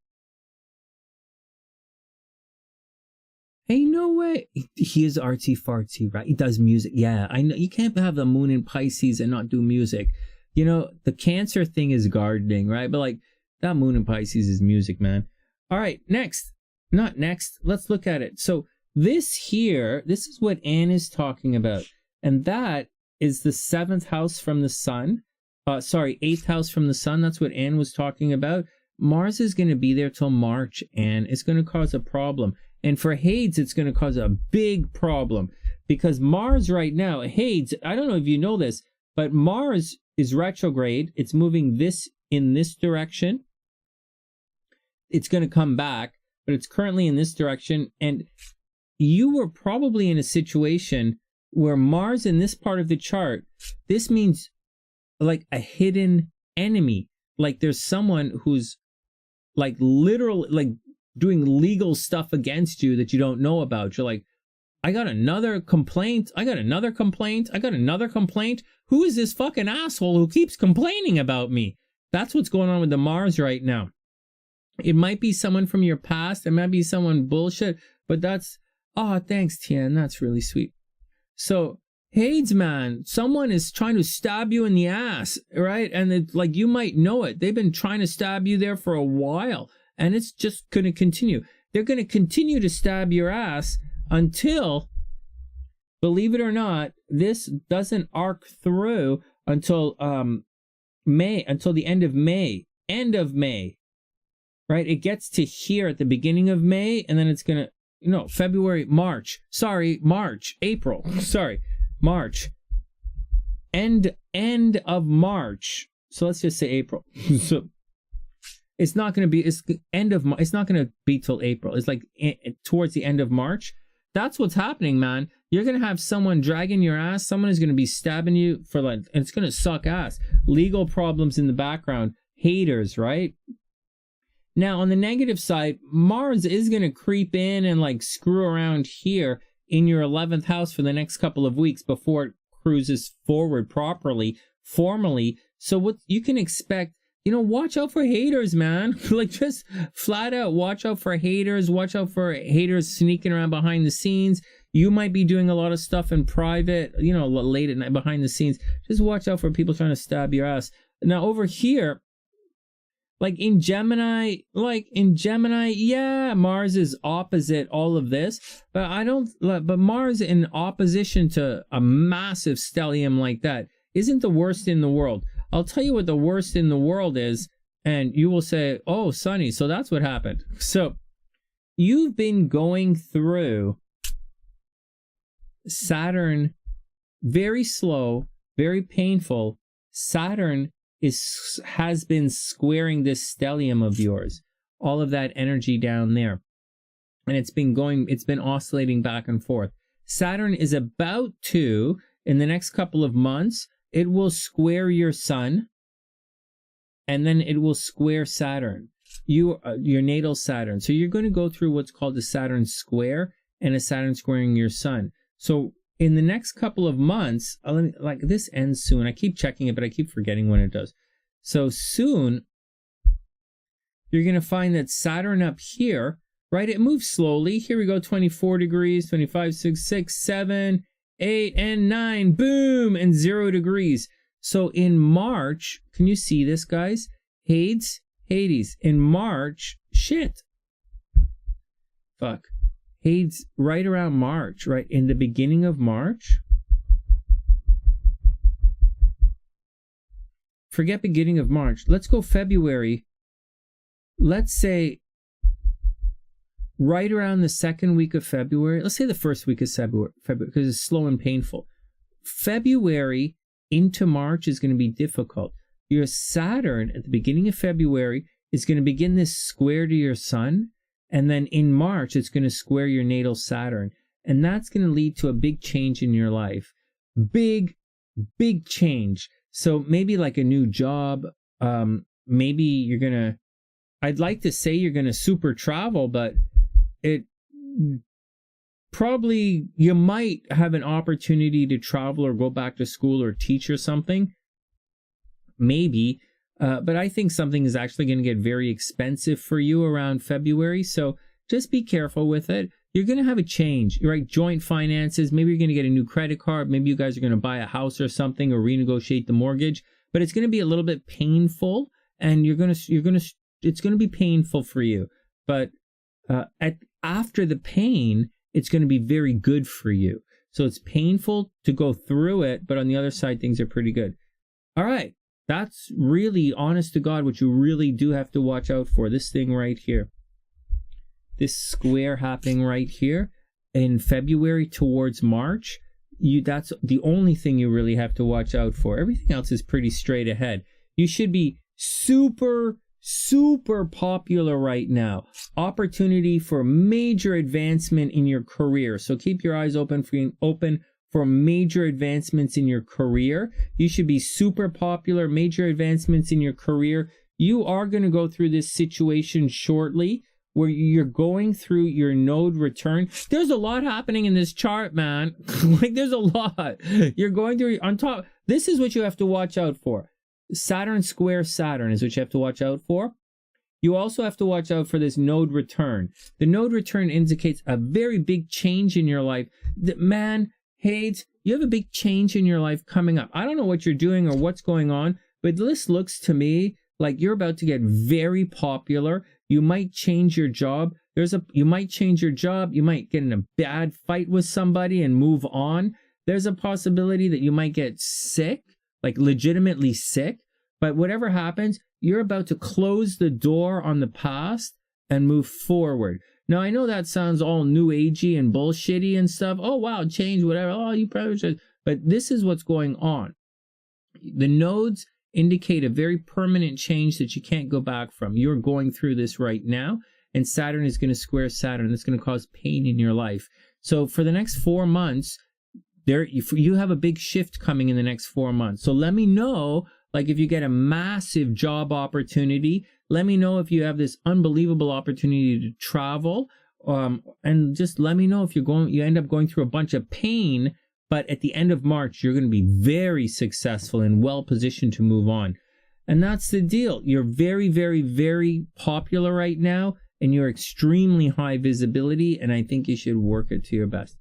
Hey, no way. He is artsy-fartsy, right? He does music. Yeah, I know. You can't have the moon in Pisces and not do music. You know, the Cancer thing is gardening, right? But, like, that moon in Pisces is music, man. All right, next. Not next. Let's look at it. So this is what Anne is talking about. And that is the 7th house from the sun. 8th house from the sun. That's what Anne was talking about. Mars is going to be there till March, and it's going to cause a problem. And for Hades, it's going to cause a big problem. Because Mars right now, Hades, I don't know if you know this, but Mars is retrograde. It's moving in this direction. It's going to come back, but it's currently in this direction. And you were probably in a situation where Mars in this part of the chart, this means like a hidden enemy. Like there's someone who's like literally like doing legal stuff against you that you don't know about. You're like, I got another complaint. I got another complaint. I got another complaint. Who is this fucking asshole who keeps complaining about me? That's what's going on with the Mars right now. It might be someone from your past. It might be someone bullshit, but that's, oh, thanks, Tian. That's really sweet. So, Hades, man, someone is trying to stab you in the ass, right? And it's like, you might know it. They've been trying to stab you there for a while, and it's just going to continue. They're going to continue to stab your ass until, believe it or not, this doesn't arc through until May, until the end of May. End of May. Right? It gets to here at the beginning of May, and then it's going to, February, March. Sorry, March, April. Sorry, March. End of March. So let's just say April. So it's not going to be, it's not going to be till April. It's like towards the end of March. That's what's happening, man. You're going to have someone dragging your ass. Someone is going to be stabbing you for like, and it's going to suck ass. Legal problems in the background. Haters, right? Now, on the negative side, Mars is going to creep in and like screw around here in your 11th house for the next couple of weeks before it cruises forward properly, formally. So what you can expect, watch out for haters, man. Like, just flat out, watch out for haters. Watch out for haters sneaking around behind the scenes. You might be doing a lot of stuff in private, late at night behind the scenes. Just watch out for people trying to stab your ass. Now, over here, like in Gemini, yeah, Mars is opposite all of this, but Mars in opposition to a massive stellium like that isn't the worst in the world. I'll tell you what the worst in the world is, and you will say, oh, Sonny, so that's what happened. So you've been going through Saturn, very slow, very painful. Saturn has been squaring this stellium of yours, all of that energy down there, and it's been oscillating back and forth. Saturn is about to, in the next couple of months, it will square your sun, and then it will square Saturn, your natal Saturn. So you're going to go through what's called a Saturn square and a Saturn squaring your sun. So in the next couple of months, like this ends soon. I keep checking it, but I keep forgetting when it does. So soon, you're going to find that Saturn up here, right? It moves slowly. Here we go, 24 degrees, 25, 6, 7, 8, and 9. Boom! And 0 degrees. So in March, can you see this, guys? Hades. In March, shit. Fuck. Hades right around March, right? In the beginning of March. Forget beginning of March. Let's go February. Let's say right around the second week of February. Let's say the first week of February, because it's slow and painful. February into March is going to be difficult. Your Saturn at the beginning of February is going to begin this square to your sun. And then in March, it's going to square your natal Saturn. And that's going to lead to a big change in your life. Big change. So maybe like a new job. Maybe you're going to, I'd like to say you're going to super travel, but it probably, you might have an opportunity to travel or go back to school or teach or something. Maybe. But I think something is actually going to get very expensive for you around February. So just be careful with it. You're going to have a change, right? Joint finances. Maybe you're going to get a new credit card. Maybe you guys are going to buy a house or something or renegotiate the mortgage. But it's going to be a little bit painful, and it's going to be painful for you. But after the pain, it's going to be very good for you. So it's painful to go through it, but on the other side, things are pretty good. All right. That's really, honest to God, what you really do have to watch out for. This thing right here. This square happening right here in February towards March. That's the only thing you really have to watch out for. Everything else is pretty straight ahead. You should be super popular right now. Opportunity for major advancement in your career. So keep your eyes open for major advancements in your career. You should be super popular, major advancements in your career. You are going to go through this situation shortly where you're going through your node return. There's a lot happening in this chart, man. Like, there's a lot. You're going through on top. This is what you have to watch out for. Saturn square Saturn is what you have to watch out for. You also have to watch out for this node return. The node return indicates a very big change in your life. Man, Hades, you have a big change in your life coming up. I don't know what you're doing or what's going on, but this looks to me like you're about to get very popular. You might change your job. You might change your job. You might get in a bad fight with somebody and move on. There's a possibility that you might get sick, like legitimately sick. But whatever happens, you're about to close the door on the past and move forward. Now, I know that sounds all new agey and bullshitty and stuff. Oh, wow, change, whatever. Oh, you probably should. But this is what's going on. The nodes indicate a very permanent change that you can't go back from. You're going through this right now, and Saturn is going to square Saturn. That's going to cause pain in your life. So for the next 4 months, you have a big shift coming in the next 4 months. So let me know, like if you get a massive job opportunity, let me know if you have this unbelievable opportunity to travel, and just let me know if you end up going through a bunch of pain, but at the end of March, you're going to be very successful and well positioned to move on. And that's the deal. You're very, very, very popular right now, and you're extremely high visibility, and I think you should work it to your best.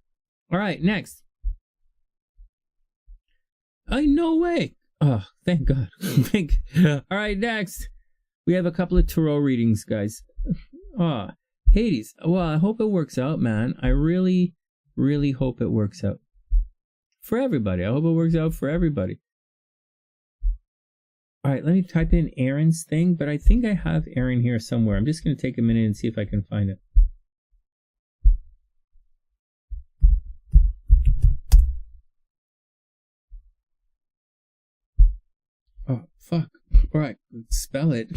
All right, next. No way. Oh, thank God. All right, next. We have a couple of tarot readings, guys. Hades. Well, I hope it works out, man. I really, really hope it works out. For everybody. I hope it works out for everybody. All right, let me type in Arron's thing, but I think I have Arron here somewhere. I'm just going to take a minute and see if I can find it. Oh, fuck. All right, spell it.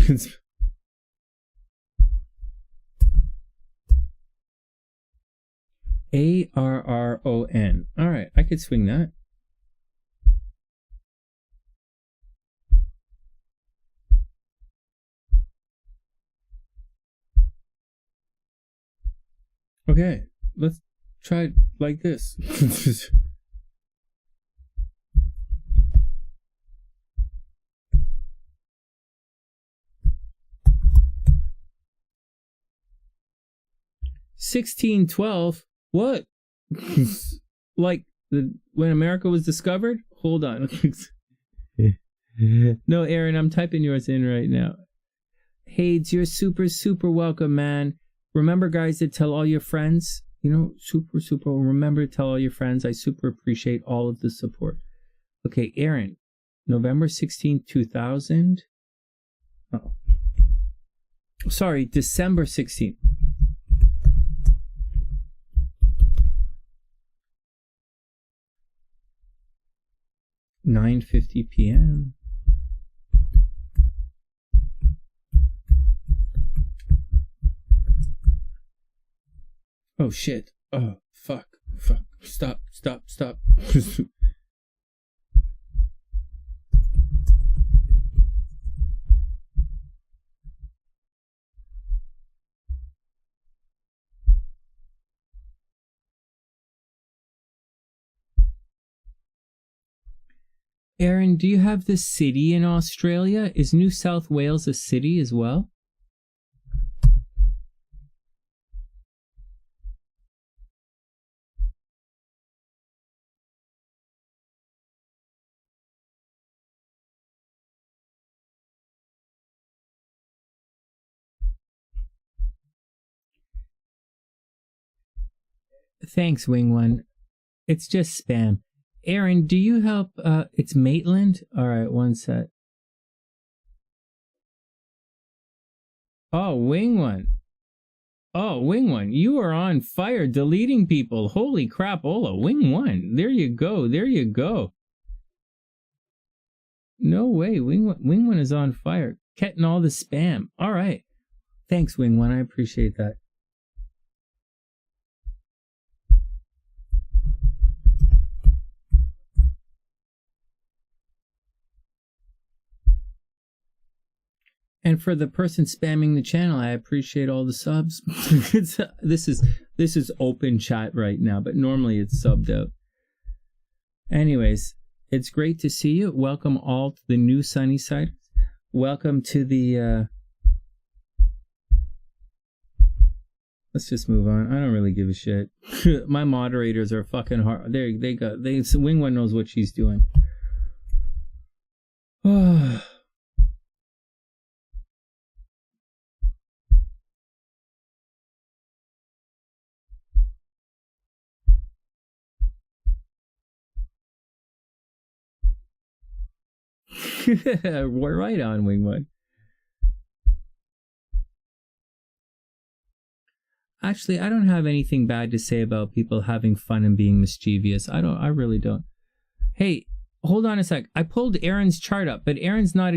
Arron. All right, I could swing that. Okay, let's try it like this. $16.12. What? Like when America was discovered? Hold on. No, Arron, I'm typing yours in right now. Hades, you're super, super welcome, man. Remember, guys, to tell all your friends. You know, super, super. Remember to tell all your friends. I super appreciate all of the support. Okay, Arron, November 16th, 2000. Oh. Sorry, December 16th. 9:50 p.m. Oh shit. Oh fuck. Stop. Arron, do you have the city in Australia? Is New South Wales a city as well? Thanks, Wing One. It's just spam. Arron, do you help? It's Maitland? Alright, one sec. Oh, Wing One. Oh, Wing One, you are on fire deleting people. Holy crap, Ola. Wing One. There you go. No way. Wing One is on fire. Getting all the spam. Alright. Thanks, Wing One. I appreciate that. And for the person spamming the channel, I appreciate all the subs. This is open chat right now, but normally it's subbed out. Anyways, It's great to see you. Welcome all to the new SunnySider. Welcome to the... Let's just move on. I don't really give a shit. My moderators are fucking hard. Wing One knows what she's doing. We're right on, Wing One. Actually, I don't have anything bad to say about people having fun and being mischievous. I really don't. Hey, hold on a sec. I pulled Arron's chart up, but Arron's not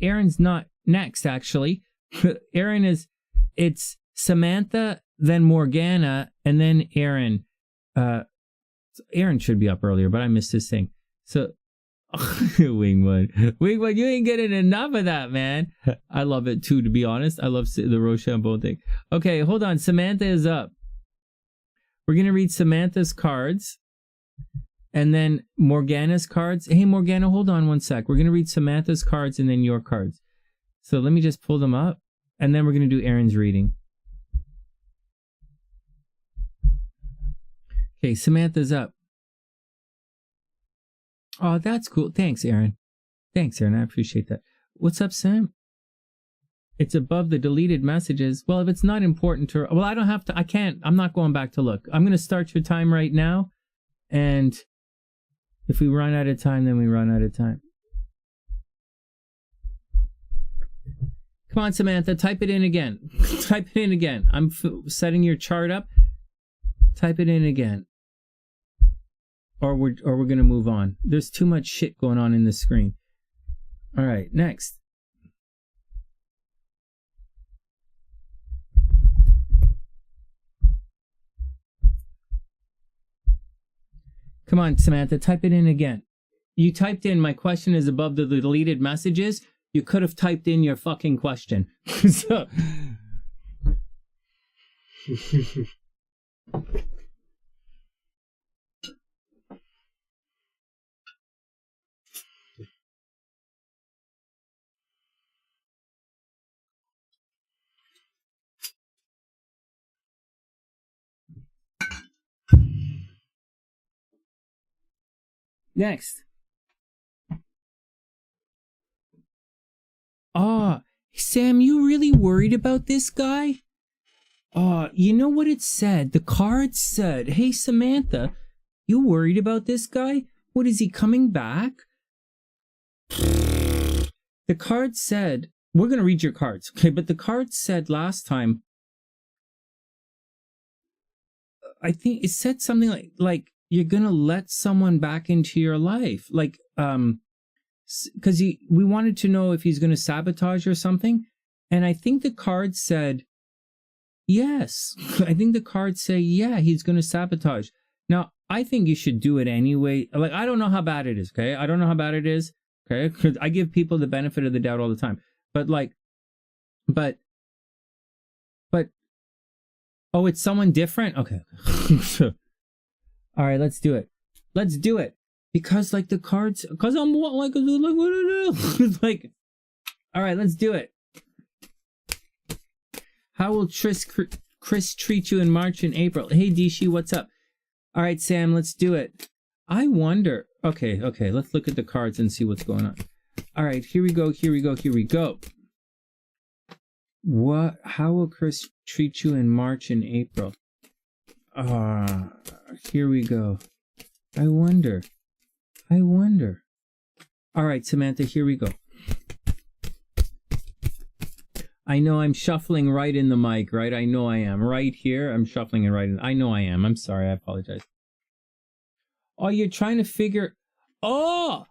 Arron's not next, actually. Arron is, it's Samantha, then Morgana, and then Arron. Arron should be up earlier, but I missed his thing. So, Wingwood, you ain't getting enough of that, man. I love it too, to be honest. I love the Rochambeau thing. Okay, hold on. Samantha is up. We're gonna read Samantha's cards, and then Morgana's cards. Hey, Morgana, hold on one sec. We're gonna read Samantha's cards and then your cards. So let me just pull them up, and then we're gonna do Arron's reading. Okay, Samantha's up. Oh, that's cool. Thanks, Arron. Thanks, Arron. I appreciate that. What's up, Sam? It's above the deleted messages. Well, if it's not important to... Well, I don't have to... I can't... I'm not going back to look. I'm going to start your time right now. And if we run out of time, then we run out of time. Come on, Samantha. Type it in again. Type it in again. I'm setting your chart up. Type it in again. Or we're going to move on. There's too much shit going on in the screen. All right, next. Come on, Samantha, type it in again. You typed in, my question is above the deleted messages. You could have typed in your fucking question. So... Next. Sam, you really worried about this guy? You know what it said? The card said, hey, Samantha, you worried about this guy? What, is he coming back? The card said, we're going to read your cards, okay? But the card said last time, I think it said something like you're gonna let someone back into your life, like because we wanted to know if he's gonna sabotage or something, and I think the card said yes. I think the cards say yeah, he's gonna sabotage. Now I think you should do it anyway. Like, I don't know how bad it is, okay? I don't know how bad it is, okay? Because I give people the benefit of the doubt all the time, but oh, it's someone different? Okay. All right, let's do it. Let's do it. Because, like, the cards... Because I'm like, what do? Like, all right, let's do it. How will Chris treat you in March and April? Hey, Dishi, what's up? All right, Sam, let's do it. I wonder... Okay, let's look at the cards and see what's going on. All right, here we go. What? How will Chris treat you in March and April? Here we go. I wonder. All right, Samantha, here we go. I know I'm shuffling right in the mic, right? I know I am. Right here, I'm shuffling it right in. I know I am. I'm sorry, I apologize. Oh, you're trying to figure... Oh!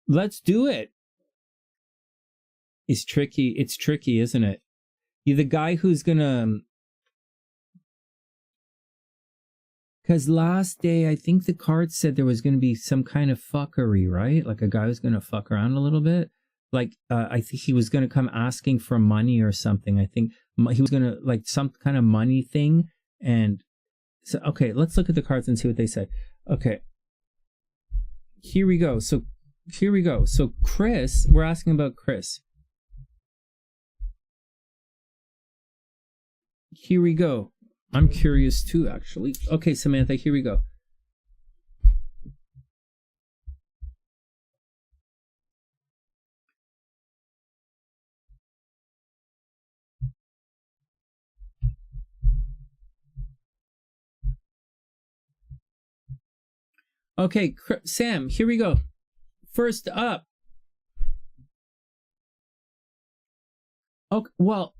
Let's do it. It's tricky, isn't it? You're the guy who's gonna... Because last day, I think the card said there was gonna be some kind of fuckery, right? Like a guy was gonna fuck around a little bit. Like, I think he was gonna come asking for money or something. I think he was gonna, like, some kind of money thing. And So, okay, let's look at the cards and see what they say. Okay. Here we go. So Chris, we're asking about Chris. Here we go. I'm curious too, actually. Okay, Samantha, here we go. Okay, Sam, here we go. First up. Okay, well,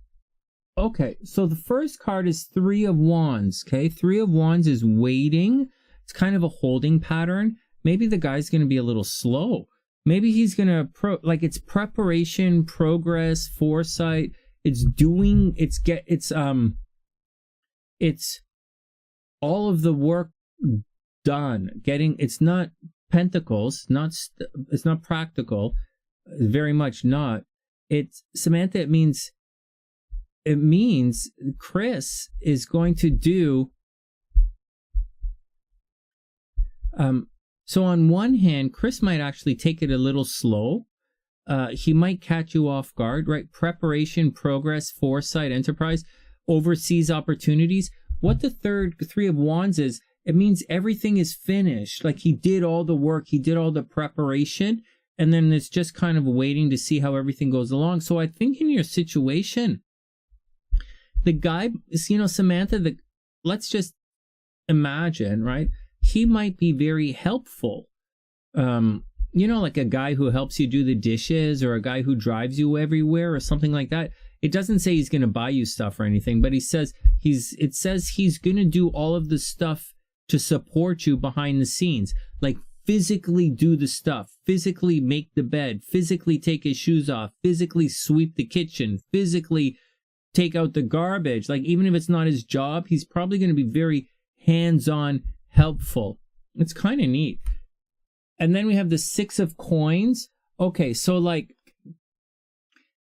okay, so the first card is Three of Wands, okay? Three of Wands is waiting. It's kind of a holding pattern. Maybe the guy's going to be a little slow. Maybe he's going to, it's preparation, progress, foresight. It's all of the work done. It's not pentacles, it's not practical, very much not. It's, Samantha, it means Chris is going to do, so on one hand, Chris might actually take it a little slow. He might catch you off guard, right? Preparation, progress, foresight, enterprise, overseas opportunities. What the Three of Wands is, it means everything is finished. Like he did all the work, he did all the preparation, and then it's just kind of waiting to see how everything goes along. So I think in your situation, the guy, you know, Samantha, let's just imagine, right? He might be very helpful. You know, like a guy who helps you do the dishes, or a guy who drives you everywhere, or something like that. It doesn't say he's going to buy you stuff or anything, but it says he's going to do all of the stuff to support you behind the scenes, like physically do the stuff, physically make the bed, physically take his shoes off, physically sweep the kitchen, physically take out the garbage. Like even if it's not his job, he's probably going to be very hands-on, helpful. It's kind of neat. And then we have the Six of Coins. Okay, so like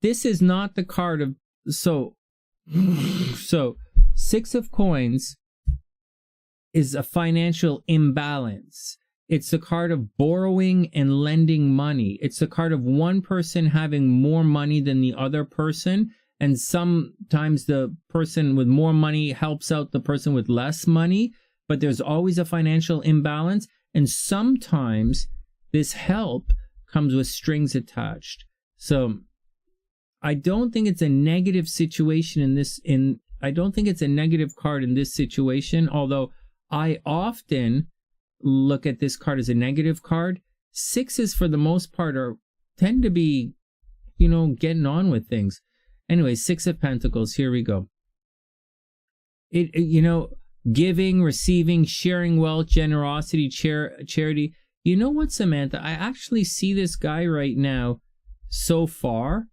this is not the card of, so Six of Coins is a financial imbalance. It's the card of borrowing and lending money. It's the card of one person having more money than the other person, and sometimes the person with more money helps out the person with less money, but there's always a financial imbalance, and sometimes this help comes with strings attached. So I don't think it's a negative situation I don't think it's a negative card in this situation, although I often look at this card as a negative card. Sixes, for the most part, tend to be, you know, getting on with things. Anyway, Six of Pentacles, here we go. You know, giving, receiving, sharing wealth, generosity, charity. You know what, Samantha? I actually see this guy right now so far.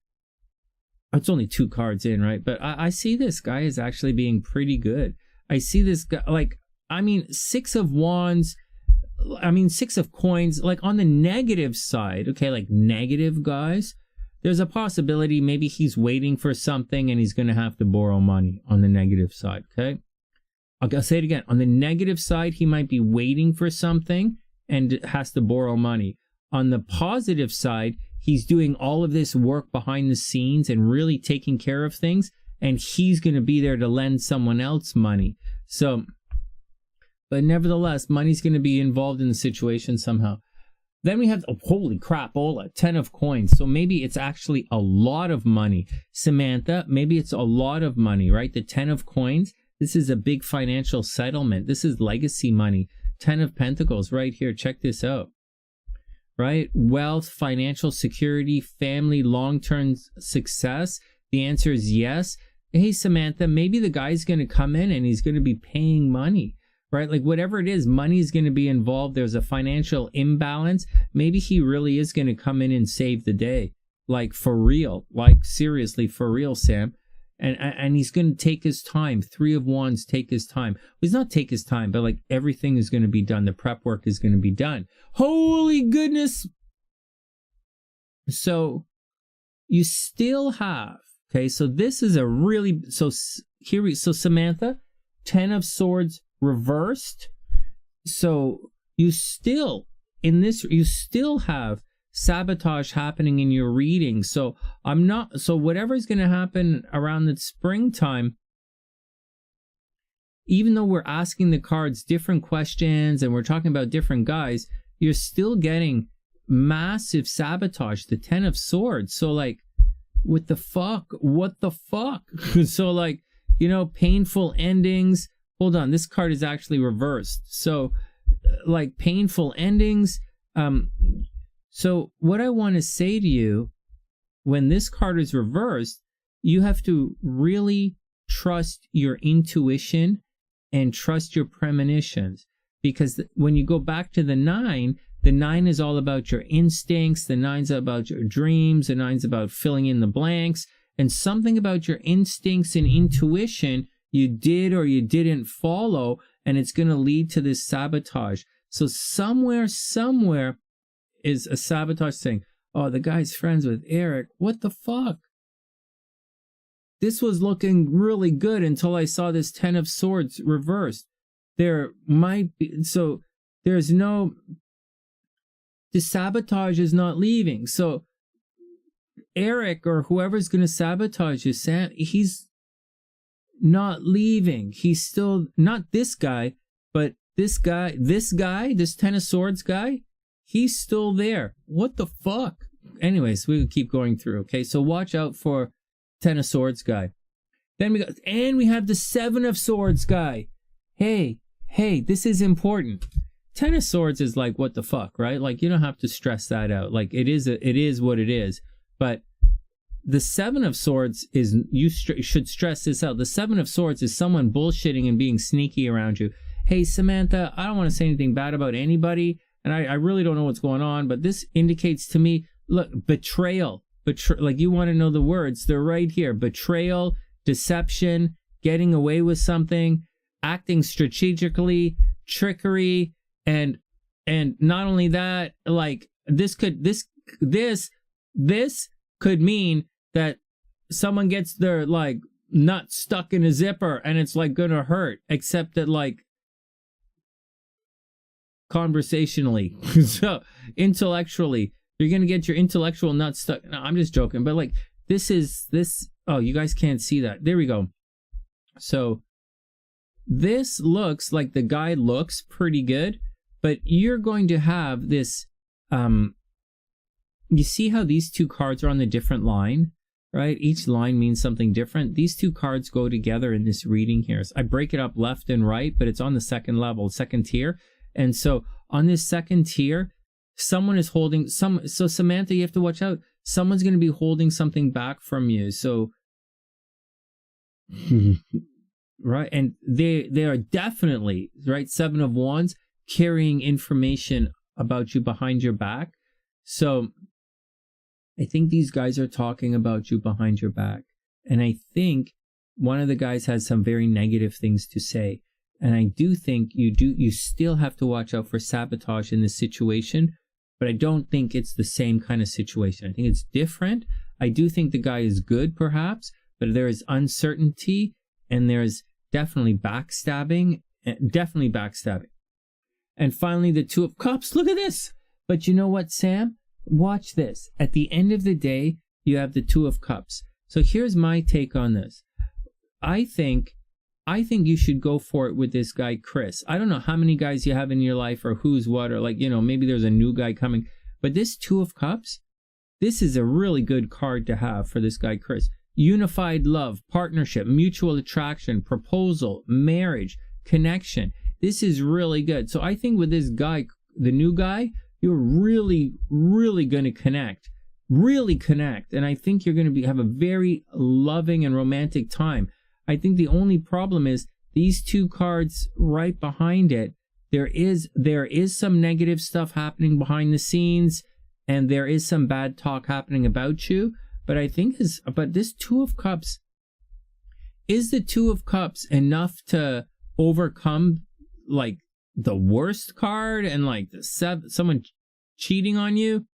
It's only 2 cards in, right? But I see this guy is actually being pretty good. I see this guy, like, I mean, Six of Wands, I mean, Six of Coins, like on the negative side, okay, like negative guys, there's a possibility maybe he's waiting for something and he's going to have to borrow money on the negative side, okay? I'll say it again. On the negative side, he might be waiting for something and has to borrow money. On the positive side, he's doing all of this work behind the scenes and really taking care of things, and he's going to be there to lend someone else money. So, but nevertheless, money's going to be involved in the situation somehow. Then we have, oh, holy crapola, 10 of Coins. So maybe it's actually a lot of money. Samantha, maybe it's a lot of money, right? The 10 of Coins, this is a big financial settlement. This is legacy money. 10 of Pentacles right here. Check this out. Right? Wealth, financial security, family, long-term success. The answer is yes. Hey, Samantha, maybe the guy's going to come in and he's going to be paying money, right? Like whatever it is, money is going to be involved. There's a financial imbalance. Maybe he really is going to come in and save the day. Like for real, like seriously, for real, Sam. And he's going to take his time. 3 of Wands, take his time. Well, he's not take his time, but like everything is going to be done. The prep work is going to be done. Holy goodness. So you still have, okay, so this is a really, so Samantha, 10 of Swords, reversed. So you still, in this, you still have sabotage happening in your reading. So whatever's going to happen around the springtime, even though we're asking the cards different questions and we're talking about different guys, you're still getting massive sabotage, the Ten of Swords. So like, what the fuck? So like, you know, painful endings. Hold on, this card is actually reversed. So like painful endings. So what I want to say to you, when this card is reversed, you have to really trust your intuition and trust your premonitions, because when you go back to the 9 is all about your instincts, the 9's about your dreams, the 9's about filling in the blanks, and something about your instincts and intuition you did or you didn't follow, and it's going to lead to this sabotage. So somewhere is a sabotage saying, oh, the guy's friends with Eric. What the fuck? This was looking really good until I saw this Ten of Swords reversed. There might be, so there's no, the sabotage is not leaving. So Eric or whoever's going to sabotage you, Sam, he's not leaving. He's still, not this guy, but this Ten of Swords guy, he's still there. What the fuck? Anyways, we can keep going through. Okay, so watch out for Ten of Swords guy. Then we have the Seven of Swords guy. Hey, this is important. Ten of Swords is like, what the fuck, right? Like, you don't have to stress that out. Like, it is what it is. But the Seven of Swords is, you should stress this out. The Seven of Swords is someone bullshitting and being sneaky around you. Hey, Samantha, I don't want to say anything bad about anybody, and I really don't know what's going on, but this indicates to me, look, betrayal. Like, you want to know the words, they're right here. Betrayal, deception, getting away with something, acting strategically, trickery, and not only that, like, this could mean that someone gets their, like, nut stuck in a zipper and it's like gonna hurt, except that, like, conversationally, so intellectually, you're gonna get your intellectual nut stuck. No, I'm just joking, but like, this. Oh, you guys can't see that. There we go. So this looks like the guy looks pretty good, but you're going to have this. You see how these two cards are on the different line, right? Each line means something different. These two cards go together in this reading here. So I break it up left and right, but it's on the second level, second tier. And so on this second tier, someone is holding so Samantha, you have to watch out. Someone's going to be holding something back from you. So, right. And they are definitely, right, Seven of Wands, carrying information about you behind your back. So I think these guys are talking about you behind your back. And I think one of the guys has some very negative things to say. And I do think you still have to watch out for sabotage in this situation, but I don't think it's the same kind of situation. I think it's different. I do think the guy is good, perhaps, but there is uncertainty and there's definitely backstabbing. And finally, the Two of Cups. Look at this. But you know what, Sam? Watch this. At the end of the day, you have the Two of Cups. So here's my take on this. I think you should go for it with this guy, Chris. I don't know how many guys you have in your life or who's what, or like, you know, maybe there's a new guy coming. But this Two of Cups, this is a really good card to have for this guy, Chris. Unified love, partnership, mutual attraction, proposal, marriage, connection. This is really good. So I think with this guy, the new guy, you're really, really going to connect. Really connect. And I think you're going to have a very loving and romantic time. I think the only problem is these two cards right behind it. There is some negative stuff happening behind the scenes, and there is some bad talk happening about you. But I think this Two of Cups, is the Two of Cups enough to overcome like the worst card and like someone cheating on you?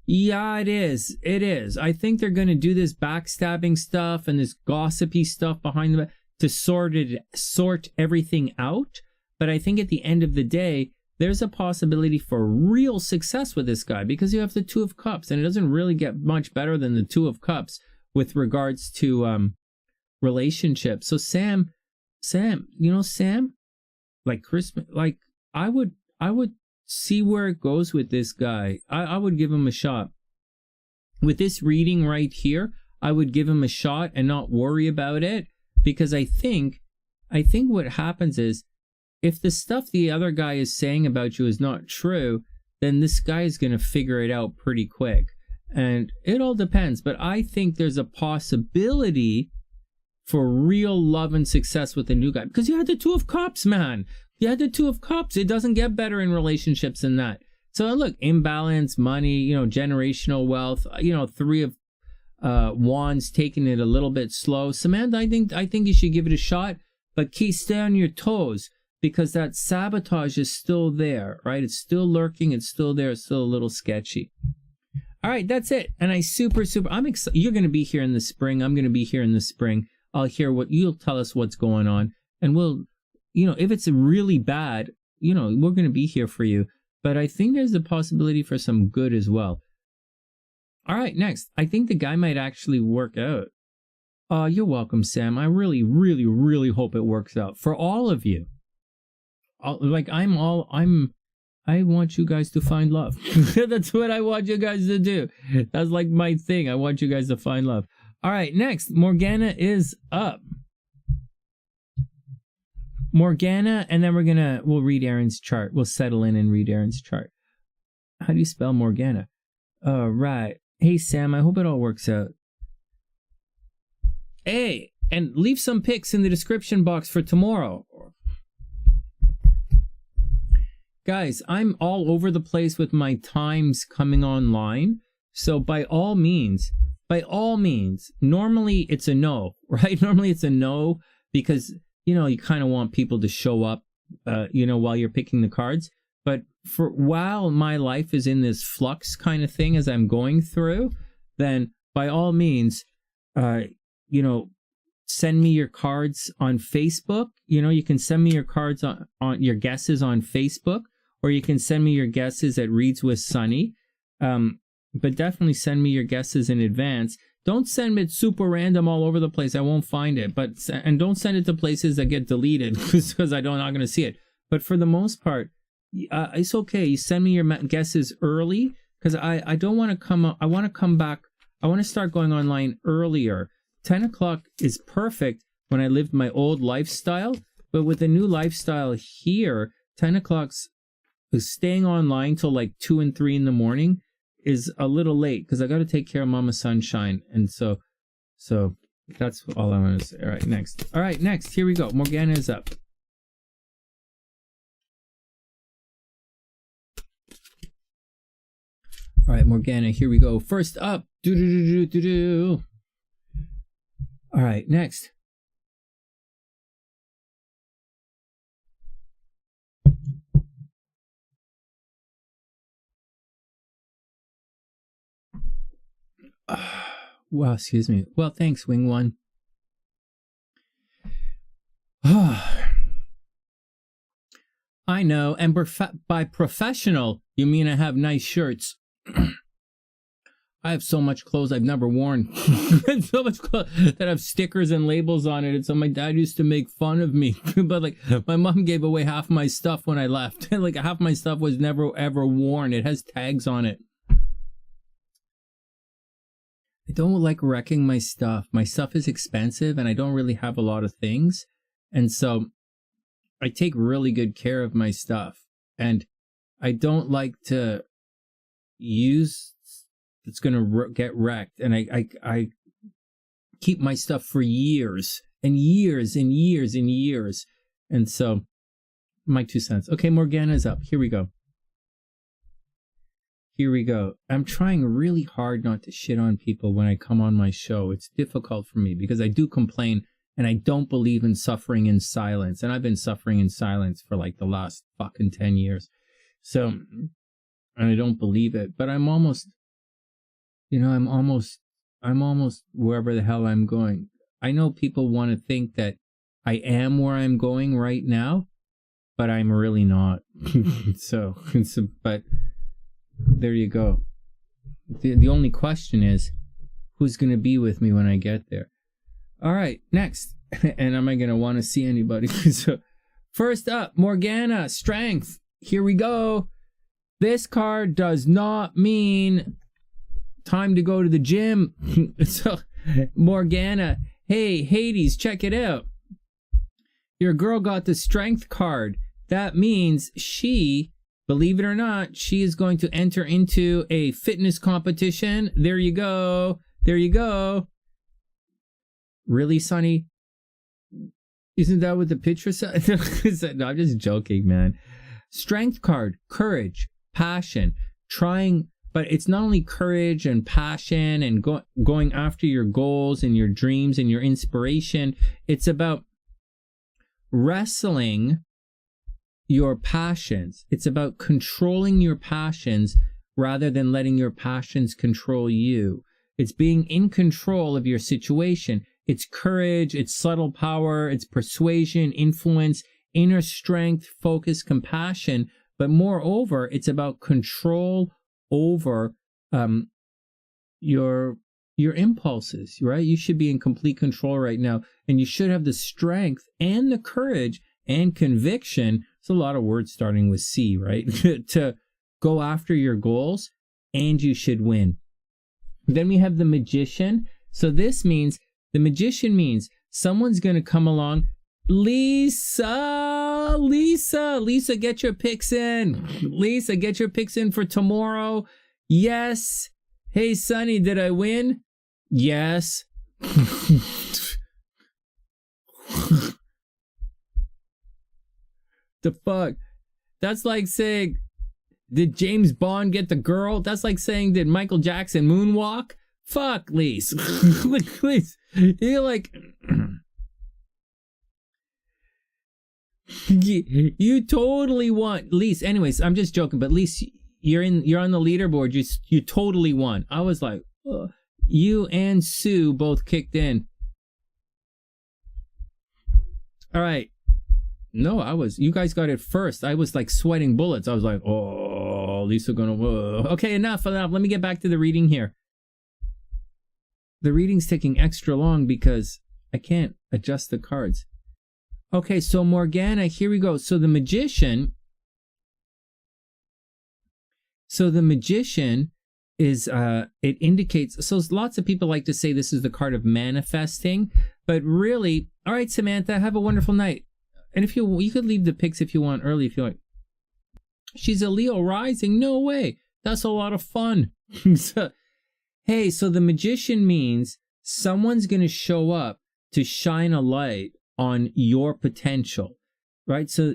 Yeah, it is. I think they're going to do this backstabbing stuff and this gossipy stuff behind the back. to sort everything out. But I think at the end of the day, there's a possibility for real success with this guy, because you have the Two of Cups, and it doesn't really get much better than the Two of Cups with regards to relationships. So Sam, you know, Sam, like Christmas, like I would see where it goes with this guy. I would give him a shot. With this reading right here, I would give him a shot and not worry about it, because I think what happens is, if the stuff the other guy is saying about you is not true, then this guy is going to figure it out pretty quick. And it all depends, but I think there's a possibility for real love and success with the new guy, because you had the Two of Cups, man. You had the Two of Cups. It doesn't get better in relationships than that. So look, imbalance, money, you know, generational wealth, you know, Three of Wands, taking it a little bit slow. Samantha, I think you should give it a shot, but stay on your toes, because that sabotage is still there, right? It's still lurking. It's still there. It's still a little sketchy. All right, that's it. And I'm excited. You're going to be here in the spring. I'm going to be here in the spring. I'll hear what you'll tell us what's going on. And we'll, you know, if it's really bad, you know, we're going to be here for you. But I think there's a possibility for some good as well. All right, next. I think the guy might actually work out. You're welcome, Sam. I really, really, really hope it works out for all of you. I want you guys to find love. That's what I want you guys to do. That's like my thing. I want you guys to find love. All right, next, Morgana is up. Morgana, and then we'll read Arron's chart. We'll settle in and read Arron's chart. How do you spell Morgana? Right. Hey, Sam, I hope it all works out. Hey, and leave some pics in the description box for tomorrow. Guys, I'm all over the place with my times coming online. So by all means, normally it's a no, right? Normally it's a no, because, you know, you kind of want people to show up, you know, while you're picking the cards. But while my life is in this flux kind of thing as I'm going through, then by all means, you know, send me your cards on Facebook. You know, you can send me your cards on your guesses on Facebook, or you can send me your guesses at Reads with Sunny. But definitely send me your guesses in advance. Don't send it super random all over the place. I won't find it. And don't send it to places that get deleted because I'm not going to see it. But for the most part, it's okay. You send me your guesses early, because I don't want to come up. I want to come back. I want to start going online earlier. 10 o'clock is perfect when I lived my old lifestyle. But with the new lifestyle here, 10 o'clock's staying online till like 2 and 3 in the morning is a little late, because I got to take care of Mama Sunshine. And so that's all I want to say. All right, next. Here we go. Morgana is up. All right, Morgana, here we go. First up. All right, next. Well, excuse me. Well, thanks, Wing One. I know, and by professional, you mean I have nice shirts. I have so much clothes I've never worn. So much clothes that have stickers and labels on it. And so my dad used to make fun of me. But like, my mom gave away half my stuff when I left. Like, half my stuff was never ever worn. It has tags on it. I don't like wrecking my stuff. My stuff is expensive and I don't really have a lot of things. And so I take really good care of my stuff. And I don't like to use it's going to get wrecked. And I keep my stuff for years and years and years and years. And so my 2 cents. Okay, Morgana's up. Here we go. Here we go. I'm trying really hard not to shit on people when I come on my show. It's difficult for me because I do complain and I don't believe in suffering in silence. And I've been suffering in silence for like the last fucking 10 years. So, and I don't believe it, but I'm almost, you know, I'm almost wherever the hell I'm going. I know people want to think that I am where I'm going right now, but I'm really not. But there you go. The only question is, who's going to be with me when I get there? All right, next. And am I going to want to see anybody? So, first up, Morgana, strength. Here we go. This card does not mean time to go to the gym. So, Morgana, hey, Hades, check it out. Your girl got the strength card. That means she, believe it or not, she is going to enter into a fitness competition. There you go. There you go. Really, Sonny? Isn't that what the picture said? No, I'm just joking, man. Strength card, courage, passion, trying, but it's not only courage and passion and going after your goals and your dreams and your inspiration. It's about wrestling your passions. It's about controlling your passions rather than letting your passions control you. It's being in control of your situation. It's courage, it's subtle power, it's persuasion, influence, inner strength, focus, compassion. But moreover, it's about control over your impulses, right? You should be in complete control right now. And you should have the strength and the courage and conviction. It's a lot of words starting with C, right? To go after your goals, and you should win. Then we have the Magician. So this means, the Magician means someone's going to come along. Lisa, get your picks in. Lisa, get your picks in for tomorrow. Yes. Hey, Sonny, did I win? Yes. The fuck? That's like saying, did James Bond get the girl? That's like saying, did Michael Jackson moonwalk? Fuck, Lise. Lise, you're like, you totally won, Lise. Anyways, I'm just joking, but Lise, you're on the leaderboard. You totally won. I was like, you and Sue both kicked in. All right. No, you guys got it first. I was like sweating bullets. I was like, oh, Lisa gonna, okay, enough. Let me get back to the reading here. The reading's taking extra long because I can't adjust the cards. Okay, so Morgana, here we go. So the Magician is, it indicates, so lots of people like to say this is the card of manifesting, but really, all right, Samantha, have a wonderful night. And if you could leave the pics if you want early, if you like. She's a Leo rising? No way. That's a lot of fun. So the Magician means someone's going to show up to shine a light on your potential, right? So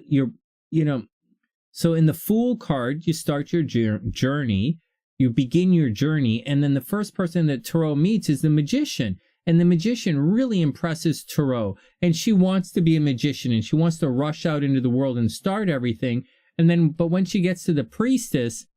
so in the Fool card, you start your journey, you begin your journey, and then the first person that Tarot meets is the Magician. And the Magician really impresses Tarot, and she wants to be a magician, and she wants to rush out into the world and start everything. And then, but when she gets to the Priestess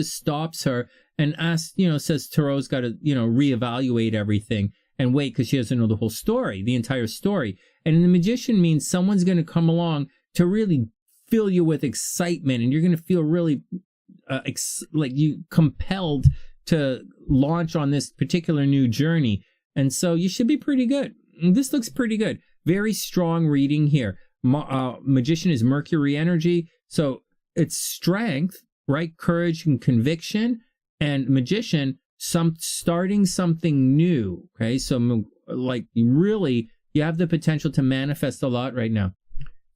stops her and asks, says Tarot's got to, reevaluate everything and wait because she doesn't know the whole story, the entire story. And the Magician means someone's going to come along to really fill you with excitement, and you're going to feel really like you compelled to launch on this particular new journey. And so you should be pretty good. This looks pretty good. Very strong reading here. Magician is Mercury energy. So it's strength, right? Courage and conviction. And Magician, starting something new. Okay. So like you have the potential to manifest a lot right now.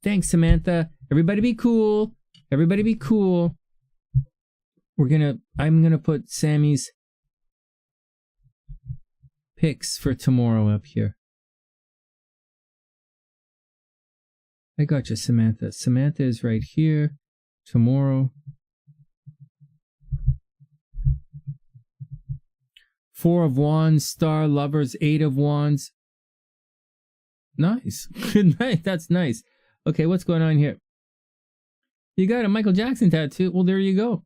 Thanks, Samantha. Everybody be cool. Everybody be cool. I'm gonna put Sammy's picks for tomorrow up here. I got you, Samantha. Samantha is right here. Tomorrow. 4 of Wands, Star, Lovers, 8 of Wands. Nice. That's nice. Okay, what's going on here? You got a Michael Jackson tattoo. Well, there you go.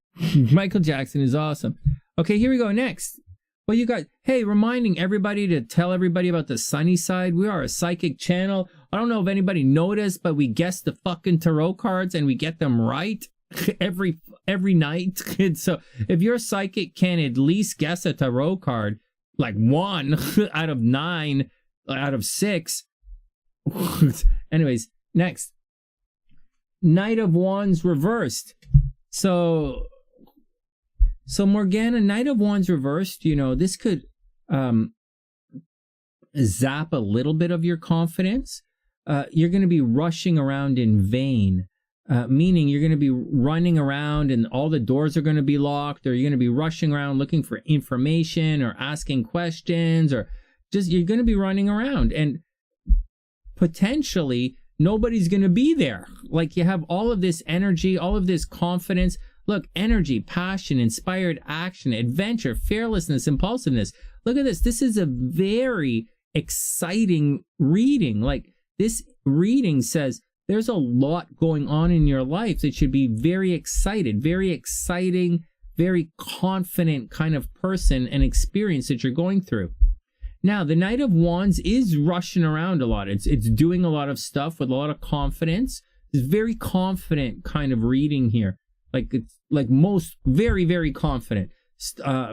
Michael Jackson is awesome. Okay, here we go. Next, Well, you got, hey, reminding everybody to tell everybody about the SunnySide. We are a psychic channel. I don't know if anybody noticed, but we guess the fucking tarot cards and we get them right every night. So if your psychic can at least guess a tarot card, like 1 out of 9 out of 6. Anyways, next. Knight of Wands reversed. So Morgana, Knight of Wands reversed, you know, this could zap a little bit of your confidence. You're going to be rushing around in vain, meaning you're going to be running around and all the doors are going to be locked, or you're going to be rushing around looking for information or asking questions, or just you're going to be running around and potentially nobody's going to be there. Like you have all of this energy, all of this confidence. Look, energy, passion, inspired action, adventure, fearlessness, impulsiveness. Look at this. This is a very exciting reading. Like this reading says there's a lot going on in your life that should be very excited, very exciting, very confident kind of person and experience that you're going through. Now, the Knight of Wands is rushing around a lot. It's doing a lot of stuff with a lot of confidence. It's very confident kind of reading here. Like it's like most very, very confident,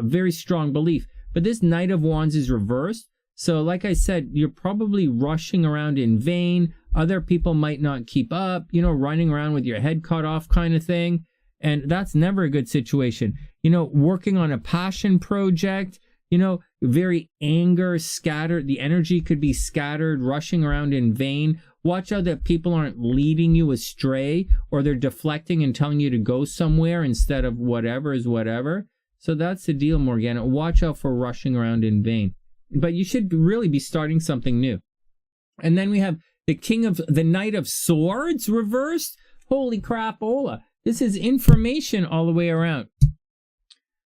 very strong belief. But this Knight of Wands is reversed. So like I said, you're probably rushing around in vain. Other people might not keep up, you know, running around with your head cut off kind of thing. And that's never a good situation. You know, working on a passion project, you know, very anger scattered. The energy could be scattered, rushing around in vain. Watch out that people aren't leading you astray, or they're deflecting and telling you to go somewhere instead of whatever is whatever. So that's the deal, Morgana. Watch out for rushing around in vain. But you should really be starting something new. And then we have the Knight of Swords reversed. Holy crapola. This is information all the way around.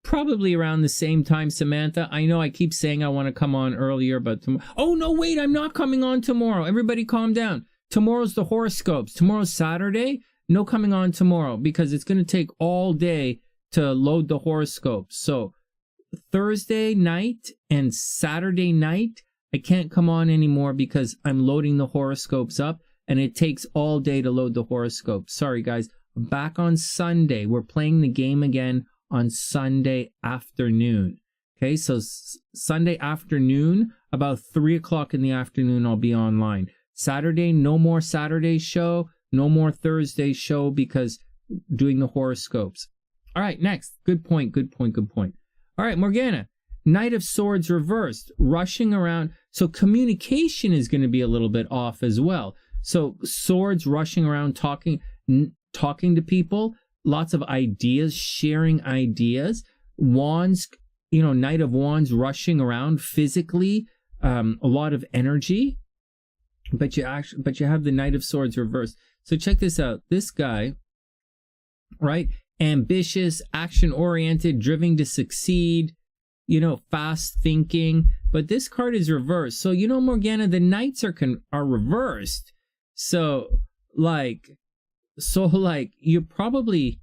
Probably around the same time, Samantha. I know I keep saying I want to come on earlier, but oh no, wait, I'm not coming on tomorrow. Everybody calm down. Tomorrow's the horoscopes. Tomorrow's Saturday. No coming on tomorrow because it's going to take all day to load the horoscopes. So Thursday night and Saturday night, I can't come on anymore because I'm loading the horoscopes up and it takes all day to load the horoscopes. Sorry guys. Back on Sunday. We're playing the game again on Sunday afternoon. Okay, so Sunday afternoon, about 3 o'clock in the afternoon, I'll be online. Saturday, no more Saturday show, no more Thursday show because doing the horoscopes. All right, next. Good point, good point, good point. All right, Morgana, Knight of Swords reversed, rushing around. So communication is going to be a little bit off as well. So swords rushing around, talking to people. Lots of ideas, sharing ideas. Wands, you know, Knight of Wands rushing around physically, a lot of energy. But you have the Knight of Swords reversed. So check this out. This guy, right? Ambitious, action-oriented, driven to succeed, you know, fast thinking. But this card is reversed. So, you know, Morgana, the Knights are reversed. So you're probably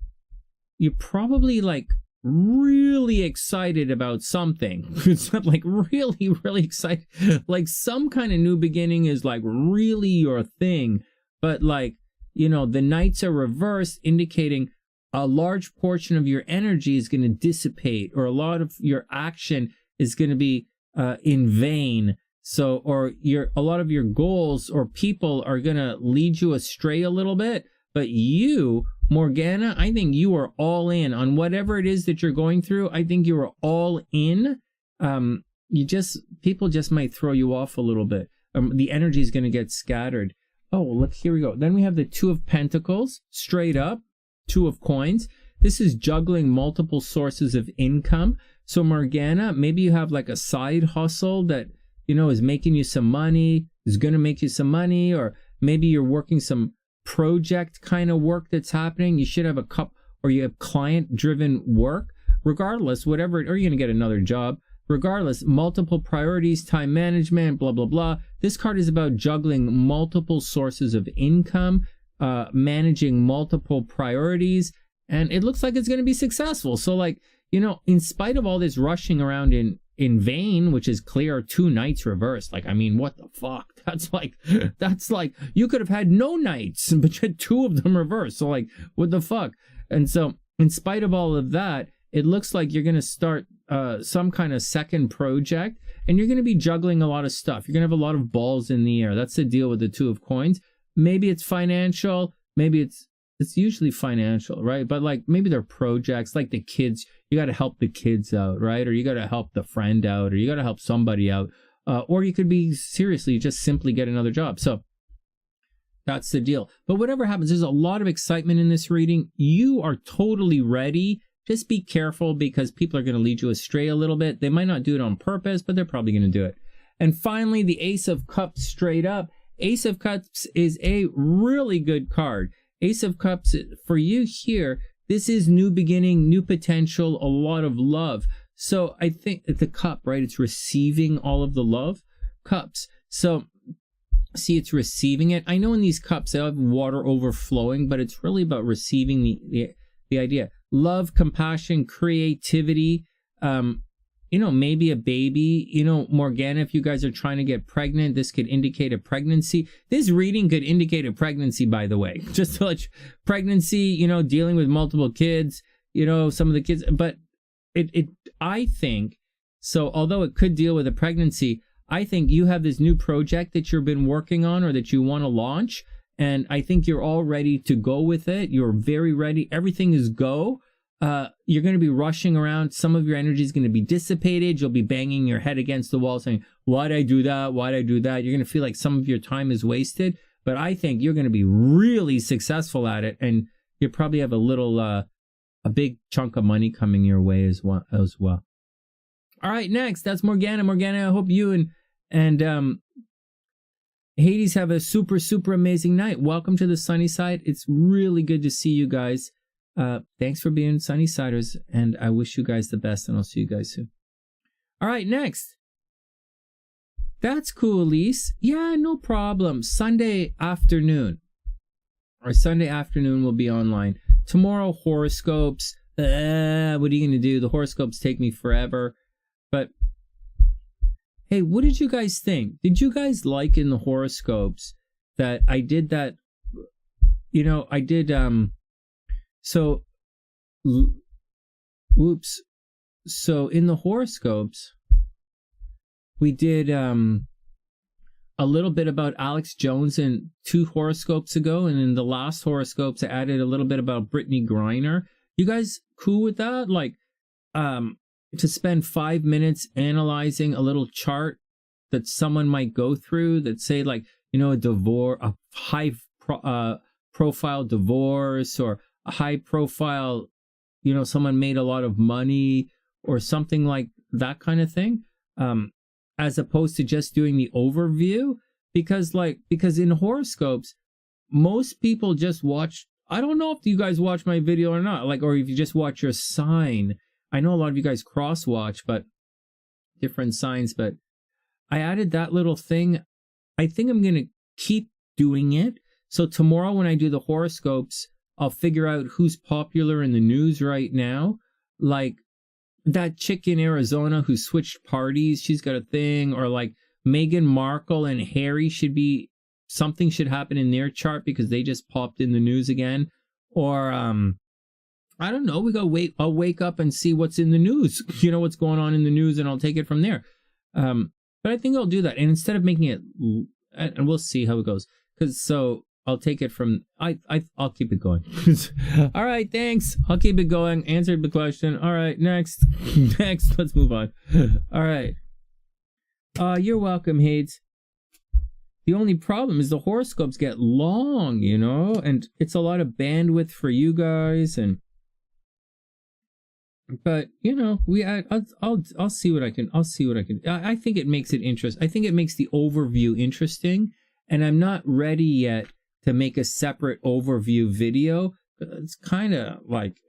like really excited about something. It's not like really, really excited. Like some kind of new beginning is like really your thing. But like, you know, the Knights are reversed, indicating a large portion of your energy is going to dissipate, or a lot of your action is going to be in vain. So, or a lot of your goals or people are going to lead you astray a little bit. But you, Morgana, I think you are all in on whatever it is that you're going through. I think you are all in. People just might throw you off a little bit. The energy is going to get scattered. Oh, look, here we go. Then we have the Two of Pentacles, straight up, Two of Coins. This is juggling multiple sources of income. So Morgana, maybe you have like a side hustle that, you know, is making you some money, is going to make you some money, or maybe you're working some project kind of work that's happening. You should have or you have client driven work. Regardless, whatever, or you're going to get another job. Regardless, multiple priorities, time management, blah, blah, blah. This card is about juggling multiple sources of income, managing multiple priorities, and it looks like it's going to be successful. So like, you know, in spite of all this rushing around in vain, which is clear, 2 knights reversed. Like, I mean, what the fuck? That's like you could have had no knights, but you had 2 of them reversed. So like, what the fuck? And so in spite of all of that, it looks like you're going to start some kind of second project, and you're going to be juggling a lot of stuff. You're going to have a lot of balls in the air. That's the deal with the 2 of coins. Maybe it's financial. Maybe it's usually financial, right? But like maybe they're projects, like the kids. You got to help the kids out, right? Or you got to help the friend out, or you got to help somebody out. Or you could be seriously just simply get another job. So that's the deal. But whatever happens, there's a lot of excitement in this reading. You are totally ready. Just be careful, because people are going to lead you astray a little bit. They might not do it on purpose, but they're probably going to do it. And finally, the Ace of Cups straight up. Ace of Cups is a really good card. Ace of Cups, for you here, this is new beginning, new potential, a lot of love. So I think the cup, right, it's receiving all of the love. Cups. So see, it's receiving it. I know in these cups, they have water overflowing, but it's really about receiving the idea. Love, compassion, creativity, you know, maybe a baby. You know, Morgana, if you guys are trying to get pregnant, this could indicate a pregnancy. This reading could indicate a pregnancy, by the way. Just to let you, pregnancy, you know, dealing with multiple kids, you know, some of the kids. But I think, so although it could deal with a pregnancy, I think you have this new project that you've been working on or that you want to launch. And I think you're all ready to go with it. You're very ready. Everything is go. You're going to be rushing around. Some of your energy is going to be dissipated. You'll be banging your head against the wall saying, why'd I do that? Why'd I do that? You're going to feel like some of your time is wasted. But I think you're going to be really successful at it. And you probably have a big chunk of money coming your way as well. All right, next, that's Morgana. Morgana, I hope you and Hades have a super, super amazing night. Welcome to the sunny side. It's really good to see you guys. Thanks for being SunnySiders, and I wish you guys the best, and I'll see you guys soon. All right, next. That's cool, Elise. Yeah, no problem. Sunday afternoon. Or Sunday afternoon will be online. Tomorrow, horoscopes. What are you going to do? The horoscopes take me forever. But hey, what did you guys think? Did you guys like in the horoscopes that I did that? You know, I did, so in the horoscopes, we did, a little bit about Alex Jones in 2 horoscopes ago. And in the last horoscopes, I added a little bit about Brittany Griner. You guys cool with that? Like, to spend 5 minutes analyzing a little chart that someone might go through that say, like, you know, a high profile divorce, or a high profile, you know, someone made a lot of money or something like that kind of thing, as opposed to just doing the overview. Because in horoscopes, most people just watch. I don't know if you guys watch my video or not, like, or if you just watch your sign. I know a lot of you guys cross watch, but different signs. But I added that little thing. I think I'm going to keep doing it. So tomorrow when I do the horoscopes, I'll figure out who's popular in the news right now. Like that chick in Arizona who switched parties, she's got a thing. Or like Meghan Markle and Harry something should happen in their chart because they just popped in the news again. Or, I don't know. I'll wake up and see what's in the news, you know, what's going on in the news, and I'll take it from there. But I think I'll do that. And instead of making it, and we'll see how it goes. So I'll take it from, I'll keep it going. All right, thanks. I'll keep it going. Answered the question. All right, next, let's move on. All right. You're welcome, Hades. The only problem is the horoscopes get long, you know, and it's a lot of bandwidth for you guys, but you know, I'll see what I can. I think it makes it interesting. I think it makes the overview interesting, and I'm not ready yet to make a separate overview video. It's kind of like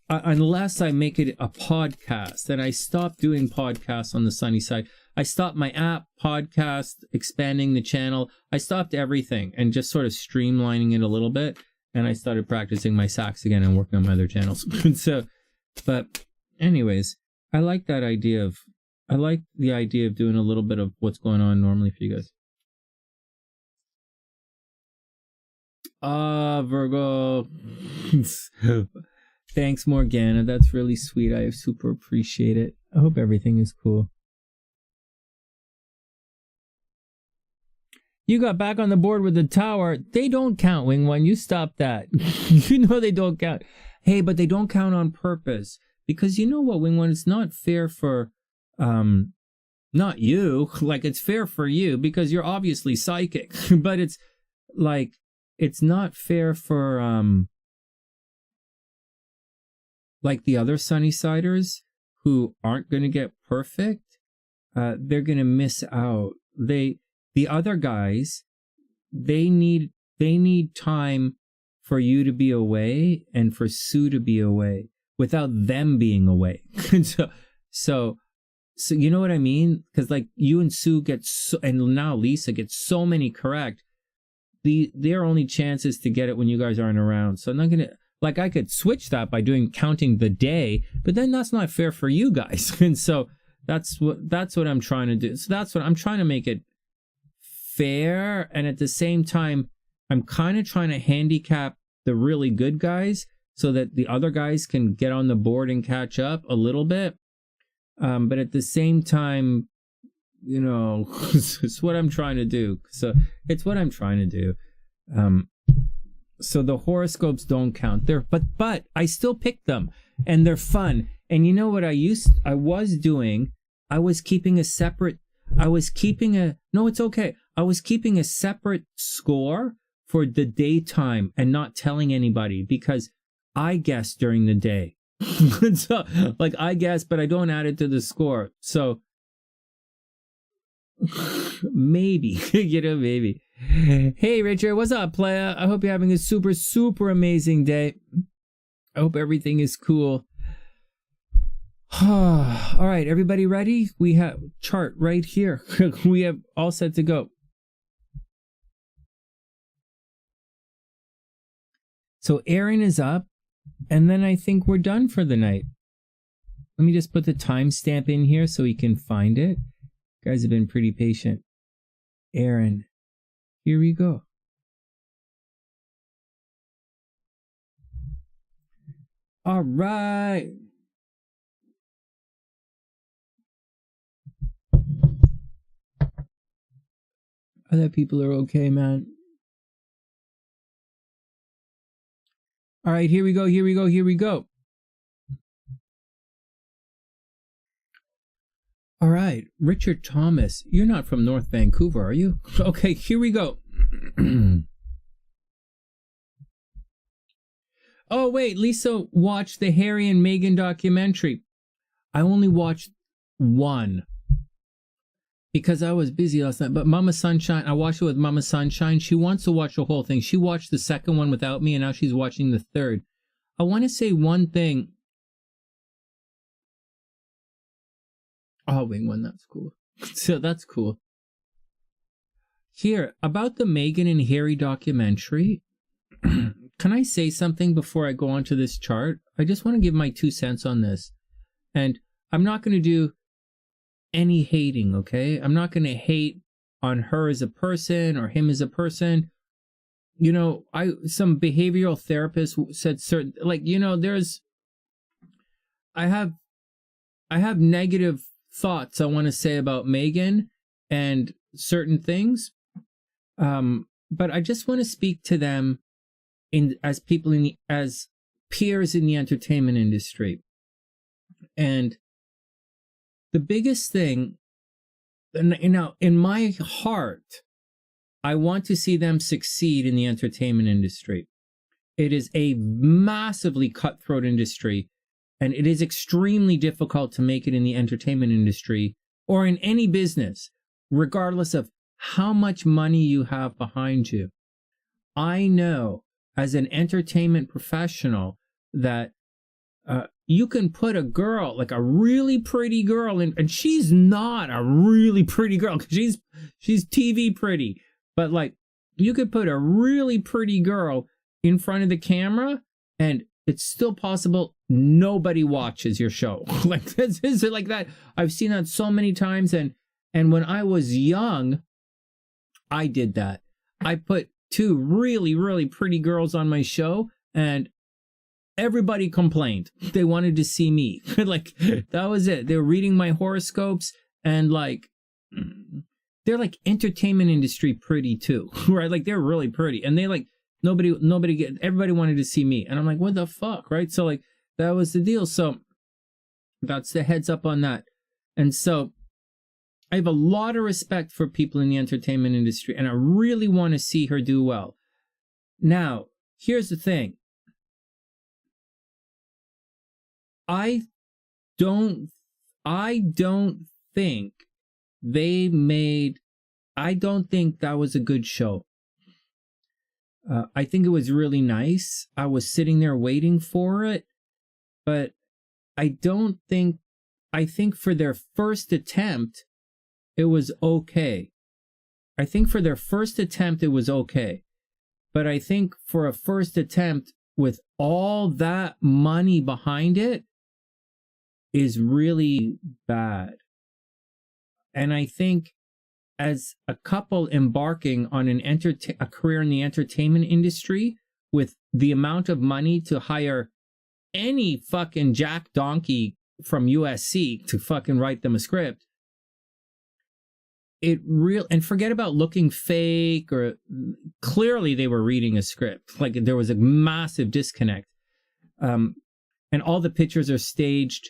unless I make it a podcast, and I stopped doing podcasts on the sunny side. I stopped my app, podcast, expanding the channel. I stopped everything and just sort of streamlining it a little bit. And I started practicing my sax again and working on my other channels. But anyways, I like that idea of, I like the idea of doing a little bit of what's going on normally for you guys. Virgo. Thanks, Morgana. That's really sweet. I super appreciate it. I hope everything is cool. You got back on the board with the tower. They don't count, Wing One. You stop that. You know they don't count. Hey, but they don't count on purpose. Because you know what, Wing One? It's not fair for, not you. Like, it's fair for you because you're obviously psychic. But it's like, it's not fair for, like the other SunnySiders who aren't going to get perfect. They're going to miss out. The other guys, they need time for you to be away and for Sue to be away without them being away. so you know what I mean? Because like you and Sue get so, and now Lisa gets so many correct. Their only chance is to get it when you guys aren't around. So I'm not gonna, like, I could switch that by counting the day, but then that's not fair for you guys. And so that's what I'm trying to do. So that's what I'm trying to make it fair, and at the same time I'm kind of trying to handicap the really good guys so that the other guys can get on the board and catch up a little bit, but at the same time, you know, it's what I'm trying to do. So it's what I'm trying to do. So the horoscopes don't count. But I still pick them and they're fun. And you know what I was doing? I was keeping a separate score for the daytime and not telling anybody because I guess during the day. So, like, I guess, but I don't add it to the score. So maybe, you know, maybe. Hey, Richard, what's up, playa? I hope you're having a super, super amazing day. I hope everything is cool. All right, everybody ready? We have chart right here. We have all set to go. So Arron is up, and then I think we're done for the night. Let me just put the timestamp in here so we can find it. You guys have been pretty patient. Arron, here we go. All right. Other people are okay, man. All right, here we go, here we go, here we go. All right, Richard Thomas, you're not from North Vancouver, are you? Okay, here we go. Oh, wait, Lisa watched the Harry and Meghan documentary. I only watched one because I was busy last night. But Mama Sunshine, I watched it with Mama Sunshine. She wants to watch the whole thing. She watched the second one without me, and now she's watching the third. I want to say one thing. Oh, Wing One, that's cool. So that's cool. Here, about the Meghan and Harry documentary, can I say something before I go on to this chart? I just want to give my 2 cents on this. And I'm not going to do any hating, okay? I'm not going to hate on her as a person or him as a person. You know, some behavioral therapist said certain, like, you know, I have negative thoughts I want to say about Meghan and certain things. But I just want to speak to them as peers in the entertainment industry. And the biggest thing, you know, in my heart, I want to see them succeed in the entertainment industry. It is a massively cutthroat industry, and it is extremely difficult to make it in the entertainment industry or in any business, regardless of how much money you have behind you. I know as an entertainment professional that you can put a girl, like a really pretty girl, and she's not a really pretty girl, because she's TV pretty, but like you could put a really pretty girl in front of the camera and it's still possible nobody watches your show. Like, this is like that. I've seen that so many times. And when I was young, I did that. I put 2 really, really pretty girls on my show, and everybody complained. They wanted to see me. Like, that was it. They were reading my horoscopes, and like, they're like entertainment industry pretty too, right? Like, they're really pretty, and they like, everybody wanted to see me. And I'm like, what the fuck, right? So like, that was the deal. So that's the heads up on that. And so I have a lot of respect for people in the entertainment industry, and I really want to see her do well. Now, here's the thing. I don't think that was a good show. I think it was really nice. I was sitting there waiting for it, but I think for their first attempt, it was okay. I think for their first attempt, it was okay. But I think for a first attempt with all that money behind it is really bad. And I think as a couple embarking on a career in the entertainment industry with the amount of money to hire any fucking jack donkey from USC to fucking write them a script, and forget about looking fake, or clearly they were reading a script. Like, there was a massive disconnect. And all the pictures are staged.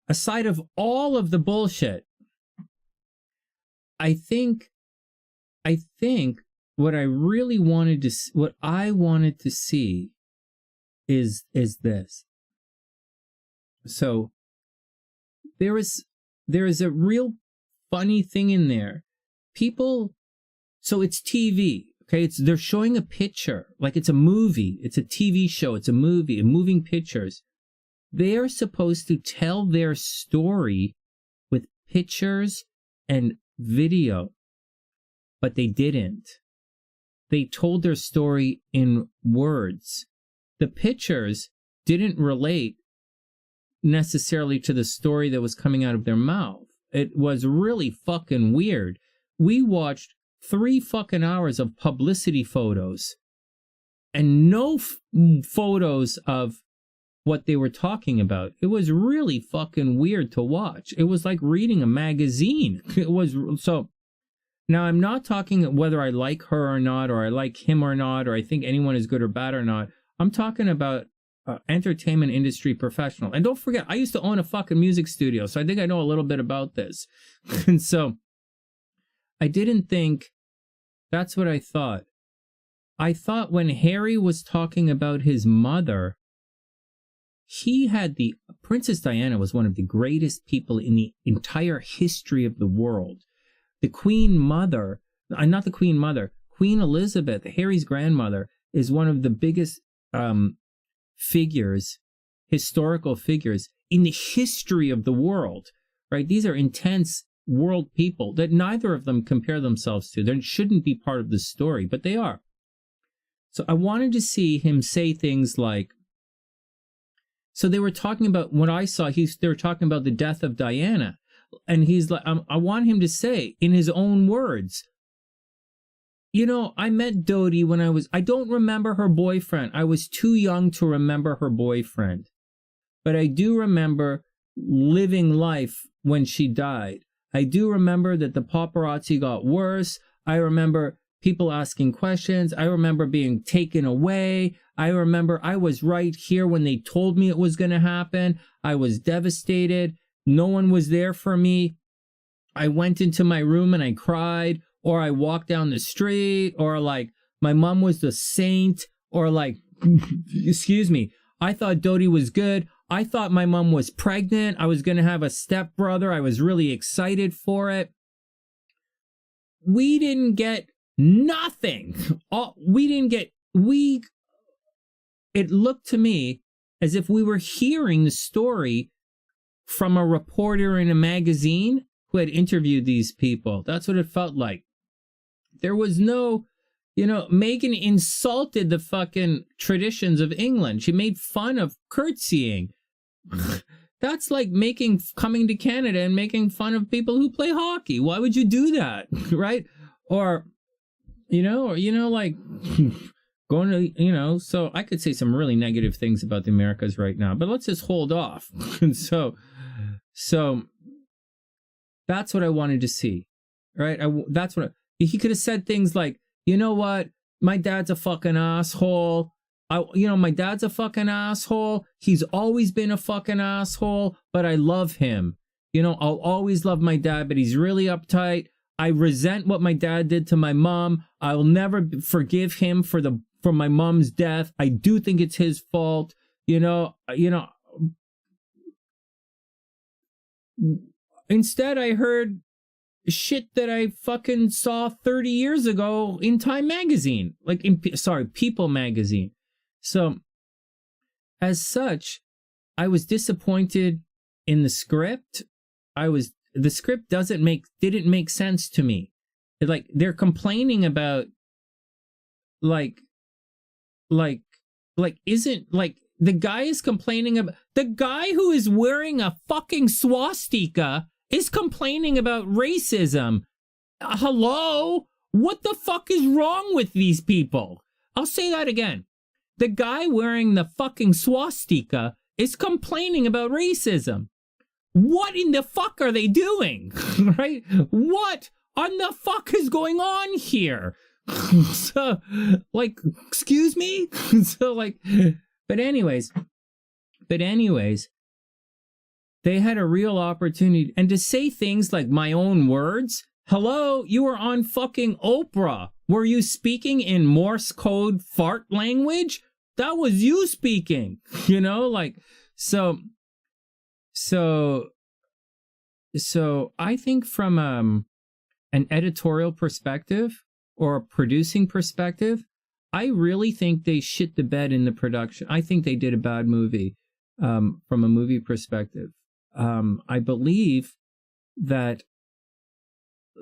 Aside of all of the bullshit, I think what I wanted to see is this. So there is a real funny thing in there. People, so it's TV, okay? They're showing a picture, like it's a movie, it's a TV show, it's a movie, and moving pictures. They are supposed to tell their story with pictures and video, but they didn't. They told their story in words. The pictures didn't relate necessarily to the story that was coming out of their mouth. It was really fucking weird. We watched 3 fucking hours of publicity photos and no photos of what they were talking about. It was really fucking weird to watch. It was like reading a magazine. It was so. Now, I'm not talking whether I like her or not, or I like him or not, or I think anyone is good or bad or not. I'm talking about entertainment industry professional. And don't forget, I used to own a fucking music studio, so I think I know a little bit about this. And so I didn't think, that's what I thought. I thought when Harry was talking about his mother, Princess Diana was one of the greatest people in the entire history of the world. The Queen Mother, not the Queen Mother, Queen Elizabeth, Harry's grandmother, is one of the biggest historical figures in the history of the world, right? These are intense world people that neither of them compare themselves to. They shouldn't be part of the story, but they are. So I wanted to see him say things like, so they were talking about, what I saw, they were talking about the death of Diana. And he's like, I want him to say in his own words, you know, I met Dodie when I don't remember her boyfriend. I was too young to remember her boyfriend. But I do remember living life when she died. I do remember that the paparazzi got worse. I remember people asking questions. I remember being taken away. I remember I was right here when they told me it was going to happen. I was devastated. No one was there for me. I went into my room and I cried, or I walked down the street, or like my mom was the saint, or like, excuse me, I thought Dodie was good. I thought my mom was pregnant. I was going to have a stepbrother. I was really excited for it. We didn't get nothing. It looked to me as if we were hearing the story from a reporter in a magazine who had interviewed these people. That's what it felt like. There was no, Meghan insulted the fucking traditions of England. She made fun of curtsying. That's like coming to Canada and making fun of people who play hockey. Why would you do that? Right? Or, like going to, so I could say some really negative things about the Americas right now, but let's just hold off. And so that's what I wanted to see, right? He could have said things like, you know what? My dad's a fucking asshole. My dad's a fucking asshole. He's always been a fucking asshole, but I love him. I'll always love my dad, but he's really uptight. I resent what my dad did to my mom. I'll never forgive him for my mom's death. I do think it's his fault. Instead, I heard shit that I fucking saw 30 years ago in Time magazine, People magazine. So, as such, I was disappointed in the script. The script didn't make sense to me. They're complaining about, the guy is complaining about, the guy who is wearing a fucking swastika is complaining about racism. Hello? What the fuck is wrong with these people? I'll say that again. The guy wearing the fucking swastika is complaining about racism. What in the fuck are they doing? Right? What on the fuck is going on here? So, excuse me? But anyways, they had a real opportunity. And to say things like my own words, hello, you were on fucking Oprah. Were you speaking in Morse code fart language? That was you speaking, so I think from an editorial perspective or a producing perspective, I really think they shit the bed in the production. I think they did a bad movie from a movie perspective. I believe that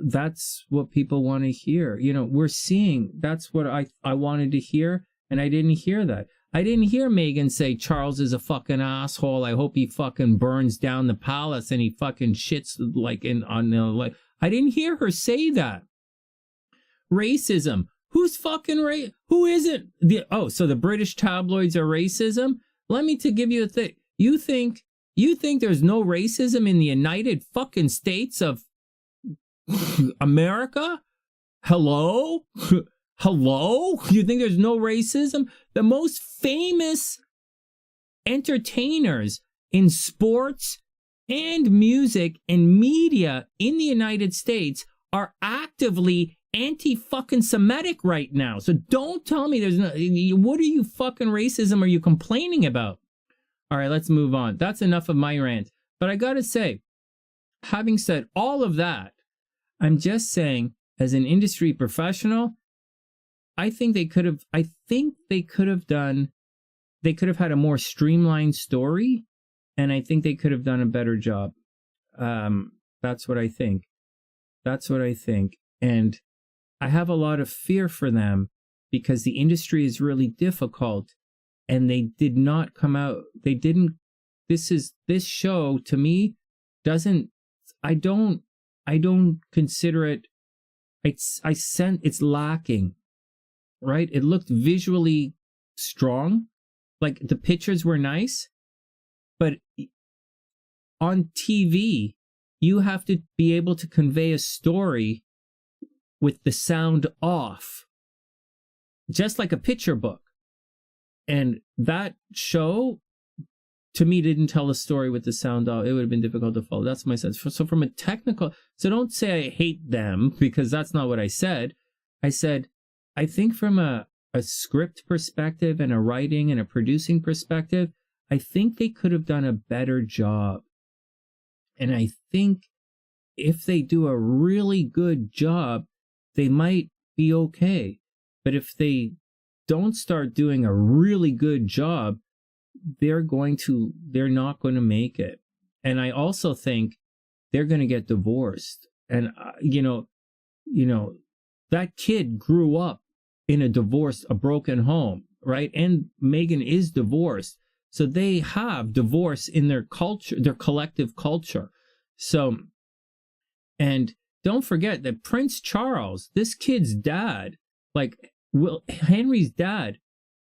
that's what people want to hear. We're seeing, that's what I wanted to hear, and I didn't hear that. I didn't hear Meghan say Charles is a fucking asshole. I hope he fucking burns down the palace and he fucking shits I didn't hear her say that. Racism. Who's fucking who isn't? So the British tabloids are racism? Let me to give you a thing. You think there's no racism in the United fucking States of America? Hello? Hello? You think there's no racism? The most famous entertainers in sports and music and media in the United States are actively anti-fucking Semitic right now. So don't tell me there's no... What are you fucking racism are you complaining about? All right, let's move on. That's enough of my rant. But I gotta say, having said all of that, I'm just saying, as an industry professional, I think they could have had a more streamlined story, and I think they could have done a better job. That's what I think. And I have a lot of fear for them because the industry is really difficult, and they did not come out. They didn't. This show to me doesn't. I don't consider it. It's lacking. Right? It looked visually strong. Like the pictures were nice, but on TV, you have to be able to convey a story with the sound off, just like a picture book. And that show, to me, didn't tell a story with the sound off. It would have been difficult to follow. That's my sense. So from a technical, so don't say I hate them, because that's not what I said. I said, I think from a script perspective and a writing and a producing perspective, I think they could have done a better job. And I think if they do a really good job, they might be okay. But if they don't start doing a really good job, they're not going to make it. And I also think they're going to get divorced. And, that kid grew up in a broken home, right? And Meghan is divorced. So they have divorce in their culture, their collective culture. So, and don't forget that Prince Charles, this kid's dad, like Henry's dad,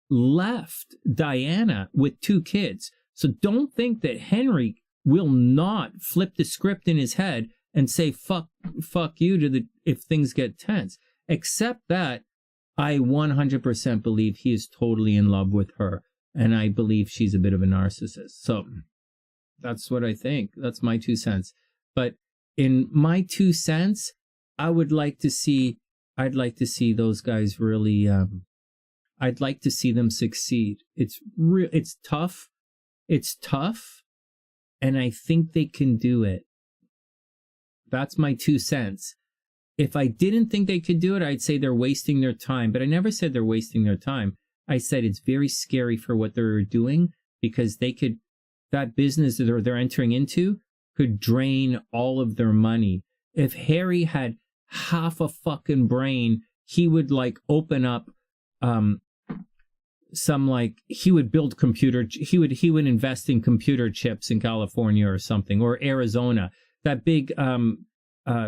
left Diana with 2 kids. So don't think that Henry will not flip the script in his head and say fuck you to the if things get tense. Except that I 100% believe he is totally in love with her, and I believe she's a bit of a narcissist. So that's what I think. That's my 2 cents. But in my 2 cents, I'd like to see those guys really I'd like to see them succeed. It's tough. It's tough, and I think they can do it. That's my 2 cents. If I didn't think they could do it, I'd say they're wasting their time. But I never said they're wasting their time. I said it's very scary for what they're doing, because that business that they're entering into could drain all of their money. If Harry had half a fucking brain, he would open up he would build he would invest in computer chips in California or something, or Arizona. That big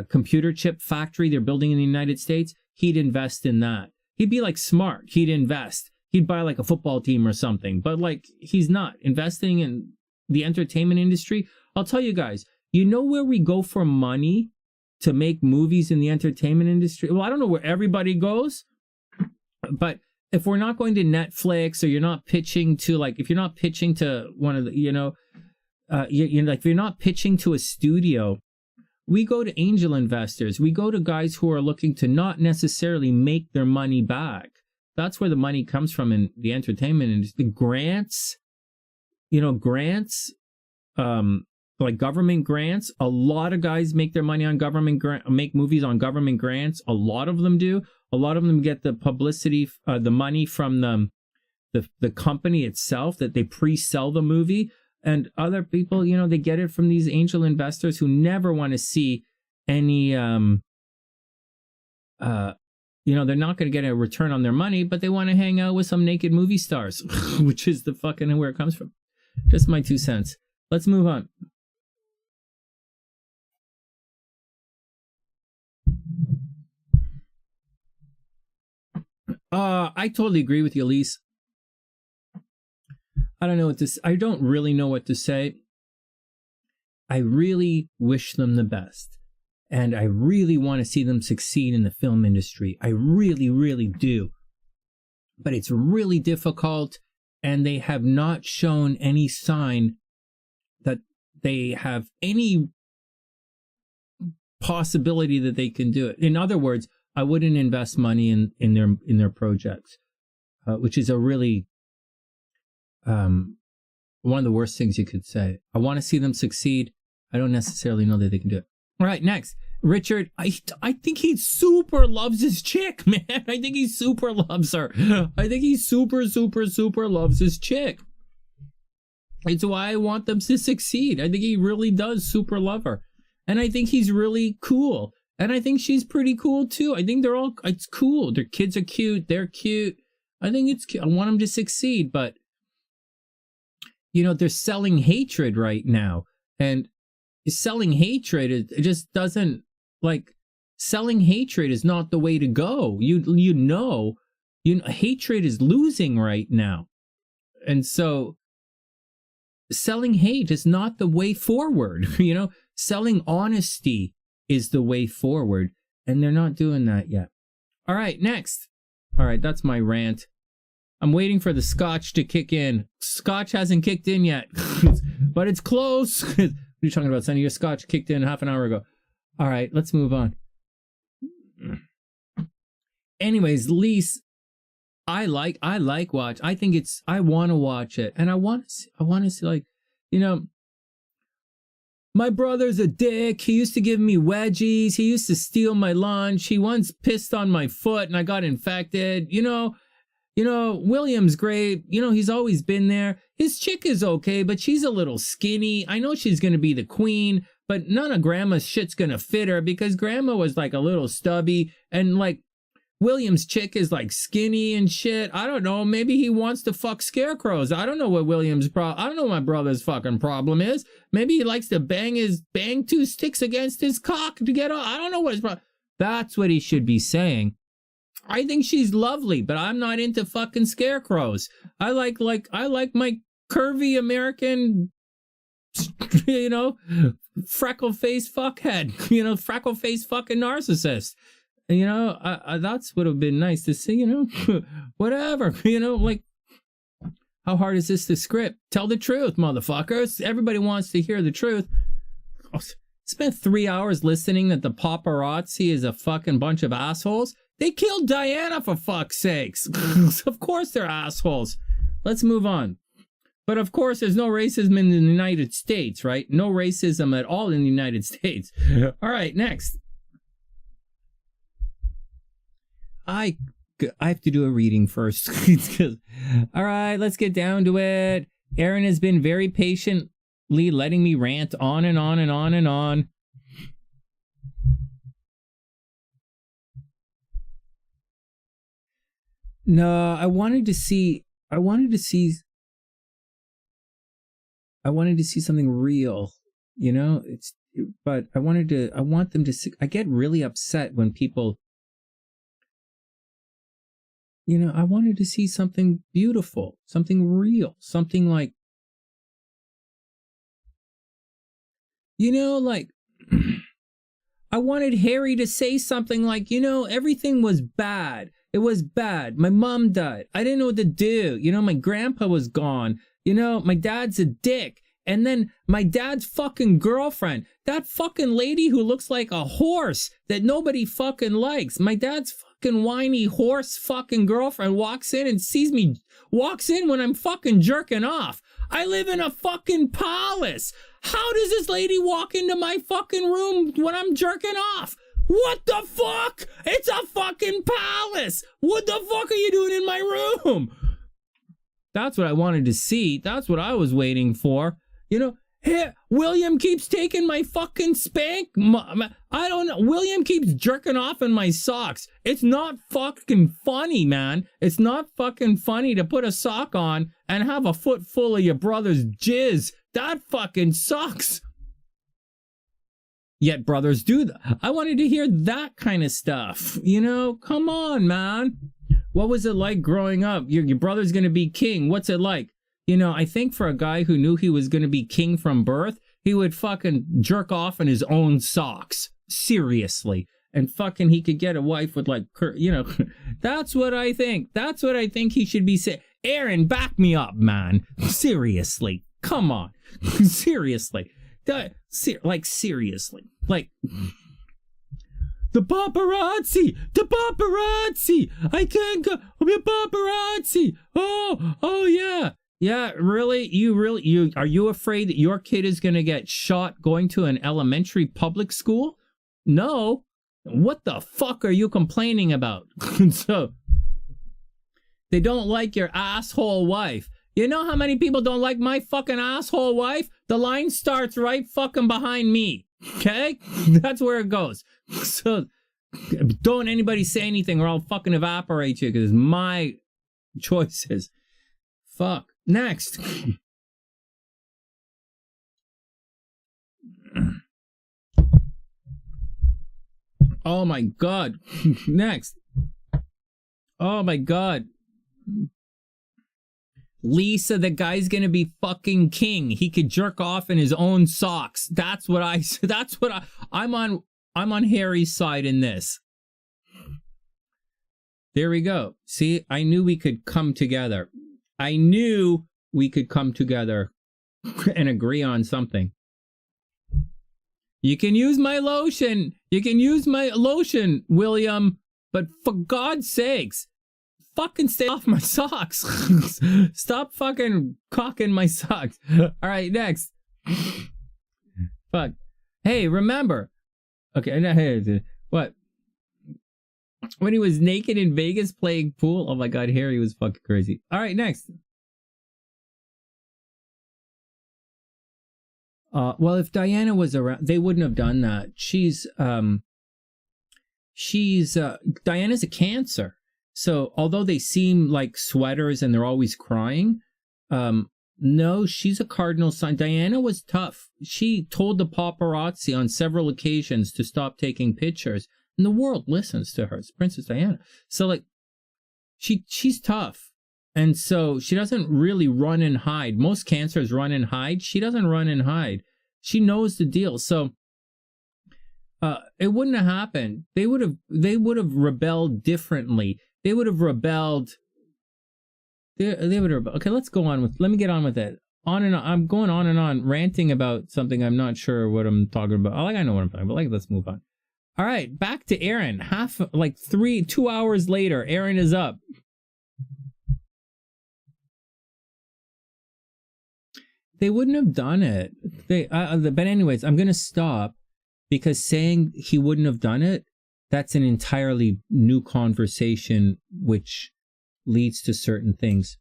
computer chip factory they're building in the United States, he'd invest in that. He'd be smart. He'd invest. He'd buy a football team or something. But he's not investing in the entertainment industry. I'll tell you guys, you know where we go for money to make movies in the entertainment industry? Well, I don't know where everybody goes, but if we're not going to Netflix, or you're not pitching to if you're not pitching to one of the, if you're not pitching to a studio, we go to angel investors. We go to guys who are looking to not necessarily make their money back. That's where the money comes from in the entertainment industry. Grants, government grants. A lot of guys make their money on make movies on government grants. A lot of them do. A lot of them get the publicity, the money from the company itself, that they pre-sell the movie. And other people, they get it from these angel investors who never want to see any, they're not going to get a return on their money, but they want to hang out with some naked movie stars, which is the fucking where it comes from. Just my 2 cents. Let's move on. I totally agree with you, Elise. I don't really know what to say. I really wish them the best. And I really want to see them succeed in the film industry. I really, really do. But it's really difficult, and they have not shown any sign that they have any possibility that they can do it. In other words, I wouldn't invest money in their projects, which is a really one of the worst things you could say. I want to see them succeed. I don't necessarily know that they can do it. All right, next, Richard. I think he super loves his chick, man. I think he super loves her. I think he super loves his chick. It's why I want them to succeed. I think he really does super love her, and I think he's really cool. And I think she's pretty cool too. I think it's cool. Their kids are cute. They're cute. I think it's cute. I want them to succeed, but they're selling hatred right now. And selling hatred, it just doesn't, selling hatred is not the way to go. Hatred is losing right now. And so selling hate is not the way forward. Selling honesty is the way forward, and they're not doing that yet. All right, next. All right, that's my rant. I'm waiting for the scotch to kick in. Scotch hasn't kicked in yet, but it's close. What are you talking about, Sonny? Your scotch kicked in half an hour ago. All right, let's move on. Anyways, Lise, I like watch. I think I want to watch it, and I want to see my brother's a dick. He used to give me wedgies. He used to steal my lunch. He once pissed on my foot and I got infected. William's great. He's always been there. His chick is okay, but she's a little skinny. I know she's going to be the queen, but none of grandma's shit's going to fit her because grandma was a little stubby. And William's chick is like skinny and shit. I don't know. Maybe he wants to fuck scarecrows. I don't know what William's I don't know what my brother's fucking problem is. Maybe he likes to bang two sticks against his cock to get off. I don't know what his problem. That's what he should be saying. I think she's lovely, but I'm not into fucking scarecrows. I like my curvy American, you know, freckle-faced fuckhead, you know, freckle-faced fucking narcissist. You know, that's would have been nice to see, you know, whatever, you know, like, how hard is this to script? Tell the truth, motherfuckers. Everybody wants to hear the truth. Spent 3 hours listening that the paparazzi is a fucking bunch of assholes. They killed Diana, for fuck's sakes. Of course they're assholes. Let's move on. But of course, there's no racism in the United States, right? No racism at all in the United States. All right, next. I have to do a reading first. All right, let's get down to it. Arron has been very patiently letting me rant on and on and on and on. No, I wanted to see something real, you know? But I want them to see. I get really upset when people, you know, I wanted to see something beautiful, something real, something like, you know, like, I wanted Harry to say something like, you know, everything was bad. It was bad. My mom died. I didn't know what to do. You know, my grandpa was gone. You know, my dad's a dick. And then my dad's fucking girlfriend, that fucking lady who looks like a horse that nobody fucking likes. My dad's fucking whiny horse fucking girlfriend walks in when I'm fucking jerking off. I live in a fucking palace. How does this lady walk into my fucking room when I'm jerking off? What the fuck? It's a fucking palace. What the fuck are you doing in my room? That's what I wanted to see. That's what I was waiting for. You know, hey, William keeps taking my fucking spank. I don't know. William keeps jerking off in my socks. It's not fucking funny, man. It's not fucking funny to put a sock on and have a foot full of your brother's jizz. That fucking sucks. Yet brothers do that. I wanted to hear that kind of stuff. You know, come on, man. What was it like growing up? Your brother's going to be king. What's it like? You know, I think for a guy who knew he was going to be king from birth, he would fucking jerk off in his own socks. Seriously. And fucking he could get a wife with like, you know, that's what I think. That's what I think he should be saying. Arron, back me up, man. Seriously. Come on. Seriously. Like, seriously. Like, the paparazzi! I can't go, the paparazzi! Oh, yeah. Yeah, really? Are you afraid that your kid is going to get shot going to an elementary public school? No. What the fuck are you complaining about? So, they don't like your asshole wife. You know how many people don't like my fucking asshole wife? The line starts right fucking behind me. Okay? That's where it goes. So, don't anybody say anything or I'll fucking evaporate you because it's my choices. Fuck. Next. Oh my God. Next. Oh my God. Lisa, the guy's gonna be fucking king. He could jerk off in his own socks. I'm on Harry's side in this. There we go. See, I knew we could come together. I knew we could come together and agree on something. You can use my lotion. William. But for God's sakes, fucking stay off my socks. Stop fucking cocking my socks. All right, next. Fuck. Hey, remember. Okay, what? When he was naked in Vegas playing pool? Oh my God, Harry was fucking crazy. All right, next. Well, if Diana was around, they wouldn't have done that. She's she's Diana's a Cancer. So although they seem like sweaters and they're always crying, no, she's a cardinal sign. Diana was tough. She told the paparazzi on several occasions to stop taking pictures, and the world listens to her. It's Princess Diana. So like, she's tough, and so she doesn't really run and hide. Most Cancers run and hide. She doesn't run and hide. She knows the deal. So it wouldn't have happened. They would have rebelled differently. They would have rebelled. They would have. Okay, let's go on with. Let me get on with it. On and on. I'm going on and on, ranting about something I'm not sure what I'm talking about. I know what I'm talking about. Like, let's move on. All right, back to Arron. 2 hours later, Arron is up. They wouldn't have done it. But anyways, I'm gonna stop because saying he wouldn't have done it, that's an entirely new conversation, which leads to certain things.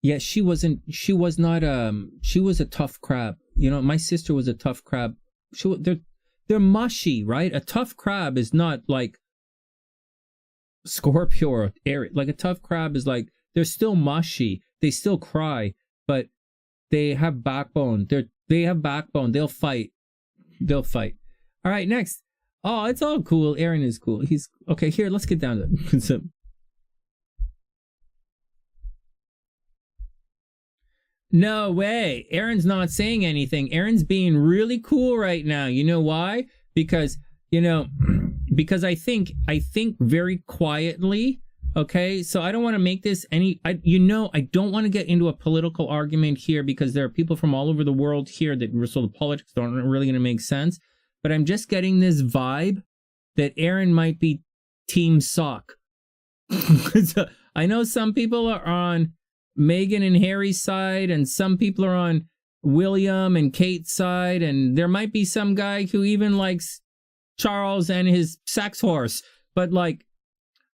Yeah, she was a tough crab. You know, my sister was a tough crab. They're mushy, right? A tough crab is not like Scorpio or Aries. Like a tough crab is like, they're still mushy. They still cry, but they have backbone. They have backbone. They'll fight. All right, next. Oh, it's all cool. Arron is cool. He's okay. Here, let's get down to it. No way. Aaron's not saying anything. Aaron's being really cool right now. You know why? Because I think very quietly. Okay, so I don't want to make this any. I don't want to get into a political argument here because there are people from all over the world here so the politics aren't really going to make sense. But I'm just getting this vibe that Arron might be Team Sock. So I know some people are on Meghan and Harry's side, and some people are on William and Kate's side, and there might be some guy who even likes Charles and his sex horse. But like,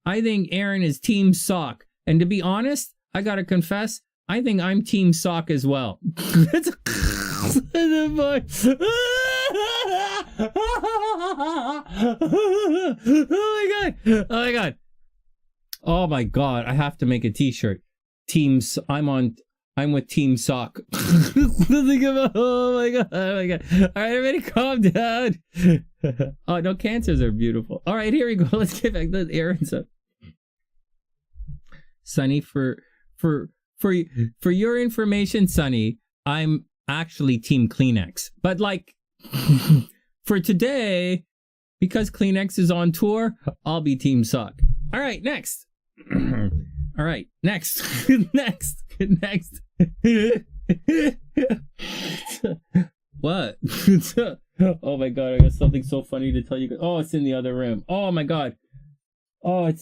I think Arron is Team Sock. And to be honest, I gotta confess, I think I'm Team Sock as well. Oh my god, I have to make a t-shirt. I'm with Team Sock. Oh my god. All right, everybody calm down. Oh no, Cancers are beautiful. All right, here we go. Let's get back to Arron's up. Sunny, for your information, Sunny, I'm actually Team Kleenex. But like, for today, because Kleenex is on tour, I'll be Team Sock. All right, next. All right, next. next. What? Oh my god, I got something so funny to tell you. Oh, it's in the other room. Oh my god. Okay,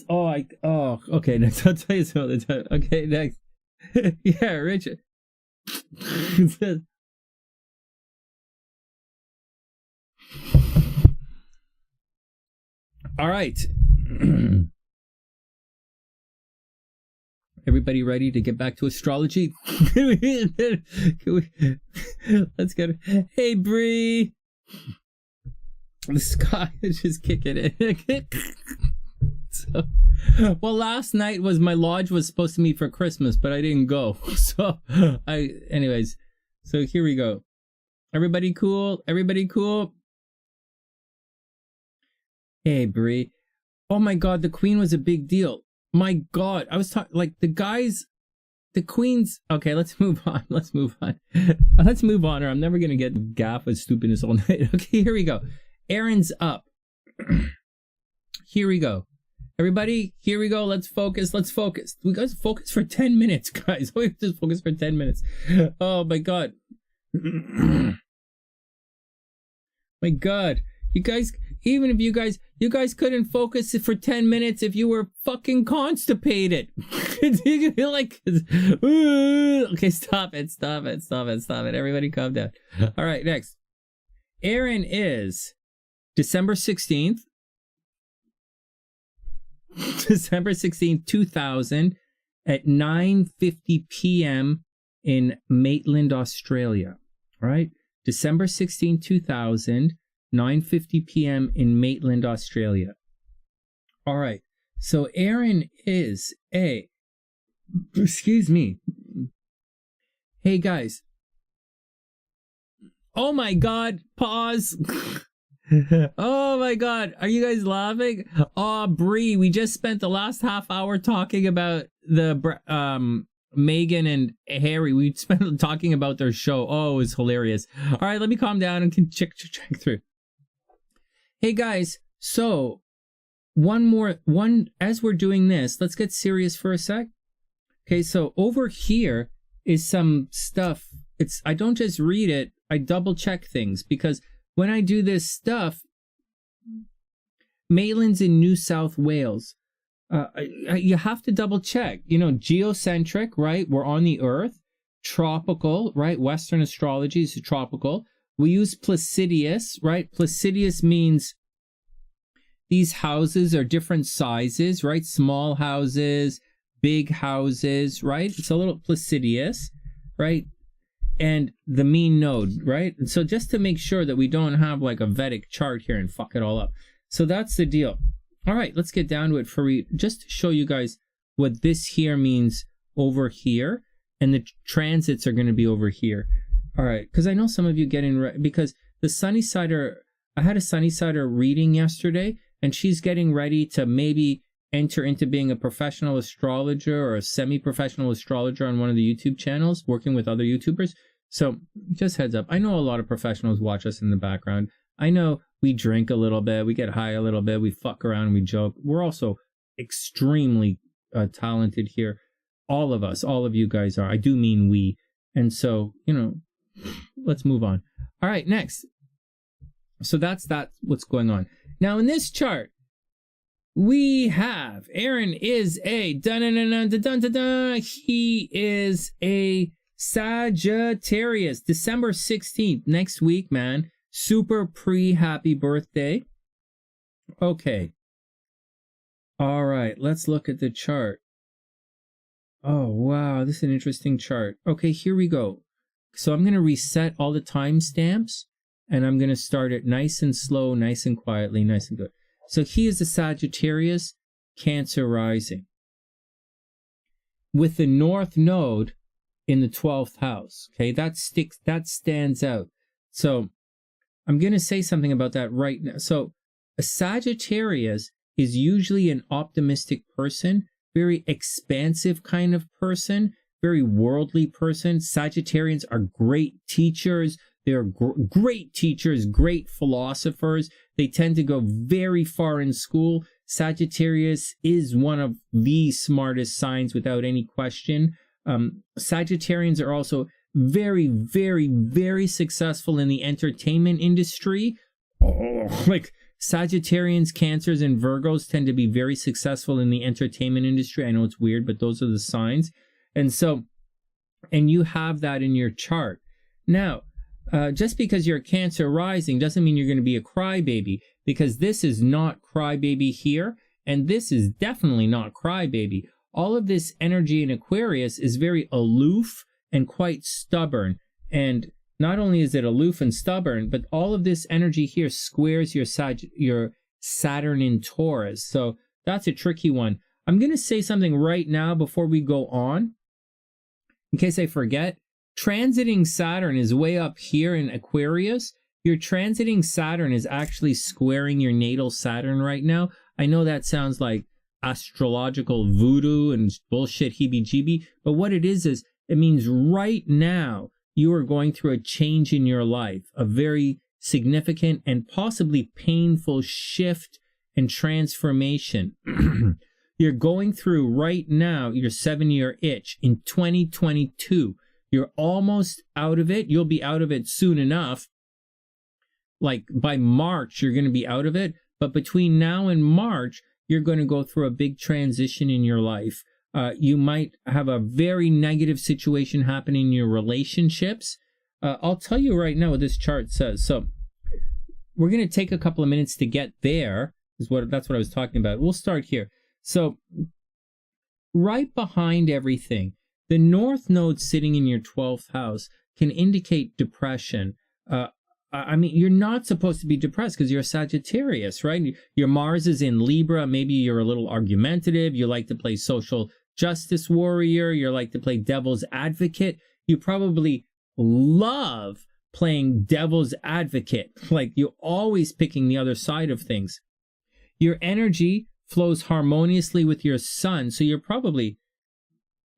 next. I'll tell you some other time. Okay, next. Yeah, Richard. All right. Everybody ready to get back to astrology? Let's get it. Hey, Bree. The sky is just kicking it. So, well, last night my lodge was supposed to meet for Christmas, but I didn't go. So, anyways, so here we go. Everybody cool? Hey, Bree. Oh my god, the queen was a big deal. My god, I was talking, like, the queens. Okay, let's move on. Let's move on, or I'm never gonna get gaff with stupidness all night. Okay, here we go. Arron's up. Here we go. Everybody, here we go. Let's focus. We gotta focus for 10 minutes, guys. We have to focus for 10 minutes. Oh my god. My god. You guys, even if you guys couldn't focus for 10 minutes if you were fucking constipated. You feel like, okay, stop it. Everybody calm down. All right, next. Arron is December 16th, 2000 at 9:50 p.m. in Maitland, Australia. All right, December 16, 2000. 9:50 p.m. in Maitland, Australia. All right. So Arron is a... Excuse me. Hey, guys. Oh, my God. Pause. Oh, my God. Are you guys laughing? Oh, Bree, we just spent the last half hour talking about the... Meghan and Harry. We spent talking about their show. Oh, it was hilarious. All right, let me calm down and can check through. Hey guys, so as we're doing this, let's get serious for a sec. Okay, so over here is some stuff. I don't just read it, I double check things, because when I do this stuff, Maitland's in New South Wales. You have to double check, geocentric, right? We're on the earth. Tropical, right? Western astrology is tropical. We use Placidius, right? Placidius means these houses are different sizes, right? Small houses, big houses, right? It's a little Placidius, right? And the mean node, right? And so just to make sure that we don't have like a Vedic chart here and fuck it all up. So that's the deal. All right, let's get down to it just to show you guys what this here means over here, and the transits are going to be over here. All right, because I know some of you get in, because the SunnySider, I had a SunnySider reading yesterday, and she's getting ready to maybe enter into being a professional astrologer or a semi-professional astrologer on one of the YouTube channels, working with other YouTubers. So just heads up, I know a lot of professionals watch us in the background. I know we drink a little bit, we get high a little bit, we fuck around, we joke. We're also extremely talented here. All of us, all of you guys are. I do mean we. And so, let's move on. All right, next. So that's what's going on. Now in this chart, we have Arron is a he is a Sagittarius, December 16th, next week, man. Super happy birthday. Okay. All right, let's look at the chart. Oh, wow, this is an interesting chart. Okay, here we go. So I'm going to reset all the timestamps, and I'm going to start it nice and slow, nice and quietly, nice and good. So he is a Sagittarius, Cancer rising, with the North Node in the 12th house. Okay, that stands out. So I'm going to say something about that right now. So a Sagittarius is usually an optimistic person, very expansive kind of person, very worldly person. Sagittarians are great teachers. They're great teachers, great philosophers. They tend to go very far in school. Sagittarius is one of the smartest signs without any question. Sagittarians are also very, very, very successful in the entertainment industry. Like Sagittarians, Cancers, and Virgos tend to be very successful in the entertainment industry. I know it's weird, but those are the signs. And so, and you have that in your chart. Now, just because you're a Cancer rising doesn't mean you're going to be a crybaby, because this is not crybaby here, and this is definitely not crybaby. All of this energy in Aquarius is very aloof and quite stubborn. And not only is it aloof and stubborn, but all of this energy here squares your Saturn in Taurus. So that's a tricky one. I'm going to say something right now before we go on, in case I forget. Transiting Saturn is way up here in Aquarius. Your transiting Saturn is actually squaring your natal Saturn right now. I know that sounds like astrological voodoo and bullshit heebie-jeebie, but what it is it means right now you are going through a change in your life, a very significant and possibly painful shift and transformation. You're going through right now your 7-year itch in 2022. You're almost out of it. You'll be out of it soon enough. Like by March, you're going to be out of it. But between now and March, you're going to go through a big transition in your life. You might have a very negative situation happening in your relationships. I'll tell you right now what this chart says. So we're going to take a couple of minutes to get there. That's what I was talking about. We'll start here. So right behind everything, the North Node sitting in your 12th house can indicate depression. I mean, you're not supposed to be depressed because you're a Sagittarius, right? Your Mars is in Libra. Maybe you're a little argumentative. You like to play social justice warrior. You like to play devil's advocate. You probably love playing devil's advocate. Like, you're always picking the other side of things. Your energy flows harmoniously with your sun. So you probably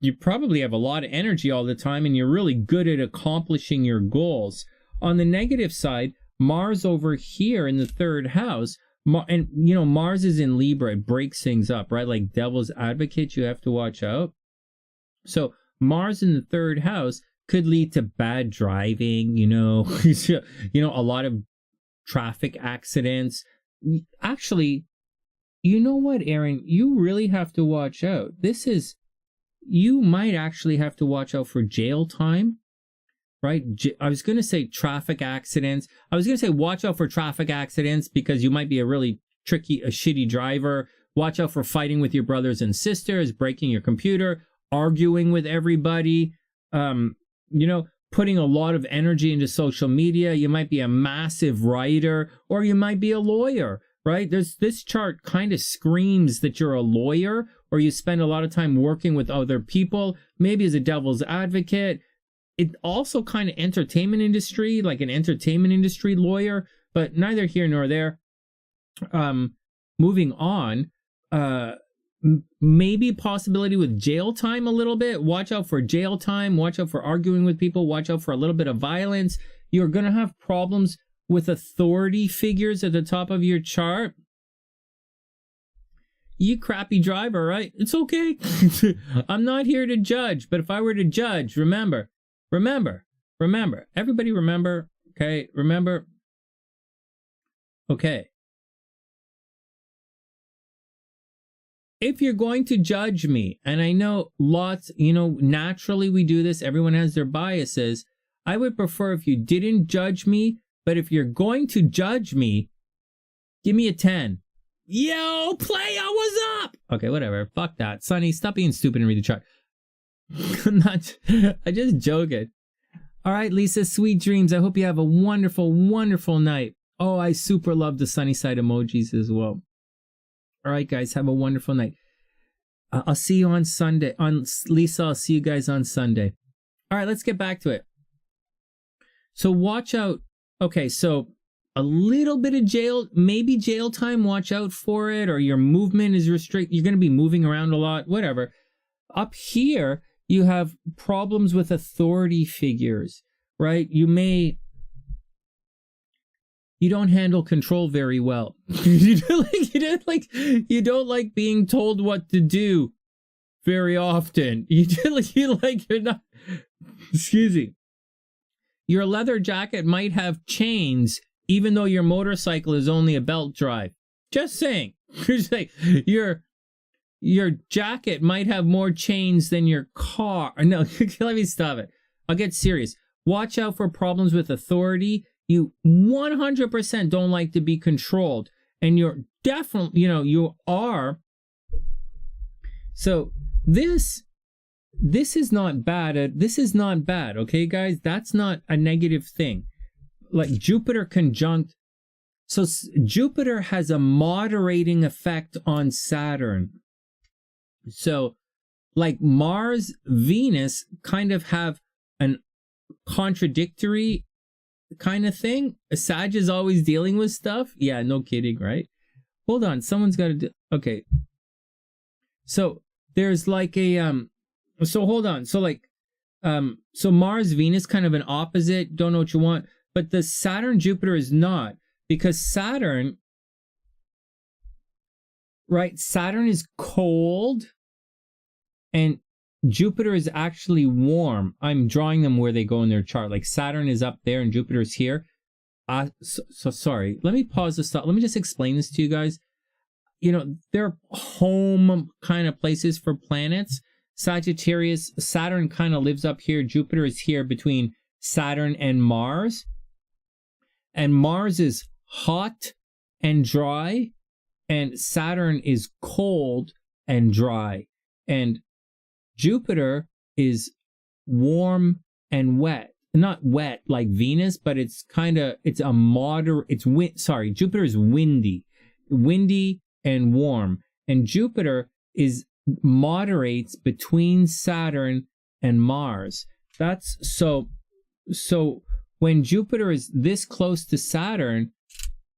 have a lot of energy all the time, and you're really good at accomplishing your goals. On the negative side, Mars over here in the 3rd house, and you know, Mars is in Libra, it breaks things up, right? Like devil's advocate, you have to watch out. So Mars in the 3rd house could lead to bad driving, you know, a lot of traffic accidents. Actually, you know what, Arron, you really have to watch out. You might actually have to watch out for jail time. Right? I was going to say traffic accidents. I was going to say watch out for traffic accidents because you might be a really shitty driver. Watch out for fighting with your brothers and sisters, breaking your computer, arguing with everybody, putting a lot of energy into social media. You might be a massive writer, or you might be a lawyer, right? This chart kind of screams that you're a lawyer, or you spend a lot of time working with other people, maybe as a devil's advocate. It also kind of entertainment industry, like an entertainment industry lawyer, but neither here nor there. Moving on, maybe possibility with jail time a little bit. Watch out for jail time. Watch out for arguing with people. Watch out for a little bit of violence. You're going to have problems with authority figures at the top of your chart. You crappy driver, right? It's okay. I'm not here to judge, but if I were to judge, remember, everybody remember, okay, remember, okay. If you're going to judge me, and I know lots, naturally we do this, everyone has their biases, I would prefer if you didn't judge me, but if you're going to judge me, give me a 10. Yo, playa, what's up? Okay, whatever, fuck that. Sonny, stop being stupid and read the chart. I just joking. All right, Lisa, sweet dreams. I hope you have a wonderful, wonderful night. Oh, I super love the SunnySide emojis as well. All right, guys, have a wonderful night. I'll see you on Sunday. Lisa, I'll see you guys on Sunday. All right, let's get back to it. So watch out. Okay, so a little bit of jail, maybe jail time. Watch out for it, or your movement is restricted. You're going to be moving around a lot, whatever. Up here, you have problems with authority figures, right? You don't handle control very well. You don't like being told what to do very often. You're not, excuse me. Your leather jacket might have chains, even though your motorcycle is only a belt drive. Just saying. Your jacket might have more chains than your car. No, let me stop it. I'll get serious. Watch out for problems with authority. You 100% don't like to be controlled. And you're definitely, you are. So this is not bad. This is not bad, okay, guys? That's not a negative thing. Like Jupiter conjunct. So Jupiter has a moderating effect on Saturn. So like Mars, Venus kind of have an contradictory kind of thing. A Sag is always dealing with stuff. Yeah, no kidding, right? Hold on, someone's got to do. Okay. So there's like a so hold on. So like so Mars, Venus kind of an opposite, don't know what you want, but the Saturn Jupiter is not, because Saturn, right? Saturn is cold and Jupiter is actually warm. I'm drawing them where they go in their chart. Like Saturn is up there and Jupiter is here. So sorry. Let me pause this thought. Let me just explain this to you guys. They're home kind of places for planets. Sagittarius, Saturn kind of lives up here. Jupiter is here between Saturn and Mars. And Mars is hot and dry. And Saturn is cold and dry. And Jupiter is warm and wet. not wet like Venus, but it's a moderate, Jupiter is windy and warm. And Jupiter moderates between Saturn and Mars. That's so when Jupiter is this close to Saturn,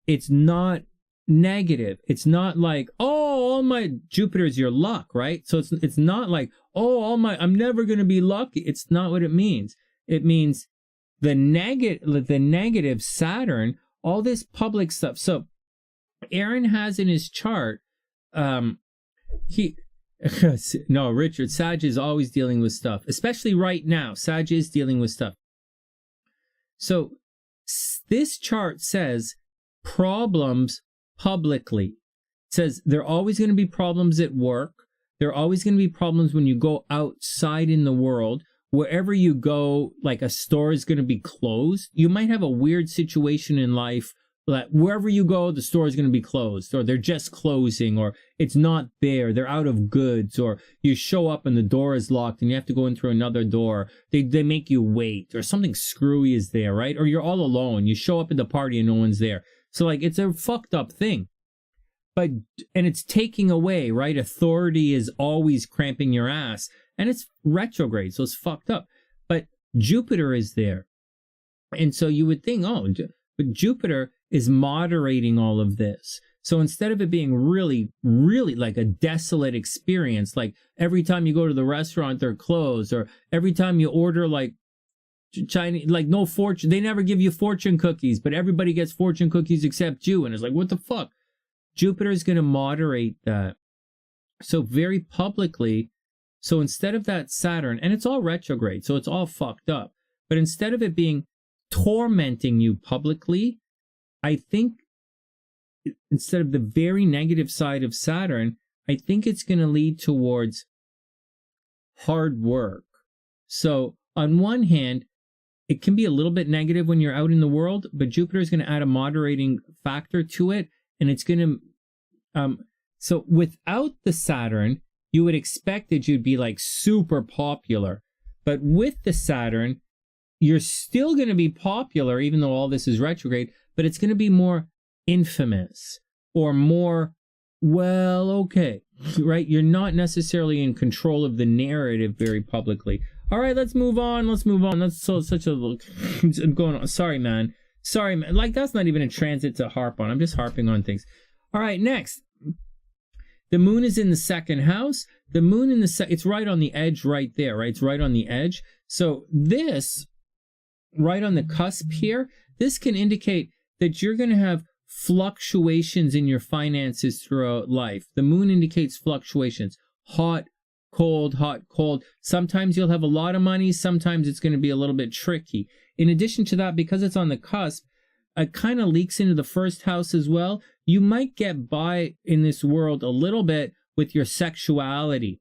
it's not negative. It's not like, oh, all my Jupiter is your luck, right? So it's not like, oh, I'm never going to be lucky. It's not what it means. It means the negative Saturn, all this public stuff. So Arron has in his chart, Richard, Sag is always dealing with stuff, especially right now. Sag is dealing with stuff. So this chart says problems publicly. It says there are always going to be problems at work. There are always going to be problems when you go outside in the world. Wherever you go, like a store is going to be closed. You might have a weird situation in life that wherever you go, the store is going to be closed, or they're just closing, or it's not there. They're out of goods, or you show up and the door is locked and you have to go in through another door. They make you wait, or something screwy is there, right? Or you're all alone. You show up at the party and no one's there. So like it's a fucked up thing. And it's taking away, right? Authority is always cramping your ass, and it's retrograde, so it's fucked up. But Jupiter is there. And so you would think, but Jupiter is moderating all of this. So instead of it being really, really like a desolate experience, like every time you go to the restaurant, they're closed, or every time you order like Chinese, like no fortune, they never give you fortune cookies, but everybody gets fortune cookies except you. And it's like, what the fuck? Jupiter is going to moderate that. So very publicly, so instead of that Saturn, and it's all retrograde, so it's all fucked up, but instead of it being tormenting you publicly, I think instead of the very negative side of Saturn, I think it's going to lead towards hard work. So on one hand, it can be a little bit negative when you're out in the world, but Jupiter is going to add a moderating factor to it. And it's going to, so without the Saturn, you would expect that you'd be like super popular. But with the Saturn, you're still going to be popular, even though all this is retrograde, but it's going to be more infamous or more, well, okay, right? You're not necessarily in control of the narrative very publicly. All right, let's move on. That's such a, I'm going on. Sorry, man. Like that's not even a transit to harp on. I'm just harping on things. All right, next. The moon is in the second house. The moon in the it's right on the edge right there, right? It's right on the edge. So this, right on the cusp here, this can indicate that you're going to have fluctuations in your finances throughout life. The moon indicates fluctuations. Hot, cold, hot, cold. Sometimes you'll have a lot of money. Sometimes it's going to be a little bit tricky. In addition to that, because it's on the cusp, it kind of leaks into the first house as well. You might get by in this world a little bit with your sexuality.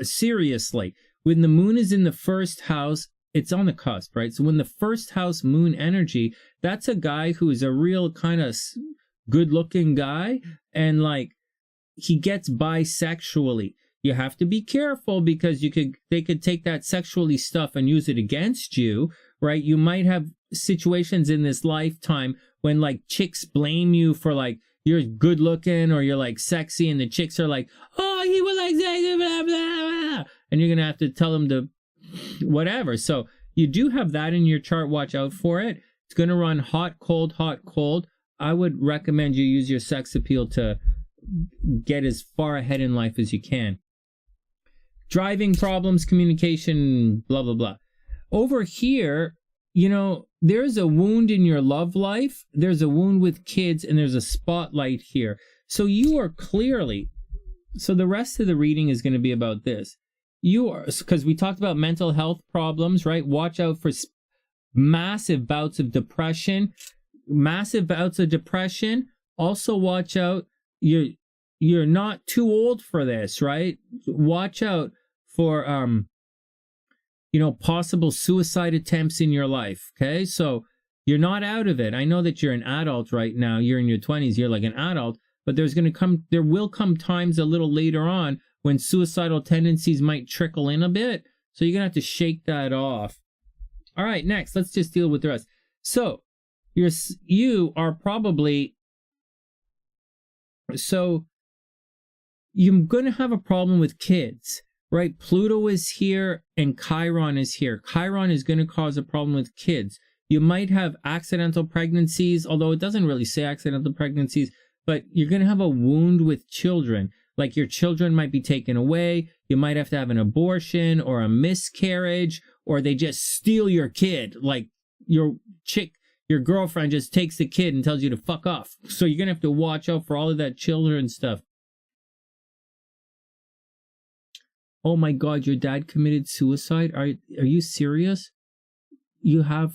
Seriously, when the moon is in the first house, it's on the cusp, right? So when the first house moon energy, that's a guy who is a real kind of good-looking guy, and like he gets bisexually. You have to be careful because they could take that sexually stuff and use it against you, right? You might have situations in this lifetime when like chicks blame you for like you're good looking or you're like sexy, and the chicks are like, oh, he was like sexy, blah, blah, blah. And you're gonna have to tell them to whatever. So you do have that in your chart. Watch out for it. It's gonna run hot, cold, hot, cold. I would recommend you use your sex appeal to get as far ahead in life as you can. Driving problems, communication, blah, blah, blah. Over here, you know, there's a wound in your love life. There's a wound with kids, and there's a spotlight here. So you are clearly, so the rest of the reading is going to be about this. You are, because we talked about mental health problems, right? Watch out for massive bouts of depression. Also watch out, you're not too old for this, right? Watch out for, possible suicide attempts in your life, okay? So you're not out of it. I know that you're an adult right now. You're in your 20s. You're like an adult, but there will come times a little later on when suicidal tendencies might trickle in a bit. So you're going to have to shake that off. All right, next, let's just deal with the rest. So you are probably, so you're going to have a problem with kids, right? Pluto is here and Chiron is here. Chiron is going to cause a problem with kids. You might have accidental pregnancies, although it doesn't really say accidental pregnancies, but you're going to have a wound with children. Like your children might be taken away. You might have to have an abortion or a miscarriage, or they just steal your kid. Like your girlfriend just takes the kid and tells you to fuck off. So you're going to have to watch out for all of that children stuff. Oh my God, your dad committed suicide? Are you serious? You have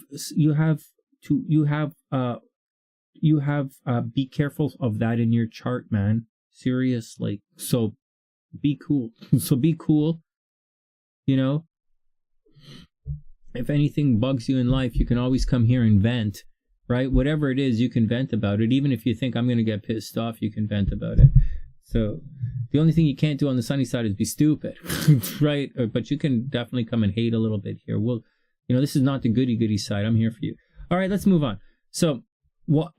be careful of that in your chart, man. Seriously. So be cool. So be cool. You know, if anything bugs you in life, you can always come here and vent, right? Whatever it is, you can vent about it. Even if you think I'm going to get pissed off, you can vent about it. So the only thing you can't do on the sunny side is be stupid, right? But you can definitely come and hate a little bit here. Well, you know, this is not the goody-goody side. I'm here for you. All right, let's move on. So,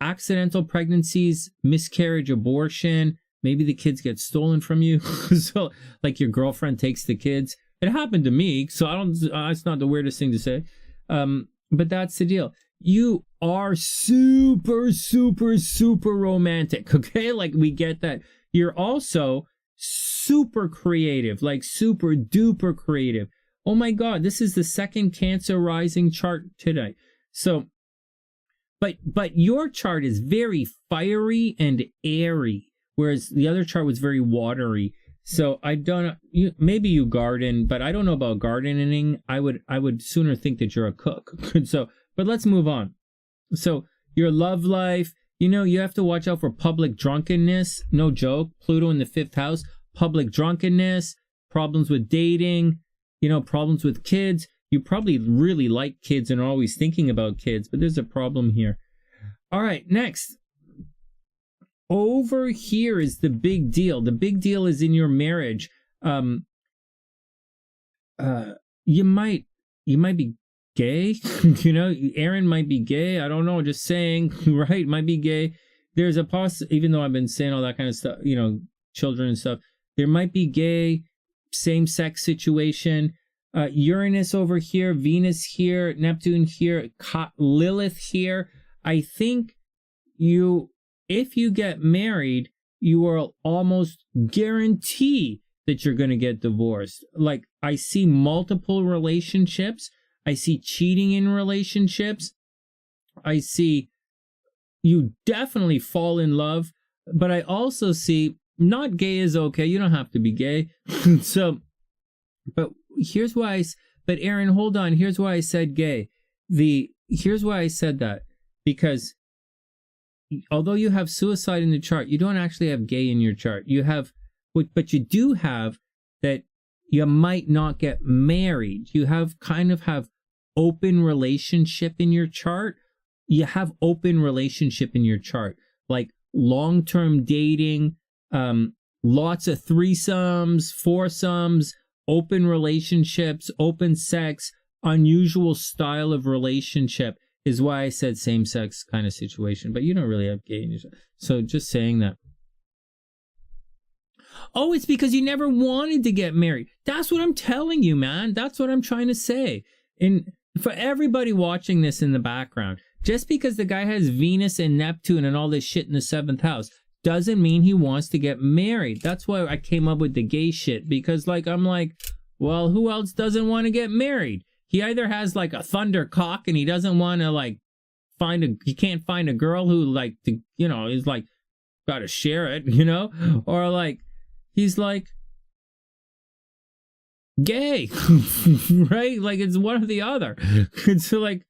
accidental pregnancies, miscarriage, abortion, maybe the kids get stolen from you. So, like your girlfriend takes the kids. It happened to me, so it's not the weirdest thing to say. But that's the deal. You are super, super, super romantic, okay? Like, we get that. You're also super creative, like super duper creative. Oh my God, this is the second Cancer rising chart today. So, but your chart is very fiery and airy, whereas the other chart was very watery. So I don't, maybe you garden, but I don't know about gardening. I would sooner think that you're a cook. So, but let's move on. So your love life, you know, you have to watch out for public drunkenness. No joke. Pluto in the 5th house, public drunkenness, problems with dating, you know, problems with kids. You probably really like kids and are always thinking about kids, but there's a problem here. All right, next. Over here is the big deal. The big deal is in your marriage. You might be gay. You know, Arron might be gay. I don't know, just saying, right? Might be gay. There's a even though I've been saying all that kind of stuff, you know, children and stuff, there might be gay, same-sex situation. Uranus over here, Venus here, Neptune here, Lilith here. I think if you get married, you will almost guarantee that you're going to get divorced. Like, I see multiple relationships. I see cheating in relationships. I see you definitely fall in love. But I also see not gay is okay. You don't have to be gay. So, but here's why but Arron, hold on. Here's why I said gay. Here's why I said that. Because although you have suicide in the chart, you don't actually have gay in your chart. You have, but you do have that you might not get married. You have open relationship in your chart. You have open relationship in your chart, like long-term dating, lots of threesomes, foursomes, open relationships, open sex, unusual style of relationship is why I said same-sex kind of situation. But you don't really have gay in yourself. So just saying that. Oh, it's because you never wanted to get married. That's what I'm telling you, man. That's what I'm trying to say. And for everybody watching this in the background, just because the guy has Venus and Neptune and all this shit in the 7th house doesn't mean he wants to get married. That's why I came up with the gay shit. Because, like, I'm like, well, who else doesn't want to get married? He either has, like, a thunder cock and he doesn't want to, like, he can't find a girl who, like, you know, is, like, got to share it, you know? Or, like, he's, like, gay, right? Like, it's one or the other. And so, like,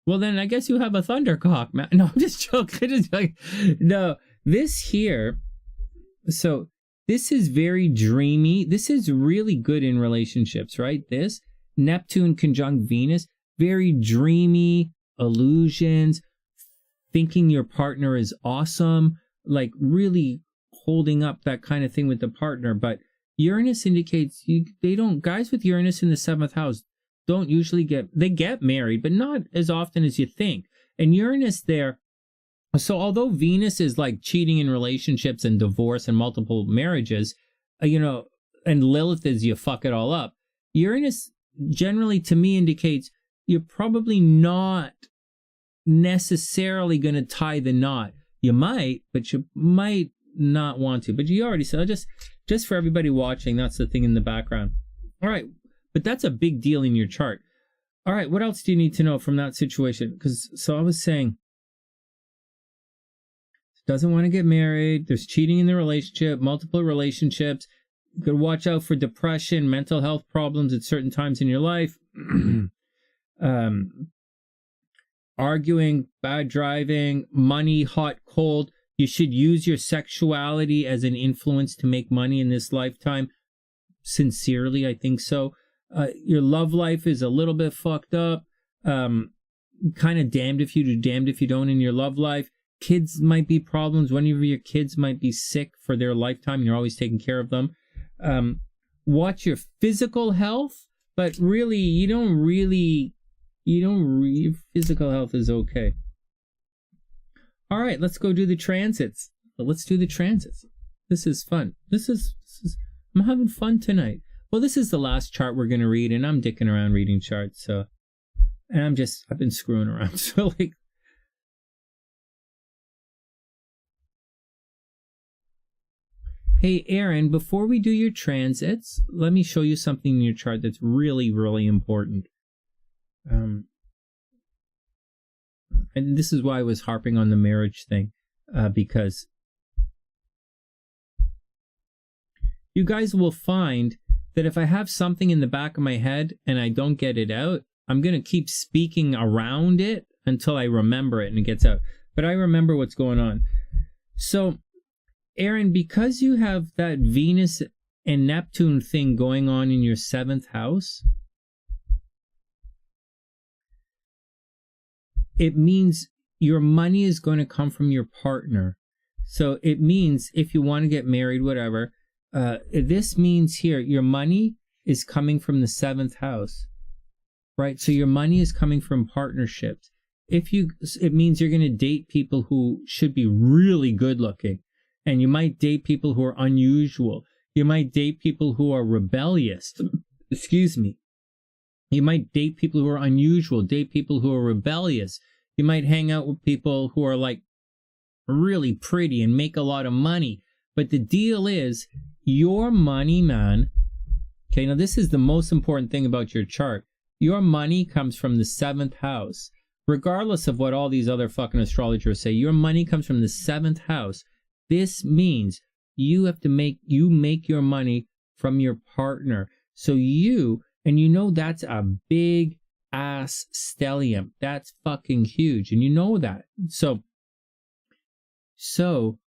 well, then I guess you have a thundercock, man. No, I'm just joking. Just like, no, this here, so this is very dreamy. This is really good in relationships, right? This Neptune conjunct Venus, very dreamy, illusions, thinking your partner is awesome, like really holding up that kind of thing with the partner. But Uranus indicates guys with Uranus in the 7th house don't usually they get married, but not as often as you think. And Uranus there, so although Venus is like cheating in relationships and divorce and multiple marriages, and Lilith is you fuck it all up, Uranus generally to me indicates you're probably not necessarily going to tie the knot. You might, but you might not want to. But you already said, just for everybody watching, that's the thing in the background. All right, but that's a big deal in your chart. All right, what else do you need to know from that situation? So I was saying, doesn't want to get married, there's cheating in the relationship, multiple relationships, you could watch out for depression, mental health problems at certain times in your life, arguing, bad driving, money, hot, cold. You should use your sexuality as an influence to make money in this lifetime. Sincerely, I think so. Your love life is a little bit fucked up. Kind of damned if you do, damned if you don't in your love life. Kids might be problems. One of your kids might be sick for their lifetime and you're always taking care of them. Watch your physical health, but really, your physical health is okay. All right, let's go do the transits. Let's do the transits. This is fun. I'm having fun tonight. Well, this is the last chart we're going to read, and I'm dicking around reading charts, and I've been screwing around, so like, hey, Arron, before we do your transits, let me show you something in your chart that's really, really important. And this is why I was harping on the marriage thing, because you guys will find that if I have something in the back of my head and I don't get it out, I'm going to keep speaking around it until I remember it and it gets out. But I remember what's going on. So, Arron, because you have that Venus and Neptune thing going on in your 7th house, it means your money is going to come from your partner. So it means if you want to get married, whatever, this means here, your money is coming from the 7th house, right? So your money is coming from partnerships. It means you're going to date people who should be really good looking. And you might date people who are unusual. You might date people who are rebellious. Excuse me. You might date people who are unusual, date people who are rebellious. You might hang out with people who are like really pretty and make a lot of money. But the deal is, your money, man. Okay, now this is the most important thing about your chart. Your money comes from the 7th house. Regardless of what all these other fucking astrologers say, your money comes from the 7th house. This means you make your money from your partner. So that's a big ass stellium. That's fucking huge. And you know that. So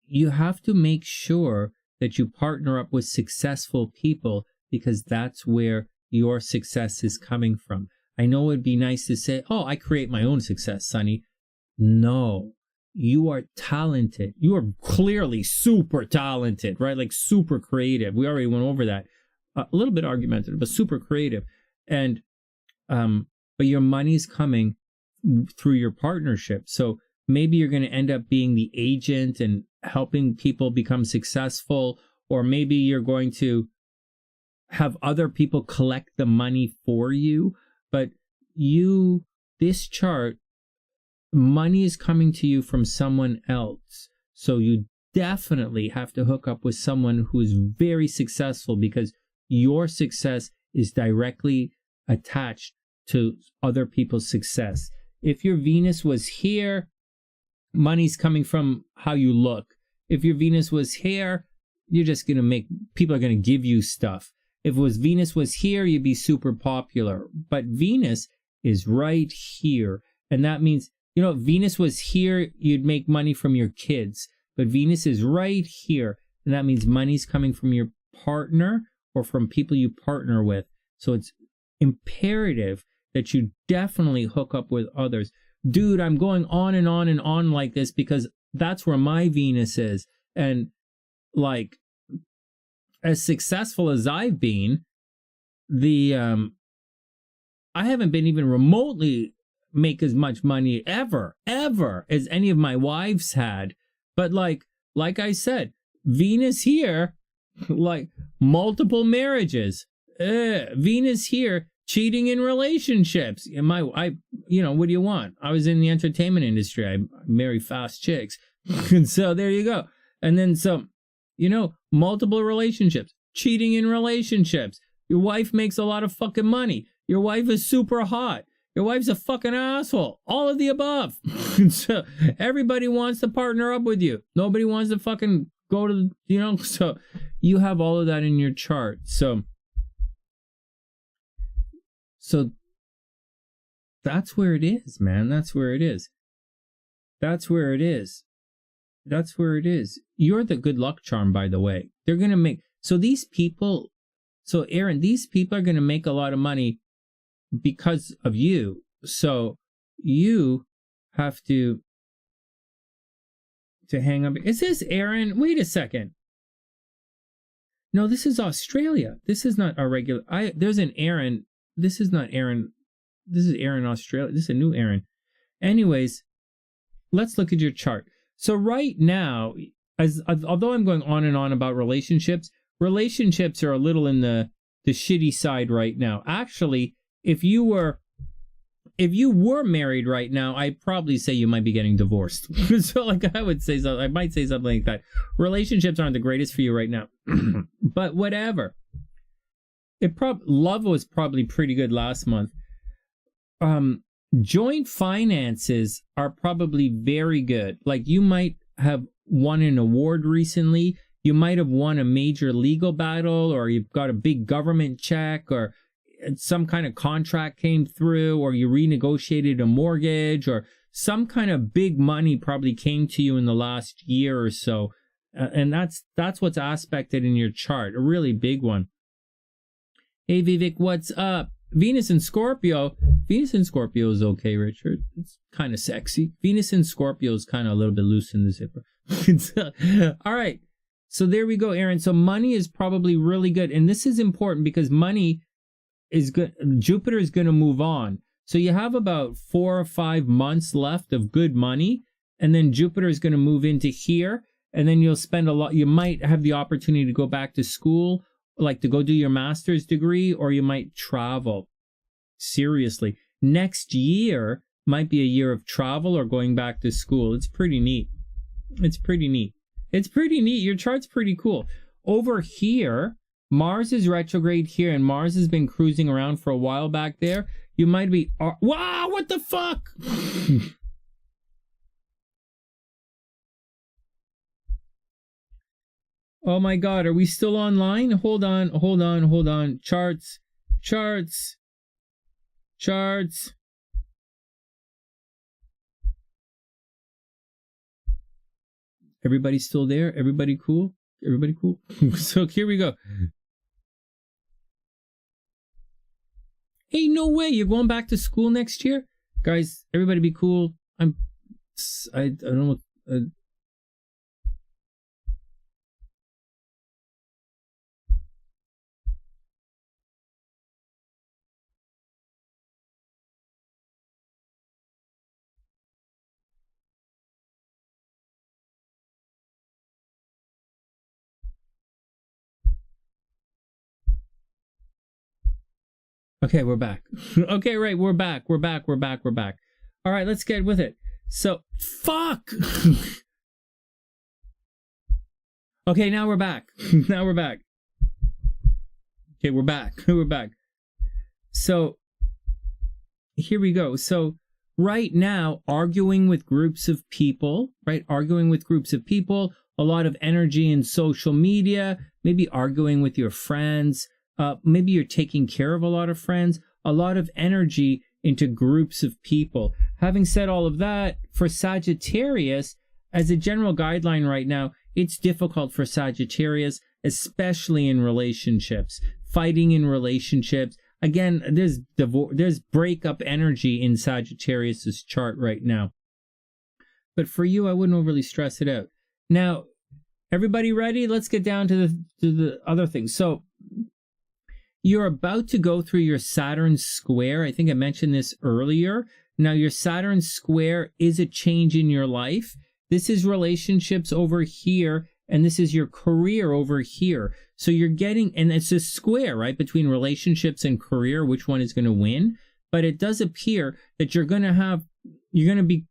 you have to make sure that you partner up with successful people, because that's where your success is coming from. I know it'd be nice to say, oh, I create my own success, Sonny. No. You are talented. You are clearly super talented, right? Like super creative. We already went over that. A little bit argumentative, but super creative. And, but your money's coming through your partnership. So maybe you're going to end up being the agent and helping people become successful, or maybe you're going to have other people collect the money for you. But this chart, money is coming to you from someone else. So you definitely have to hook up with someone who is very successful, because your success is directly attached to other people's success. If your Venus was here, money's coming from how you look. If your Venus was here, you're just going to people are going to give you stuff. If Venus was here, you'd be super popular. But Venus is right here. And that means, if Venus was here, you'd make money from your kids. But Venus is right here. And that means money's coming from your partner or from people you partner with. So it's imperative that you definitely hook up with others. Dude, I'm going on and on and on like this because that's where my Venus is. And like, as successful as I've been, the I haven't been even remotely make as much money ever as any of my wives had. But like I said, Venus here, like multiple marriages. Venus here, cheating in relationships. And what do you want? I was in the entertainment industry. I marry fast chicks. And so there you go. And then multiple relationships, cheating in relationships. Your wife makes a lot of fucking money. Your wife is super hot. Your wife's a fucking asshole. All of the above. So everybody wants to partner up with you. Nobody wants to fucking go to, so you have all of that in your chart. So that's where it is, man. That's where it is. That's where it is. That's where it is. You're the good luck charm, by the way. They're going to make, Arron, these people are going to make a lot of money because of you. So you have to hang up. Is this Arron? Wait a second. No, this is Australia. This is not our regular. There's an Arron. This is not Arron. This is Arron Australia. This is a new Arron. Anyways, let's look at your chart. So right now, although I'm going on and on about relationships are a little in the shitty side right now. Actually, if you were married right now, I'd probably say you might be getting divorced. So I might say something like that. Relationships aren't the greatest for you right now. But whatever. Love was probably pretty good last month. Joint finances are probably very good. Like you might have won an award recently. You might have won a major legal battle, or you've got a big government check, or some kind of contract came through, or you renegotiated a mortgage, or some kind of big money probably came to you in the last year or so. And that's what's aspected in your chart, a really big one. Hey Vivek, what's up? Venus in Scorpio. Venus in Scorpio is okay, Richard. It's kind of sexy. Venus in Scorpio is kind of a little bit loose in the zipper. All right. So there we go, Arron. So money is probably really good. And this is important because money is good. Jupiter is going to move on. So you have about 4 or 5 months left of good money. And then Jupiter is going to move into here. And then you'll spend a lot. You might have the opportunity to go back to school, like to go do your master's degree, or you might travel. Seriously. Next year might be a year of travel or going back to school. It's pretty neat. It's pretty neat. It's pretty neat. Your chart's pretty cool. Over here, Mars is retrograde here, and Mars has been cruising around for a while back there. You might be... wow, what the fuck? Oh my God, are we still online? Hold on. Charts. Everybody still there? Everybody cool? So here we go. Hey, no way. You're going back to school next year? Guys, everybody be cool. I don't know. Okay, we're back. Okay, right, we're back. All right, let's get with it. So, fuck! Okay, now we're back. Okay, we're back. So, here we go. So, right now, arguing with groups of people, a lot of energy in social media, maybe arguing with your friends. Maybe you're taking care of a lot of friends, a lot of energy into groups of people. Having said all of that, for Sagittarius, as a general guideline right now, it's difficult for Sagittarius, especially in relationships, fighting in relationships. Again, there's breakup energy in Sagittarius's chart right now. But for you, I wouldn't overly stress it out. Now, everybody ready? Let's get down to the other things. So, you're about to go through your Saturn square. I think I mentioned this earlier. Now, your Saturn square is a change in your life. This is relationships over here, and this is your career over here. So you're getting, and it's a square, right, between relationships and career, which one is going to win. But it does appear that you're going to be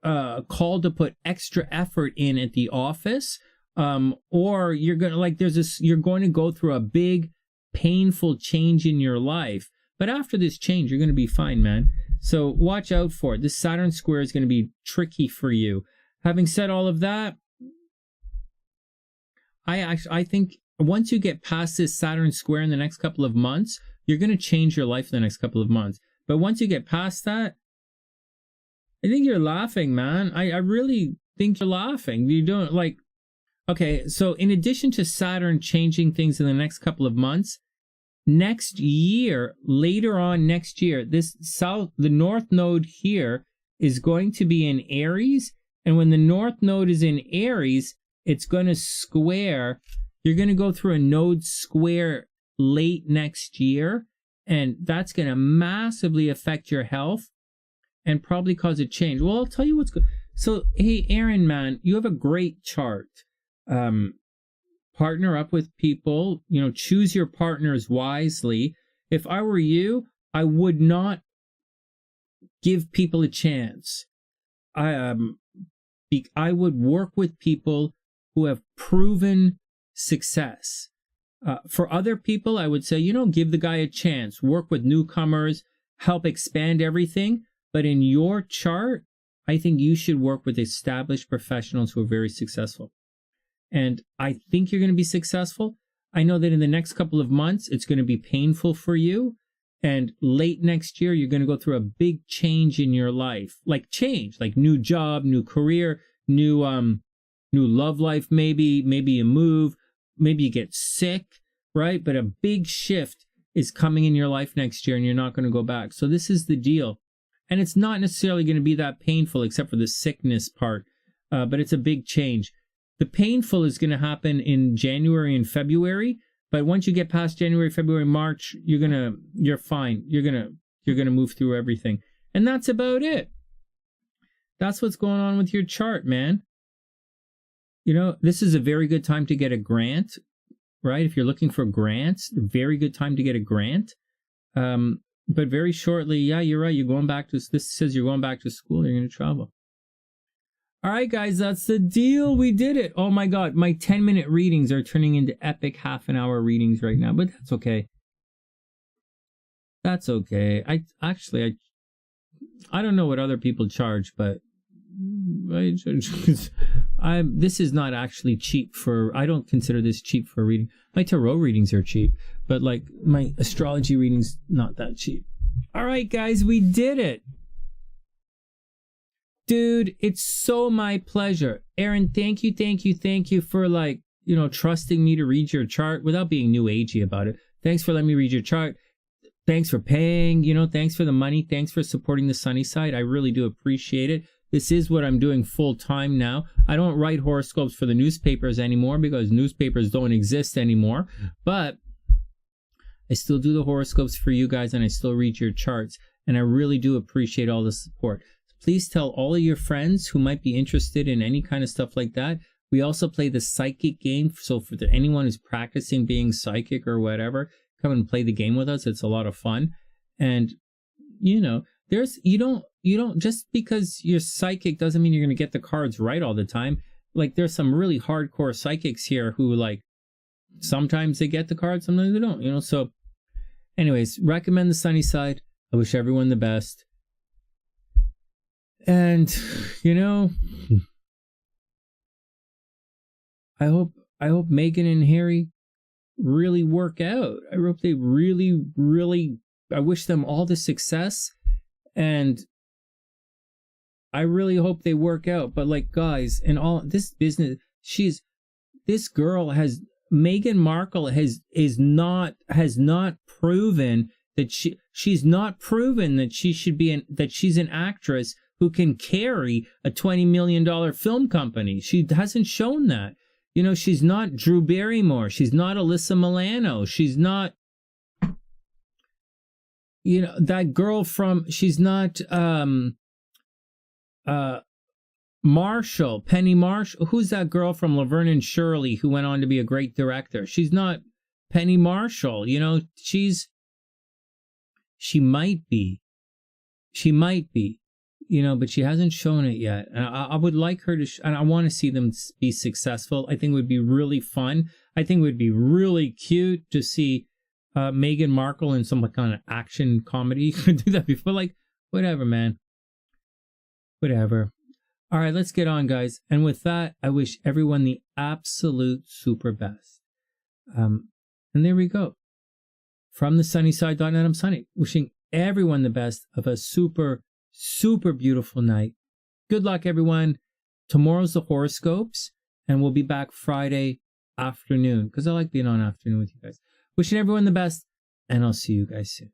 called to put extra effort in at the office, or you're going to, you're going to go through a big, painful change in your life. But after this change, you're going to be fine, man. So watch out for it. This Saturn square is going to be tricky for you. Having said all of that, I think once you get past this Saturn square in the next couple of months, you're going to change your life in the next couple of months. But once you get past that, I think you're laughing, man. I really think you're laughing. You don't like, okay, so in addition to Saturn changing things in the next couple of months, next year, later on next year, the North Node here is going to be in Aries. And when the North Node is in Aries, it's going to square. You're going to go through a node square late next year. And that's going to massively affect your health and probably cause a change. Well, I'll tell you what's good. So, hey, Arron, man, you have a great chart. Partner up with people, choose your partners wisely. If I were you, I would not give people a chance. I would work with people who have proven success. For other people, I would say, give the guy a chance. Work with newcomers, help expand everything. But in your chart, I think you should work with established professionals who are very successful. And I think you're going to be successful. I know that in the next couple of months, it's going to be painful for you. And late next year, you're going to go through a big change in your life. Like new job, new career, new love life, maybe you move, maybe you get sick, right? But a big shift is coming in your life next year and you're not going to go back. So this is the deal. And it's not necessarily going to be that painful except for the sickness part, but it's a big change. The painful is going to happen in January and February, but once you get past January, February, March, you're fine. You're going to move through everything. And that's about it. That's what's going on with your chart, man. This is a very good time to get a grant, right? If you're looking for grants, a very good time to get a grant. But very shortly, yeah, you're right. This says you're going back to school. You're going to travel. All right, guys, that's the deal. We did it. Oh my God, my 10-minute readings are turning into epic half-an-hour readings right now, but that's okay. That's okay. I don't know what other people charge, but this is not actually cheap I don't consider this cheap for a reading. My tarot readings are cheap, but like my astrology readings, not that cheap. All right, guys, we did it. Dude, it's so my pleasure. Arron, thank you for trusting me to read your chart without being new agey about it. Thanks for letting me read your chart. Thanks for paying, thanks for the money. Thanks for supporting the SunnySide. I really do appreciate it. This is what I'm doing full time now. I don't write horoscopes for the newspapers anymore because newspapers don't exist anymore. But I still do the horoscopes for you guys and I still read your charts. And I really do appreciate all the support. Please tell all of your friends who might be interested in any kind of stuff like that. We also play the psychic game. So for anyone who's practicing being psychic or whatever, come and play the game with us. It's a lot of fun. And, you don't, just because you're psychic doesn't mean you're going to get the cards right all the time. Like there's some really hardcore psychics here who sometimes they get the cards, sometimes they don't, So anyways, recommend the SunnySide. I wish everyone the best. And, I hope Meghan and Harry really work out. I hope they really, I wish them all the success. And I really hope they work out. But guys, in all this business, Meghan Markle has not proven that she's not proven that she should be that she's an actress who can carry a $20 million film company. She hasn't shown that. She's not Drew Barrymore. She's not Alyssa Milano. She's not You know, that girl from, she's not Marshall, Penny Marshall. Who's that girl from Laverne and Shirley who went on to be a great director? She's not Penny Marshall. You know, she might be, you know, but she hasn't shown it yet. And I would like her to, and I want to see them be successful. I think it would be really fun. I think it would be really cute to see Meghan Markle in some kind of action comedy. Do that before, like, whatever, man. Whatever. All right, let's get on, guys. And with that, I wish everyone the absolute super best. And there we go. From TheSunnySide.net, I'm Sunny. Wishing everyone the best of a super, super beautiful night. Good luck, everyone. Tomorrow's the horoscopes, and we'll be back Friday afternoon, because I like being on afternoon with you guys. Wishing everyone the best, and I'll see you guys soon.